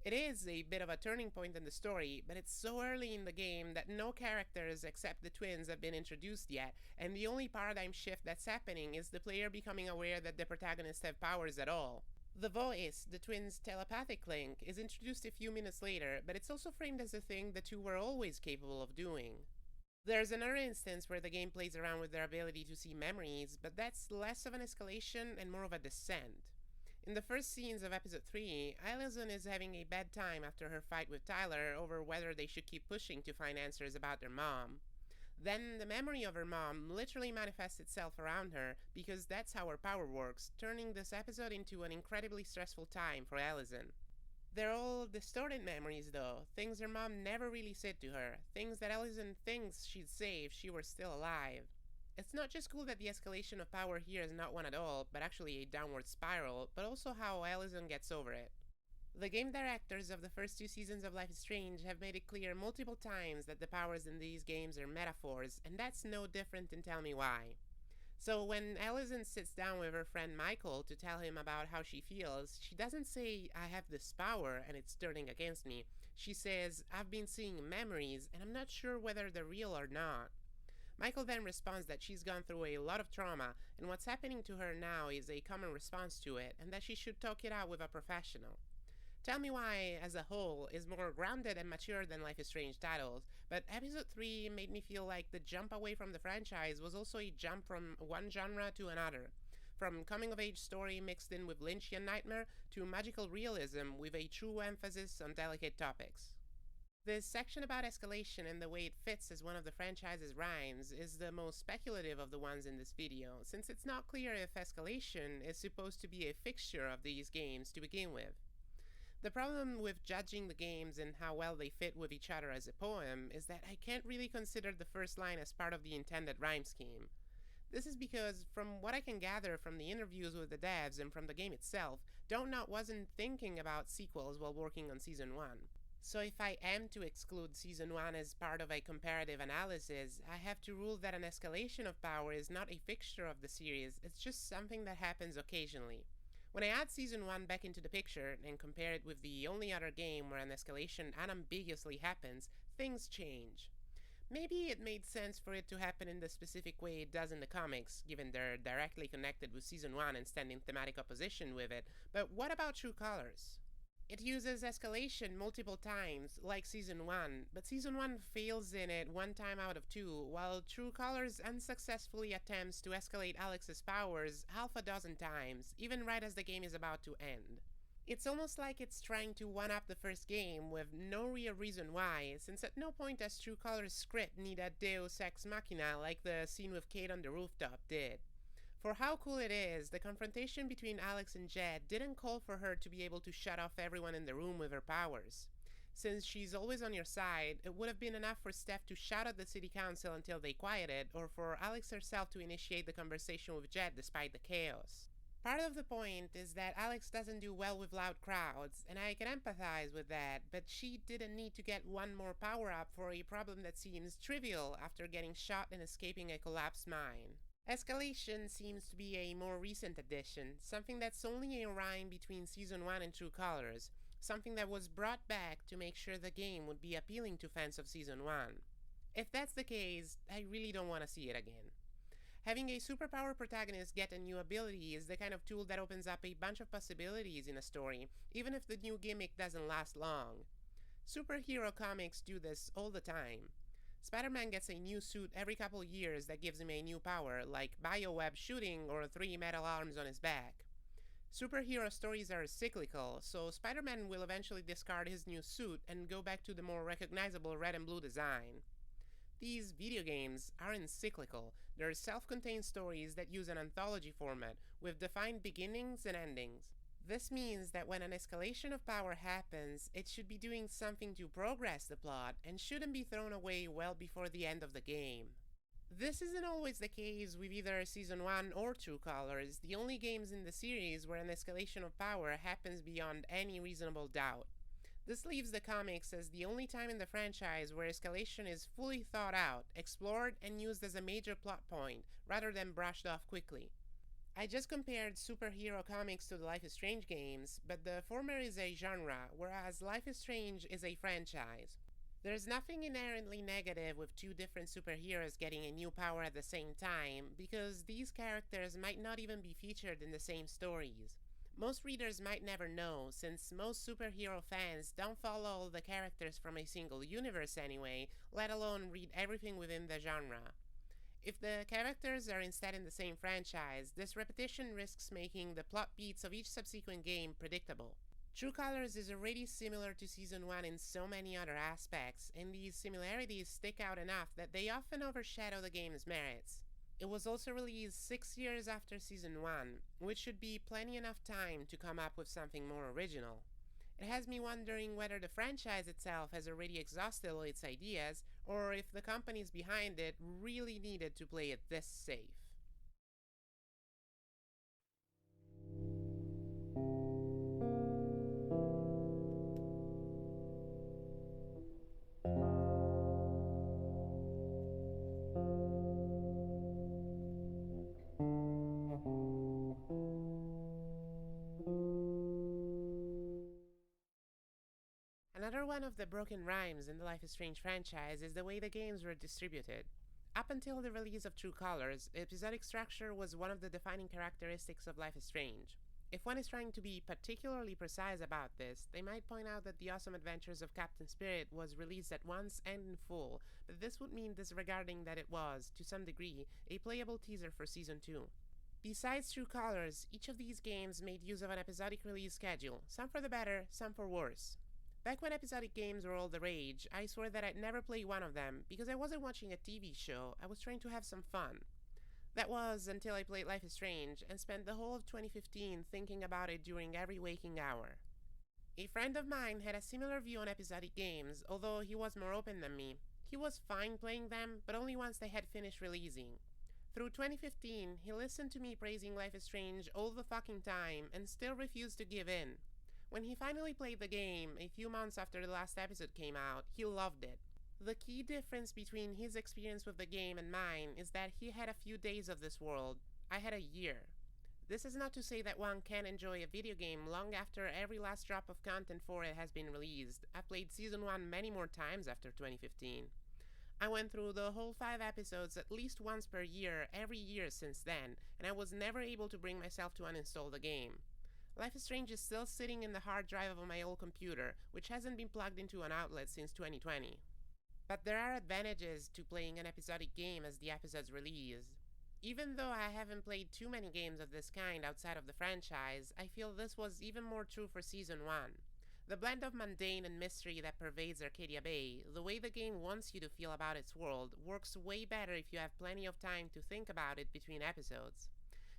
A: It is a bit of a turning point in the story, but it's so early in the game that no characters except the twins have been introduced yet, and the only paradigm shift that's happening is the player becoming aware that the protagonists have powers at all. The voice, the twins' telepathic link, is introduced a few minutes later, but it's also framed as a thing the two were always capable of doing. There's another instance where the game plays around with their ability to see memories, but that's less of an escalation and more of a descent. In the first scenes of Episode 3, Allison is having a bad time after her fight with Tyler over whether they should keep pushing to find answers about their mom. Then the memory of her mom literally manifests itself around her, because that's how her power works, turning this episode into an incredibly stressful time for Allison. They're all distorted memories though, things her mom never really said to her, things that Allison thinks she'd say if she were still alive. It's not just cool that the escalation of power here is not one at all, but actually a downward spiral, but also how Allison gets over it. The game directors of the first 2 seasons of Life is Strange have made it clear multiple times that the powers in these games are metaphors, and that's no different in Tell Me Why. So when Allison sits down with her friend Michael to tell him about how she feels, she doesn't say, I have this power and it's turning against me. She says, I've been seeing memories and I'm not sure whether they're real or not. Michael then responds that she's gone through a lot of trauma and what's happening to her now is a common response to it and that she should talk it out with a professional. Tell Me Why, as a whole, is more grounded and mature than Life is Strange titles, but Episode 3 made me feel like the jump away from the franchise was also a jump from one genre to another. From coming of age story mixed in with Lynchian nightmare to magical realism with a true emphasis on delicate topics. This section about Escalation and the way it fits as one of the franchise's rhymes is the most speculative of the ones in this video, since it's not clear if Escalation is supposed to be a fixture of these games to begin with. The problem with judging the games and how well they fit with each other as a poem is that I can't really consider the first line as part of the intended rhyme scheme. This is because, from what I can gather from the interviews with the devs and from the game itself, Don't Not wasn't thinking about sequels while working on Season 1. So if I am to exclude Season 1 as part of a comparative analysis, I have to rule that an escalation of power is not a fixture of the series, it's just something that happens occasionally. When I add Season 1 back into the picture and compare it with the only other game where an escalation unambiguously happens, things change. Maybe it made sense for it to happen in the specific way it does in the comics, given they're directly connected with Season 1 and stand in thematic opposition with it, but what about True Colors? It uses escalation multiple times, like Season 1, but Season 1 fails in it one time out of two, while True Colors unsuccessfully attempts to escalate Alex's powers half a dozen times, even right as the game is about to end. It's almost like it's trying to one-up the first game with no real reason why, since at no point does True Colors' script need a deus ex machina like the scene with Kate on the rooftop did. For how cool it is, the confrontation between Alex and Jed didn't call for her to be able to shut off everyone in the room with her powers. Since she's always on your side, it would have been enough for Steph to shout at the city council until they quieted, or for Alex herself to initiate the conversation with Jed despite the chaos. Part of the point is that Alex doesn't do well with loud crowds, and I can empathize with that, but she didn't need to get one more power-up for a problem that seems trivial after getting shot and escaping a collapsed mine. Escalation seems to be a more recent addition, something that's only a rhyme between Season 1 and True Colors, something that was brought back to make sure the game would be appealing to fans of Season 1. If that's the case, I really don't want to see it again. Having a superpower protagonist get a new ability is the kind of tool that opens up a bunch of possibilities in a story, even if the new gimmick doesn't last long. Superhero comics do this all the time. Spider-Man gets a new suit every couple years that gives him a new power, like bioweb shooting or 3 metal arms on his back. Superhero stories are cyclical, so Spider-Man will eventually discard his new suit and go back to the more recognizable red and blue design. These video games aren't cyclical, they're self-contained stories that use an anthology format, with defined beginnings and endings. This means that when an escalation of power happens, it should be doing something to progress the plot and shouldn't be thrown away well before the end of the game. This isn't always the case with either Season 1 or True Colors, the only games in the series where an escalation of power happens beyond any reasonable doubt. This leaves the comics as the only time in the franchise where escalation is fully thought out, explored, and used as a major plot point, rather than brushed off quickly. I just compared superhero comics to the Life is Strange games, but the former is a genre, whereas Life is Strange is a franchise. There's nothing inherently negative with two different superheroes getting a new power at the same time, because these characters might not even be featured in the same stories. Most readers might never know, since most superhero fans don't follow the characters from a single universe anyway, let alone read everything within the genre. If the characters are instead in the same franchise, this repetition risks making the plot beats of each subsequent game predictable. True Colors is already similar to Season 1 in so many other aspects, and these similarities stick out enough that they often overshadow the game's merits. It was also released 6 years after Season 1, which should be plenty enough time to come up with something more original. It has me wondering whether the franchise itself has already exhausted all its ideas, or if the companies behind it really needed to play it this safe. Another one of the broken rhymes in the Life is Strange franchise is the way the games were distributed. Up until the release of True Colors, episodic structure was one of the defining characteristics of Life is Strange. If one is trying to be particularly precise about this, they might point out that The Awesome Adventures of Captain Spirit was released at once and in full, but this would mean disregarding that it was, to some degree, a playable teaser for Season 2. Besides True Colors, each of these games made use of an episodic release schedule, some for the better, some for worse. Back when episodic games were all the rage, I swore that I'd never play one of them because I wasn't watching a TV show, I was trying to have some fun. That was until I played Life is Strange and spent the whole of 2015 thinking about it during every waking hour. A friend of mine had a similar view on episodic games, although he was more open than me. He was fine playing them, but only once they had finished releasing. Through 2015, he listened to me praising Life is Strange all the fucking time and still refused to give in. When he finally played the game, a few months after the last episode came out, he loved it. The key difference between his experience with the game and mine is that he had a few days of this world. I had a year. This is not to say that one can enjoy a video game long after every last drop of content for it has been released. I've played Season 1 many more times after 2015. I went through the whole 5 episodes at least once per year every year since then, and I was never able to bring myself to uninstall the game. Life is Strange is still sitting in the hard drive of my old computer, which hasn't been plugged into an outlet since 2020. But there are advantages to playing an episodic game as the episodes release. Even though I haven't played too many games of this kind outside of the franchise, I feel this was even more true for Season 1. The blend of mundane and mystery that pervades Arcadia Bay, the way the game wants you to feel about its world, works way better if you have plenty of time to think about it between episodes.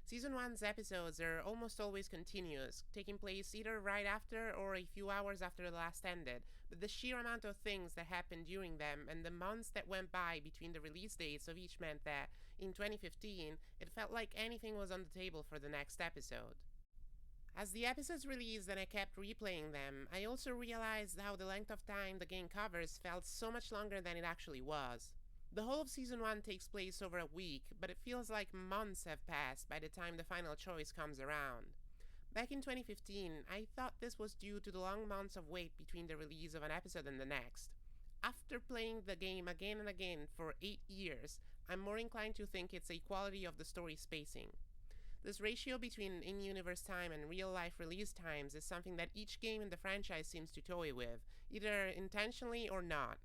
A: Season 1's episodes are almost always continuous, taking place either right after or a few hours after the last ended, but the sheer amount of things that happened during them and the months that went by between the release dates of each meant that, in 2015, it felt like anything was on the table for the next episode. As the episodes released and I kept replaying them, I also realized how the length of time the game covers felt so much longer than it actually was. The whole of Season 1 takes place over a week, but it feels like months have passed by the time the final choice comes around. Back in 2015, I thought this was due to the long months of wait between the release of an episode and the next. After playing the game again and again for 8 years, I'm more inclined to think it's a quality of the story spacing. This ratio between in-universe time and real-life release times is something that each game in the franchise seems to toy with, either intentionally or not.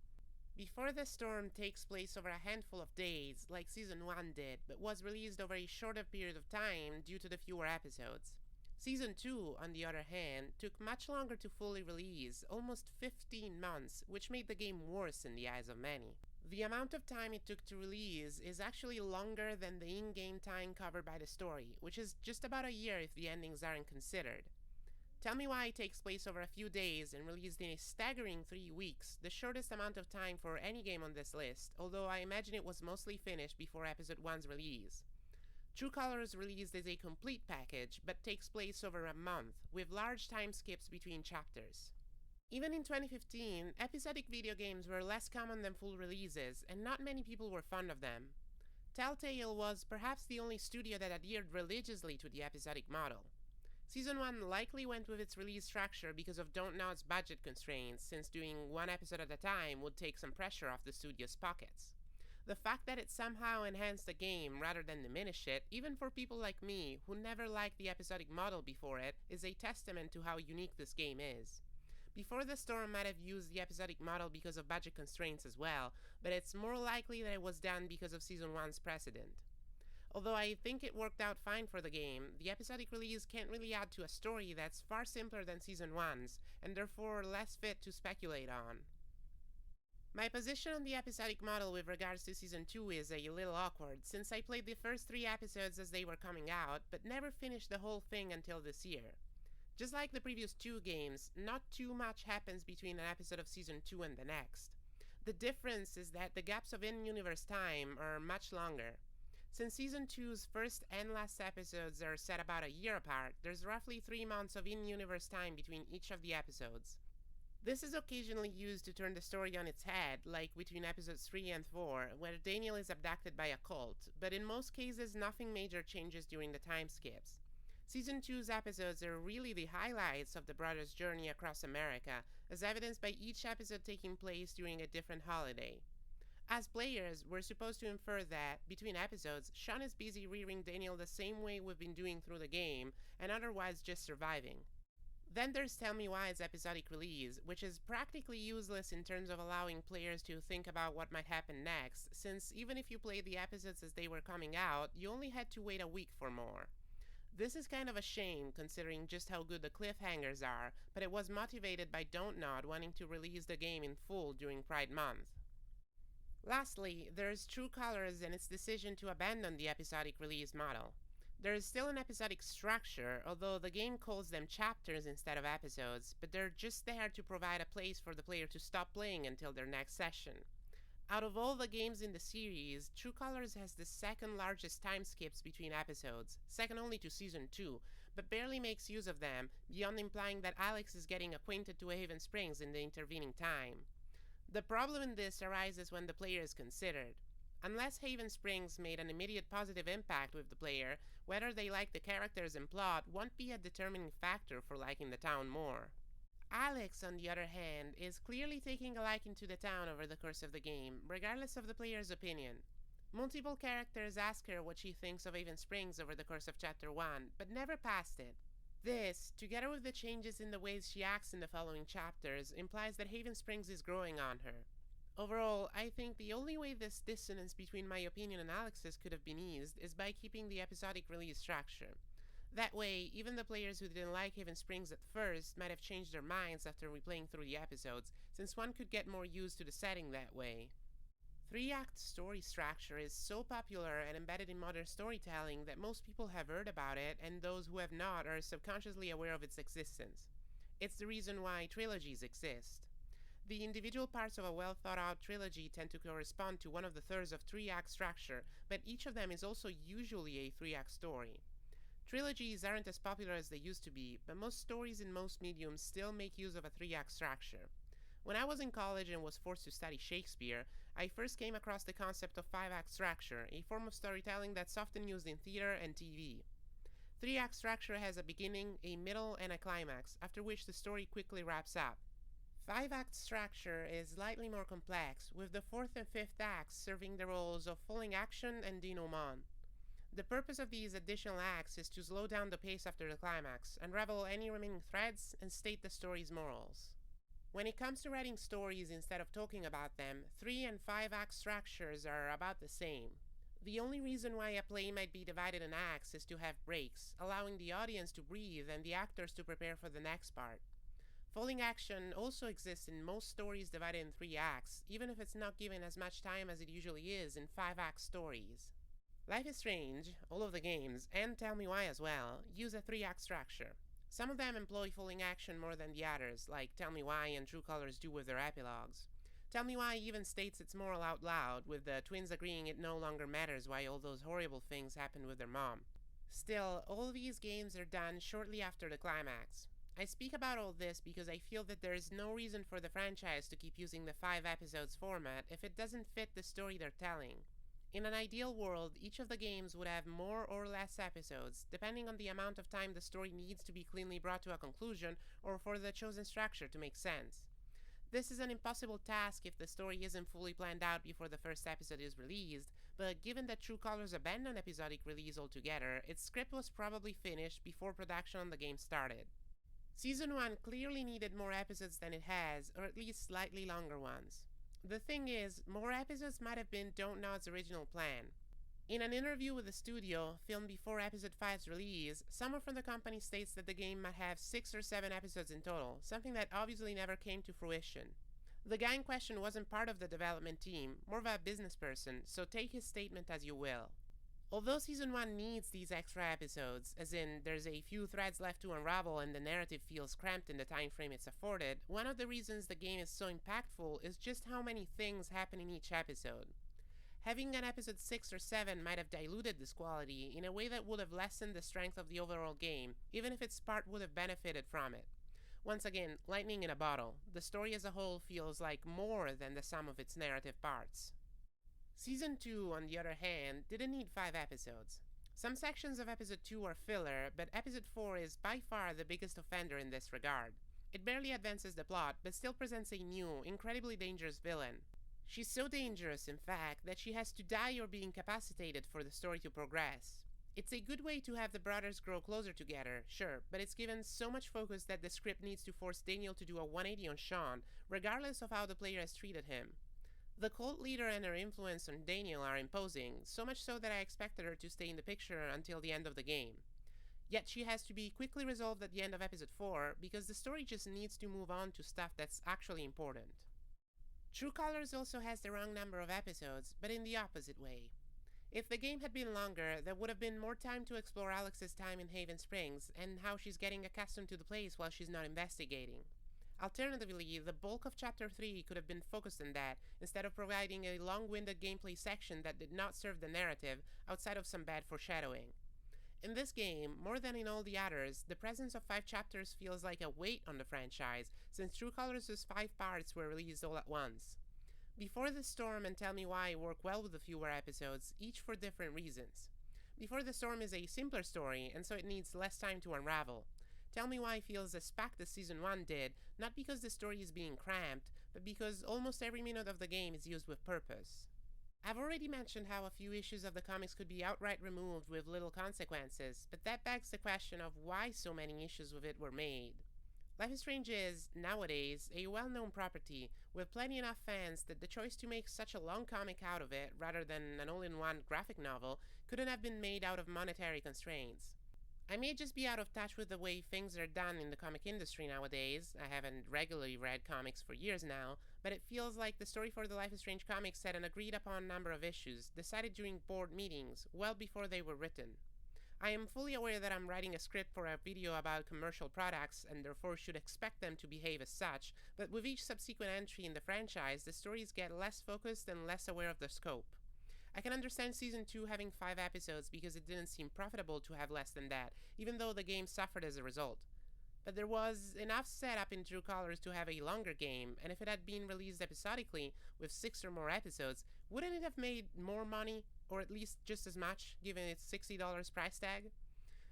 A: Before the Storm takes place over a handful of days, like Season 1 did, but was released over a shorter period of time due to the fewer episodes. Season 2, on the other hand, took much longer to fully release, almost 15 months, which made the game worse in the eyes of many. The amount of time it took to release is actually longer than the in-game time covered by the story, which is just about a year if the endings aren't considered. Tell me why it takes place over a few days and released in a staggering 3 weeks, the shortest amount of time for any game on this list, although I imagine it was mostly finished before Episode 1's release. True Colors released as a complete package, but takes place over a month, with large time skips between chapters. Even in 2015, episodic video games were less common than full releases, and not many people were fond of them. Telltale was perhaps the only studio that adhered religiously to the episodic model. Season 1 likely went with its release structure because of Don't Nod's budget constraints, since doing one episode at a time would take some pressure off the studio's pockets. The fact that it somehow enhanced the game rather than diminished it, even for people like me who never liked the episodic model before it, is a testament to how unique this game is. Before the Storm might have used the episodic model because of budget constraints as well, but it's more likely that it was done because of Season 1's precedent. Although I think it worked out fine for the game, the episodic release can't really add to a story that's far simpler than Season 1's, and therefore less fit to speculate on. My position on the episodic model with regards to Season 2 is a little awkward, since I played the first 3 episodes as they were coming out, but never finished the whole thing until this year. Just like the previous 2 games, not too much happens between an episode of Season 2 and the next. The difference is that the gaps of in-universe time are much longer. Since Season 2's first and last episodes are set about a year apart, there's roughly 3 months of in-universe time between each of the episodes. This is occasionally used to turn the story on its head, like between episodes 3 and 4, where Daniel is abducted by a cult, but in most cases nothing major changes during the time skips. Season 2's episodes are really the highlights of the brothers' journey across America, as evidenced by each episode taking place during a different holiday. As players, we're supposed to infer that, between episodes, Sean is busy rearing Daniel the same way we've been doing through the game, and otherwise just surviving. Then there's Tell Me Why's episodic release, which is practically useless in terms of allowing players to think about what might happen next, since even if you played the episodes as they were coming out, you only had to wait a week for more. This is kind of a shame considering just how good the cliffhangers are, but it was motivated by Don't Nod wanting to release the game in full during Pride Month. Lastly, there's True Colors and its decision to abandon the episodic release model. There is still an episodic structure, although the game calls them chapters instead of episodes, but they're just there to provide a place for the player to stop playing until their next session. Out of all the games in the series, True Colors has the second largest time skips between episodes, second only to Season 2, but barely makes use of them, beyond implying that Alex is getting acquainted to Haven Springs in the intervening time. The problem in this arises when the player is considered. Unless Haven Springs made an immediate positive impact with the player, whether they like the characters and plot won't be a determining factor for liking the town more. Alex, on the other hand, is clearly taking a liking to the town over the course of the game, regardless of the player's opinion. Multiple characters ask her what she thinks of Haven Springs over the course of Chapter 1, but never past it. This, together with the changes in the ways she acts in the following chapters, implies that Haven Springs is growing on her. Overall, I think the only way this dissonance between my opinion and Alex's could have been eased is by keeping the episodic release structure. That way, even the players who didn't like Haven Springs at first might have changed their minds after replaying through the episodes, since one could get more used to the setting that way. 3-act story structure is so popular and embedded in modern storytelling that most people have heard about it, and those who have not are subconsciously aware of its existence. It's the reason why trilogies exist. The individual parts of a well-thought-out trilogy tend to correspond to one of the thirds of 3-act structure, but each of them is also usually a 3-act story. Trilogies aren't as popular as they used to be, but most stories in most mediums still make use of a 3-act structure. When I was in college and was forced to study Shakespeare, I first came across the concept of 5-act structure, a form of storytelling that's often used in theater and TV. 3-act structure has a beginning, a middle, and a climax, after which the story quickly wraps up. 5-act structure is slightly more complex, with the 4th and 5th acts serving the roles of falling action and denouement. The purpose of these additional acts is to slow down the pace after the climax, unravel any remaining threads, and state the story's morals. When it comes to writing stories instead of talking about them, 3 and 5-act structures are about the same. The only reason why a play might be divided in acts is to have breaks, allowing the audience to breathe and the actors to prepare for the next part. Falling action also exists in most stories divided in 3 acts, even if it's not given as much time as it usually is in 5-act stories. Life is Strange, all of the games, and Tell Me Why as well, use a 3-act structure. Some of them employ falling action more than the others, like Tell Me Why and True Colors do with their epilogues. Tell Me Why even states its moral out loud, with the twins agreeing it no longer matters why all those horrible things happened with their mom. Still, all these games are done shortly after the climax. I speak about all this because I feel that there is no reason for the franchise to keep using the 5 episodes format if it doesn't fit the story they're telling. In an ideal world, each of the games would have more or less episodes, depending on the amount of time the story needs to be cleanly brought to a conclusion or for the chosen structure to make sense. This is an impossible task if the story isn't fully planned out before the first episode is released, but given that True Colors abandoned episodic release altogether, its script was probably finished before production on the game started. Season 1 clearly needed more episodes than it has, or at least slightly longer ones. The thing is, more episodes might have been Don't Nod's original plan. In an interview with the studio, filmed before Episode 5's release, someone from the company states that the game might have 6 or 7 episodes in total, something that obviously never came to fruition. The guy in question wasn't part of the development team, more of a business person, so take his statement as you will. Although Season 1 needs these extra episodes, as in there's a few threads left to unravel and the narrative feels cramped in the time frame it's afforded, one of the reasons the game is so impactful is just how many things happen in each episode. Having an episode 6 or 7 might have diluted this quality in a way that would have lessened the strength of the overall game, even if its part would have benefited from it. Once again, lightning in a bottle, the story as a whole feels like more than the sum of its narrative parts. Season 2, on the other hand, didn't need 5 episodes. Some sections of Episode 2 are filler, but Episode 4 is by far the biggest offender in this regard. It barely advances the plot, but still presents a new, incredibly dangerous villain. She's so dangerous, in fact, that she has to die or be incapacitated for the story to progress. It's a good way to have the brothers grow closer together, sure, but it's given so much focus that the script needs to force Daniel to do a 180 on Sean, regardless of how the player has treated him. The cult leader and her influence on Daniel are imposing, so much so that I expected her to stay in the picture until the end of the game. Yet she has to be quickly resolved at the end of Episode 4 because the story just needs to move on to stuff that's actually important. True Colors also has the wrong number of episodes, but in the opposite way. If the game had been longer, there would have been more time to explore Alex's time in Haven Springs and how she's getting accustomed to the place while she's not investigating. Alternatively, the bulk of Chapter 3 could have been focused on that, instead of providing a long-winded gameplay section that did not serve the narrative outside of some bad foreshadowing. In this game, more than in all the others, the presence of 5 chapters feels like a weight on the franchise, since True Colors' 5 parts were released all at once. Before the Storm and Tell Me Why work well with the fewer episodes, each for different reasons. Before the Storm is a simpler story, and so it needs less time to unravel. Tell Me Why feels as packed as Season 1 did, not because the story is being cramped, but because almost every minute of the game is used with purpose. I've already mentioned how a few issues of the comics could be outright removed with little consequences, but that begs the question of why so many issues with it were made. Life is Strange is, nowadays, a well-known property, with plenty enough fans that the choice to make such a long comic out of it, rather than an all-in-one graphic novel, couldn't have been made out of monetary constraints. I may just be out of touch with the way things are done in the comic industry nowadays. I haven't regularly read comics for years now, but it feels like the story for the Life is Strange comics set an agreed upon number of issues, decided during board meetings, well before they were written. I am fully aware that I'm writing a script for a video about commercial products and therefore should expect them to behave as such, but with each subsequent entry in the franchise, the stories get less focused and less aware of their scope. I can understand Season 2 having 5 episodes because it didn't seem profitable to have less than that, even though the game suffered as a result. But there was enough setup in True Colors to have a longer game, and if it had been released episodically, with 6 or more episodes, wouldn't it have made more money, or at least just as much, given its $60 price tag?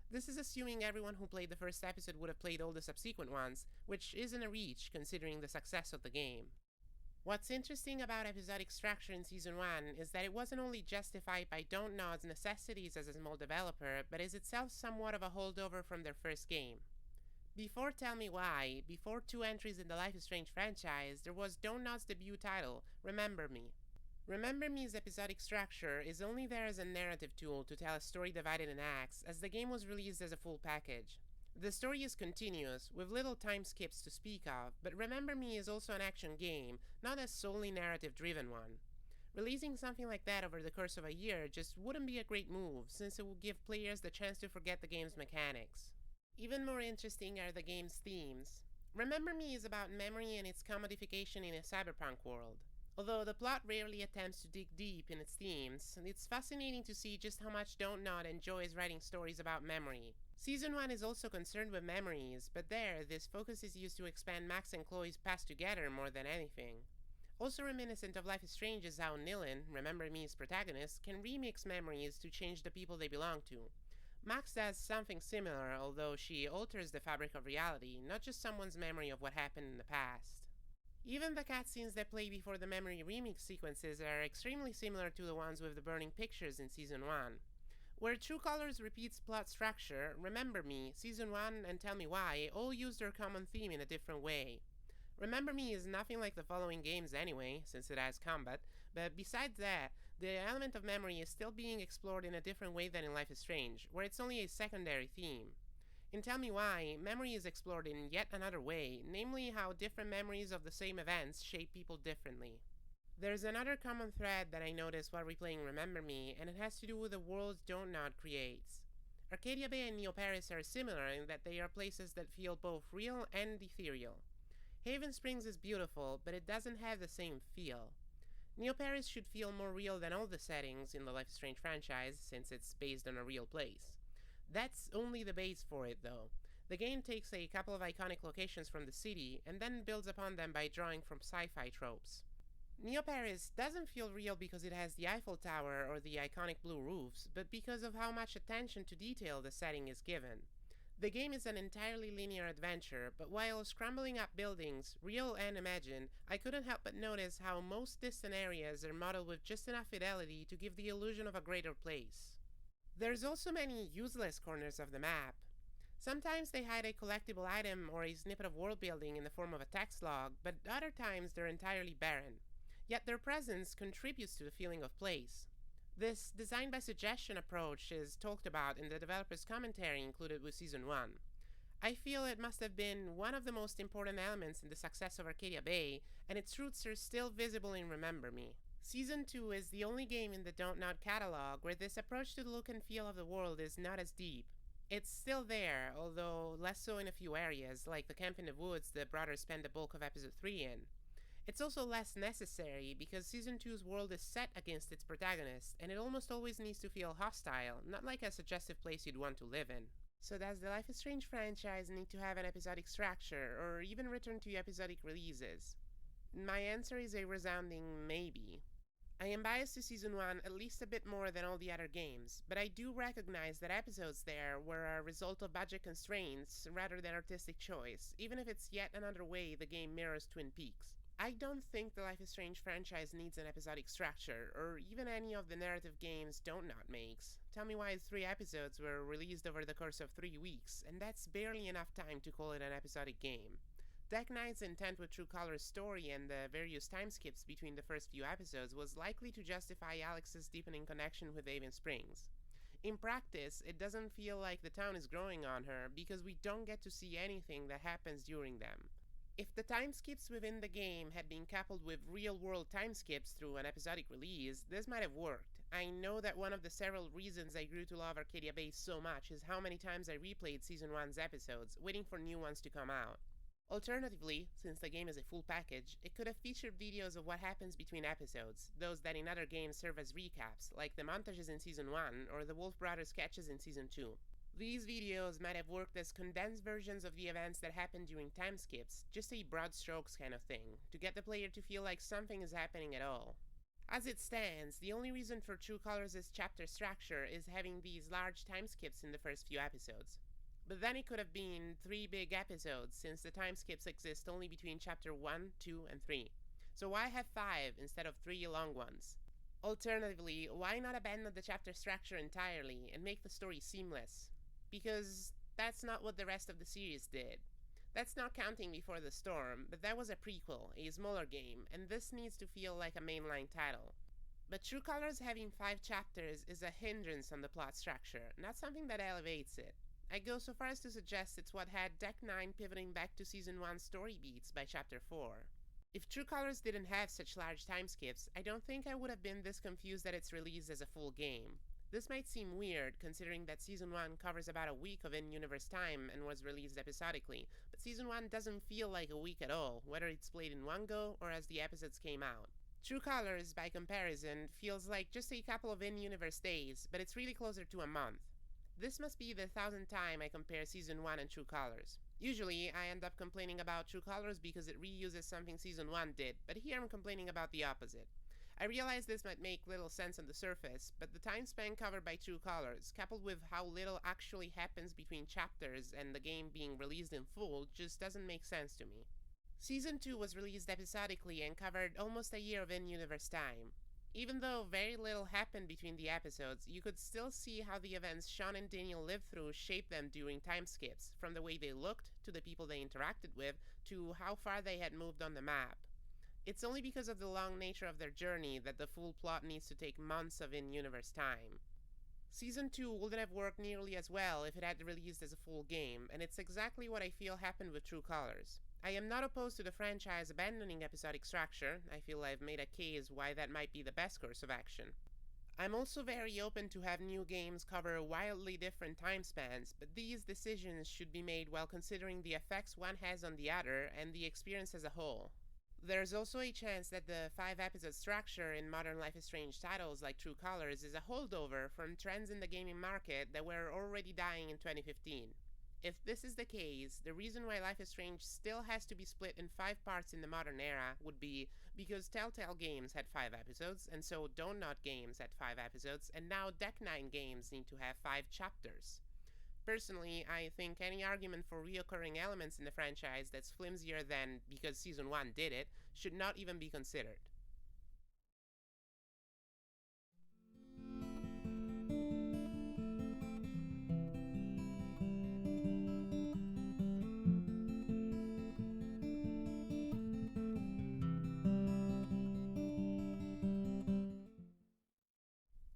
A: This is assuming everyone who played the first episode would have played all the subsequent ones, which isn't a reach considering the success of the game. What's interesting about episodic structure in Season 1 is that it wasn't only justified by Dontnod's necessities as a small developer, but is itself somewhat of a holdover from their first game. Before Tell Me Why, before 2 entries in the Life is Strange franchise, there was Dontnod's debut title, Remember Me. Remember Me's episodic structure is only there as a narrative tool to tell a story divided in acts, as the game was released as a full package. The story is continuous, with little time skips to speak of, but Remember Me is also an action game, not a solely narrative-driven one. Releasing something like that over the course of a year just wouldn't be a great move, since it would give players the chance to forget the game's mechanics. Even more interesting are the game's themes. Remember Me is about memory and its commodification in a cyberpunk world. Although the plot rarely attempts to dig deep in its themes, it's fascinating to see just how much Dontnod enjoys writing stories about memory. Season 1 is also concerned with memories, but there, this focus is used to expand Max and Chloe's past together more than anything. Also reminiscent of Life is Strange is how Nilin, Remember Me's protagonist, can remix memories to change the people they belong to. Max does something similar, although she alters the fabric of reality, not just someone's memory of what happened in the past. Even the cutscenes that play before the memory remix sequences are extremely similar to the ones with the burning pictures in Season 1. Where True Colors repeats plot structure, Remember Me, Season 1, and Tell Me Why all use their common theme in a different way. Remember Me is nothing like the following games anyway, since it has combat, but besides that, the element of memory is still being explored in a different way than in Life is Strange, where it's only a secondary theme. In Tell Me Why, memory is explored in yet another way, namely how different memories of the same events shape people differently. There's another common thread that I noticed while replaying Remember Me, and it has to do with the worlds Dontnod creates. Arcadia Bay and Neo Paris are similar in that they are places that feel both real and ethereal. Haven Springs is beautiful, but it doesn't have the same feel. Neo Paris should feel more real than all the settings in the Life is Strange franchise, since it's based on a real place. That's only the base for it, though. The game takes a couple of iconic locations from the city, and then builds upon them by drawing from sci-fi tropes. Neo Paris doesn't feel real because it has the Eiffel Tower or the iconic blue roofs, but because of how much attention to detail the setting is given. The game is an entirely linear adventure, but while scrambling up buildings, real and imagined, I couldn't help but notice how most distant areas are modeled with just enough fidelity to give the illusion of a greater place. There's also many useless corners of the map. Sometimes they hide a collectible item or a snippet of world building in the form of a text log, but other times they're entirely barren. Yet their presence contributes to the feeling of place. This design by suggestion approach is talked about in the developer's commentary included with Season 1. I feel it must have been one of the most important elements in the success of Arcadia Bay, and its roots are still visible in Remember Me. Season 2 is the only game in the Don't Nod catalog where this approach to the look and feel of the world is not as deep. It's still there, although less so in a few areas, like the camp in the woods the brothers spend the bulk of Episode 3 in. It's also less necessary because Season 2's world is set against its protagonist, and it almost always needs to feel hostile, not like a suggestive place you'd want to live in. So does the Life is Strange franchise need to have an episodic structure, or even return to episodic releases? My answer is a resounding maybe. I am biased to Season 1 at least a bit more than all the other games, but I do recognize that episodes there were a result of budget constraints rather than artistic choice, even if it's yet another way the game mirrors Twin Peaks. I don't think the Life is Strange franchise needs an episodic structure, or even any of the narrative games Don't Not makes. Tell me why 3 episodes were released over the course of 3 weeks, and that's barely enough time to call it an episodic game. Deck Knight's intent with True Color's story and the various time skips between the first few episodes was likely to justify Alex's deepening connection with Haven Springs. In practice, it doesn't feel like the town is growing on her because we don't get to see anything that happens during them. If the time skips within the game had been coupled with real-world time skips through an episodic release, this might have worked. I know that one of the several reasons I grew to love Arcadia Bay so much is how many times I replayed Season 1's episodes, waiting for new ones to come out. Alternatively, since the game is a full package, it could have featured videos of what happens between episodes, those that in other games serve as recaps, like the montages in Season 1 or the Wolf Brothers sketches in Season 2. These videos might have worked as condensed versions of the events that happened during time skips, just a broad strokes kind of thing, to get the player to feel like something is happening at all. As it stands, the only reason for True Colors' chapter structure is having these large time skips in the first few episodes. But then it could have been 3 big episodes, since the time skips exist only between chapter 1, 2, and 3. So why have 5 instead of 3 long ones? Alternatively, why not abandon the chapter structure entirely and make the story seamless? Because that's not what the rest of the series did. That's not counting Before the Storm, but that was a prequel, a smaller game, and this needs to feel like a mainline title. But True Colors having 5 chapters is a hindrance on the plot structure, not something that elevates it. I go so far as to suggest it's what had Deck 9 pivoting back to Season 1's story beats by Chapter 4. If True Colors didn't have such large time skips, I don't think I would have been this confused at its release as a full game. This might seem weird, considering that Season 1 covers about a week of in-universe time and was released episodically, but Season 1 doesn't feel like a week at all, whether it's played in one go or as the episodes came out. True Colors, by comparison, feels like just a couple of in-universe days, but it's really closer to a month. This must be the 1000th time I compare Season 1 and True Colors. Usually, I end up complaining about True Colors because it reuses something Season 1 did, but here I'm complaining about the opposite. I realize this might make little sense on the surface, but the time span covered by True Colors, coupled with how little actually happens between chapters and the game being released in full, just doesn't make sense to me. Season 2 was released episodically and covered almost a year of in-universe time. Even though very little happened between the episodes, you could still see how the events Sean and Daniel lived through shaped them during time skips, from the way they looked, to the people they interacted with, to how far they had moved on the map. It's only because of the long nature of their journey that the full plot needs to take months of in-universe time. Season 2 wouldn't have worked nearly as well if it had released as a full game, and it's exactly what I feel happened with True Colors. I am not opposed to the franchise abandoning episodic structure. I feel I've made a case why that might be the best course of action. I'm also very open to have new games cover wildly different time spans, but these decisions should be made while considering the effects one has on the other and the experience as a whole. There's also a chance that the 5-episode structure in modern Life is Strange titles like True Colors is a holdover from trends in the gaming market that were already dying in 2015. If this is the case, the reason why Life is Strange still has to be split in 5 parts in the modern era would be because Telltale Games had 5 episodes, and so Don't Not Games had 5 episodes, and now Deck 9 Games need to have 5 chapters. Personally, I think any argument for reoccurring elements in the franchise that's flimsier than because Season 1 did it should not even be considered.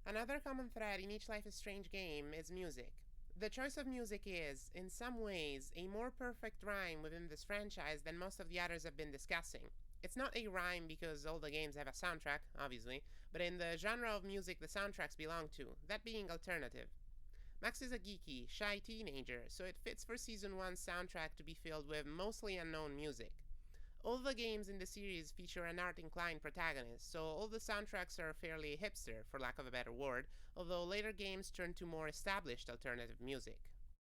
A: Another common thread in each Life is Strange game is music. The choice of music is, in some ways, a more perfect rhyme within this franchise than most of the others have been discussing. It's not a rhyme because all the games have a soundtrack, obviously, but in the genre of music the soundtracks belong to, that being alternative. Max is a geeky, shy teenager, so it fits for Season 1's soundtrack to be filled with mostly unknown music. All the games in the series feature an art-inclined protagonist, so all the soundtracks are fairly hipster, for lack of a better word, although later games turn to more established alternative music.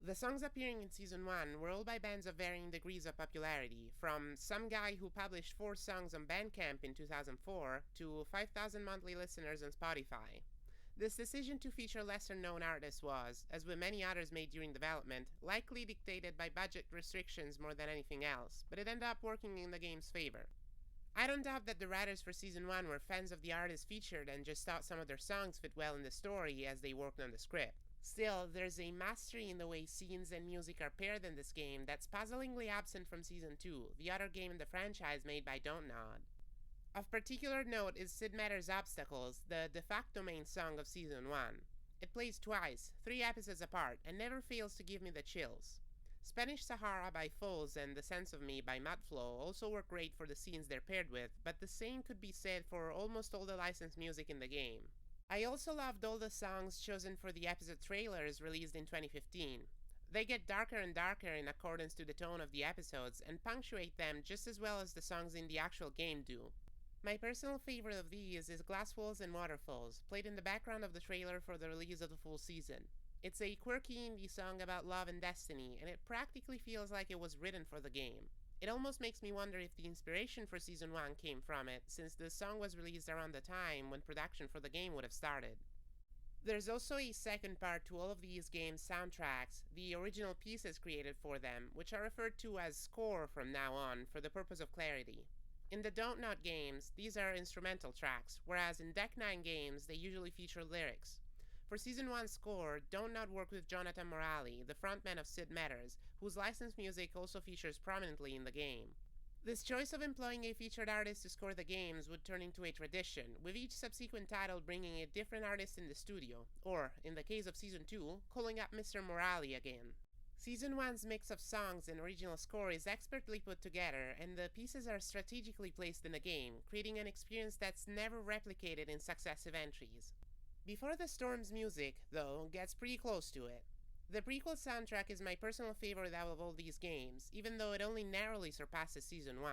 A: The songs appearing in Season 1 were all by bands of varying degrees of popularity, from some guy who published 4 songs on Bandcamp in 2004 to 5,000 monthly listeners on Spotify. This decision to feature lesser-known artists was, as with many others made during development, likely dictated by budget restrictions more than anything else, but it ended up working in the game's favor. I don't doubt that the writers for Season 1 were fans of the artists featured and just thought some of their songs fit well in the story as they worked on the script. Still, there's a mastery in the way scenes and music are paired in this game that's puzzlingly absent from Season 2, the other game in the franchise made by Don't Nod. Of particular note is Sid Meier's Obstacles, the de facto main song of Season 1. It plays twice, 3 episodes apart, and never fails to give me the chills. Spanish Sahara by Foles and The Sense of Me by Mudflow also work great for the scenes they're paired with, but the same could be said for almost all the licensed music in the game. I also loved all the songs chosen for the episode trailers released in 2015. They get darker and darker in accordance to the tone of the episodes and punctuate them just as well as the songs in the actual game do. My personal favorite of these is Glass Walls and Waterfalls, played in the background of the trailer for the release of the full season. It's a quirky indie song about love and destiny, and it practically feels like it was written for the game. It almost makes me wonder if the inspiration for Season 1 came from it, since the song was released around the time when production for the game would have started. There's also a second part to all of these games' soundtracks, the original pieces created for them, which are referred to as score from now on for the purpose of clarity. In the Don't Not games, these are instrumental tracks, whereas in Deck 9 games, they usually feature lyrics. For Season 1's score, Don't Not worked with Jonathan Morali, the frontman of Sid Meier's, whose licensed music also features prominently in the game. This choice of employing a featured artist to score the games would turn into a tradition, with each subsequent title bringing a different artist in the studio, or, in the case of Season 2, calling up Mr. Morali again. Season 1's mix of songs and original score is expertly put together, and the pieces are strategically placed in the game, creating an experience that's never replicated in successive entries. Before the Storm's music, though, gets pretty close to it. The prequel soundtrack is my personal favorite out of all these games, even though it only narrowly surpasses Season 1.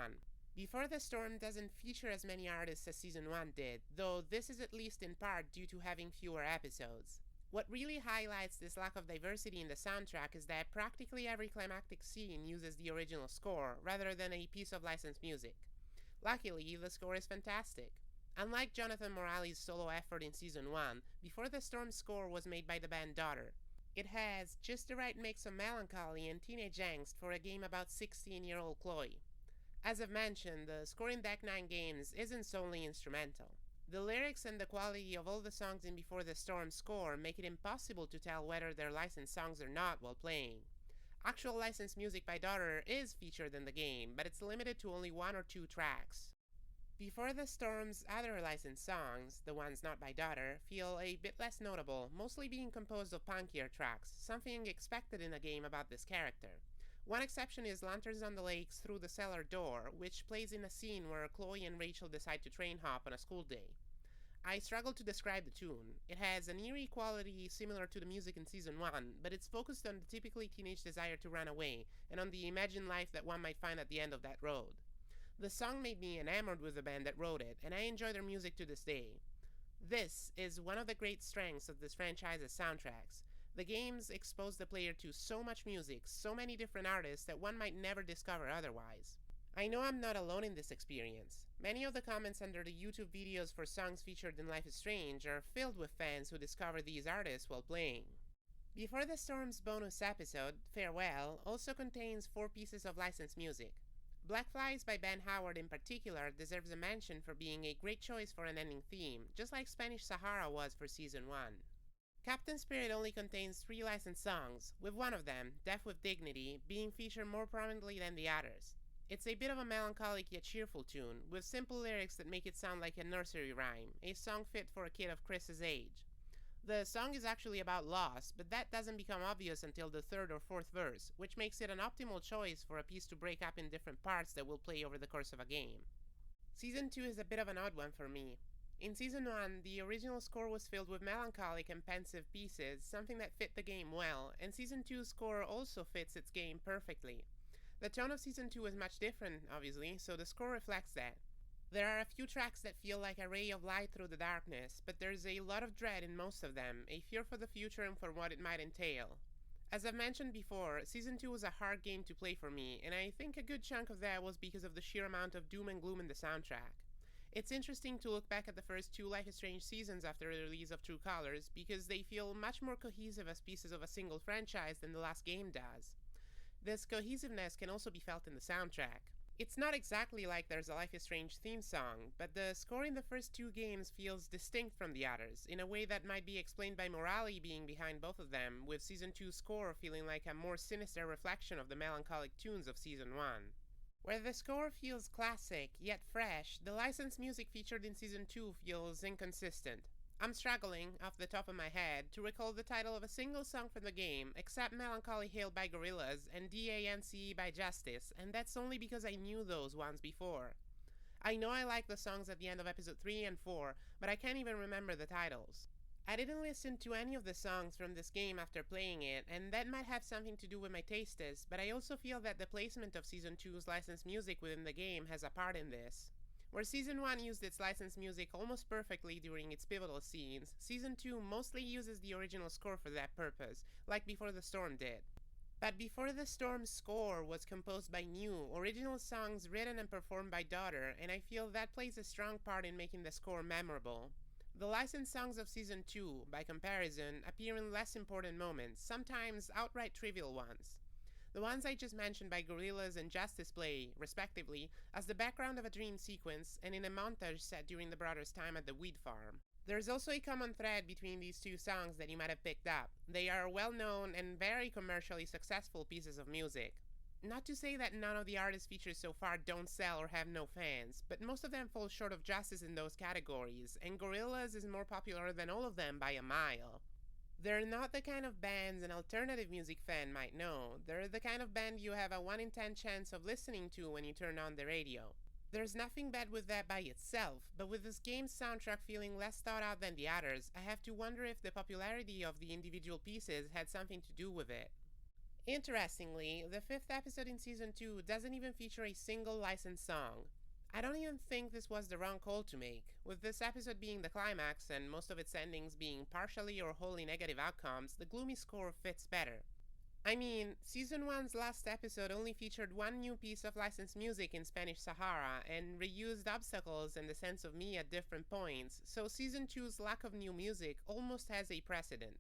A: Before the Storm doesn't feature as many artists as Season 1 did, though this is at least in part due to having fewer episodes. What really highlights this lack of diversity in the soundtrack is that practically every climactic scene uses the original score, rather than a piece of licensed music. Luckily, the score is fantastic. Unlike Jonathan Morali's solo effort in Season 1, Before the Storm's score was made by the band Daughter. It has just the right mix of melancholy and teenage angst for a game about 16-year-old Chloe. As I've mentioned, the score in Deck 9 games isn't solely instrumental. The lyrics and the quality of all the songs in Before the Storm's score make it impossible to tell whether they're licensed songs or not while playing. Actual licensed music by Daughter is featured in the game, but it's limited to only 1 or 2 tracks. Before the Storm's other licensed songs, the ones not by Daughter, feel a bit less notable, mostly being composed of punkier tracks, something expected in a game about this character. One exception is Lanterns on the Lakes Through the Cellar Door, which plays in a scene where Chloe and Rachel decide to train hop on a school day. I struggle to describe the tune. It has an eerie quality similar to the music in Season 1, but it's focused on the typically teenage desire to run away, and on the imagined life that one might find at the end of that road. The song made me enamored with the band that wrote it, and I enjoy their music to this day. This is one of the great strengths of this franchise's soundtracks. The games expose the player to so much music, so many different artists that one might never discover otherwise. I know I'm not alone in this experience. Many of the comments under the YouTube videos for songs featured in Life is Strange are filled with fans who discover these artists while playing. Before the Storm's bonus episode, Farewell, also contains 4 pieces of licensed music. Black Flies by Ben Howard in particular deserves a mention for being a great choice for an ending theme, just like Spanish Sahara was for Season 1. Captain Spirit only contains 3 licensed songs, with one of them, Death with Dignity, being featured more prominently than the others. It's a bit of a melancholic yet cheerful tune, with simple lyrics that make it sound like a nursery rhyme, a song fit for a kid of Chris's age. The song is actually about loss, but that doesn't become obvious until the 3rd or 4th verse, which makes it an optimal choice for a piece to break up in different parts that will play over the course of a game. Season 2 is a bit of an odd one for me. In Season 1, the original score was filled with melancholic and pensive pieces, something that fit the game well, and Season 2's score also fits its game perfectly. The tone of Season 2 is much different, obviously, so the score reflects that. There are a few tracks that feel like a ray of light through the darkness, but there's a lot of dread in most of them, a fear for the future and for what it might entail. As I've mentioned before, Season 2 was a hard game to play for me, and I think a good chunk of that was because of the sheer amount of doom and gloom in the soundtrack. It's interesting to look back at the first 2 Life is Strange seasons after the release of True Colors, because they feel much more cohesive as pieces of a single franchise than the last game does. This cohesiveness can also be felt in the soundtrack. It's not exactly like there's a Life is Strange theme song, but the score in the first 2 games feels distinct from the others, in a way that might be explained by morality being behind both of them, with Season 2's score feeling like a more sinister reflection of the melancholic tunes of Season 1. Where the score feels classic, yet fresh, the licensed music featured in Season 2 feels inconsistent. I'm struggling, off the top of my head, to recall the title of a single song from the game, except Melancholy Hail by Gorillaz and DANCE by Justice, and that's only because I knew those ones before. I know I like the songs at the end of Episode 3 and 4, but I can't even remember the titles. I didn't listen to any of the songs from this game after playing it, and that might have something to do with my tastes, but I also feel that the placement of Season 2's licensed music within the game has a part in this. Where Season 1 used its licensed music almost perfectly during its pivotal scenes, Season 2 mostly uses the original score for that purpose, like Before the Storm did. But Before the Storm's score was composed by new, original songs written and performed by Daughter, and I feel that plays a strong part in making the score memorable. The licensed songs of Season 2, by comparison, appear in less important moments, sometimes outright trivial ones. The ones I just mentioned by Gorillaz and Justice play, respectively, as the background of a dream sequence and in a montage set during the brothers' time at the weed farm. There's also a common thread between these 2 songs that you might have picked up. They are well-known and very commercially successful pieces of music. Not to say that none of the artists featured so far don't sell or have no fans, but most of them fall short of Justice in those categories, and Gorillaz is more popular than all of them by a mile. They're not the kind of bands an alternative music fan might know. They're the kind of band you have a 1 in 10 chance of listening to when you turn on the radio. There's nothing bad with that by itself, but with this game's soundtrack feeling less thought out than the others, I have to wonder if the popularity of the individual pieces had something to do with it. Interestingly, the 5th episode in Season 2 doesn't even feature a single licensed song. I don't even think this was the wrong call to make, with this episode being the climax and most of its endings being partially or wholly negative outcomes. The gloomy score fits better. I mean, Season 1's last episode only featured 1 new piece of licensed music in Spanish Sahara and reused obstacles and the sense of me at different points, so Season 2's lack of new music almost has a precedent.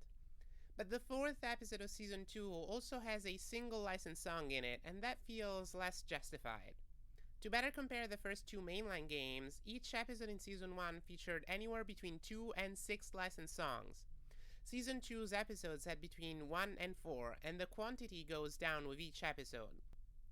A: But the 4th episode of Season 2 also has a single licensed song in it, and that feels less justified. To better compare the first 2 mainline games, each episode in Season 1 featured anywhere between 2 and 6 licensed songs. Season 2's episodes had between 1 and 4, and the quantity goes down with each episode.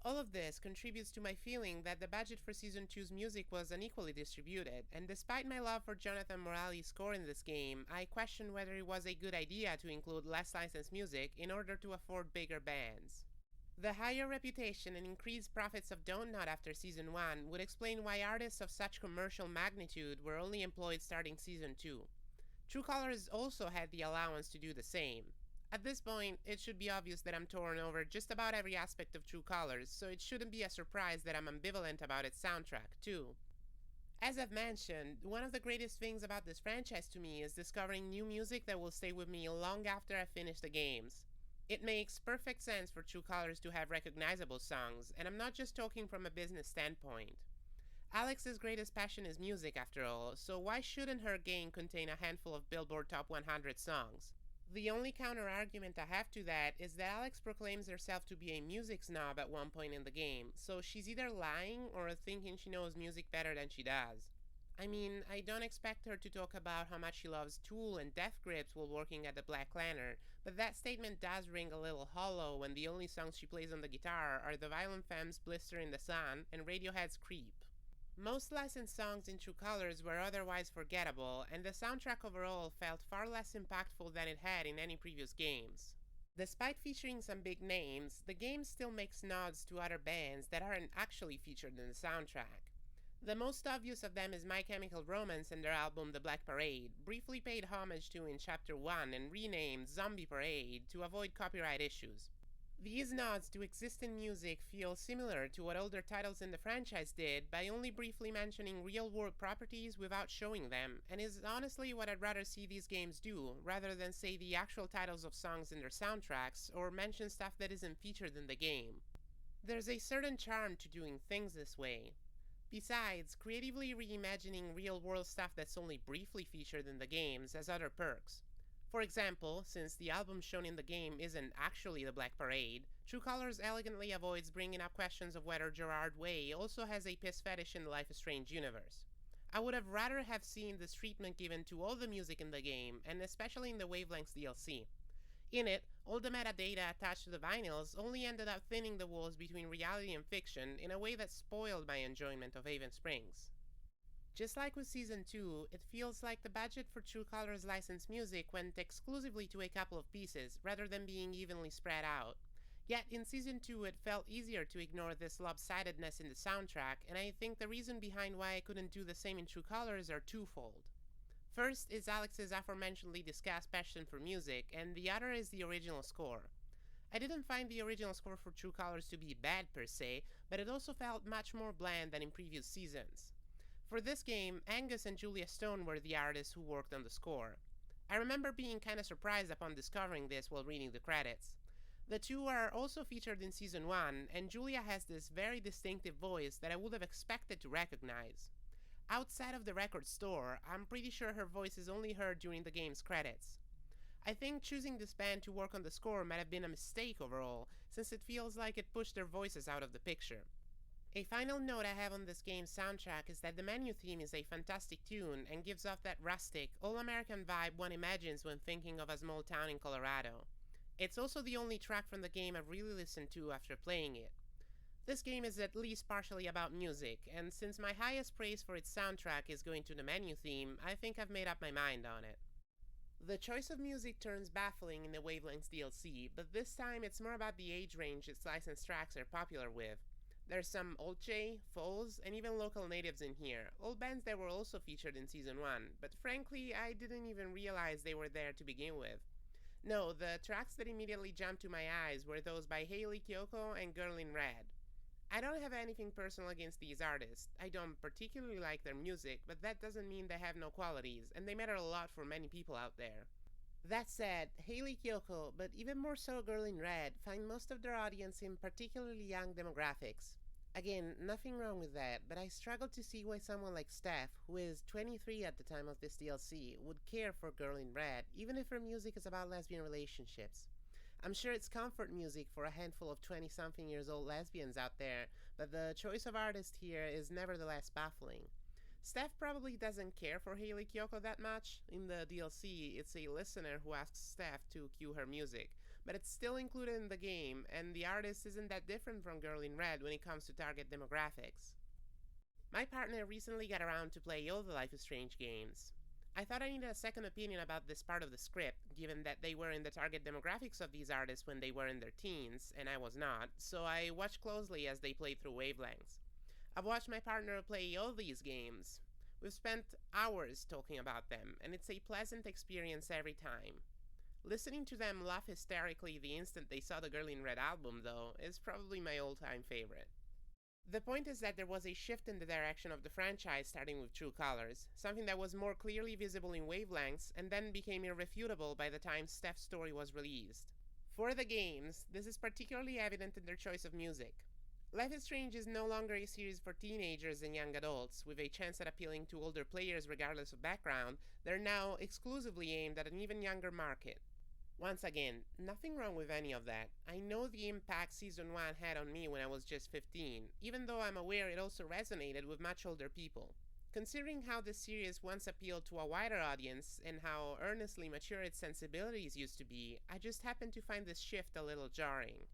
A: All of this contributes to my feeling that the budget for Season 2's music was unequally distributed, and despite my love for Jonathan Morales' score in this game, I question whether it was a good idea to include less licensed music in order to afford bigger bands. The higher reputation and increased profits of Donut after Season 1 would explain why artists of such commercial magnitude were only employed starting Season 2. True Colors also had the allowance to do the same. At this point, it should be obvious that I'm torn over just about every aspect of True Colors, so it shouldn't be a surprise that I'm ambivalent about its soundtrack, too. As I've mentioned, one of the greatest things about this franchise to me is discovering new music that will stay with me long after I finish the games. It makes perfect sense for True Colors to have recognizable songs, and I'm not just talking from a business standpoint. Alex's greatest passion is music, after all, so why shouldn't her game contain a handful of Billboard Top 100 songs? The only counter argument I have to that is that Alex proclaims herself to be a music snob at one point in the game, so she's either lying or thinking she knows music better than she does. I mean, I don't expect her to talk about how much she loves Tool and Death Grips while working at the Black Lantern, but that statement does ring a little hollow when the only songs she plays on the guitar are the Violent Femmes' Blister in the Sun and Radiohead's Creep. Most licensed songs in True Colors were otherwise forgettable, and the soundtrack overall felt far less impactful than it had in any previous games. Despite featuring some big names, the game still makes nods to other bands that aren't actually featured in the soundtrack. The most obvious of them is My Chemical Romance and their album The Black Parade, briefly paid homage to in Chapter 1 and renamed Zombie Parade to avoid copyright issues. These nods to existing music feel similar to what older titles in the franchise did by only briefly mentioning real-world properties without showing them, and is honestly what I'd rather see these games do, rather than say the actual titles of songs in their soundtracks, or mention stuff that isn't featured in the game. There's a certain charm to doing things this way. Besides, creatively reimagining real-world stuff that's only briefly featured in the games has other perks. For example, since the album shown in the game isn't actually the Black Parade, True Colors elegantly avoids bringing up questions of whether Gerard Way also has a piss fetish in the Life is Strange universe. I would have rather have seen this treatment given to all the music in the game, and especially in the Wavelengths DLC. In it, all the metadata attached to the vinyls only ended up thinning the walls between reality and fiction in a way that spoiled my enjoyment of Haven Springs. Just like with Season 2, it feels like the budget for True Colors licensed music went exclusively to a couple of pieces, rather than being evenly spread out. Yet in Season 2 it felt easier to ignore this lopsidedness in the soundtrack, and I think the reason behind why I couldn't do the same in True Colors are twofold. First is Alex's aforementionedly discussed passion for music, and the other is the original score. I didn't find the original score for True Colors to be bad per se, but it also felt much more bland than in previous seasons. For this game, Angus and Julia Stone were the artists who worked on the score. I remember being kinda surprised upon discovering this while reading the credits. The two are also featured in Season 1, and Julia has this very distinctive voice that I would have expected to recognize. Outside of the record store, I'm pretty sure her voice is only heard during the game's credits. I think choosing this band to work on the score might have been a mistake overall, since it feels like it pushed their voices out of the picture. A final note I have on this game's soundtrack is that the menu theme is a fantastic tune and gives off that rustic, all-American vibe one imagines when thinking of a small town in Colorado. It's also the only track from the game I've really listened to after playing it. This game is at least partially about music, and since my highest praise for its soundtrack is going to the menu theme, I think I've made up my mind on it. The choice of music turns baffling in the Wavelengths DLC, but this time it's more about the age range its licensed tracks are popular with. There's some Olche, Foles, and even local natives in here, all bands that were also featured in Season 1, but frankly I didn't even realize they were there to begin with. No, the tracks that immediately jumped to my eyes were those by Hayley Kiyoko and Girl in Red. I don't have anything personal against these artists. I don't particularly like their music, but that doesn't mean they have no qualities, and they matter a lot for many people out there. That said, Hayley Kiyoko, but even more so Girl in Red, find most of their audience in particularly young demographics. Again, nothing wrong with that, but I struggle to see why someone like Steph, who is 23 at the time of this DLC, would care for Girl in Red, even if her music is about lesbian relationships. I'm sure it's comfort music for a handful of 20-something years old lesbians out there, but the choice of artist here is nevertheless baffling. Steph probably doesn't care for Hayley Kiyoko that much. In the DLC, it's a listener who asks Steph to cue her music, but it's still included in the game, and the artist isn't that different from Girl in Red when it comes to target demographics. My partner recently got around to play all the Life is Strange games. I thought I needed a second opinion about this part of the script, given that they were in the target demographics of these artists when they were in their teens, and I was not, so I watched closely as they played through Wavelengths. I've watched my partner play all these games. We've spent hours talking about them, and it's a pleasant experience every time. Listening to them laugh hysterically the instant they saw the Girl in Red album, though, is probably my all-time favorite. The point is that there was a shift in the direction of the franchise starting with True Colors, something that was more clearly visible in wavelengths and then became irrefutable by the time Steph's story was released. For the games, this is particularly evident in their choice of music. Life is Strange is no longer a series for teenagers and young adults, with a chance at appealing to older players regardless of background. They're now exclusively aimed at an even younger market. Once again, nothing wrong with any of that. I know the impact Season 1 had on me when I was just 15, even though I'm aware it also resonated with much older people. Considering how this series once appealed to a wider audience and how earnestly mature its sensibilities used to be, I just happen to find this shift a little jarring.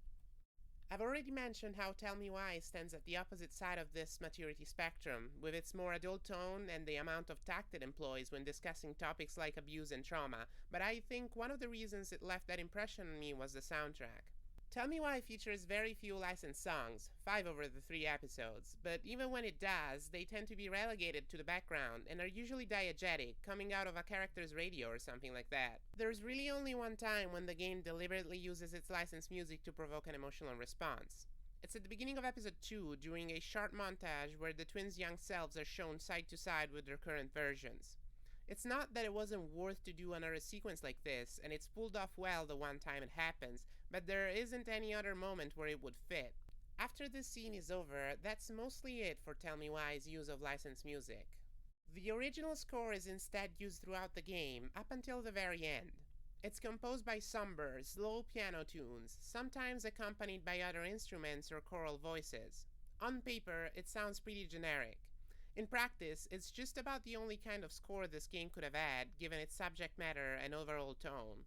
A: I've already mentioned how Tell Me Why stands at the opposite side of this maturity spectrum, with its more adult tone and the amount of tact it employs when discussing topics like abuse and trauma, but I think one of the reasons it left that impression on me was the soundtrack. Tell Me Why features very few licensed songs, 5 over the 3 episodes, but even when it does, they tend to be relegated to the background and are usually diegetic, coming out of a character's radio or something like that. There's really only one time when the game deliberately uses its licensed music to provoke an emotional response. It's at the beginning of episode 2 during a short montage where the twins' young selves are shown side to side with their current versions. It's not that it wasn't worth to do another sequence like this, and it's pulled off well the one time it happens, but there isn't any other moment where it would fit. After this scene is over, that's mostly it for Tell Me Why's use of licensed music. The original score is instead used throughout the game, up until the very end. It's composed by somber, slow piano tunes, sometimes accompanied by other instruments or choral voices. On paper, it sounds pretty generic. In practice, it's just about the only kind of score this game could have had, given its subject matter and overall tone.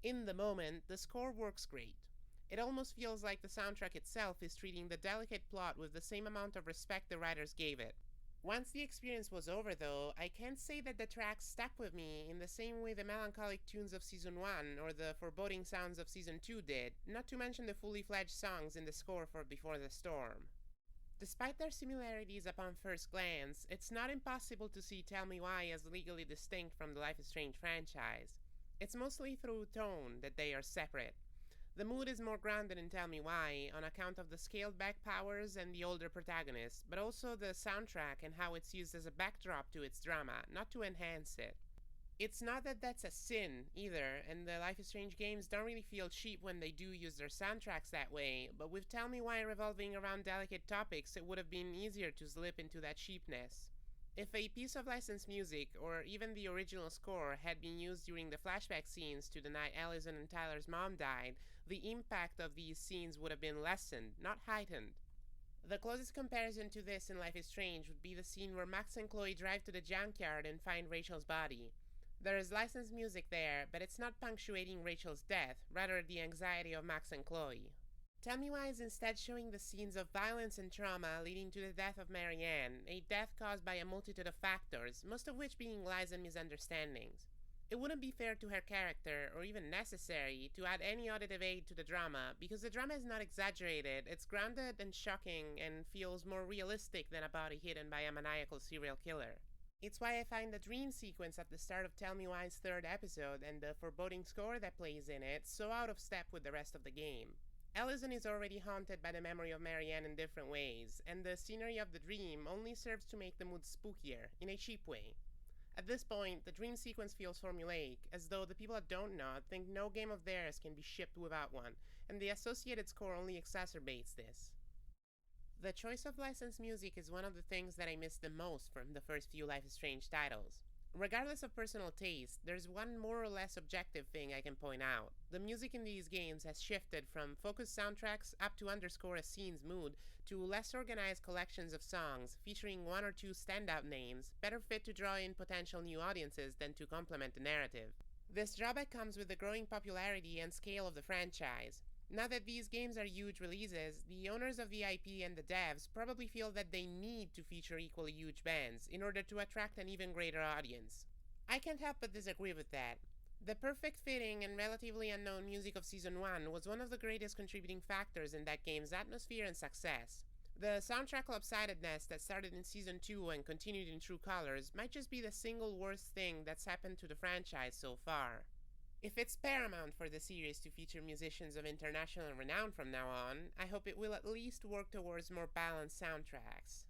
A: In the moment, the score works great. It almost feels like the soundtrack itself is treating the delicate plot with the same amount of respect the writers gave it. Once the experience was over though, I can't say that the tracks stuck with me in the same way the melancholic tunes of Season 1 or the foreboding sounds of Season 2 did, not to mention the fully fledged songs in the score for Before the Storm. Despite their similarities upon first glance, it's not impossible to see Tell Me Why as legally distinct from the Life is Strange franchise. It's mostly through tone that they are separate. The mood is more grounded in Tell Me Why on account of the scaled-back powers and the older protagonist, but also the soundtrack and how it's used as a backdrop to its drama, not to enhance it. It's not that that's a sin, either, and the Life is Strange games don't really feel cheap when they do use their soundtracks that way, but with Tell Me Why revolving around delicate topics, it would have been easier to slip into that cheapness. If a piece of licensed music, or even the original score, had been used during the flashback scenes to the night Allison and Tyler's mom died, the impact of these scenes would have been lessened, not heightened. The closest comparison to this in Life is Strange would be the scene where Max and Chloe drive to the junkyard and find Rachel's body. There is licensed music there, but it's not punctuating Rachel's death, rather the anxiety of Max and Chloe. Tell Me Why is instead showing the scenes of violence and trauma leading to the death of Marianne, a death caused by a multitude of factors, most of which being lies and misunderstandings. It wouldn't be fair to her character, or even necessary, to add any auditive aid to the drama, because the drama is not exaggerated, it's grounded and shocking, and feels more realistic than a body hidden by a maniacal serial killer. It's why I find the dream sequence at the start of Tell Me Why's third episode and the foreboding score that plays in it so out of step with the rest of the game. Allison is already haunted by the memory of Marianne in different ways, and the scenery of the dream only serves to make the mood spookier, in a cheap way. At this point, the dream sequence feels formulaic, as though the people at Don't Nod think no game of theirs can be shipped without one, and the associated score only exacerbates this. The choice of licensed music is one of the things that I miss the most from the first few Life is Strange titles. Regardless of personal taste, there's one more or less objective thing I can point out. The music in these games has shifted from focused soundtracks up to underscore a scene's mood to less organized collections of songs featuring one or two standout names, better fit to draw in potential new audiences than to complement the narrative. This drawback comes with the growing popularity and scale of the franchise. Now that these games are huge releases, the owners of the IP and the devs probably feel that they need to feature equally huge bands in order to attract an even greater audience. I can't help but disagree with that. The perfect fitting and relatively unknown music of Season 1 was one of the greatest contributing factors in that game's atmosphere and success. The soundtrack lopsidedness that started in Season 2 and continued in True Colors might just be the single worst thing that's happened to the franchise so far. If it's paramount for the series to feature musicians of international renown from now on, I hope it will at least work towards more balanced soundtracks.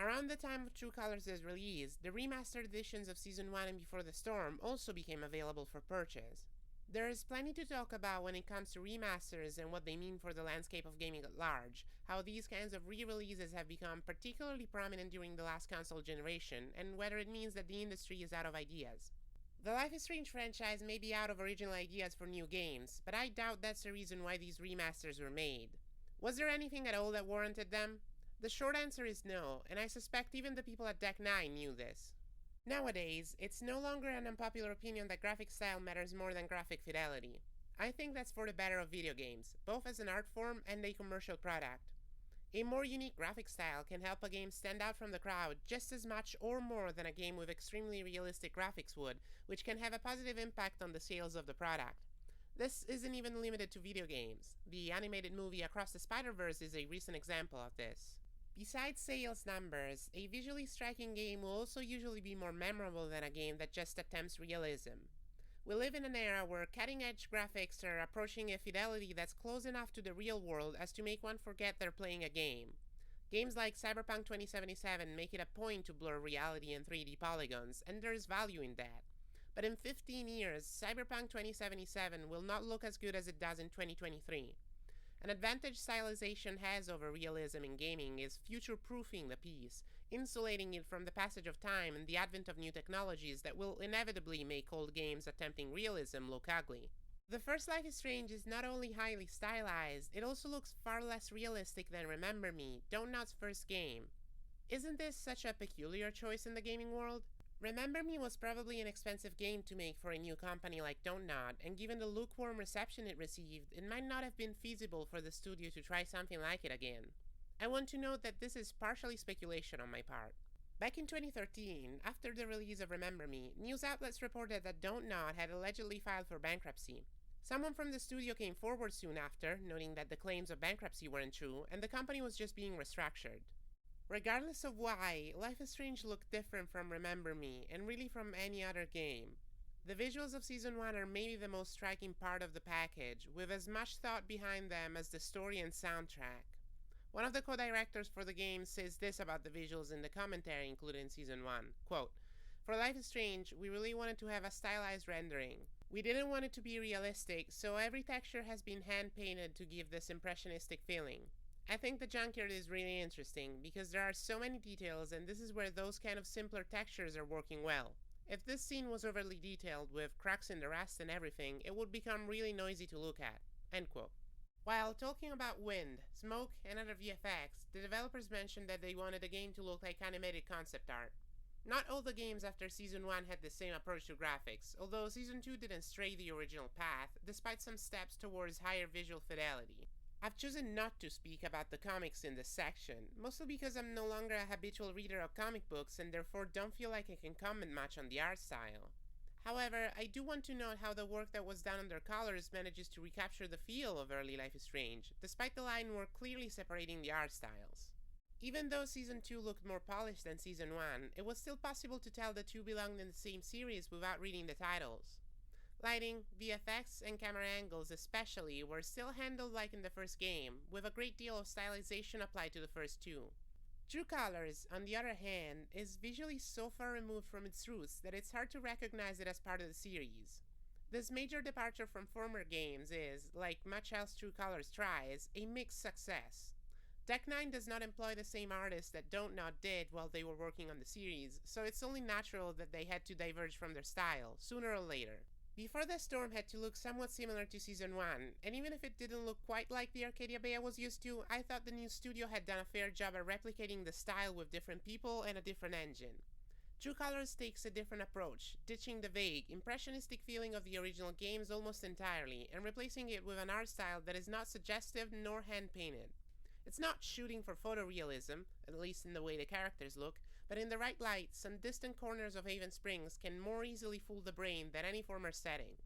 A: Around the time of True Colors' release, the remastered editions of Season 1 and Before the Storm also became available for purchase. There is plenty to talk about when it comes to remasters and what they mean for the landscape of gaming at large, how these kinds of re-releases have become particularly prominent during the last console generation, and whether it means that the industry is out of ideas. The Life is Strange franchise may be out of original ideas for new games, but I doubt that's the reason why these remasters were made. Was there anything at all that warranted them? The short answer is no, and I suspect even the people at Deck 9 knew this. Nowadays, it's no longer an unpopular opinion that graphic style matters more than graphic fidelity. I think that's for the better of video games, both as an art form and a commercial product. A more unique graphic style can help a game stand out from the crowd just as much or more than a game with extremely realistic graphics would, which can have a positive impact on the sales of the product. This isn't even limited to video games. The animated movie Across the Spider-Verse is a recent example of this. Besides sales numbers, a visually striking game will also usually be more memorable than a game that just attempts realism. We live in an era where cutting-edge graphics are approaching a fidelity that's close enough to the real world as to make one forget they're playing a game. Games like Cyberpunk 2077 make it a point to blur reality and 3D polygons, and there's value in that. But in 15 years, Cyberpunk 2077 will not look as good as it does in 2023. An advantage stylization has over realism in gaming is future-proofing the piece, insulating it from the passage of time and the advent of new technologies that will inevitably make old games attempting realism look ugly. The first Life is Strange is not only highly stylized, it also looks far less realistic than Remember Me, Don't Not's first game. Isn't this such a peculiar choice in the gaming world? Remember Me was probably an expensive game to make for a new company like Don't Nod, and given the lukewarm reception it received, it might not have been feasible for the studio to try something like it again. I want to note that this is partially speculation on my part. Back in 2013, after the release of Remember Me, news outlets reported that Don't Nod had allegedly filed for bankruptcy. Someone from the studio came forward soon after, noting that the claims of bankruptcy weren't true, and the company was just being restructured. Regardless of why, Life is Strange looked different from Remember Me, and really from any other game. The visuals of Season 1 are maybe the most striking part of the package, with as much thought behind them as the story and soundtrack. One of the co-directors for the game says this about the visuals in the commentary included in Season 1, quote, "For Life is Strange, we really wanted to have a stylized rendering. We didn't want it to be realistic, so every texture has been hand-painted to give this impressionistic feeling. I think the junkyard is really interesting, because there are so many details and this is where those kind of simpler textures are working well. If this scene was overly detailed with cracks in the rust and everything, it would become really noisy to look at." End quote. While talking about wind, smoke, and other VFX, the developers mentioned that they wanted the game to look like animated concept art. Not all the games after Season 1 had the same approach to graphics, although Season 2 didn't stray the original path, despite some steps towards higher visual fidelity. I've chosen not to speak about the comics in this section, mostly because I'm no longer a habitual reader of comic books and therefore don't feel like I can comment much on the art style. However, I do want to note how the work that was done under Colors manages to recapture the feel of early Life is Strange, despite the line work clearly separating the art styles. Even though Season 2 looked more polished than Season 1, it was still possible to tell the two belonged in the same series without reading the titles. Lighting, VFX, and camera angles especially were still handled like in the first game, with a great deal of stylization applied to the first two. True Colors, on the other hand, is visually so far removed from its roots that it's hard to recognize it as part of the series. This major departure from former games is, like much else True Colors tries, a mixed success. Deck 9 does not employ the same artists that Don't Nod did while they were working on the series, so it's only natural that they had to diverge from their style, sooner or later. Before the Storm had to look somewhat similar to Season 1, and even if it didn't look quite like the Arcadia Bay I was used to, I thought the new studio had done a fair job at replicating the style with different people and a different engine. True Colors takes a different approach, ditching the vague, impressionistic feeling of the original games almost entirely, and replacing it with an art style that is not suggestive nor hand-painted. It's not shooting for photorealism, at least in the way the characters look, but in the right light, some distant corners of Haven Springs can more easily fool the brain than any former setting.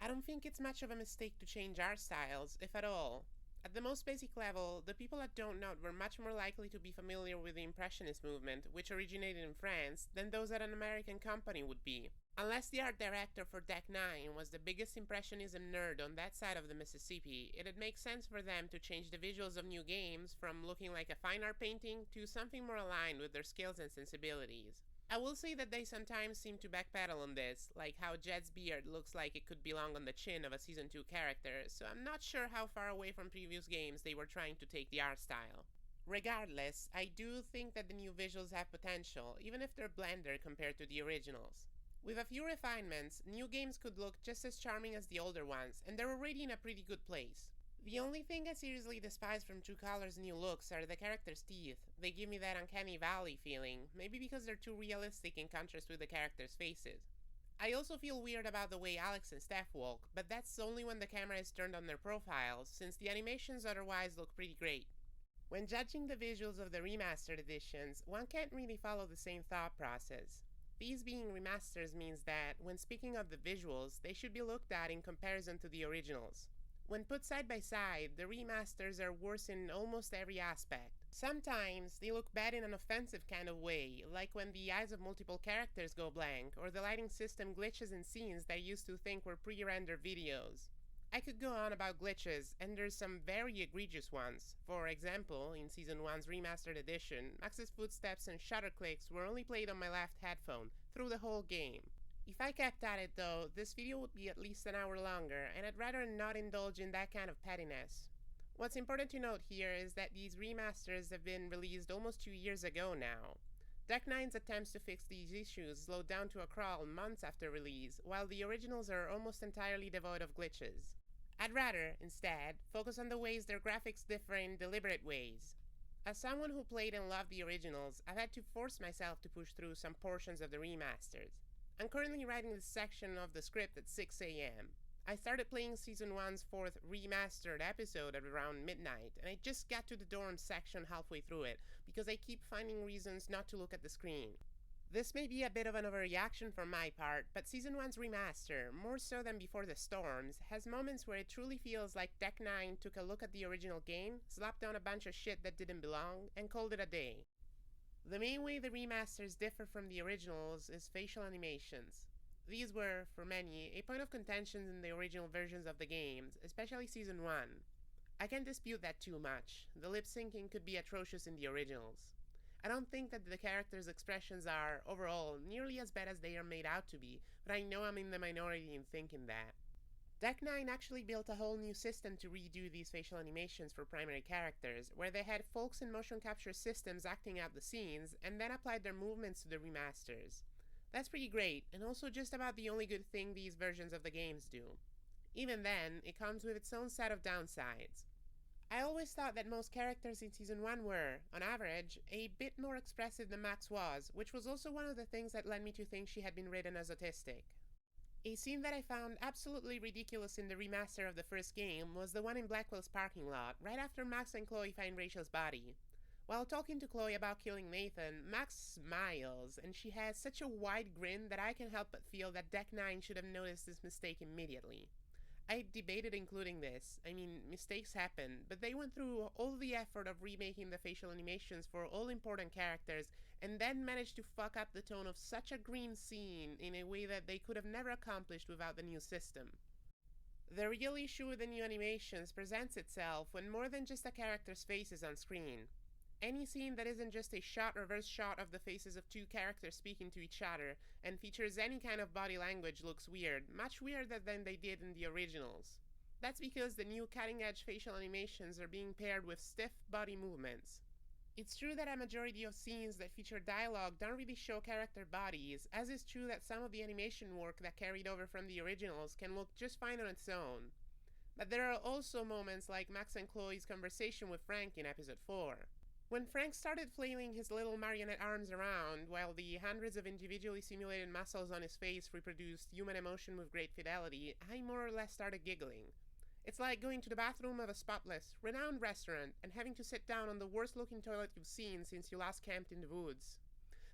A: I don't think it's much of a mistake to change art styles, if at all. At the most basic level, the people at Dontnod were much more likely to be familiar with the Impressionist movement, which originated in France, than those at an American company would be. Unless the art director for Deck 9 was the biggest Impressionism nerd on that side of the Mississippi, it'd make sense for them to change the visuals of new games from looking like a fine art painting to something more aligned with their skills and sensibilities. I will say that they sometimes seem to backpedal on this, like how Jed's beard looks like it could belong on the chin of a Season 2 character, so I'm not sure how far away from previous games they were trying to take the art style. Regardless, I do think that the new visuals have potential, even if they're blender compared to the originals. With a few refinements, new games could look just as charming as the older ones, and they're already in a pretty good place. The only thing I seriously despise from True Color's new looks are the characters' teeth. They give me that uncanny valley feeling, maybe because they're too realistic in contrast with the characters' faces. I also feel weird about the way Alex and Steph walk, but that's only when the camera is turned on their profiles, since the animations otherwise look pretty great. When judging the visuals of the remastered editions, one can't really follow the same thought process. These being remasters means that, when speaking of the visuals, they should be looked at in comparison to the originals. When put side by side, the remasters are worse in almost every aspect. Sometimes they look bad in an offensive kind of way, like when the eyes of multiple characters go blank, or the lighting system glitches in scenes that I used to think were pre-rendered videos. I could go on about glitches, and there's some very egregious ones. For example, in Season 1's remastered edition, Max's footsteps and shutter clicks were only played on my left headphone, through the whole game. If I kept at it though, this video would be at least an hour longer, and I'd rather not indulge in that kind of pettiness. What's important to note here is that these remasters have been released almost 2 years ago now. Deck 9's attempts to fix these issues slowed down to a crawl months after release, while the originals are almost entirely devoid of glitches. I'd rather, instead, focus on the ways their graphics differ in deliberate ways. As someone who played and loved the originals, I've had to force myself to push through some portions of the remasters. I'm currently writing this section of the script at 6 AM. I started playing Season 1's 4th remastered episode at around midnight, and I just got to the dorm section halfway through it, because I keep finding reasons not to look at the screen. This may be a bit of an overreaction from my part, but Season 1's remaster, more so than Before the Storms, has moments where it truly feels like Deck 9 took a look at the original game, slapped down a bunch of shit that didn't belong, and called it a day. The main way the remasters differ from the originals is facial animations. These were, for many, a point of contention in the original versions of the games, especially Season 1. I can't dispute that too much. The lip syncing could be atrocious in the originals. I don't think that the characters' expressions are, overall, nearly as bad as they are made out to be, but I know I'm in the minority in thinking that. Deck 9 actually built a whole new system to redo these facial animations for primary characters, where they had folks in motion capture systems acting out the scenes, and then applied their movements to the remasters. That's pretty great, and also just about the only good thing these versions of the games do. Even then, it comes with its own set of downsides. I always thought that most characters in Season 1 were, on average, a bit more expressive than Max was, which was also one of the things that led me to think she had been written as autistic. A scene that I found absolutely ridiculous in the remaster of the first game was the one in Blackwell's parking lot, right after Max and Chloe find Rachel's body. While talking to Chloe about killing Nathan, Max smiles, and she has such a wide grin that I can help but feel that Deck 9 should have noticed this mistake immediately. I debated including this. I mean, mistakes happen, but they went through all the effort of remaking the facial animations for all important characters, and then managed to fuck up the tone of such a green scene in a way that they could have never accomplished without the new system. The real issue with the new animations presents itself when more than just a character's face is on screen. Any scene that isn't just a reverse shot of the faces of two characters speaking to each other and features any kind of body language looks weird, much weirder than they did in the originals. That's because the new cutting-edge facial animations are being paired with stiff body movements. It's true that a majority of scenes that feature dialogue don't really show character bodies, as is true that some of the animation work that carried over from the originals can look just fine on its own. But there are also moments like Max and Chloe's conversation with Frank in Episode 4. When Frank started flailing his little marionette arms around, while the hundreds of individually simulated muscles on his face reproduced human emotion with great fidelity, I more or less started giggling. It's like going to the bathroom of a spotless, renowned restaurant and having to sit down on the worst-looking toilet you've seen since you last camped in the woods.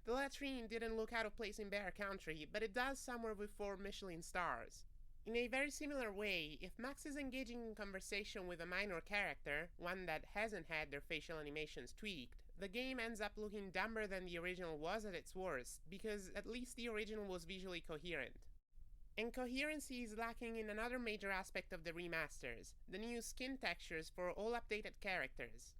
A: The latrine didn't look out of place in Bear Country, but it does somewhere with 4 Michelin stars. In a very similar way, if Max is engaging in conversation with a minor character, one that hasn't had their facial animations tweaked, the game ends up looking dumber than the original was at its worst, because at least the original was visually coherent. And coherency is lacking in another major aspect of the remasters, the new skin textures for all updated characters.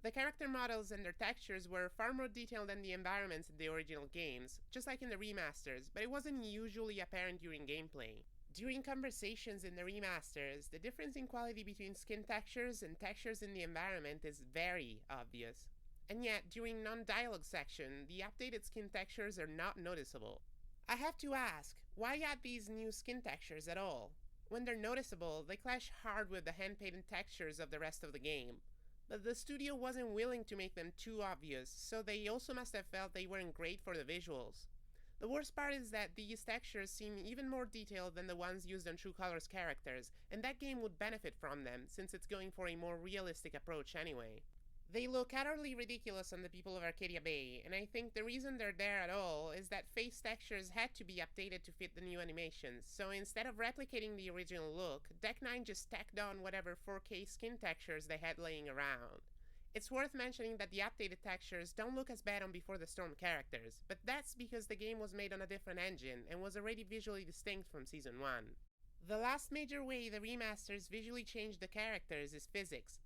A: The character models and their textures were far more detailed than the environments in the original games, just like in the remasters, but it wasn't usually apparent during gameplay. During conversations in the remasters, the difference in quality between skin textures and textures in the environment is very obvious. And yet, during non-dialogue section, the updated skin textures are not noticeable. I have to ask, why add these new skin textures at all? When they're noticeable, they clash hard with the hand-painted textures of the rest of the game. But the studio wasn't willing to make them too obvious, so they also must have felt they weren't great for the visuals. The worst part is that these textures seem even more detailed than the ones used on True Color's characters, and that game would benefit from them, since it's going for a more realistic approach anyway. They look utterly ridiculous on the people of Arcadia Bay, and I think the reason they're there at all is that face textures had to be updated to fit the new animations, so instead of replicating the original look, Deck 9 just tacked on whatever 4K skin textures they had laying around. It's worth mentioning that the updated textures don't look as bad on Before the Storm characters, but that's because the game was made on a different engine and was already visually distinct from Season 1. The last major way the remasters visually changed the characters is physics.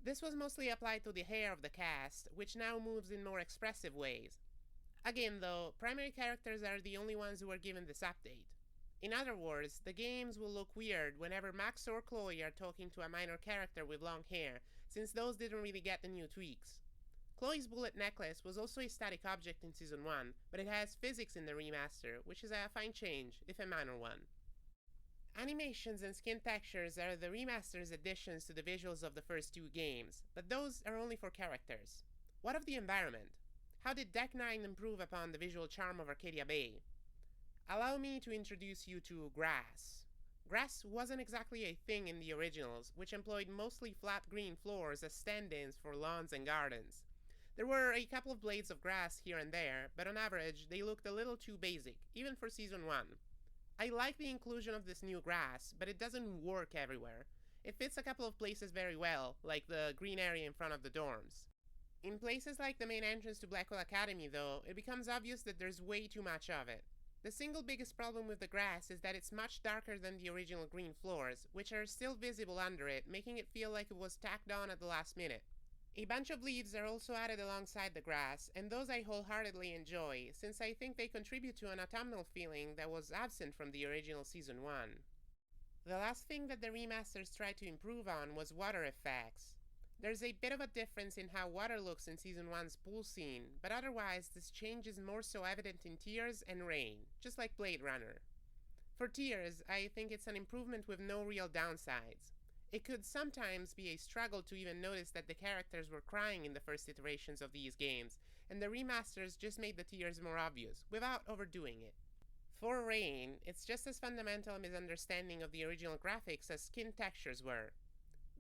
A: This was mostly applied to the hair of the cast, which now moves in more expressive ways. Again though, primary characters are the only ones who were given this update. In other words, the games will look weird whenever Max or Chloe are talking to a minor character with long hair, since those didn't really get the new tweaks. Chloe's bullet necklace was also a static object in Season 1, but it has physics in the remaster, which is a fine change, if a minor one. Animations and skin textures are the remaster's additions to the visuals of the first 2 games, but those are only for characters. What of the environment? How did Deck 9 improve upon the visual charm of Arcadia Bay? Allow me to introduce you to grass. Grass wasn't exactly a thing in the originals, which employed mostly flat green floors as stand-ins for lawns and gardens. There were a couple of blades of grass here and there, but on average they looked a little too basic, even for Season 1. I like the inclusion of this new grass, but it doesn't work everywhere. It fits a couple of places very well, like the green area in front of the dorms. In places like the main entrance to Blackwell Academy though, it becomes obvious that there's way too much of it. The single biggest problem with the grass is that it's much darker than the original green floors, which are still visible under it, making it feel like it was tacked on at the last minute. A bunch of leaves are also added alongside the grass, and those I wholeheartedly enjoy, since I think they contribute to an autumnal feeling that was absent from the original Season 1. The last thing that the remasters tried to improve on was water effects. There's a bit of a difference in how water looks in Season 1's pool scene, but otherwise this change is more so evident in Tears and Rain, just like Blade Runner. For Tears, I think it's an improvement with no real downsides. It could sometimes be a struggle to even notice that the characters were crying in the first iterations of these games, and the remasters just made the tears more obvious, without overdoing it. For Rain, it's just as fundamental a misunderstanding of the original graphics as skin textures were.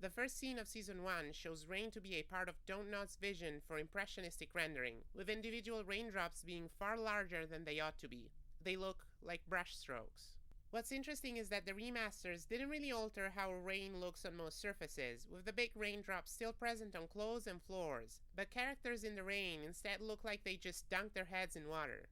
A: The first scene of Season 1 shows rain to be a part of Dontnod's vision for impressionistic rendering, with individual raindrops being far larger than they ought to be. They look like brushstrokes. What's interesting is that the remasters didn't really alter how rain looks on most surfaces, with the big raindrops still present on clothes and floors, but characters in the rain instead look like they just dunked their heads in water.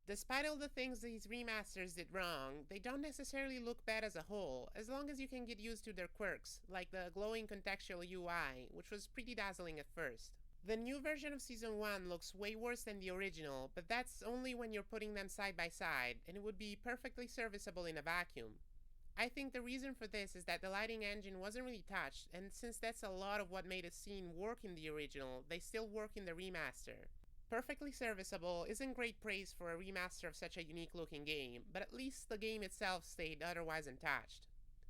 A: Despite all the things these remasters did wrong, they don't necessarily look bad as a whole, as long as you can get used to their quirks, like the glowing contextual UI, which was pretty dazzling at first. The new version of Season 1 looks way worse than the original, but that's only when you're putting them side by side, and it would be perfectly serviceable in a vacuum. I think the reason for this is that the lighting engine wasn't really touched, and since that's a lot of what made a scene work in the original, they still work in the remaster. Perfectly serviceable isn't great praise for a remaster of such a unique looking game, but at least the game itself stayed otherwise untouched.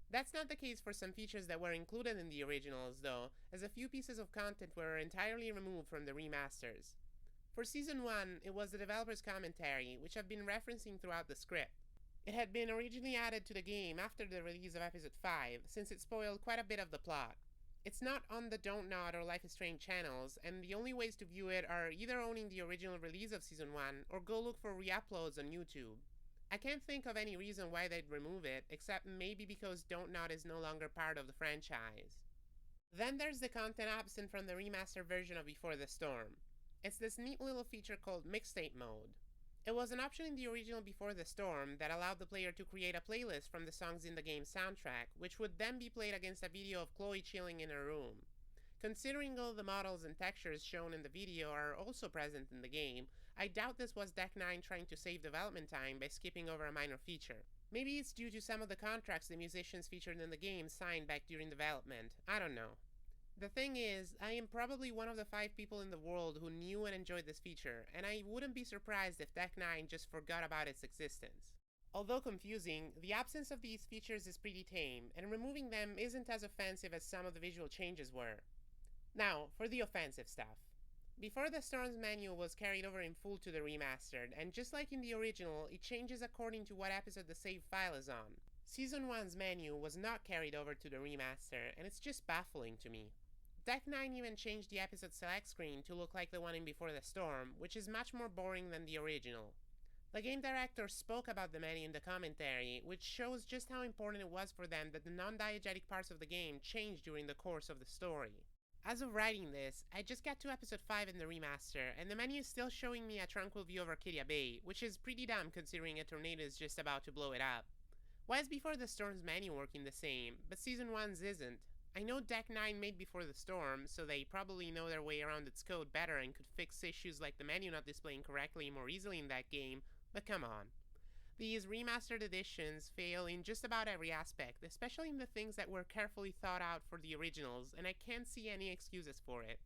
A: That's not the case for some features that were included in the originals though, as a few pieces of content were entirely removed from the remasters. For Season 1, it was the developer's commentary, which I've been referencing throughout the script. It had been originally added to the game after the release of Episode 5, since it spoiled quite a bit of the plot. It's not on the Don't Nod or Life is Strange channels, and the only ways to view it are either owning the original release of Season 1 or go look for re-uploads on YouTube. I can't think of any reason why they'd remove it, except maybe because Don't Nod is no longer part of the franchise. Then there's the content absent from the remastered version of Before the Storm. It's this neat little feature called Mixtape Mode. It was an option in the original Before the Storm that allowed the player to create a playlist from the songs in the game's soundtrack, which would then be played against a video of Chloe chilling in her room. Considering all the models and textures shown in the video are also present in the game, I doubt this was Deck 9 trying to save development time by skipping over a minor feature. Maybe it's due to some of the contracts the musicians featured in the game signed back during development, I don't know. The thing is, I am probably one of the 5 people in the world who knew and enjoyed this feature, and I wouldn't be surprised if Deck 9 just forgot about its existence. Although confusing, the absence of these features is pretty tame, and removing them isn't as offensive as some of the visual changes were. Now, for the offensive stuff. Before the Storm's menu was carried over in full to the remastered, and just like in the original, it changes according to what episode the save file is on. Season 1's menu was not carried over to the remaster, and it's just baffling to me. Deck 9 even changed the episode select screen to look like the one in Before the Storm, which is much more boring than the original. The game director spoke about the menu in the commentary, which shows just how important it was for them that the non-diegetic parts of the game changed during the course of the story. As of writing this, I just got to episode 5 in the remaster, and the menu is still showing me a tranquil view of Arcadia Bay, which is pretty dumb considering a tornado is just about to blow it up. Why is Before the Storm's menu working the same, but Season 1's isn't? I know Deck 9 made Before the Storm, so they probably know their way around its code better and could fix issues like the menu not displaying correctly more easily in that game, but come on. These remastered editions fail in just about every aspect, especially in the things that were carefully thought out for the originals, and I can't see any excuses for it.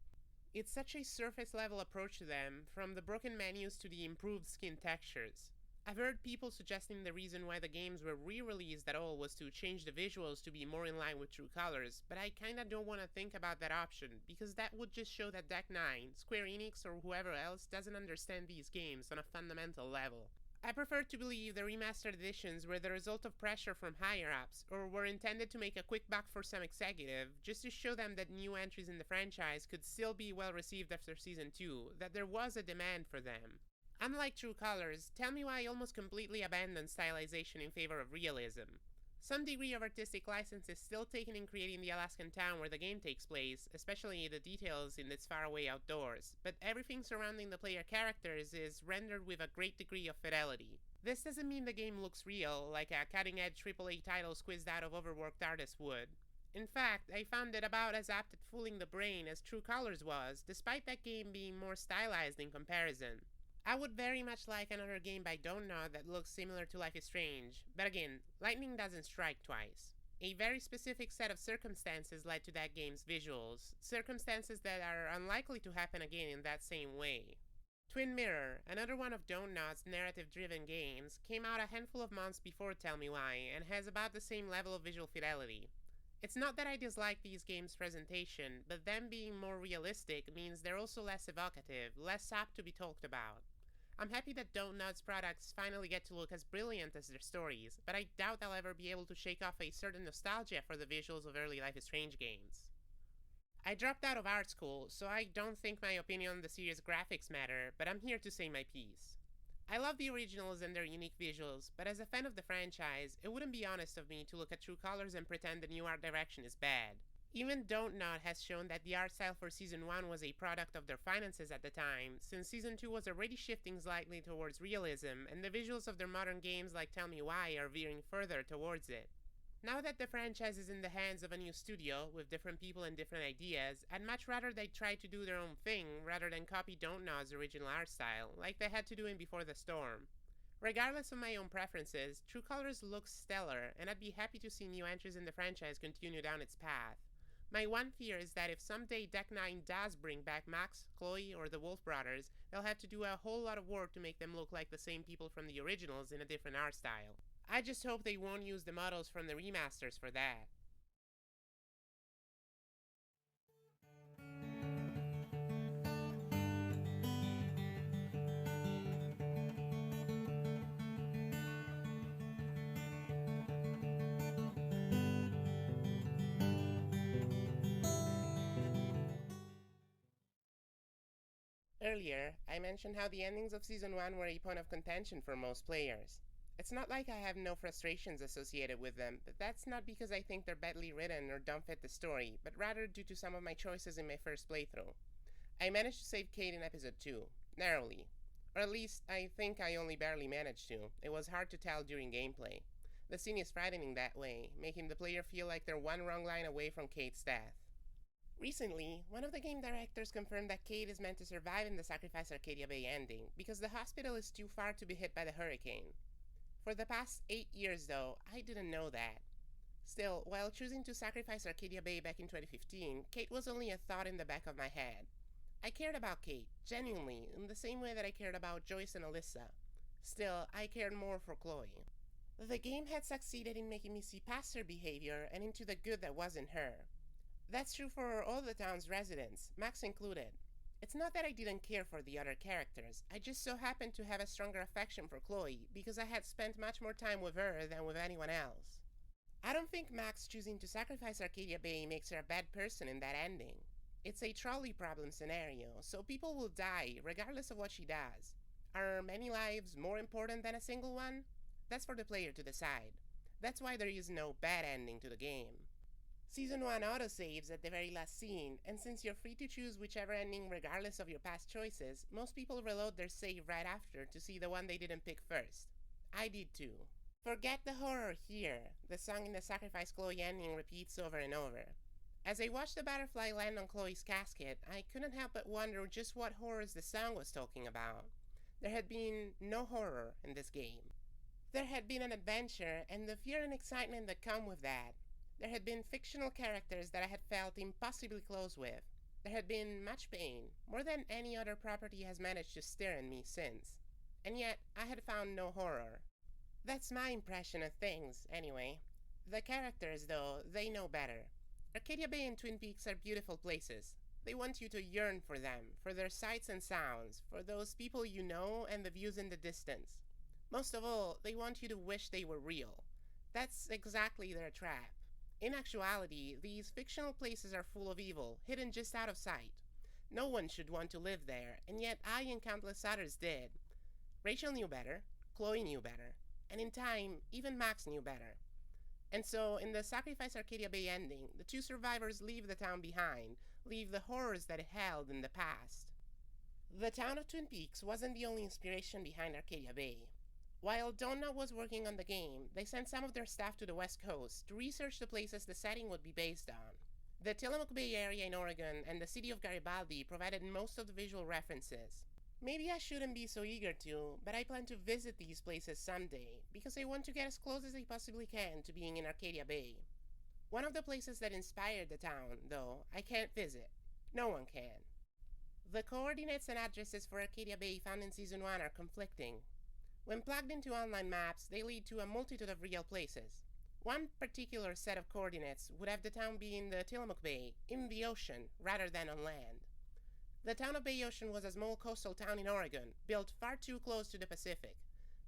A: It's such a surface-level approach to them, from the broken menus to the improved skin textures. I've heard people suggesting the reason why the games were re-released at all was to change the visuals to be more in line with True Colors, but I kinda don't wanna think about that option, because that would just show that Deck 9, Square Enix or whoever else doesn't understand these games on a fundamental level. I prefer to believe the remastered editions were the result of pressure from higher-ups, or were intended to make a quick buck for some executive, just to show them that new entries in the franchise could still be well received after Season 2, that there was a demand for them. Unlike True Colors, Tell Me Why almost completely abandoned stylization in favor of realism. Some degree of artistic license is still taken in creating the Alaskan town where the game takes place, especially the details in its faraway outdoors, but everything surrounding the player characters is rendered with a great degree of fidelity. This doesn't mean the game looks real, like a cutting-edge AAA title squeezed out of overworked artists would. In fact, I found it about as apt at fooling the brain as True Colors was, despite that game being more stylized in comparison. I would very much like another game by Don't Nod that looks similar to Life is Strange, but again, lightning doesn't strike twice. A very specific set of circumstances led to that game's visuals, circumstances that are unlikely to happen again in that same way. Twin Mirror, another one of Don't Nod's narrative-driven games, came out a handful of months before Tell Me Why, and has about the same level of visual fidelity. It's not that I dislike these games' presentation, but them being more realistic means they're also less evocative, less apt to be talked about. I'm happy that Don't Nod's products finally get to look as brilliant as their stories, but I doubt I'll ever be able to shake off a certain nostalgia for the visuals of early Life is Strange games. I dropped out of art school, so I don't think my opinion on the series' graphics matter, but I'm here to say my piece. I love the originals and their unique visuals, but as a fan of the franchise, it wouldn't be honest of me to look at True Colors and pretend the new art direction is bad. Even Don't Nod has shown that the art style for Season 1 was a product of their finances at the time, since Season 2 was already shifting slightly towards realism, and the visuals of their modern games like Tell Me Why are veering further towards it. Now that the franchise is in the hands of a new studio, with different people and different ideas, I'd much rather they try to do their own thing, rather than copy Don't Nod's original art style, like they had to do in Before the Storm. Regardless of my own preferences, True Colors looks stellar, and I'd be happy to see new entries in the franchise continue down its path. My one fear is that if someday Deck 9 does bring back Max, Chloe, or the Wolf Brothers, they'll have to do a whole lot of work to make them look like the same people from the originals in a different art style. I just hope they won't use the models from the remasters for that. Earlier, I mentioned how the endings of Season 1 were a point of contention for most players. It's not like I have no frustrations associated with them, but that's not because I think they're badly written or don't fit the story, but rather due to some of my choices in my first playthrough. I managed to save Kate in Episode 2, narrowly. Or at least, I think I only barely managed to. It was hard to tell during gameplay. The scene is frightening that way, making the player feel like they're one wrong line away from Kate's death. Recently, one of the game directors confirmed that Kate is meant to survive in the Sacrifice Arcadia Bay ending because the hospital is too far to be hit by the hurricane. For the past 8 years, though, I didn't know that. Still, while choosing to sacrifice Arcadia Bay back in 2015, Kate was only a thought in the back of my head. I cared about Kate, genuinely, in the same way that I cared about Joyce and Alyssa. Still, I cared more for Chloe. The game had succeeded in making me see past her behavior and into the good that was in her. That's true for all the town's residents, Max included. It's not that I didn't care for the other characters, I just so happened to have a stronger affection for Chloe because I had spent much more time with her than with anyone else. I don't think Max choosing to sacrifice Arcadia Bay makes her a bad person in that ending. It's a trolley problem scenario, so people will die regardless of what she does. Are many lives more important than a single one? That's for the player to decide. That's why there is no bad ending to the game. Season 1 autosaves at the very last scene, and since you're free to choose whichever ending regardless of your past choices, most people reload their save right after to see the one they didn't pick first. I did too. Forget the horror here, the song in the Sacrifice Chloe ending repeats over and over. As I watched the butterfly land on Chloe's casket, I couldn't help but wonder just what horrors the song was talking about. There had been no horror in this game. There had been an adventure and the fear and excitement that come with that. There had been fictional characters that I had felt impossibly close with. There had been much pain, more than any other property has managed to stir in me since. And yet, I had found no horror. That's my impression of things, anyway. The characters, though, they know better. Arcadia Bay and Twin Peaks are beautiful places. They want you to yearn for them, for their sights and sounds, for those people you know and the views in the distance. Most of all, they want you to wish they were real. That's exactly their trap. In actuality, these fictional places are full of evil, hidden just out of sight. No one should want to live there, and yet I and countless others did. Rachel knew better, Chloe knew better, and in time, even Max knew better. And so, in the Sacrifice Arcadia Bay ending, the two survivors leave the town behind, leave the horrors that it held in the past. The town of Twin Peaks wasn't the only inspiration behind Arcadia Bay. While Donut was working on the game, they sent some of their staff to the West Coast to research the places the setting would be based on. The Tillamook Bay area in Oregon and the city of Garibaldi provided most of the visual references. Maybe I shouldn't be so eager to, but I plan to visit these places someday, because I want to get as close as I possibly can to being in Arcadia Bay. One of the places that inspired the town, though, I can't visit. No one can. The coordinates and addresses for Arcadia Bay found in Season 1 are conflicting. When plugged into online maps, they lead to a multitude of real places. One particular set of coordinates would have the town be in the Tillamook Bay, in the ocean, rather than on land. The town of Bay Ocean was a small coastal town in Oregon, built far too close to the Pacific.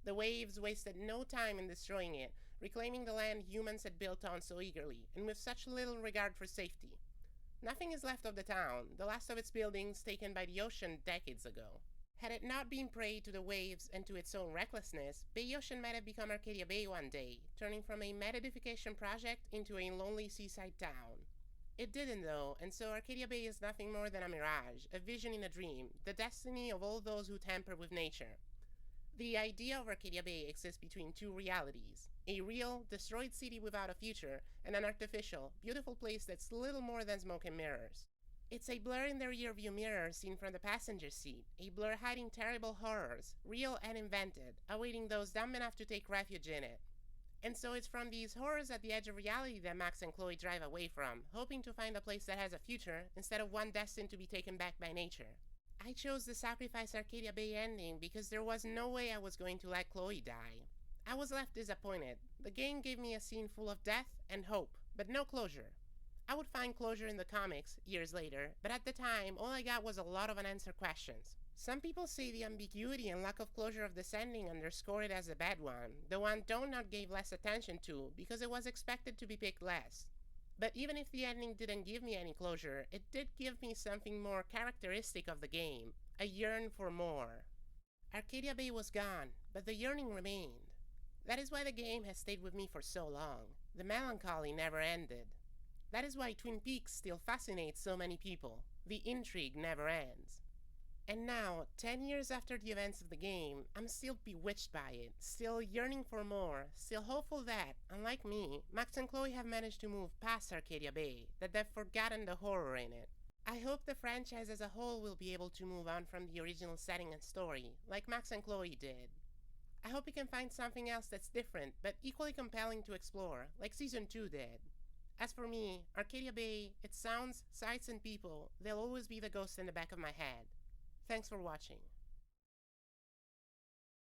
A: The waves wasted no time in destroying it, reclaiming the land humans had built on so eagerly, and with such little regard for safety. Nothing is left of the town, the last of its buildings taken by the ocean decades ago. Had it not been prey to the waves and to its own recklessness, Bay Ocean might have become Arcadia Bay one day, turning from a meta-edification project into a lonely seaside town. It didn't though, and so Arcadia Bay is nothing more than a mirage, a vision in a dream, the destiny of all those who tamper with nature. The idea of Arcadia Bay exists between two realities, a real, destroyed city without a future, and an artificial, beautiful place that's little more than smoke and mirrors. It's a blur in the rearview mirror seen from the passenger seat, a blur hiding terrible horrors, real and invented, awaiting those dumb enough to take refuge in it. And so it's from these horrors at the edge of reality that Max and Chloe drive away from, hoping to find a place that has a future, instead of one destined to be taken back by nature. I chose the Sacrifice Arcadia Bay ending because there was no way I was going to let Chloe die. I was left disappointed. The game gave me a scene full of death and hope, but no closure. I would find closure in the comics, years later, but at the time, all I got was a lot of unanswered questions. Some people say the ambiguity and lack of closure of this ending underscore it as a bad one, the one Donut gave less attention to because it was expected to be picked less. But even if the ending didn't give me any closure, it did give me something more characteristic of the game, a yearn for more. Arcadia Bay was gone, but the yearning remained. That is why the game has stayed with me for so long. The melancholy never ended. That is why Twin Peaks still fascinates so many people. The intrigue never ends. And now, 10 years after the events of the game, I'm still bewitched by it, still yearning for more, still hopeful that, unlike me, Max and Chloe have managed to move past Arcadia Bay, that they've forgotten the horror in it. I hope the franchise as a whole will be able to move on from the original setting and story, like Max and Chloe did. I hope we can find something else that's different, but equally compelling to explore, like Season 2 did. As for me, Arcadia Bay, its sounds, sights, and people, they'll always be the ghost in the back of my head. Thanks for watching.